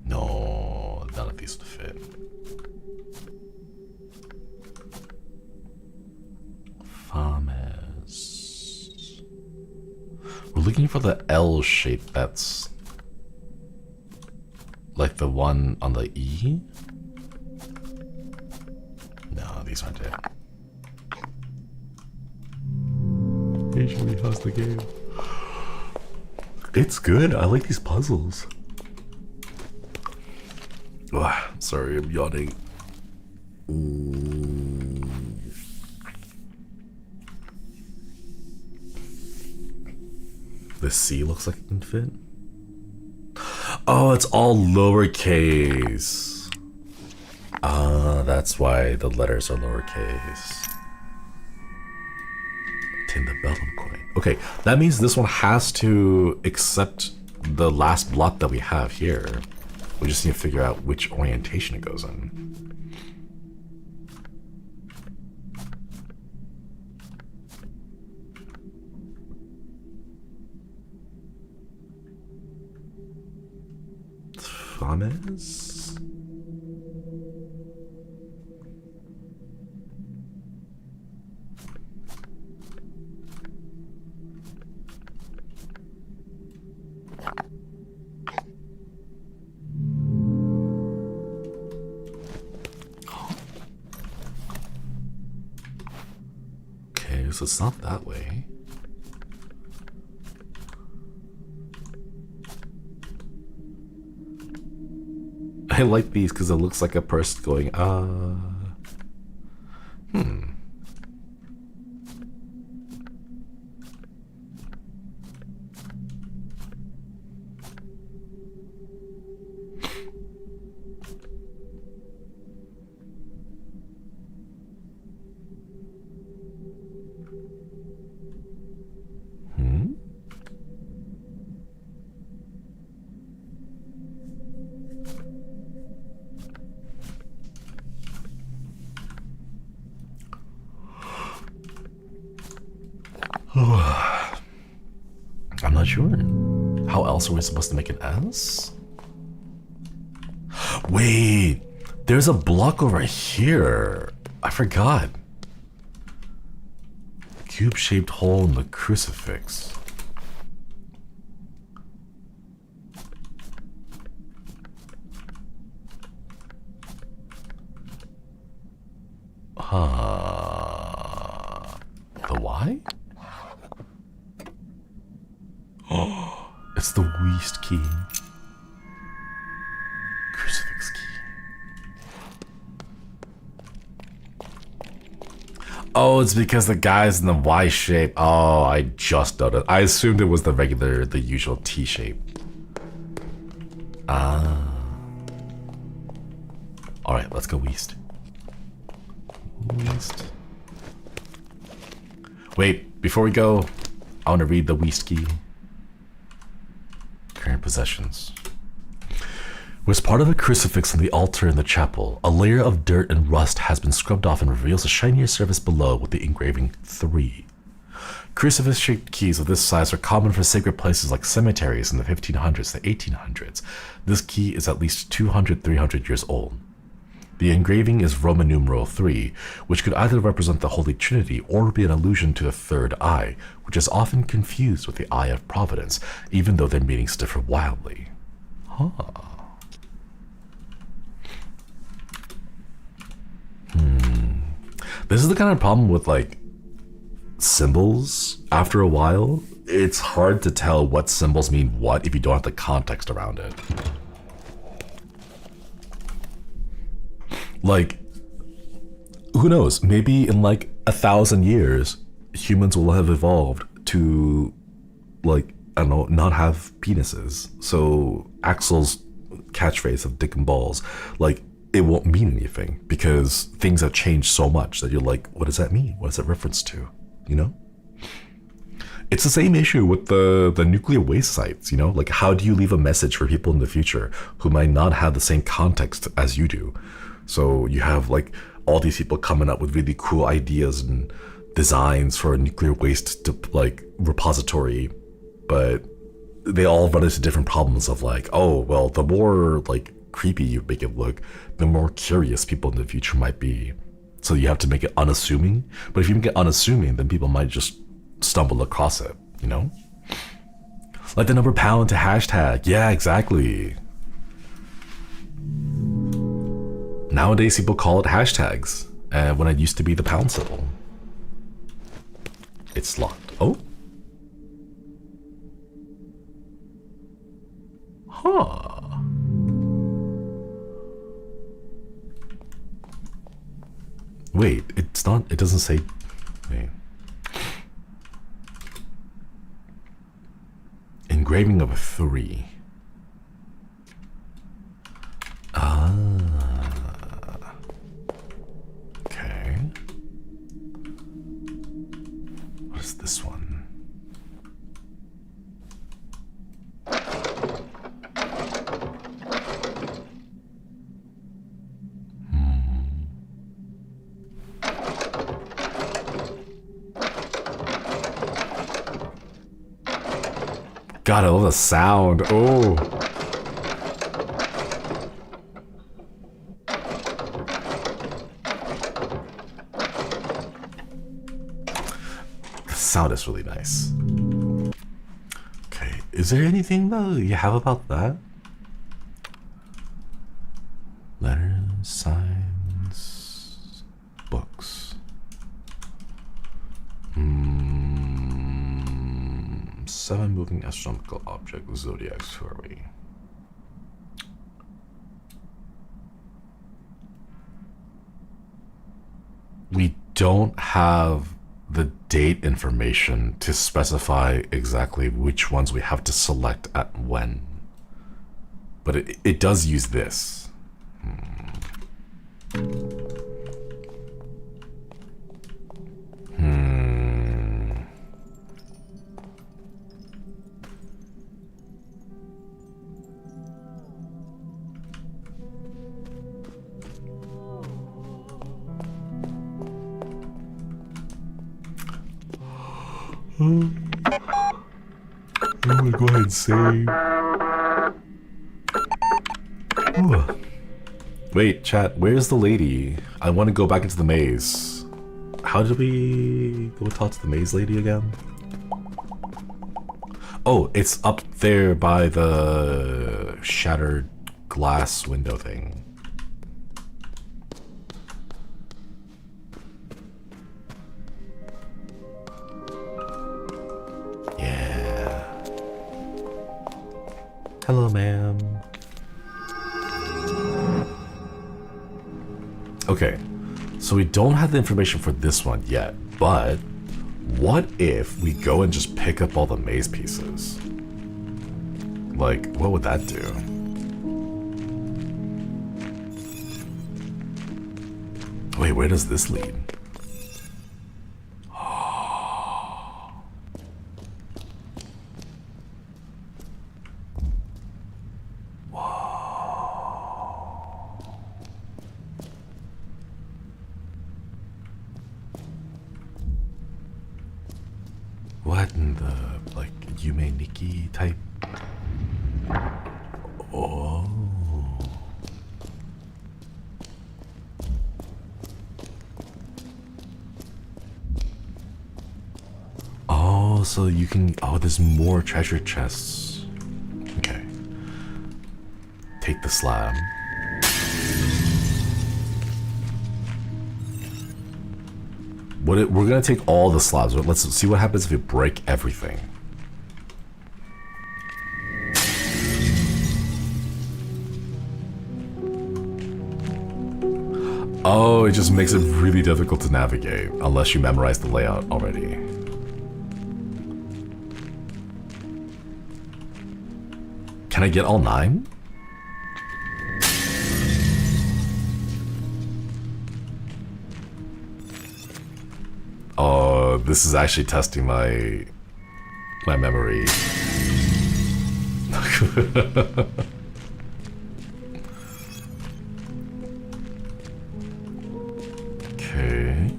Speaker 2: No, none of these would fit. Fames. We're looking for the L shape that's like the one on the E. No, these aren't it. Hey, Shinri, how's the game? It's good. I like these puzzles. Ugh, sorry, I'm yawning. The C looks like it can fit. Oh, it's all lowercase. Ah, that's why the letters are lowercase. Tin the Bellum coin. Okay, that means this one has to accept the last block that we have here. We just need to figure out which orientation it goes in. Fames? Okay, so it's not that way. I like these because it looks like a person going, I'm not sure. How else are we supposed to make an S? Wait, there's a block over here. I forgot. Cube-shaped hole in the crucifix. The Y? Oh, it's the Weast key. Crucifix key. Oh, it's because the guy's in the Y shape. Oh, I just noticed. I assumed it was the usual T shape. Ah. Alright, let's go Weast. Weast. Wait, before we go, I want to read the Weast key. Current possessions. Was part of a crucifix on the altar in the chapel. A layer of dirt and rust has been scrubbed off and reveals a shinier surface below with the engraving 3. Crucifix-shaped keys of this size are common for sacred places like cemeteries in the 1500s to 1800s. This key is at least 200-300 years old. The engraving is Roman numeral 3, which could either represent the Holy Trinity or be an allusion to the third eye, which is often confused with the Eye of Providence, even though their meanings differ wildly. Huh. This is the kind of problem with like symbols. After a while, it's hard to tell what symbols mean what if you don't have the context around it. Like, who knows? Maybe in like 1,000 years, humans will have evolved to, like, I don't know, not have penises. So Axel's catchphrase of dick and balls, like, it won't mean anything because things have changed so much that you're like, what does that mean? What is it reference to? You know? It's the same issue with the nuclear waste sites, you know? Like, how do you leave a message for people in the future who might not have the same context as you do? So you have like all these people coming up with really cool ideas and designs for a nuclear waste like repository, but they all run into different problems of like, oh, well, the more like creepy you make it look, the more curious people in the future might be. So you have to make it unassuming. But if you make it unassuming, then people might just stumble across it, you know? Like the number pound to hashtag. Yeah, exactly. Nowadays, people call it hashtags, when it used to be the pound symbol. It's locked. Oh? Huh. Wait, it's not, it doesn't say, wait. Engraving of a 3. Ah. Okay. What is this one? God, I love the sound. Oh. The sound is really nice. Okay, is there anything though you have about that? Letters, signs, books. 7 moving astronomical objects, zodiacs, who are we? We don't have the date information to specify exactly which ones we have to select at when. But it does use this. I'm gonna go ahead and save. Ooh. Wait, chat, where's the lady? I want to go back into the maze. How did we go talk to the maze lady again? Oh, it's up there by the shattered glass window thing. Yeah. Hello, ma'am. Okay, so we don't have the information for this one yet, but what if we go and just pick up all the maze pieces? Like, what would that do? Wait, where does this lead? What in the, like, Yume Nikki type? Oh. Oh, so you can, oh, there's more treasure chests. Okay. Take the slab. We're gonna take all the slabs. Let's see what happens if we break everything. Oh, it just makes it really difficult to navigate unless you memorize the layout already. Can I get all 9? Oh, this is actually testing my memory. Okay.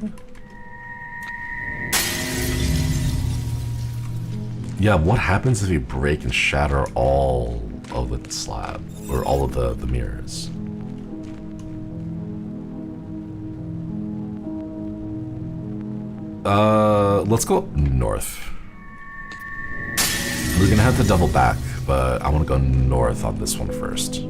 Speaker 2: Yeah, what happens if you break and shatter all of the slab or all of the mirrors? Let's go up north. We're gonna have to double back, but I want to go north on this one first.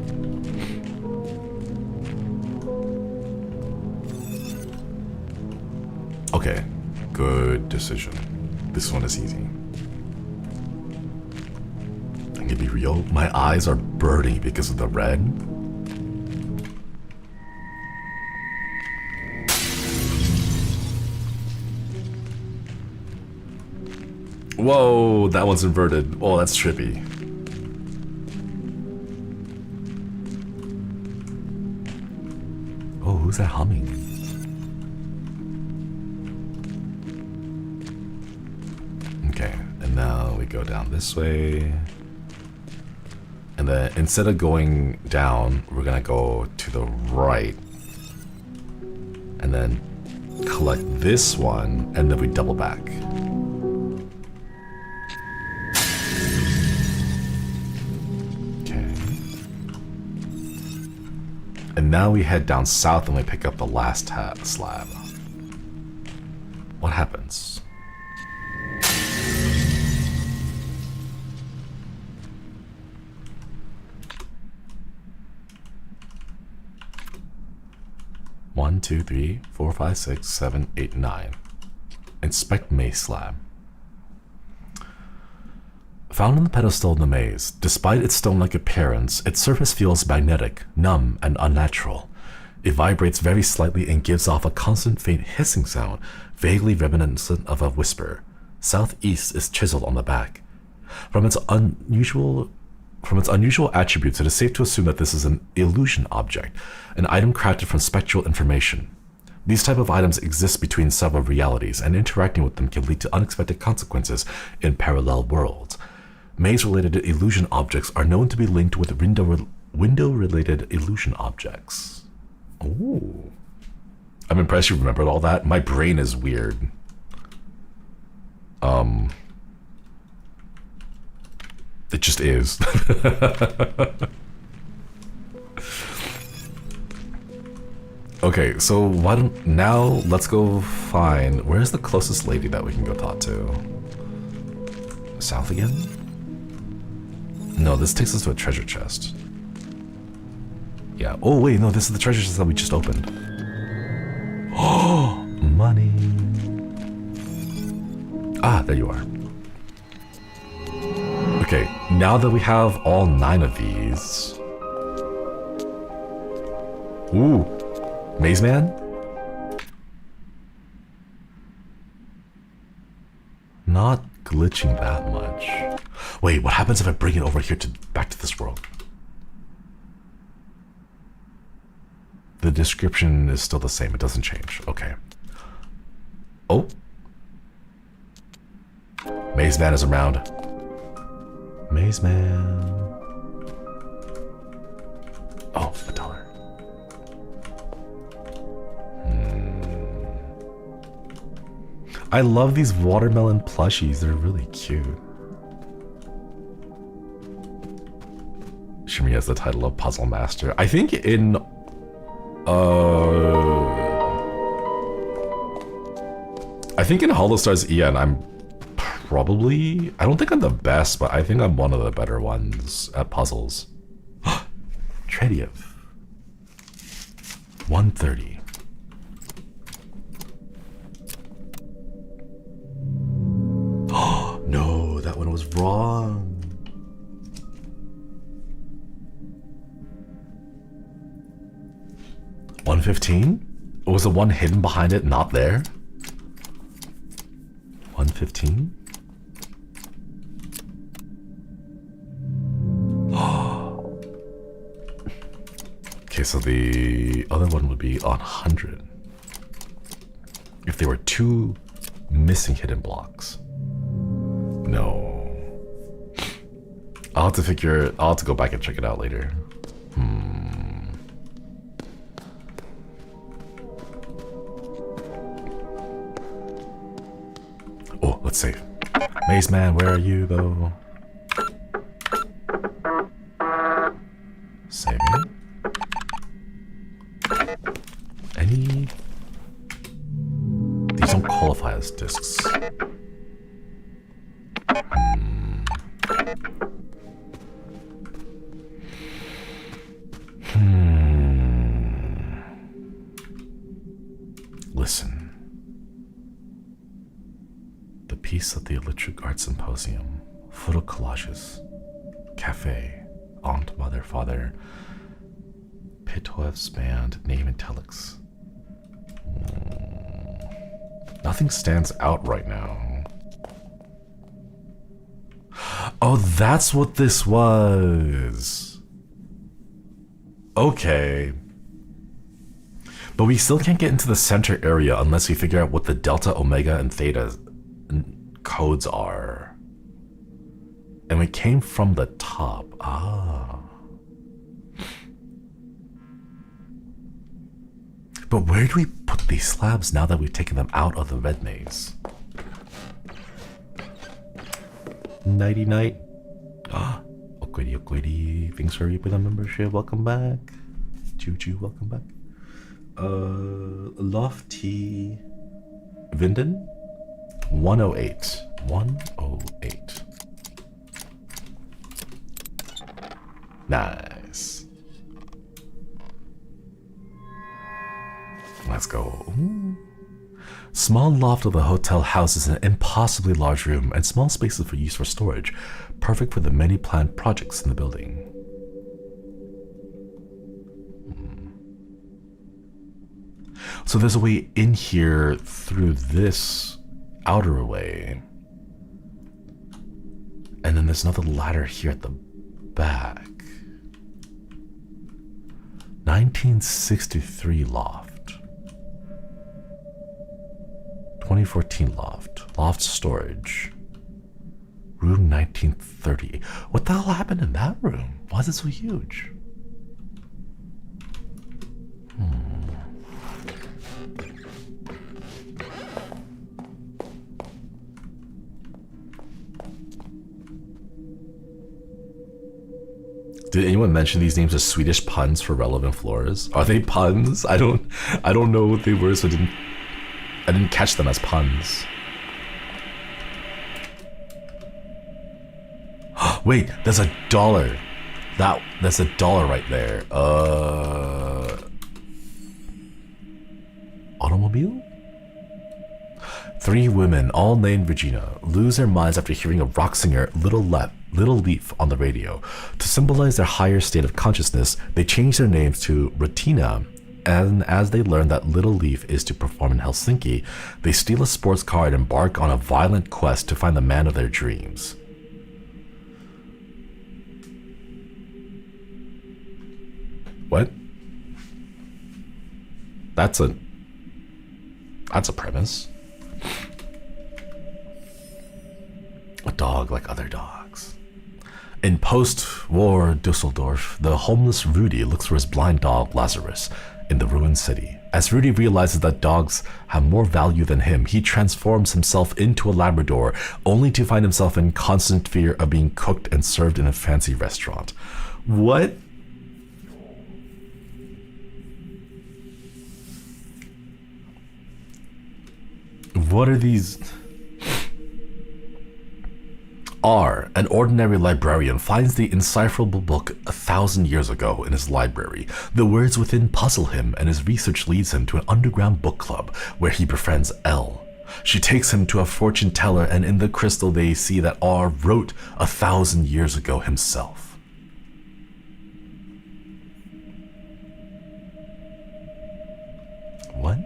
Speaker 2: Okay, good decision. This one is easy. I'm gonna be real, my eyes are burning because of the red. Whoa, that one's inverted. Oh, that's trippy. Oh, who's that humming? Okay, and now we go down this way. And then instead of going down, we're gonna go to the right. And then collect this one, and then we double back. And now we head down south and we pick up the last slab. What happens? One, two, three, 4, 5, 6, 7, 8, 9. Inspect maze slab. Found on the pedestal in the maze, despite its stone-like appearance, its surface feels magnetic, numb, and unnatural. It vibrates very slightly and gives off a constant faint hissing sound, vaguely reminiscent of a whisper. Southeast is chiseled on the back. From its unusual attributes, it is safe to assume that this is an illusion object, an item crafted from spectral information. These type of items exist between several realities, and interacting with them can lead to unexpected consequences in parallel worlds. Maze-related illusion objects are known to be linked with window-related illusion objects. Ooh. I'm impressed you remembered all that. My brain is weird. It just is. Okay, so why don't now let's go find where's the closest lady that we can go talk to? South again? No, this takes us to a treasure chest. Yeah. Oh wait, no, this is the treasure chest that we just opened. Oh, money. Ah, there you are. Okay, now that we have all 9 of these. Ooh, Maze Man? Not glitching that much. Wait, what happens if I bring it over here to back to this world? The description is still the same, it doesn't change. Okay. Oh. Maze Man is around. Maze Man. Oh, $1. I love these watermelon plushies. They're really cute. Shinri has the title of Puzzle Master. I think in HOLOSTARS-EN I'm probably, I don't think I'm the best, but I think I'm one of the better ones at puzzles. Tradiv. 130. No, that one was wrong. $115? Was the one hidden behind it not there? $115? Okay, so the other one would be on 100. If there were 2 missing hidden blocks. No. I'll have to go back and check it out later. Oh, let's save. Maze Man, where are you though? Saving. Any? These don't qualify as discs. Listen. The piece at the Electric Art Symposium. Photo collages. Cafe. Aunt, mother, father. Pitoev's band. Name italics. Nothing stands out right now. Oh, that's what this was. Okay. But we still can't get into the center area unless we figure out what the delta, omega, and theta codes are. And we came from the top. Ah. But where do we put these slabs now that we've taken them out of the red maze? Nighty night. Ah, Okwedi Okwedi. Thanks for the membership. Welcome back. Choo-choo, welcome back. Lofty Vinden 108. 108. Nice. Let's go. Ooh. Small loft of the hotel houses an impossibly large room and small spaces for use for storage, perfect for the many planned projects in the building. So there's a way in here through this outer way. And then there's another ladder here at the back. 1963 loft. 2014 loft. Loft storage. Room 1930. What the hell happened in that room? Why is it so huge? Did anyone mention these names as Swedish puns for relevant floors? Are they puns? I don't know what they were, so I didn't catch them as puns. Wait, there's a dollar. That's a dollar right there. Automobile? 3 women, all named Regina, lose their minds after hearing a rock singer, Little Leaf, on the radio. To symbolize their higher state of consciousness, they change their names to Retina, and as they learn that Little Leaf is to perform in Helsinki, they steal a sports car and embark on a violent quest to find the man of their dreams. What? That's a premise. A dog like other dogs. In post-war Dusseldorf, the homeless Rudy looks for his blind dog Lazarus in the ruined city. As Rudy realizes that dogs have more value than him, he transforms himself into a Labrador, only to find himself in constant fear of being cooked and served in a fancy restaurant. What? What are these? R, an ordinary librarian, finds the indecipherable book 1,000 years ago in his library. The words within puzzle him, and his research leads him to an underground book club where he befriends L. She takes him to a fortune teller, and in the crystal they see that R wrote 1,000 years ago himself. What?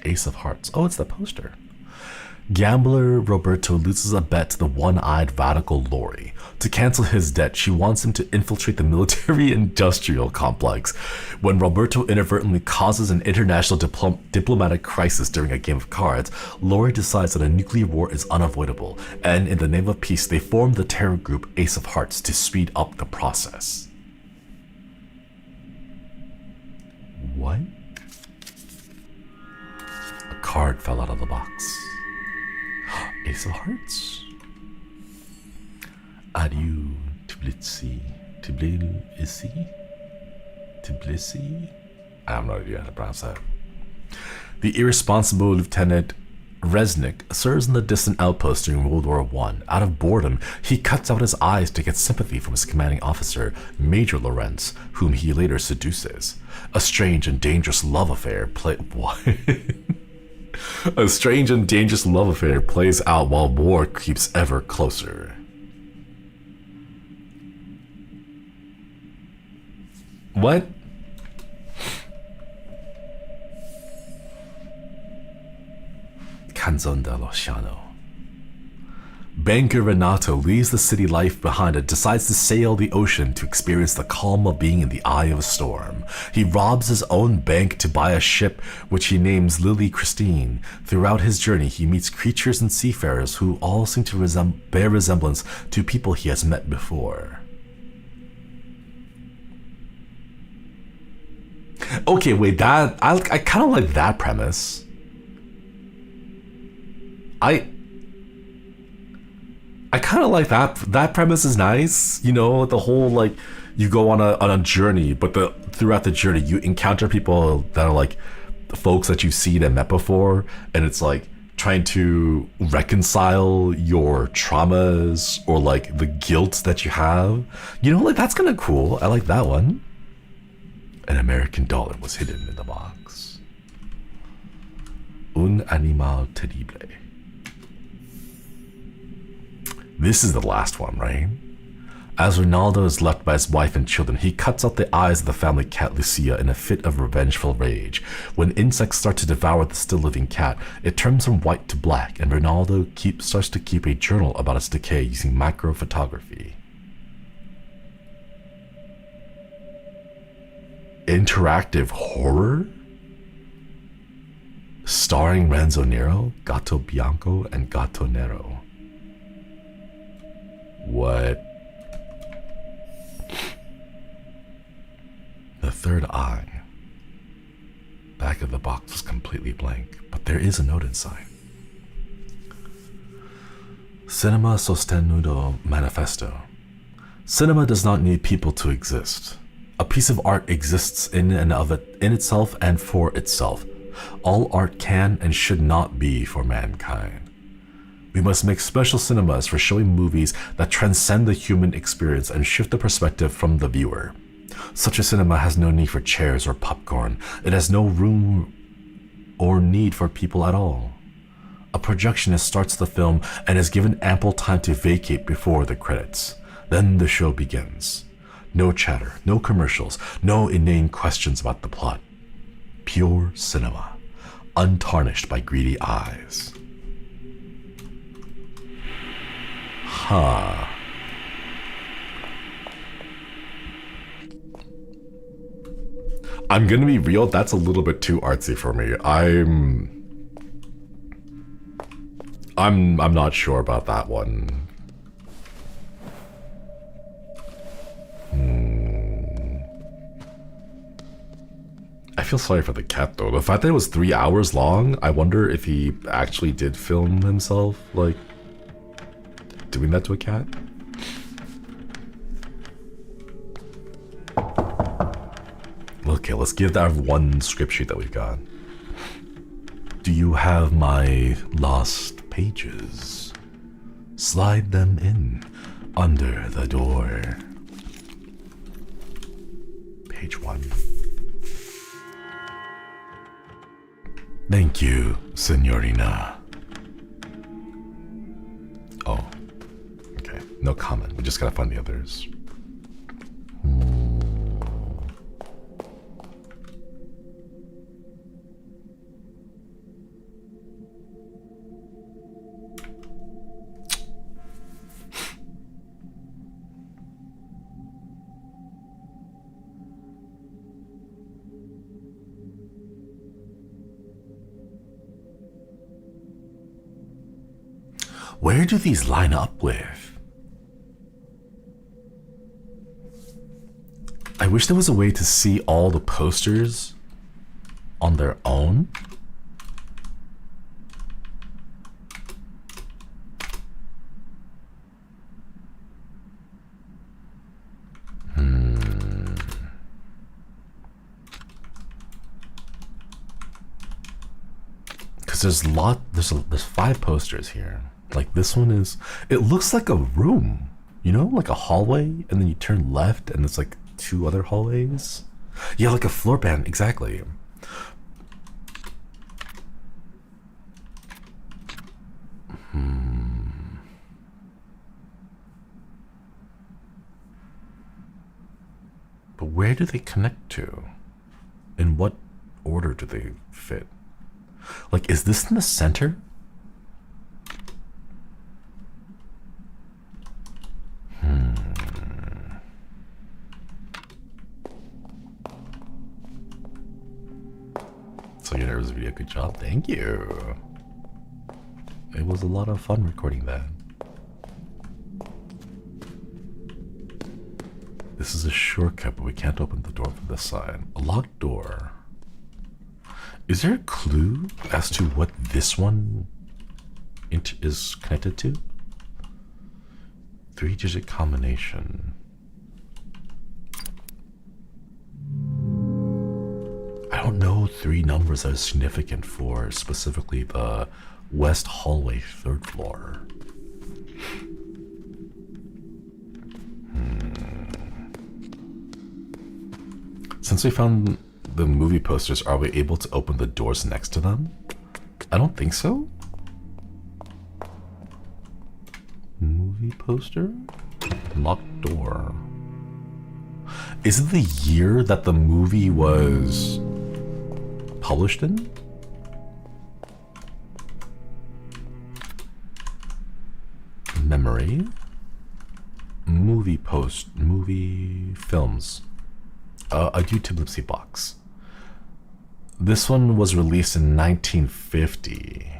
Speaker 2: Ace of Hearts. Oh, it's the poster. Gambler Roberto loses a bet to the one-eyed radical Lori. To cancel his debt, she wants him to infiltrate the military-industrial complex. When Roberto inadvertently causes an international diplomatic crisis during a game of cards, Lori decides that a nuclear war is unavoidable, and in the name of peace, they form the terror group Ace of Hearts to speed up the process. What? A card fell out of the box. Ace of Hearts. Adieu, Tbilisi. Tbilisi? I have no idea how to pronounce that. The irresponsible Lieutenant Resnick serves in the distant outpost during World War I. Out of boredom, he cuts out his eyes to get sympathy from his commanding officer, Major Lorenz, whom he later seduces. A strange and dangerous love affair A strange and dangerous love affair plays out while war creeps ever closer. What? Canzone dell'Oceano. Banker Renato leaves the city life behind and decides to sail the ocean to experience the calm of being in the eye of a storm. He robs his own bank to buy a ship, which he names Lily Christine. Throughout his journey, he meets creatures and seafarers who all seem to bear resemblance to people he has met before. Okay, wait, that I kind of like that premise. I kind of like that premise is nice, you know, the whole like you go on a journey, but throughout the journey you encounter people that are like folks that you've seen and met before, and it's like trying to reconcile your traumas or like the guilt that you have, you know, like that's kind of cool. I like that one. An American dollar was hidden in the box. Un animal terrible. This is the last one, right? As Ronaldo is left by his wife and children, he cuts out the eyes of the family cat Lucia in a fit of revengeful rage. When insects start to devour the still-living cat, it turns from white to black, and Ronaldo starts to keep a journal about its decay using microphotography. Interactive horror? Starring Renzo Nero, Gatto Bianco, and Gatto Nero. What? The third eye. Back of the box was completely blank, but there is a note inside. Cinema Sostenuto Manifesto. Cinema does not need people to exist. A piece of art exists in and of it, in itself and for itself. All art can and should not be for mankind. We must make special cinemas for showing movies that transcend the human experience and shift the perspective from the viewer. Such a cinema has no need for chairs or popcorn. It has no room or need for people at all. A projectionist starts the film and is given ample time to vacate before the credits. Then the show begins. No chatter, no commercials, no inane questions about the plot. Pure cinema, untarnished by greedy eyes. Huh. I'm gonna be real, that's a little bit too artsy for me. I'm not sure about that one. I feel sorry for the cat though. The fact that it was 3 hours long, I wonder if he actually did film himself, like, doing that to a cat. Okay, let's give that one script sheet that we've got. Do you have my lost pages? Slide them in under the door. Page 1. Thank you, Signorina. Oh, okay. No comment. We just gotta find the others. Where do these line up with? I wish there was a way to see all the posters on their own. Because there's 5 posters here. Like this one is, it looks like a room, you know, like a hallway, and then you turn left and there's like 2 other hallways. Yeah, like a floor plan, exactly. But where do they connect to? In what order do they fit? Like, is this in the center? So your nervous video, good job, thank you. It was a lot of fun recording that. This is a shortcut, but we can't open the door from this side. A locked door. Is there a clue as to what this one is connected to? 3-digit combination. I don't know 3 numbers that are significant for specifically the west hallway 3rd floor. Since we found the movie posters, are we able to open the doors next to them? I don't think so. Movie poster? Locked door. Is it the year that the movie was published in? Memory? Movie films. A YouTube Lipsy box. This one was released in 1950.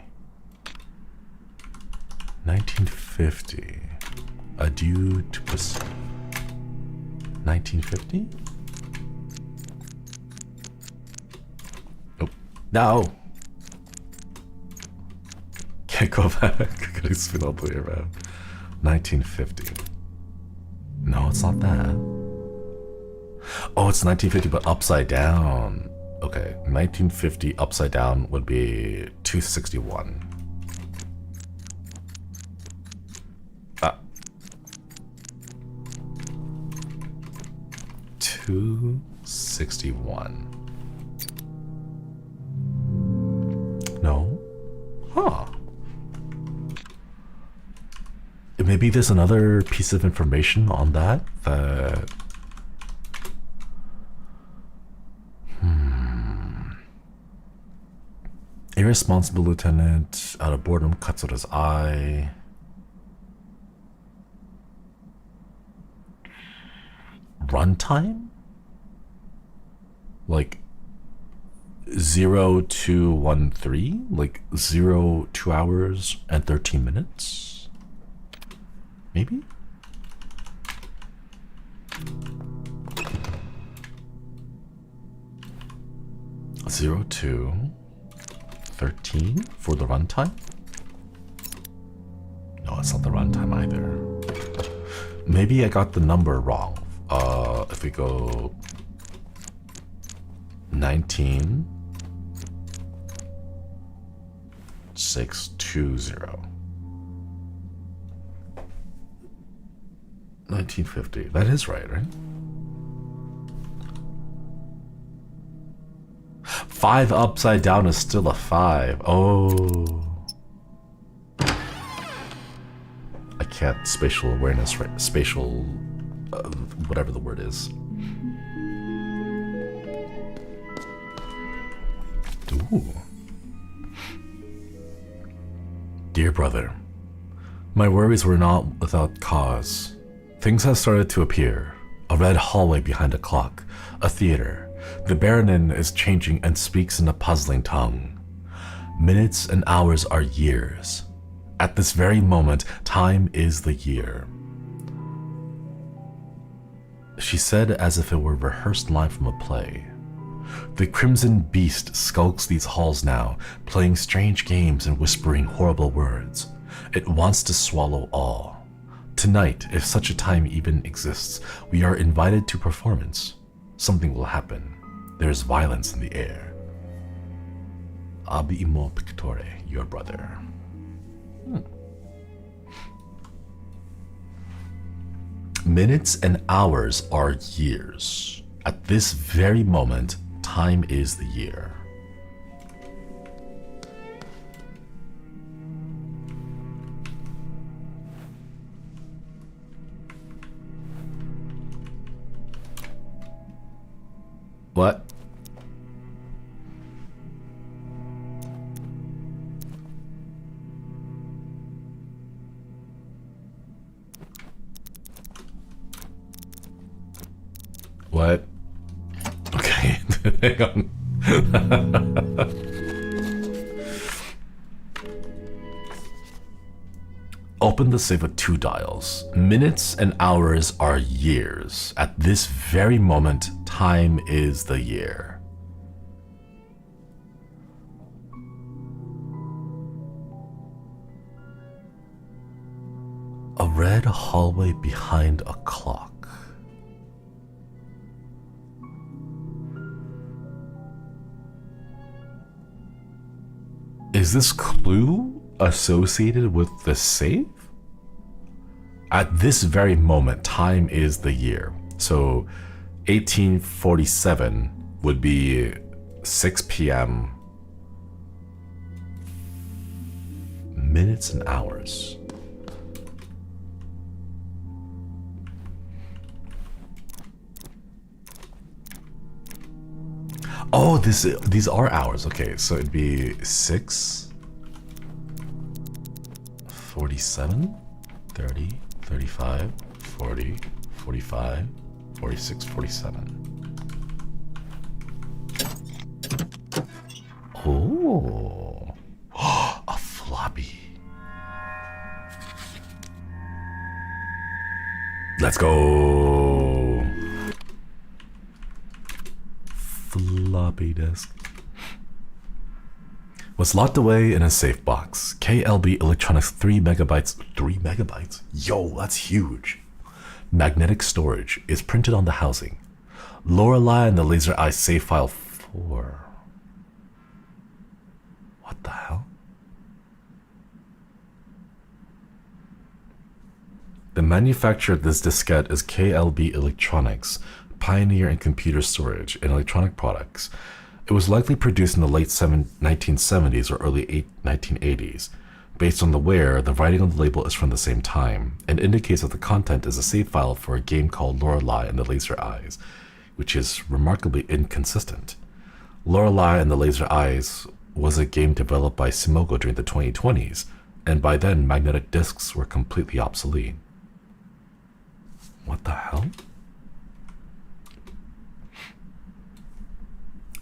Speaker 2: 1950. Adieu to Pacific. 1950? Nope. No! Can't go back. Gotta spin all the way around. 1950. No, it's not that. Oh, it's 1950, but upside down. Okay, 1950 upside down would be 261. 261. No? Huh. Maybe there's another piece of information on that that... Irresponsible lieutenant, out of boredom, cuts out his eye. Runtime? Like 0213? Like 2 hours and 13 minutes? Maybe? Zero 213 for the runtime? No, it's not the runtime either. Maybe I got the number wrong. If we go 19 620 1950. That is right? 5 upside down is still a 5. Oh. I can't spatial awareness, right? Spatial, whatever the word is. Ooh. Dear brother, my worries were not without cause. Things have started to appear. A red hallway behind a clock, a theater. The Baronin is changing and speaks in a puzzling tongue. Minutes and hours are years. At this very moment, time is the year. She said as if it were a rehearsed line from a play. The crimson beast skulks these halls now, playing strange games and whispering horrible words. It wants to swallow all. Tonight, if such a time even exists, we are invited to performance. Something will happen. There is violence in the air. Abi imo pictore, your brother. Minutes and hours are years. At this very moment, time is the year. What? What? Okay, hang on. Open the safe with 2 dials. Minutes and hours are years. At this very moment, time is the year. A red hallway behind a clock. Is this clue associated with the safe? At this very moment, time is the year. So 1847 would be 6 p.m. Minutes and hours. Oh, these are hours. Okay, so it'd be 6, 47, 30, 35, 40, 45, 46, 47. Oh, a floppy. Let's go. Floppy disk was locked away in a safe box. KLB Electronics 3 megabytes. 3 megabytes? Yo, that's huge. Magnetic storage is printed on the housing. Lorelei and the Laser Eye save file 4. What the hell? The manufacturer of this diskette is KLB Electronics, pioneer in computer storage and electronic products. It was likely produced in the late 1970s or early 1980s. Based on the wear, the writing on the label is from the same time and indicates that the content is a save file for a game called Lorelei and the Laser Eyes, which is remarkably inconsistent. Lorelei and the Laser Eyes was a game developed by Simogo during the 2020s, and by then magnetic discs were completely obsolete. What the hell?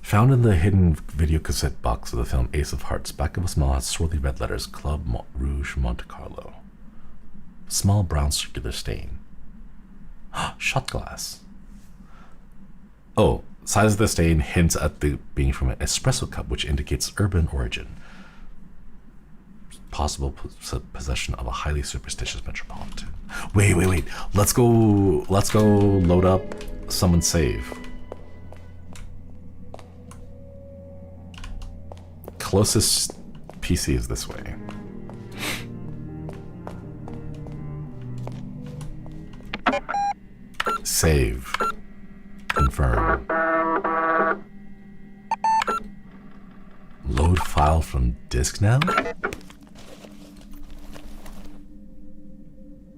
Speaker 2: Found in the hidden video cassette box of the film Ace of Hearts, back of a small has swirly red letters, Club Rouge Monte Carlo. Small brown circular stain. Shot glass. Oh, size of the stain hints at the being from an espresso cup, which indicates urban origin. Possible possession of a highly superstitious metropolitan. Wait. Let's go load up summon save. Closest PC is this way. Save. Confirm. Load file from disk now?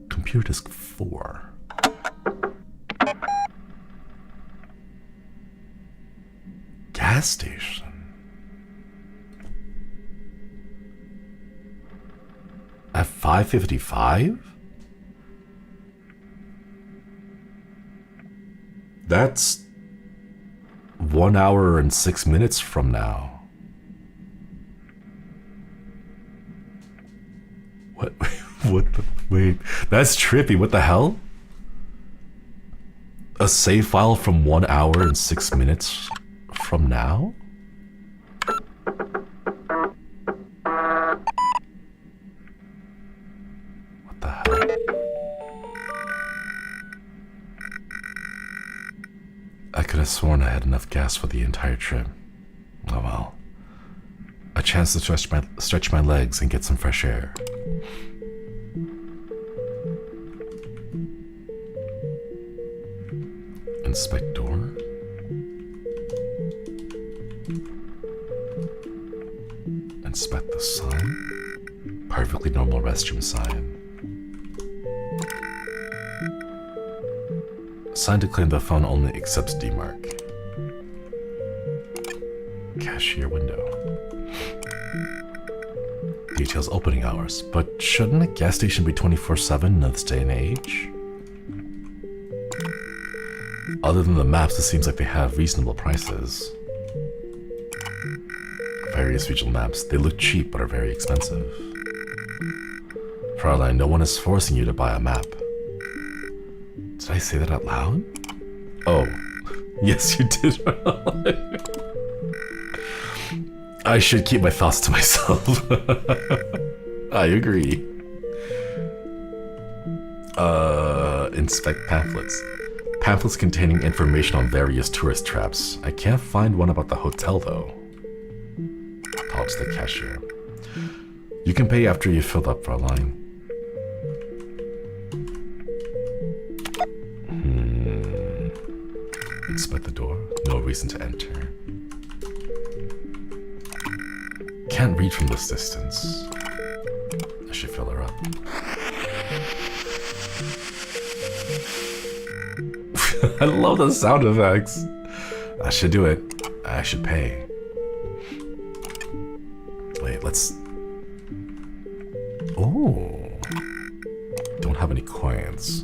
Speaker 2: Computer disk 4. Gas station. At 5:55? That's 1 hour and 6 minutes from now. What? Wait, that's trippy. What the hell? A save file from 1 hour and 6 minutes from now? What the hell? I could have sworn I had enough gas for the entire trip. Oh well. A chance to stretch my legs and get some fresh air. Inspect door. Inspect the sign. Perfectly normal restroom sign. Sign to claim the phone only accepts DMARC. Cashier window. Details opening hours. But shouldn't a gas station be 24/7 in this day and age? Other than the maps, it seems like they have reasonable prices. Various regional maps. They look cheap but are very expensive. Fraulein, no one is forcing you to buy a map. Did I say that out loud? Oh, yes you did. I should keep my thoughts to myself. I agree. Inspect pamphlets. Pamphlets containing information on various tourist traps. I can't find one about the hotel though. Talk to the cashier. You can pay after you've filled up, Fraulein. Inspect the door. No reason to enter. Can't read from this distance. I should fill her up. I love the sound effects. I should do it. I should pay. Wait, let's... Oh. Don't have any coins.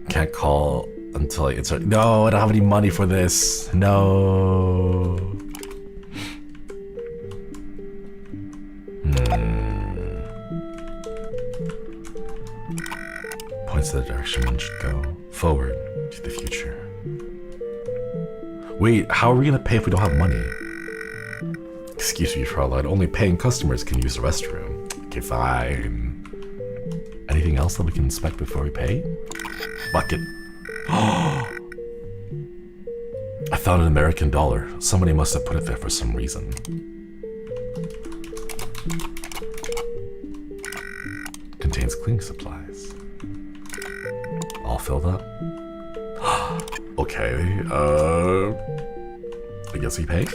Speaker 2: Can't call until I insert... No, I don't have any money for this. No. Points to the direction one should go. Forward to the future. Wait, how are we gonna pay if we don't have money? Excuse me, Fraulein. Only paying customers can use the restroom. Okay, fine. Anything else that we can inspect before we pay? Bucket. I found an American dollar. Somebody must have put it there for some reason. Contains cleaning supplies. All filled up. Okay, I guess we pay?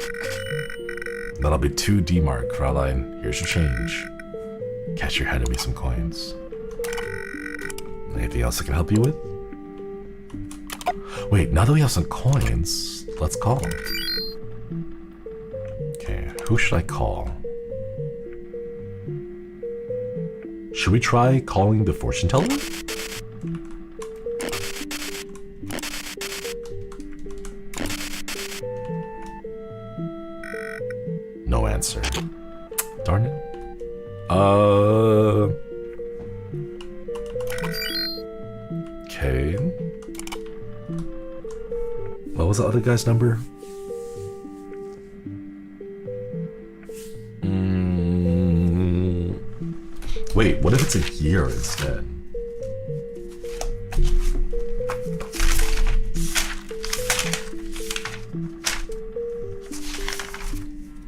Speaker 2: That'll be 2 D-Mark. Fraulein, here's your change. Cash your hand me some coins. Anything else I can help you with? Wait, now that we have some coins, let's call. Okay, who should I call? Should we try calling the fortune teller? No answer. Darn it. Okay. What was the other guy's number? Wait, what if it's a year instead?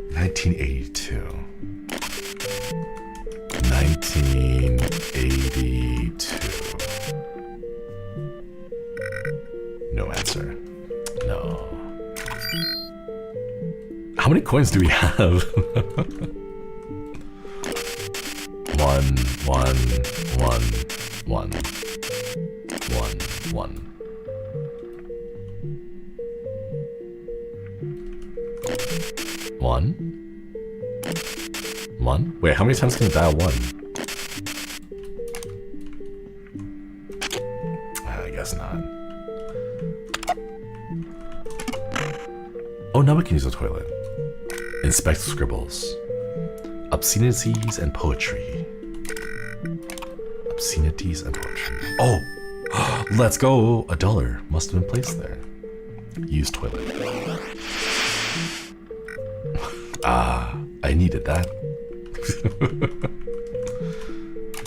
Speaker 2: $1982. No answer. No. How many coins do we have? One. Wait, how many times can you dial 1? I guess not. Oh, now we can use the toilet. Inspect scribbles. Obscenities and poetry. Obscenities and poetry. Oh! Let's go! $1 must have been placed there. Use toilet. Ah, I needed that.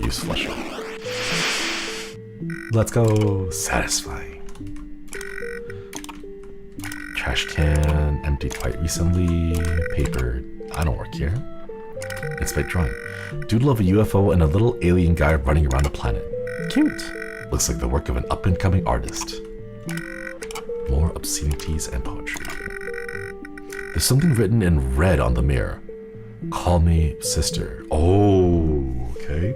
Speaker 2: Use flusher. Let's go! Satisfying. Trash can, emptied quite recently. Paper, I don't work here. Inspect drawing. Doodle of a UFO and a little alien guy running around the planet. Cute. Looks like the work of an up-and-coming artist. More obscenities and poetry. There's something written in red on the mirror. Call me sister. Oh, okay.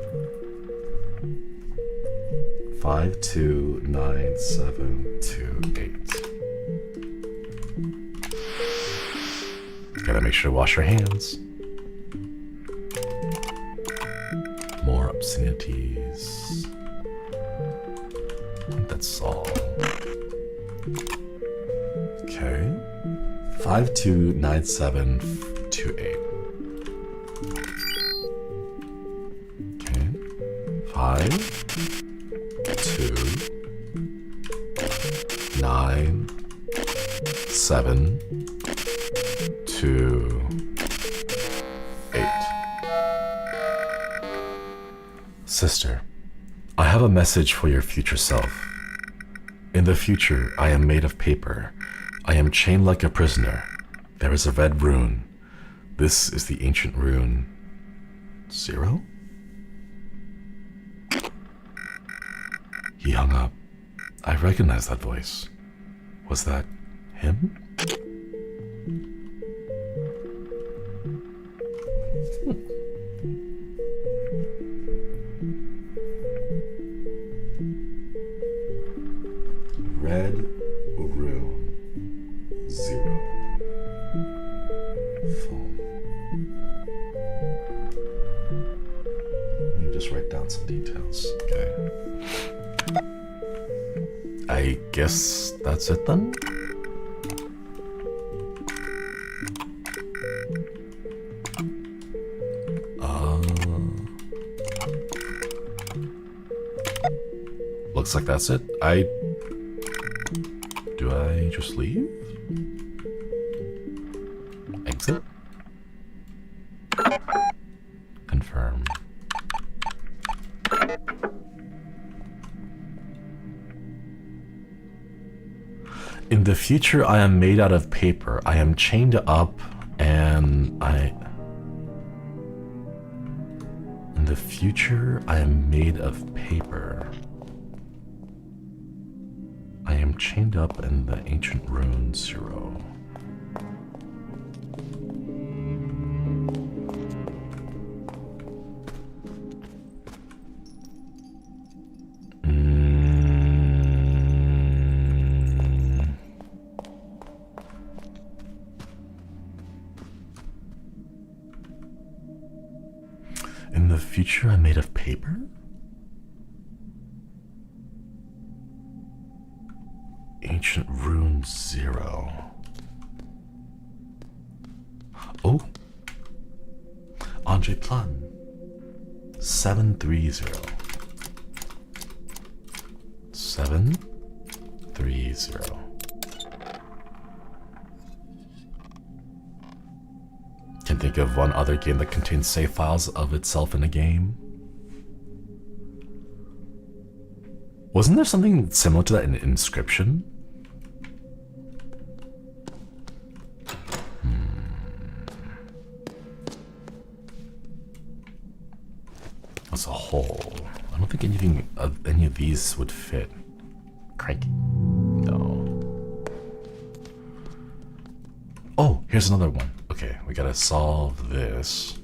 Speaker 2: 529728. Gotta make sure to wash your hands. More obscenities. I think that's all. Okay. 529728. Okay. 5 2 9 7 2 8. Sister, I have a message for your future self. In the future, I am made of paper. I am chained like a prisoner. There is a red rune. This is the ancient rune 0? He hung up. I recognized that voice. Was that him? Red rune 0. Phone. Let me just write down some details. Okay. I guess that's it then? Looks like that's it. Do I just leave? Exit? Confirm. In the future, I am made out of paper. I am chained up and In the future, I am made of paper. I am chained up in the ancient rune 0. In the future, I'm made of paper? Ancient rune 0. Oh. Andre Plun. 730. 730. Can think of one other game that contains save files of itself in a game. Wasn't there something similar to that in Inscription? As a whole, I don't think anything of any of these would fit. Cranky. No. Oh, here's another one. Okay, we gotta solve this.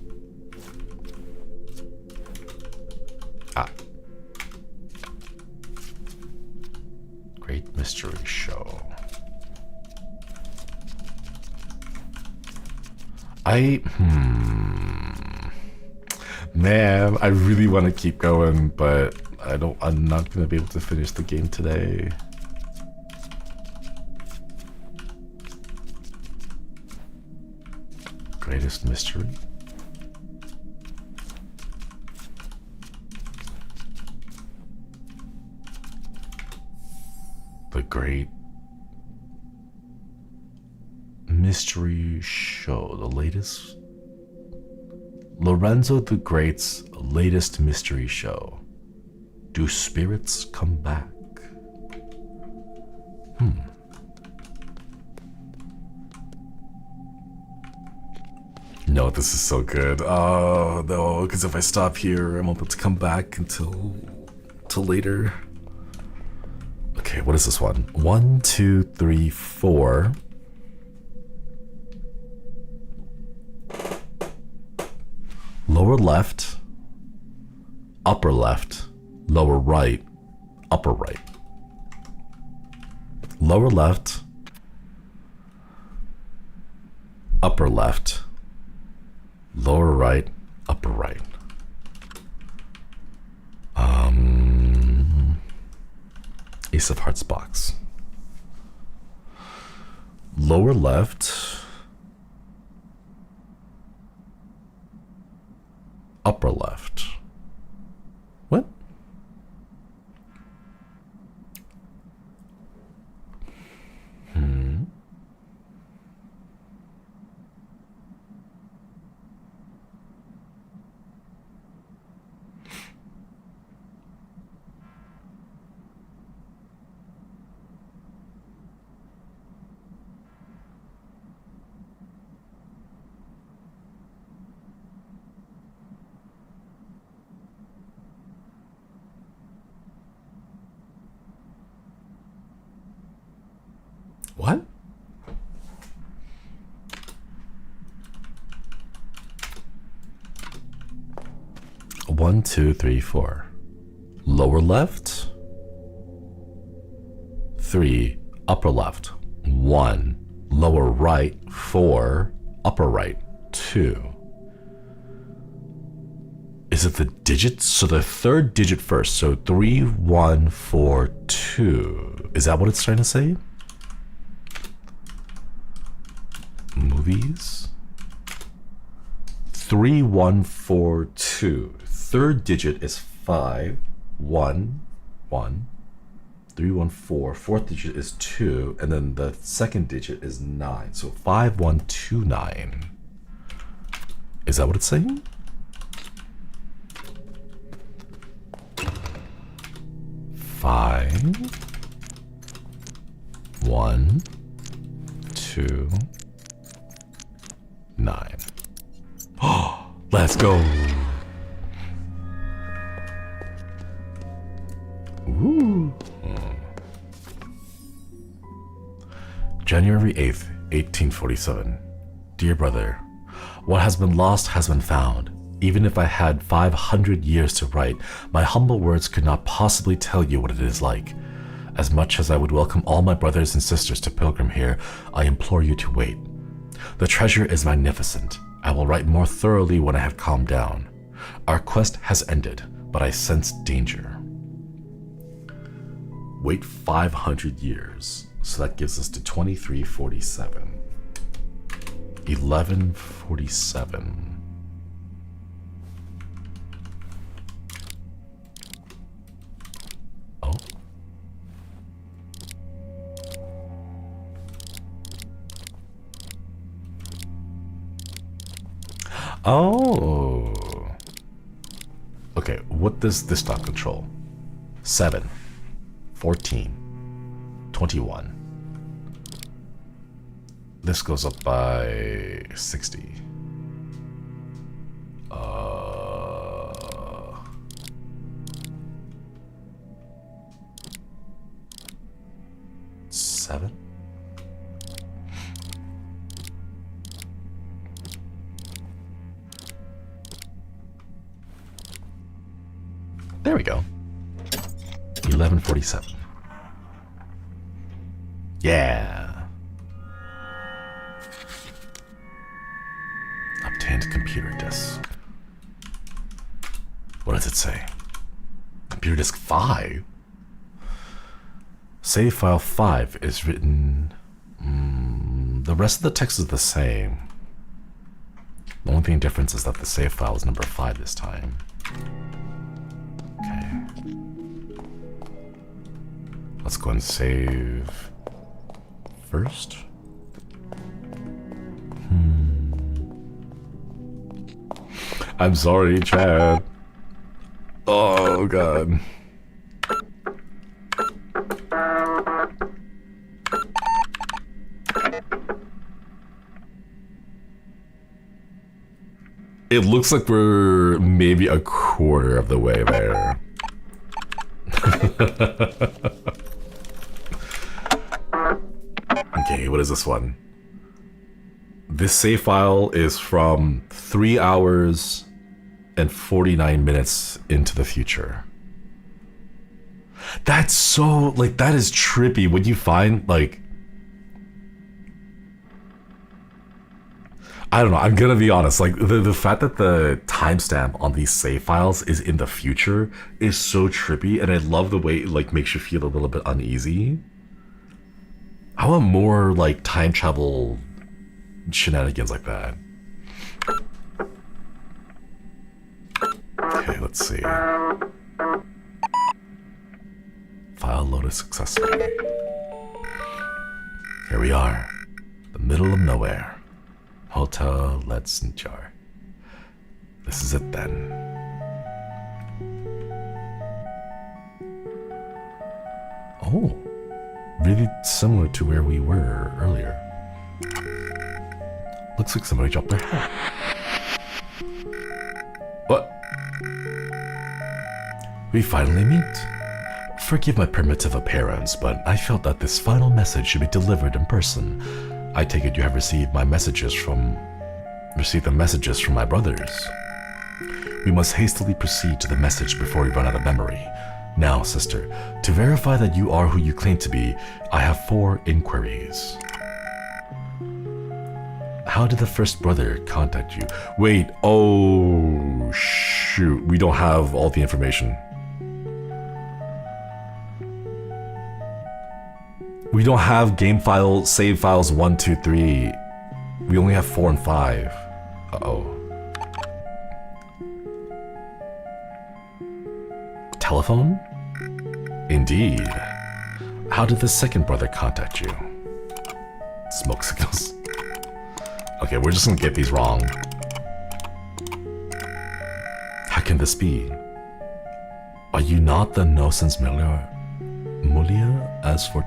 Speaker 2: Ah. Great Mystery Show. Man, I really want to keep going, but I'm not gonna be able to finish the game today. Greatest Mystery? The Great Mystery Show, the latest. Lorenzo the Great's latest mystery show. Do spirits come back? No, this is so good. Oh no, because if I stop here, I'm able to come back until later. Okay, what is this one? 1, 2, 3, 4. Lower left, upper left, lower right, upper right. Lower left, upper left, lower right, upper right. Ace of Hearts box. Lower left, upper left. What? What? One, two, three, four. Lower left. 3, upper left. 1, lower right. 4, upper right. 2. Is it the digits? So the third digit first. So 3, 1, 4, 2. Is that what it's trying to say? Movies. 3, 1, 4, 2. Third digit is 5, 1, 1. 3, 1, 4. Fourth digit is 2, and then the second digit is 9. So 5, 1, 2, 9. Is that what it's saying? 1, 2, 9. Oh, let's go. Ooh. January 8th, 1847. Dear brother, what has been lost has been found. Even if I had 500 years to write, my humble words could not possibly tell you what it is like. As much as I would welcome all my brothers and sisters to pilgrim here, I implore you to wait. The treasure is magnificent. I will write more thoroughly when I have calmed down. Our quest has ended, but I sense danger. Wait 500 years, so that gives us to 2347. 1147. Oh. Oh. Okay, what does this dot control? 7, 14, 21. This goes up by 60. 7. There we go. 1147. Yeah. Obtained computer disk. What does it say? Computer disk 5? Save file 5 is written... the rest of the text is the same. The only thing difference is that the save file is number 5 this time. Okay. Let's go and save first. I'm sorry, Chad. Oh, God. It looks like we're maybe a quarter of the way there. Okay, what is this one? This save file is from 3 hours and 49 minutes into the future. That's so, like, that is trippy when you find, like, I don't know, I'm gonna be honest, like, the fact that the timestamp on these save files is in the future is so trippy, and I love the way it, like, makes you feel a little bit uneasy. I want more, like, time travel shenanigans like that. Okay, let's see. File loaded successfully. Here we are, the middle of nowhere. Hotel Let's Jar. This is it then. Oh, really similar to where we were earlier. Looks like somebody dropped their hat. What? We finally meet. Forgive my primitive appearance, but I felt that this final message should be delivered in person. I take it you have received the messages from my brothers. We must hastily proceed to the message before we run out of memory. Now, sister, to verify that you are who you claim to be, I have 4 inquiries. How did the first brother contact you? Wait, oh shoot, we don't have all the information. We don't have game file, save files 1, 2, 3. We only have 4 and 5. Uh-oh. Telephone? Indeed. How did the second brother contact you? Smoke signals. Okay, we're just gonna get these wrong. How can this be? Are you not the no sense Mulia as for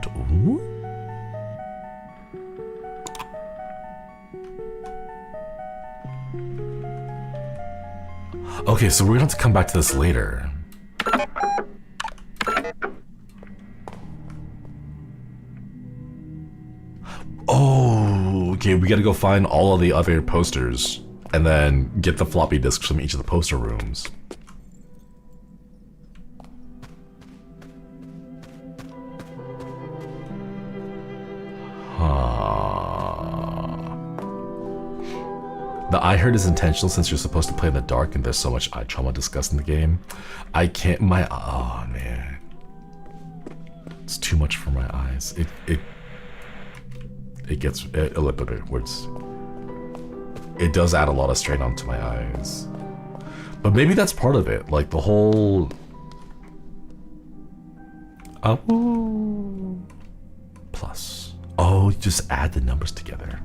Speaker 2: Okay, so we're gonna have to come back to this later. Oh, okay, we gotta go find all of the other posters and then get the floppy disks from each of the poster rooms. The eye hurt is intentional since you're supposed to play in the dark and there's so much eye trauma discussed in the game. I can't, oh man. It's too much for my eyes. It gets, words. It does add a lot of strain onto my eyes. But maybe that's part of it, like the whole... Oh. Plus. Oh, just add the numbers together.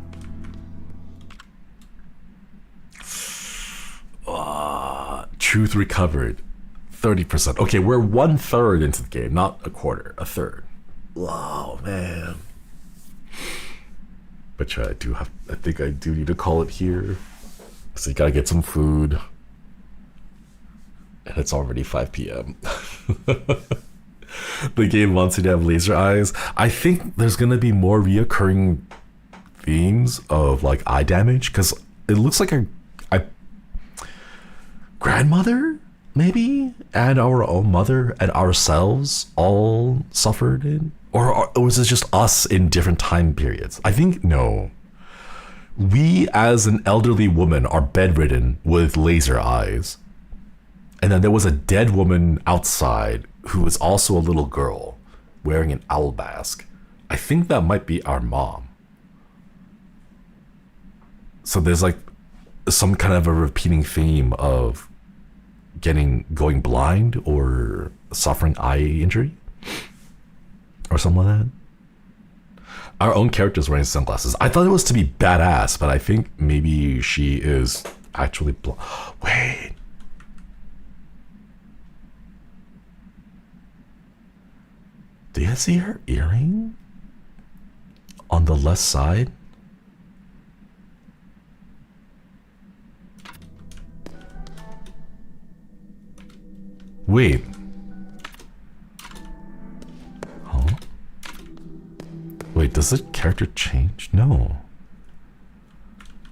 Speaker 2: Truth recovered, 30%. Okay, we're 1/3 into the game, not a quarter, a third. Wow, man. But yeah, I think I do need to call it here. So you gotta get some food. And it's already 5 p.m. The game wants you to have laser eyes. I think there's gonna be more reoccurring themes of like eye damage, because it looks like a grandmother, maybe, and our own mother and ourselves all suffered in, or was it just us in different time periods? I think no. We as an elderly woman are bedridden with laser eyes, and then there was a dead woman outside who was also a little girl wearing an owl mask. I think that might be our mom. So there's like some kind of a repeating theme of going blind or suffering eye injury or something like that. Our own character's wearing sunglasses. I thought it was to be badass, but I think maybe she is actually wait. Do you see her earring on the left side? Wait. Huh? Wait, does the character change? No.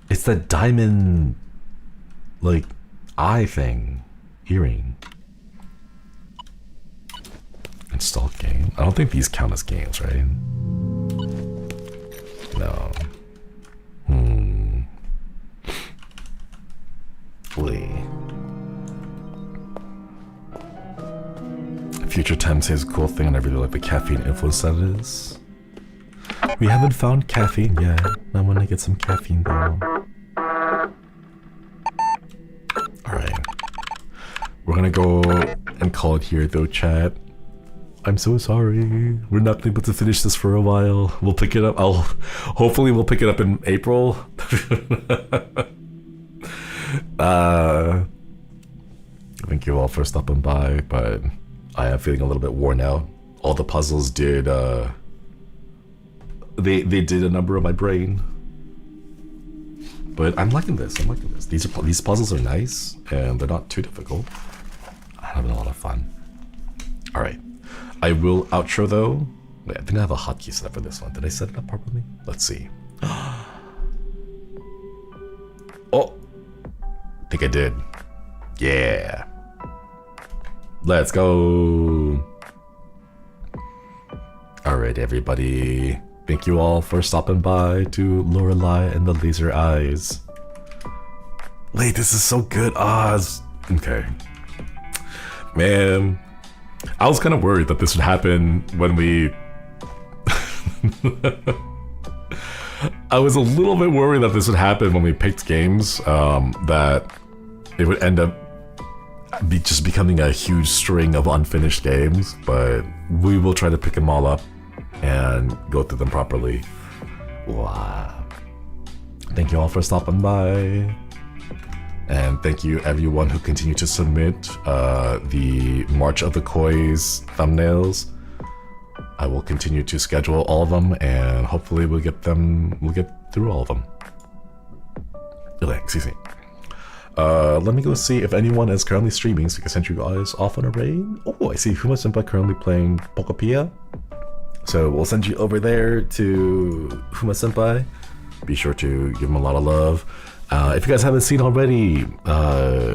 Speaker 2: It's that diamond, like, eye thing. Earring. Install game. I don't think these count as games, right? No. Wait. Future Time says cool thing, and I really like the caffeine influence that it is. We haven't found caffeine yet. I want to get some caffeine though. Alright. We're gonna go and call it here though, chat. I'm so sorry. We're not able to finish this for a while. We'll pick it up. Hopefully we'll pick it up in April. Thank you all for stopping by, but I am feeling a little bit worn out. All the puzzles did, they did a number on my brain. But I'm liking this, I'm liking this. These puzzles are nice, and they're not too difficult. I'm having a lot of fun. Alright. I will outro though. Wait, I think I have a hotkey set up for this one. Did I set it up properly? Let's see. Oh! I think I did. Yeah. Let's go. Alright, everybody. Thank you all for stopping by to Lorelei and the Laser Eyes. Wait, this is so good. Okay. Man, I was kind of worried that this would happen when we... I was a little bit worried that this would happen when we picked games, that it would end up just becoming a huge string of unfinished games, but we will try to pick them all up and go through them properly. Wow. Thank you all for stopping by. And thank you everyone who continued to submit the March of the Koi's thumbnails. I will continue to schedule all of them, and hopefully we'll get through all of them. Excuse me. Let me go see if anyone is currently streaming so I can send you guys off on a raid. Oh, I see Huma Senpai currently playing Pokopia. So we'll send you over there to Huma Senpai. Be sure to give him a lot of love. If you guys haven't seen already,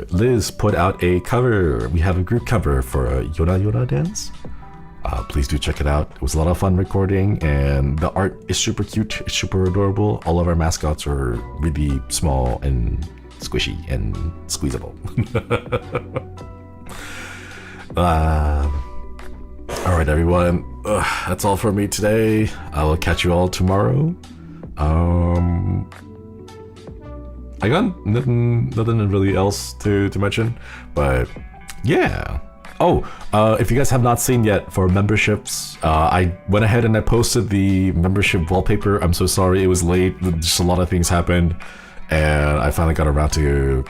Speaker 2: Liz put out a cover. We have a group cover for Yora Yora Dance. Please do check it out. It was a lot of fun recording, and the art is super cute. It's super adorable. All of our mascots are really small and squishy and squeezable. All right, everyone. That's all for me today. I will catch you all tomorrow. I got nothing really else to mention, but yeah. Oh, if you guys have not seen yet, for memberships, I went ahead and I posted the membership wallpaper. I'm so sorry it was late. Just a lot of things happened, and I finally got around to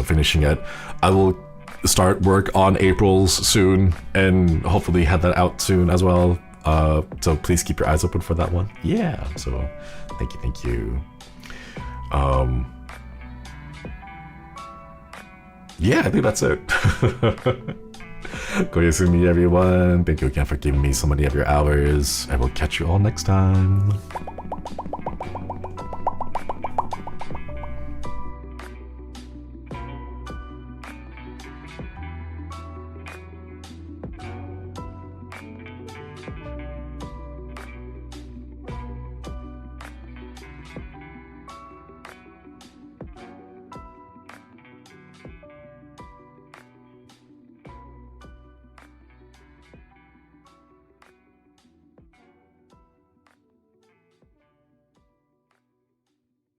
Speaker 2: finishing it. I will start work on April's soon, and hopefully have that out soon as well. So please keep your eyes open for that one. Yeah, so thank you. Yeah, I think that's it. Koyasumi, everyone. Thank you again for giving me so many of your hours. I will catch you all next time.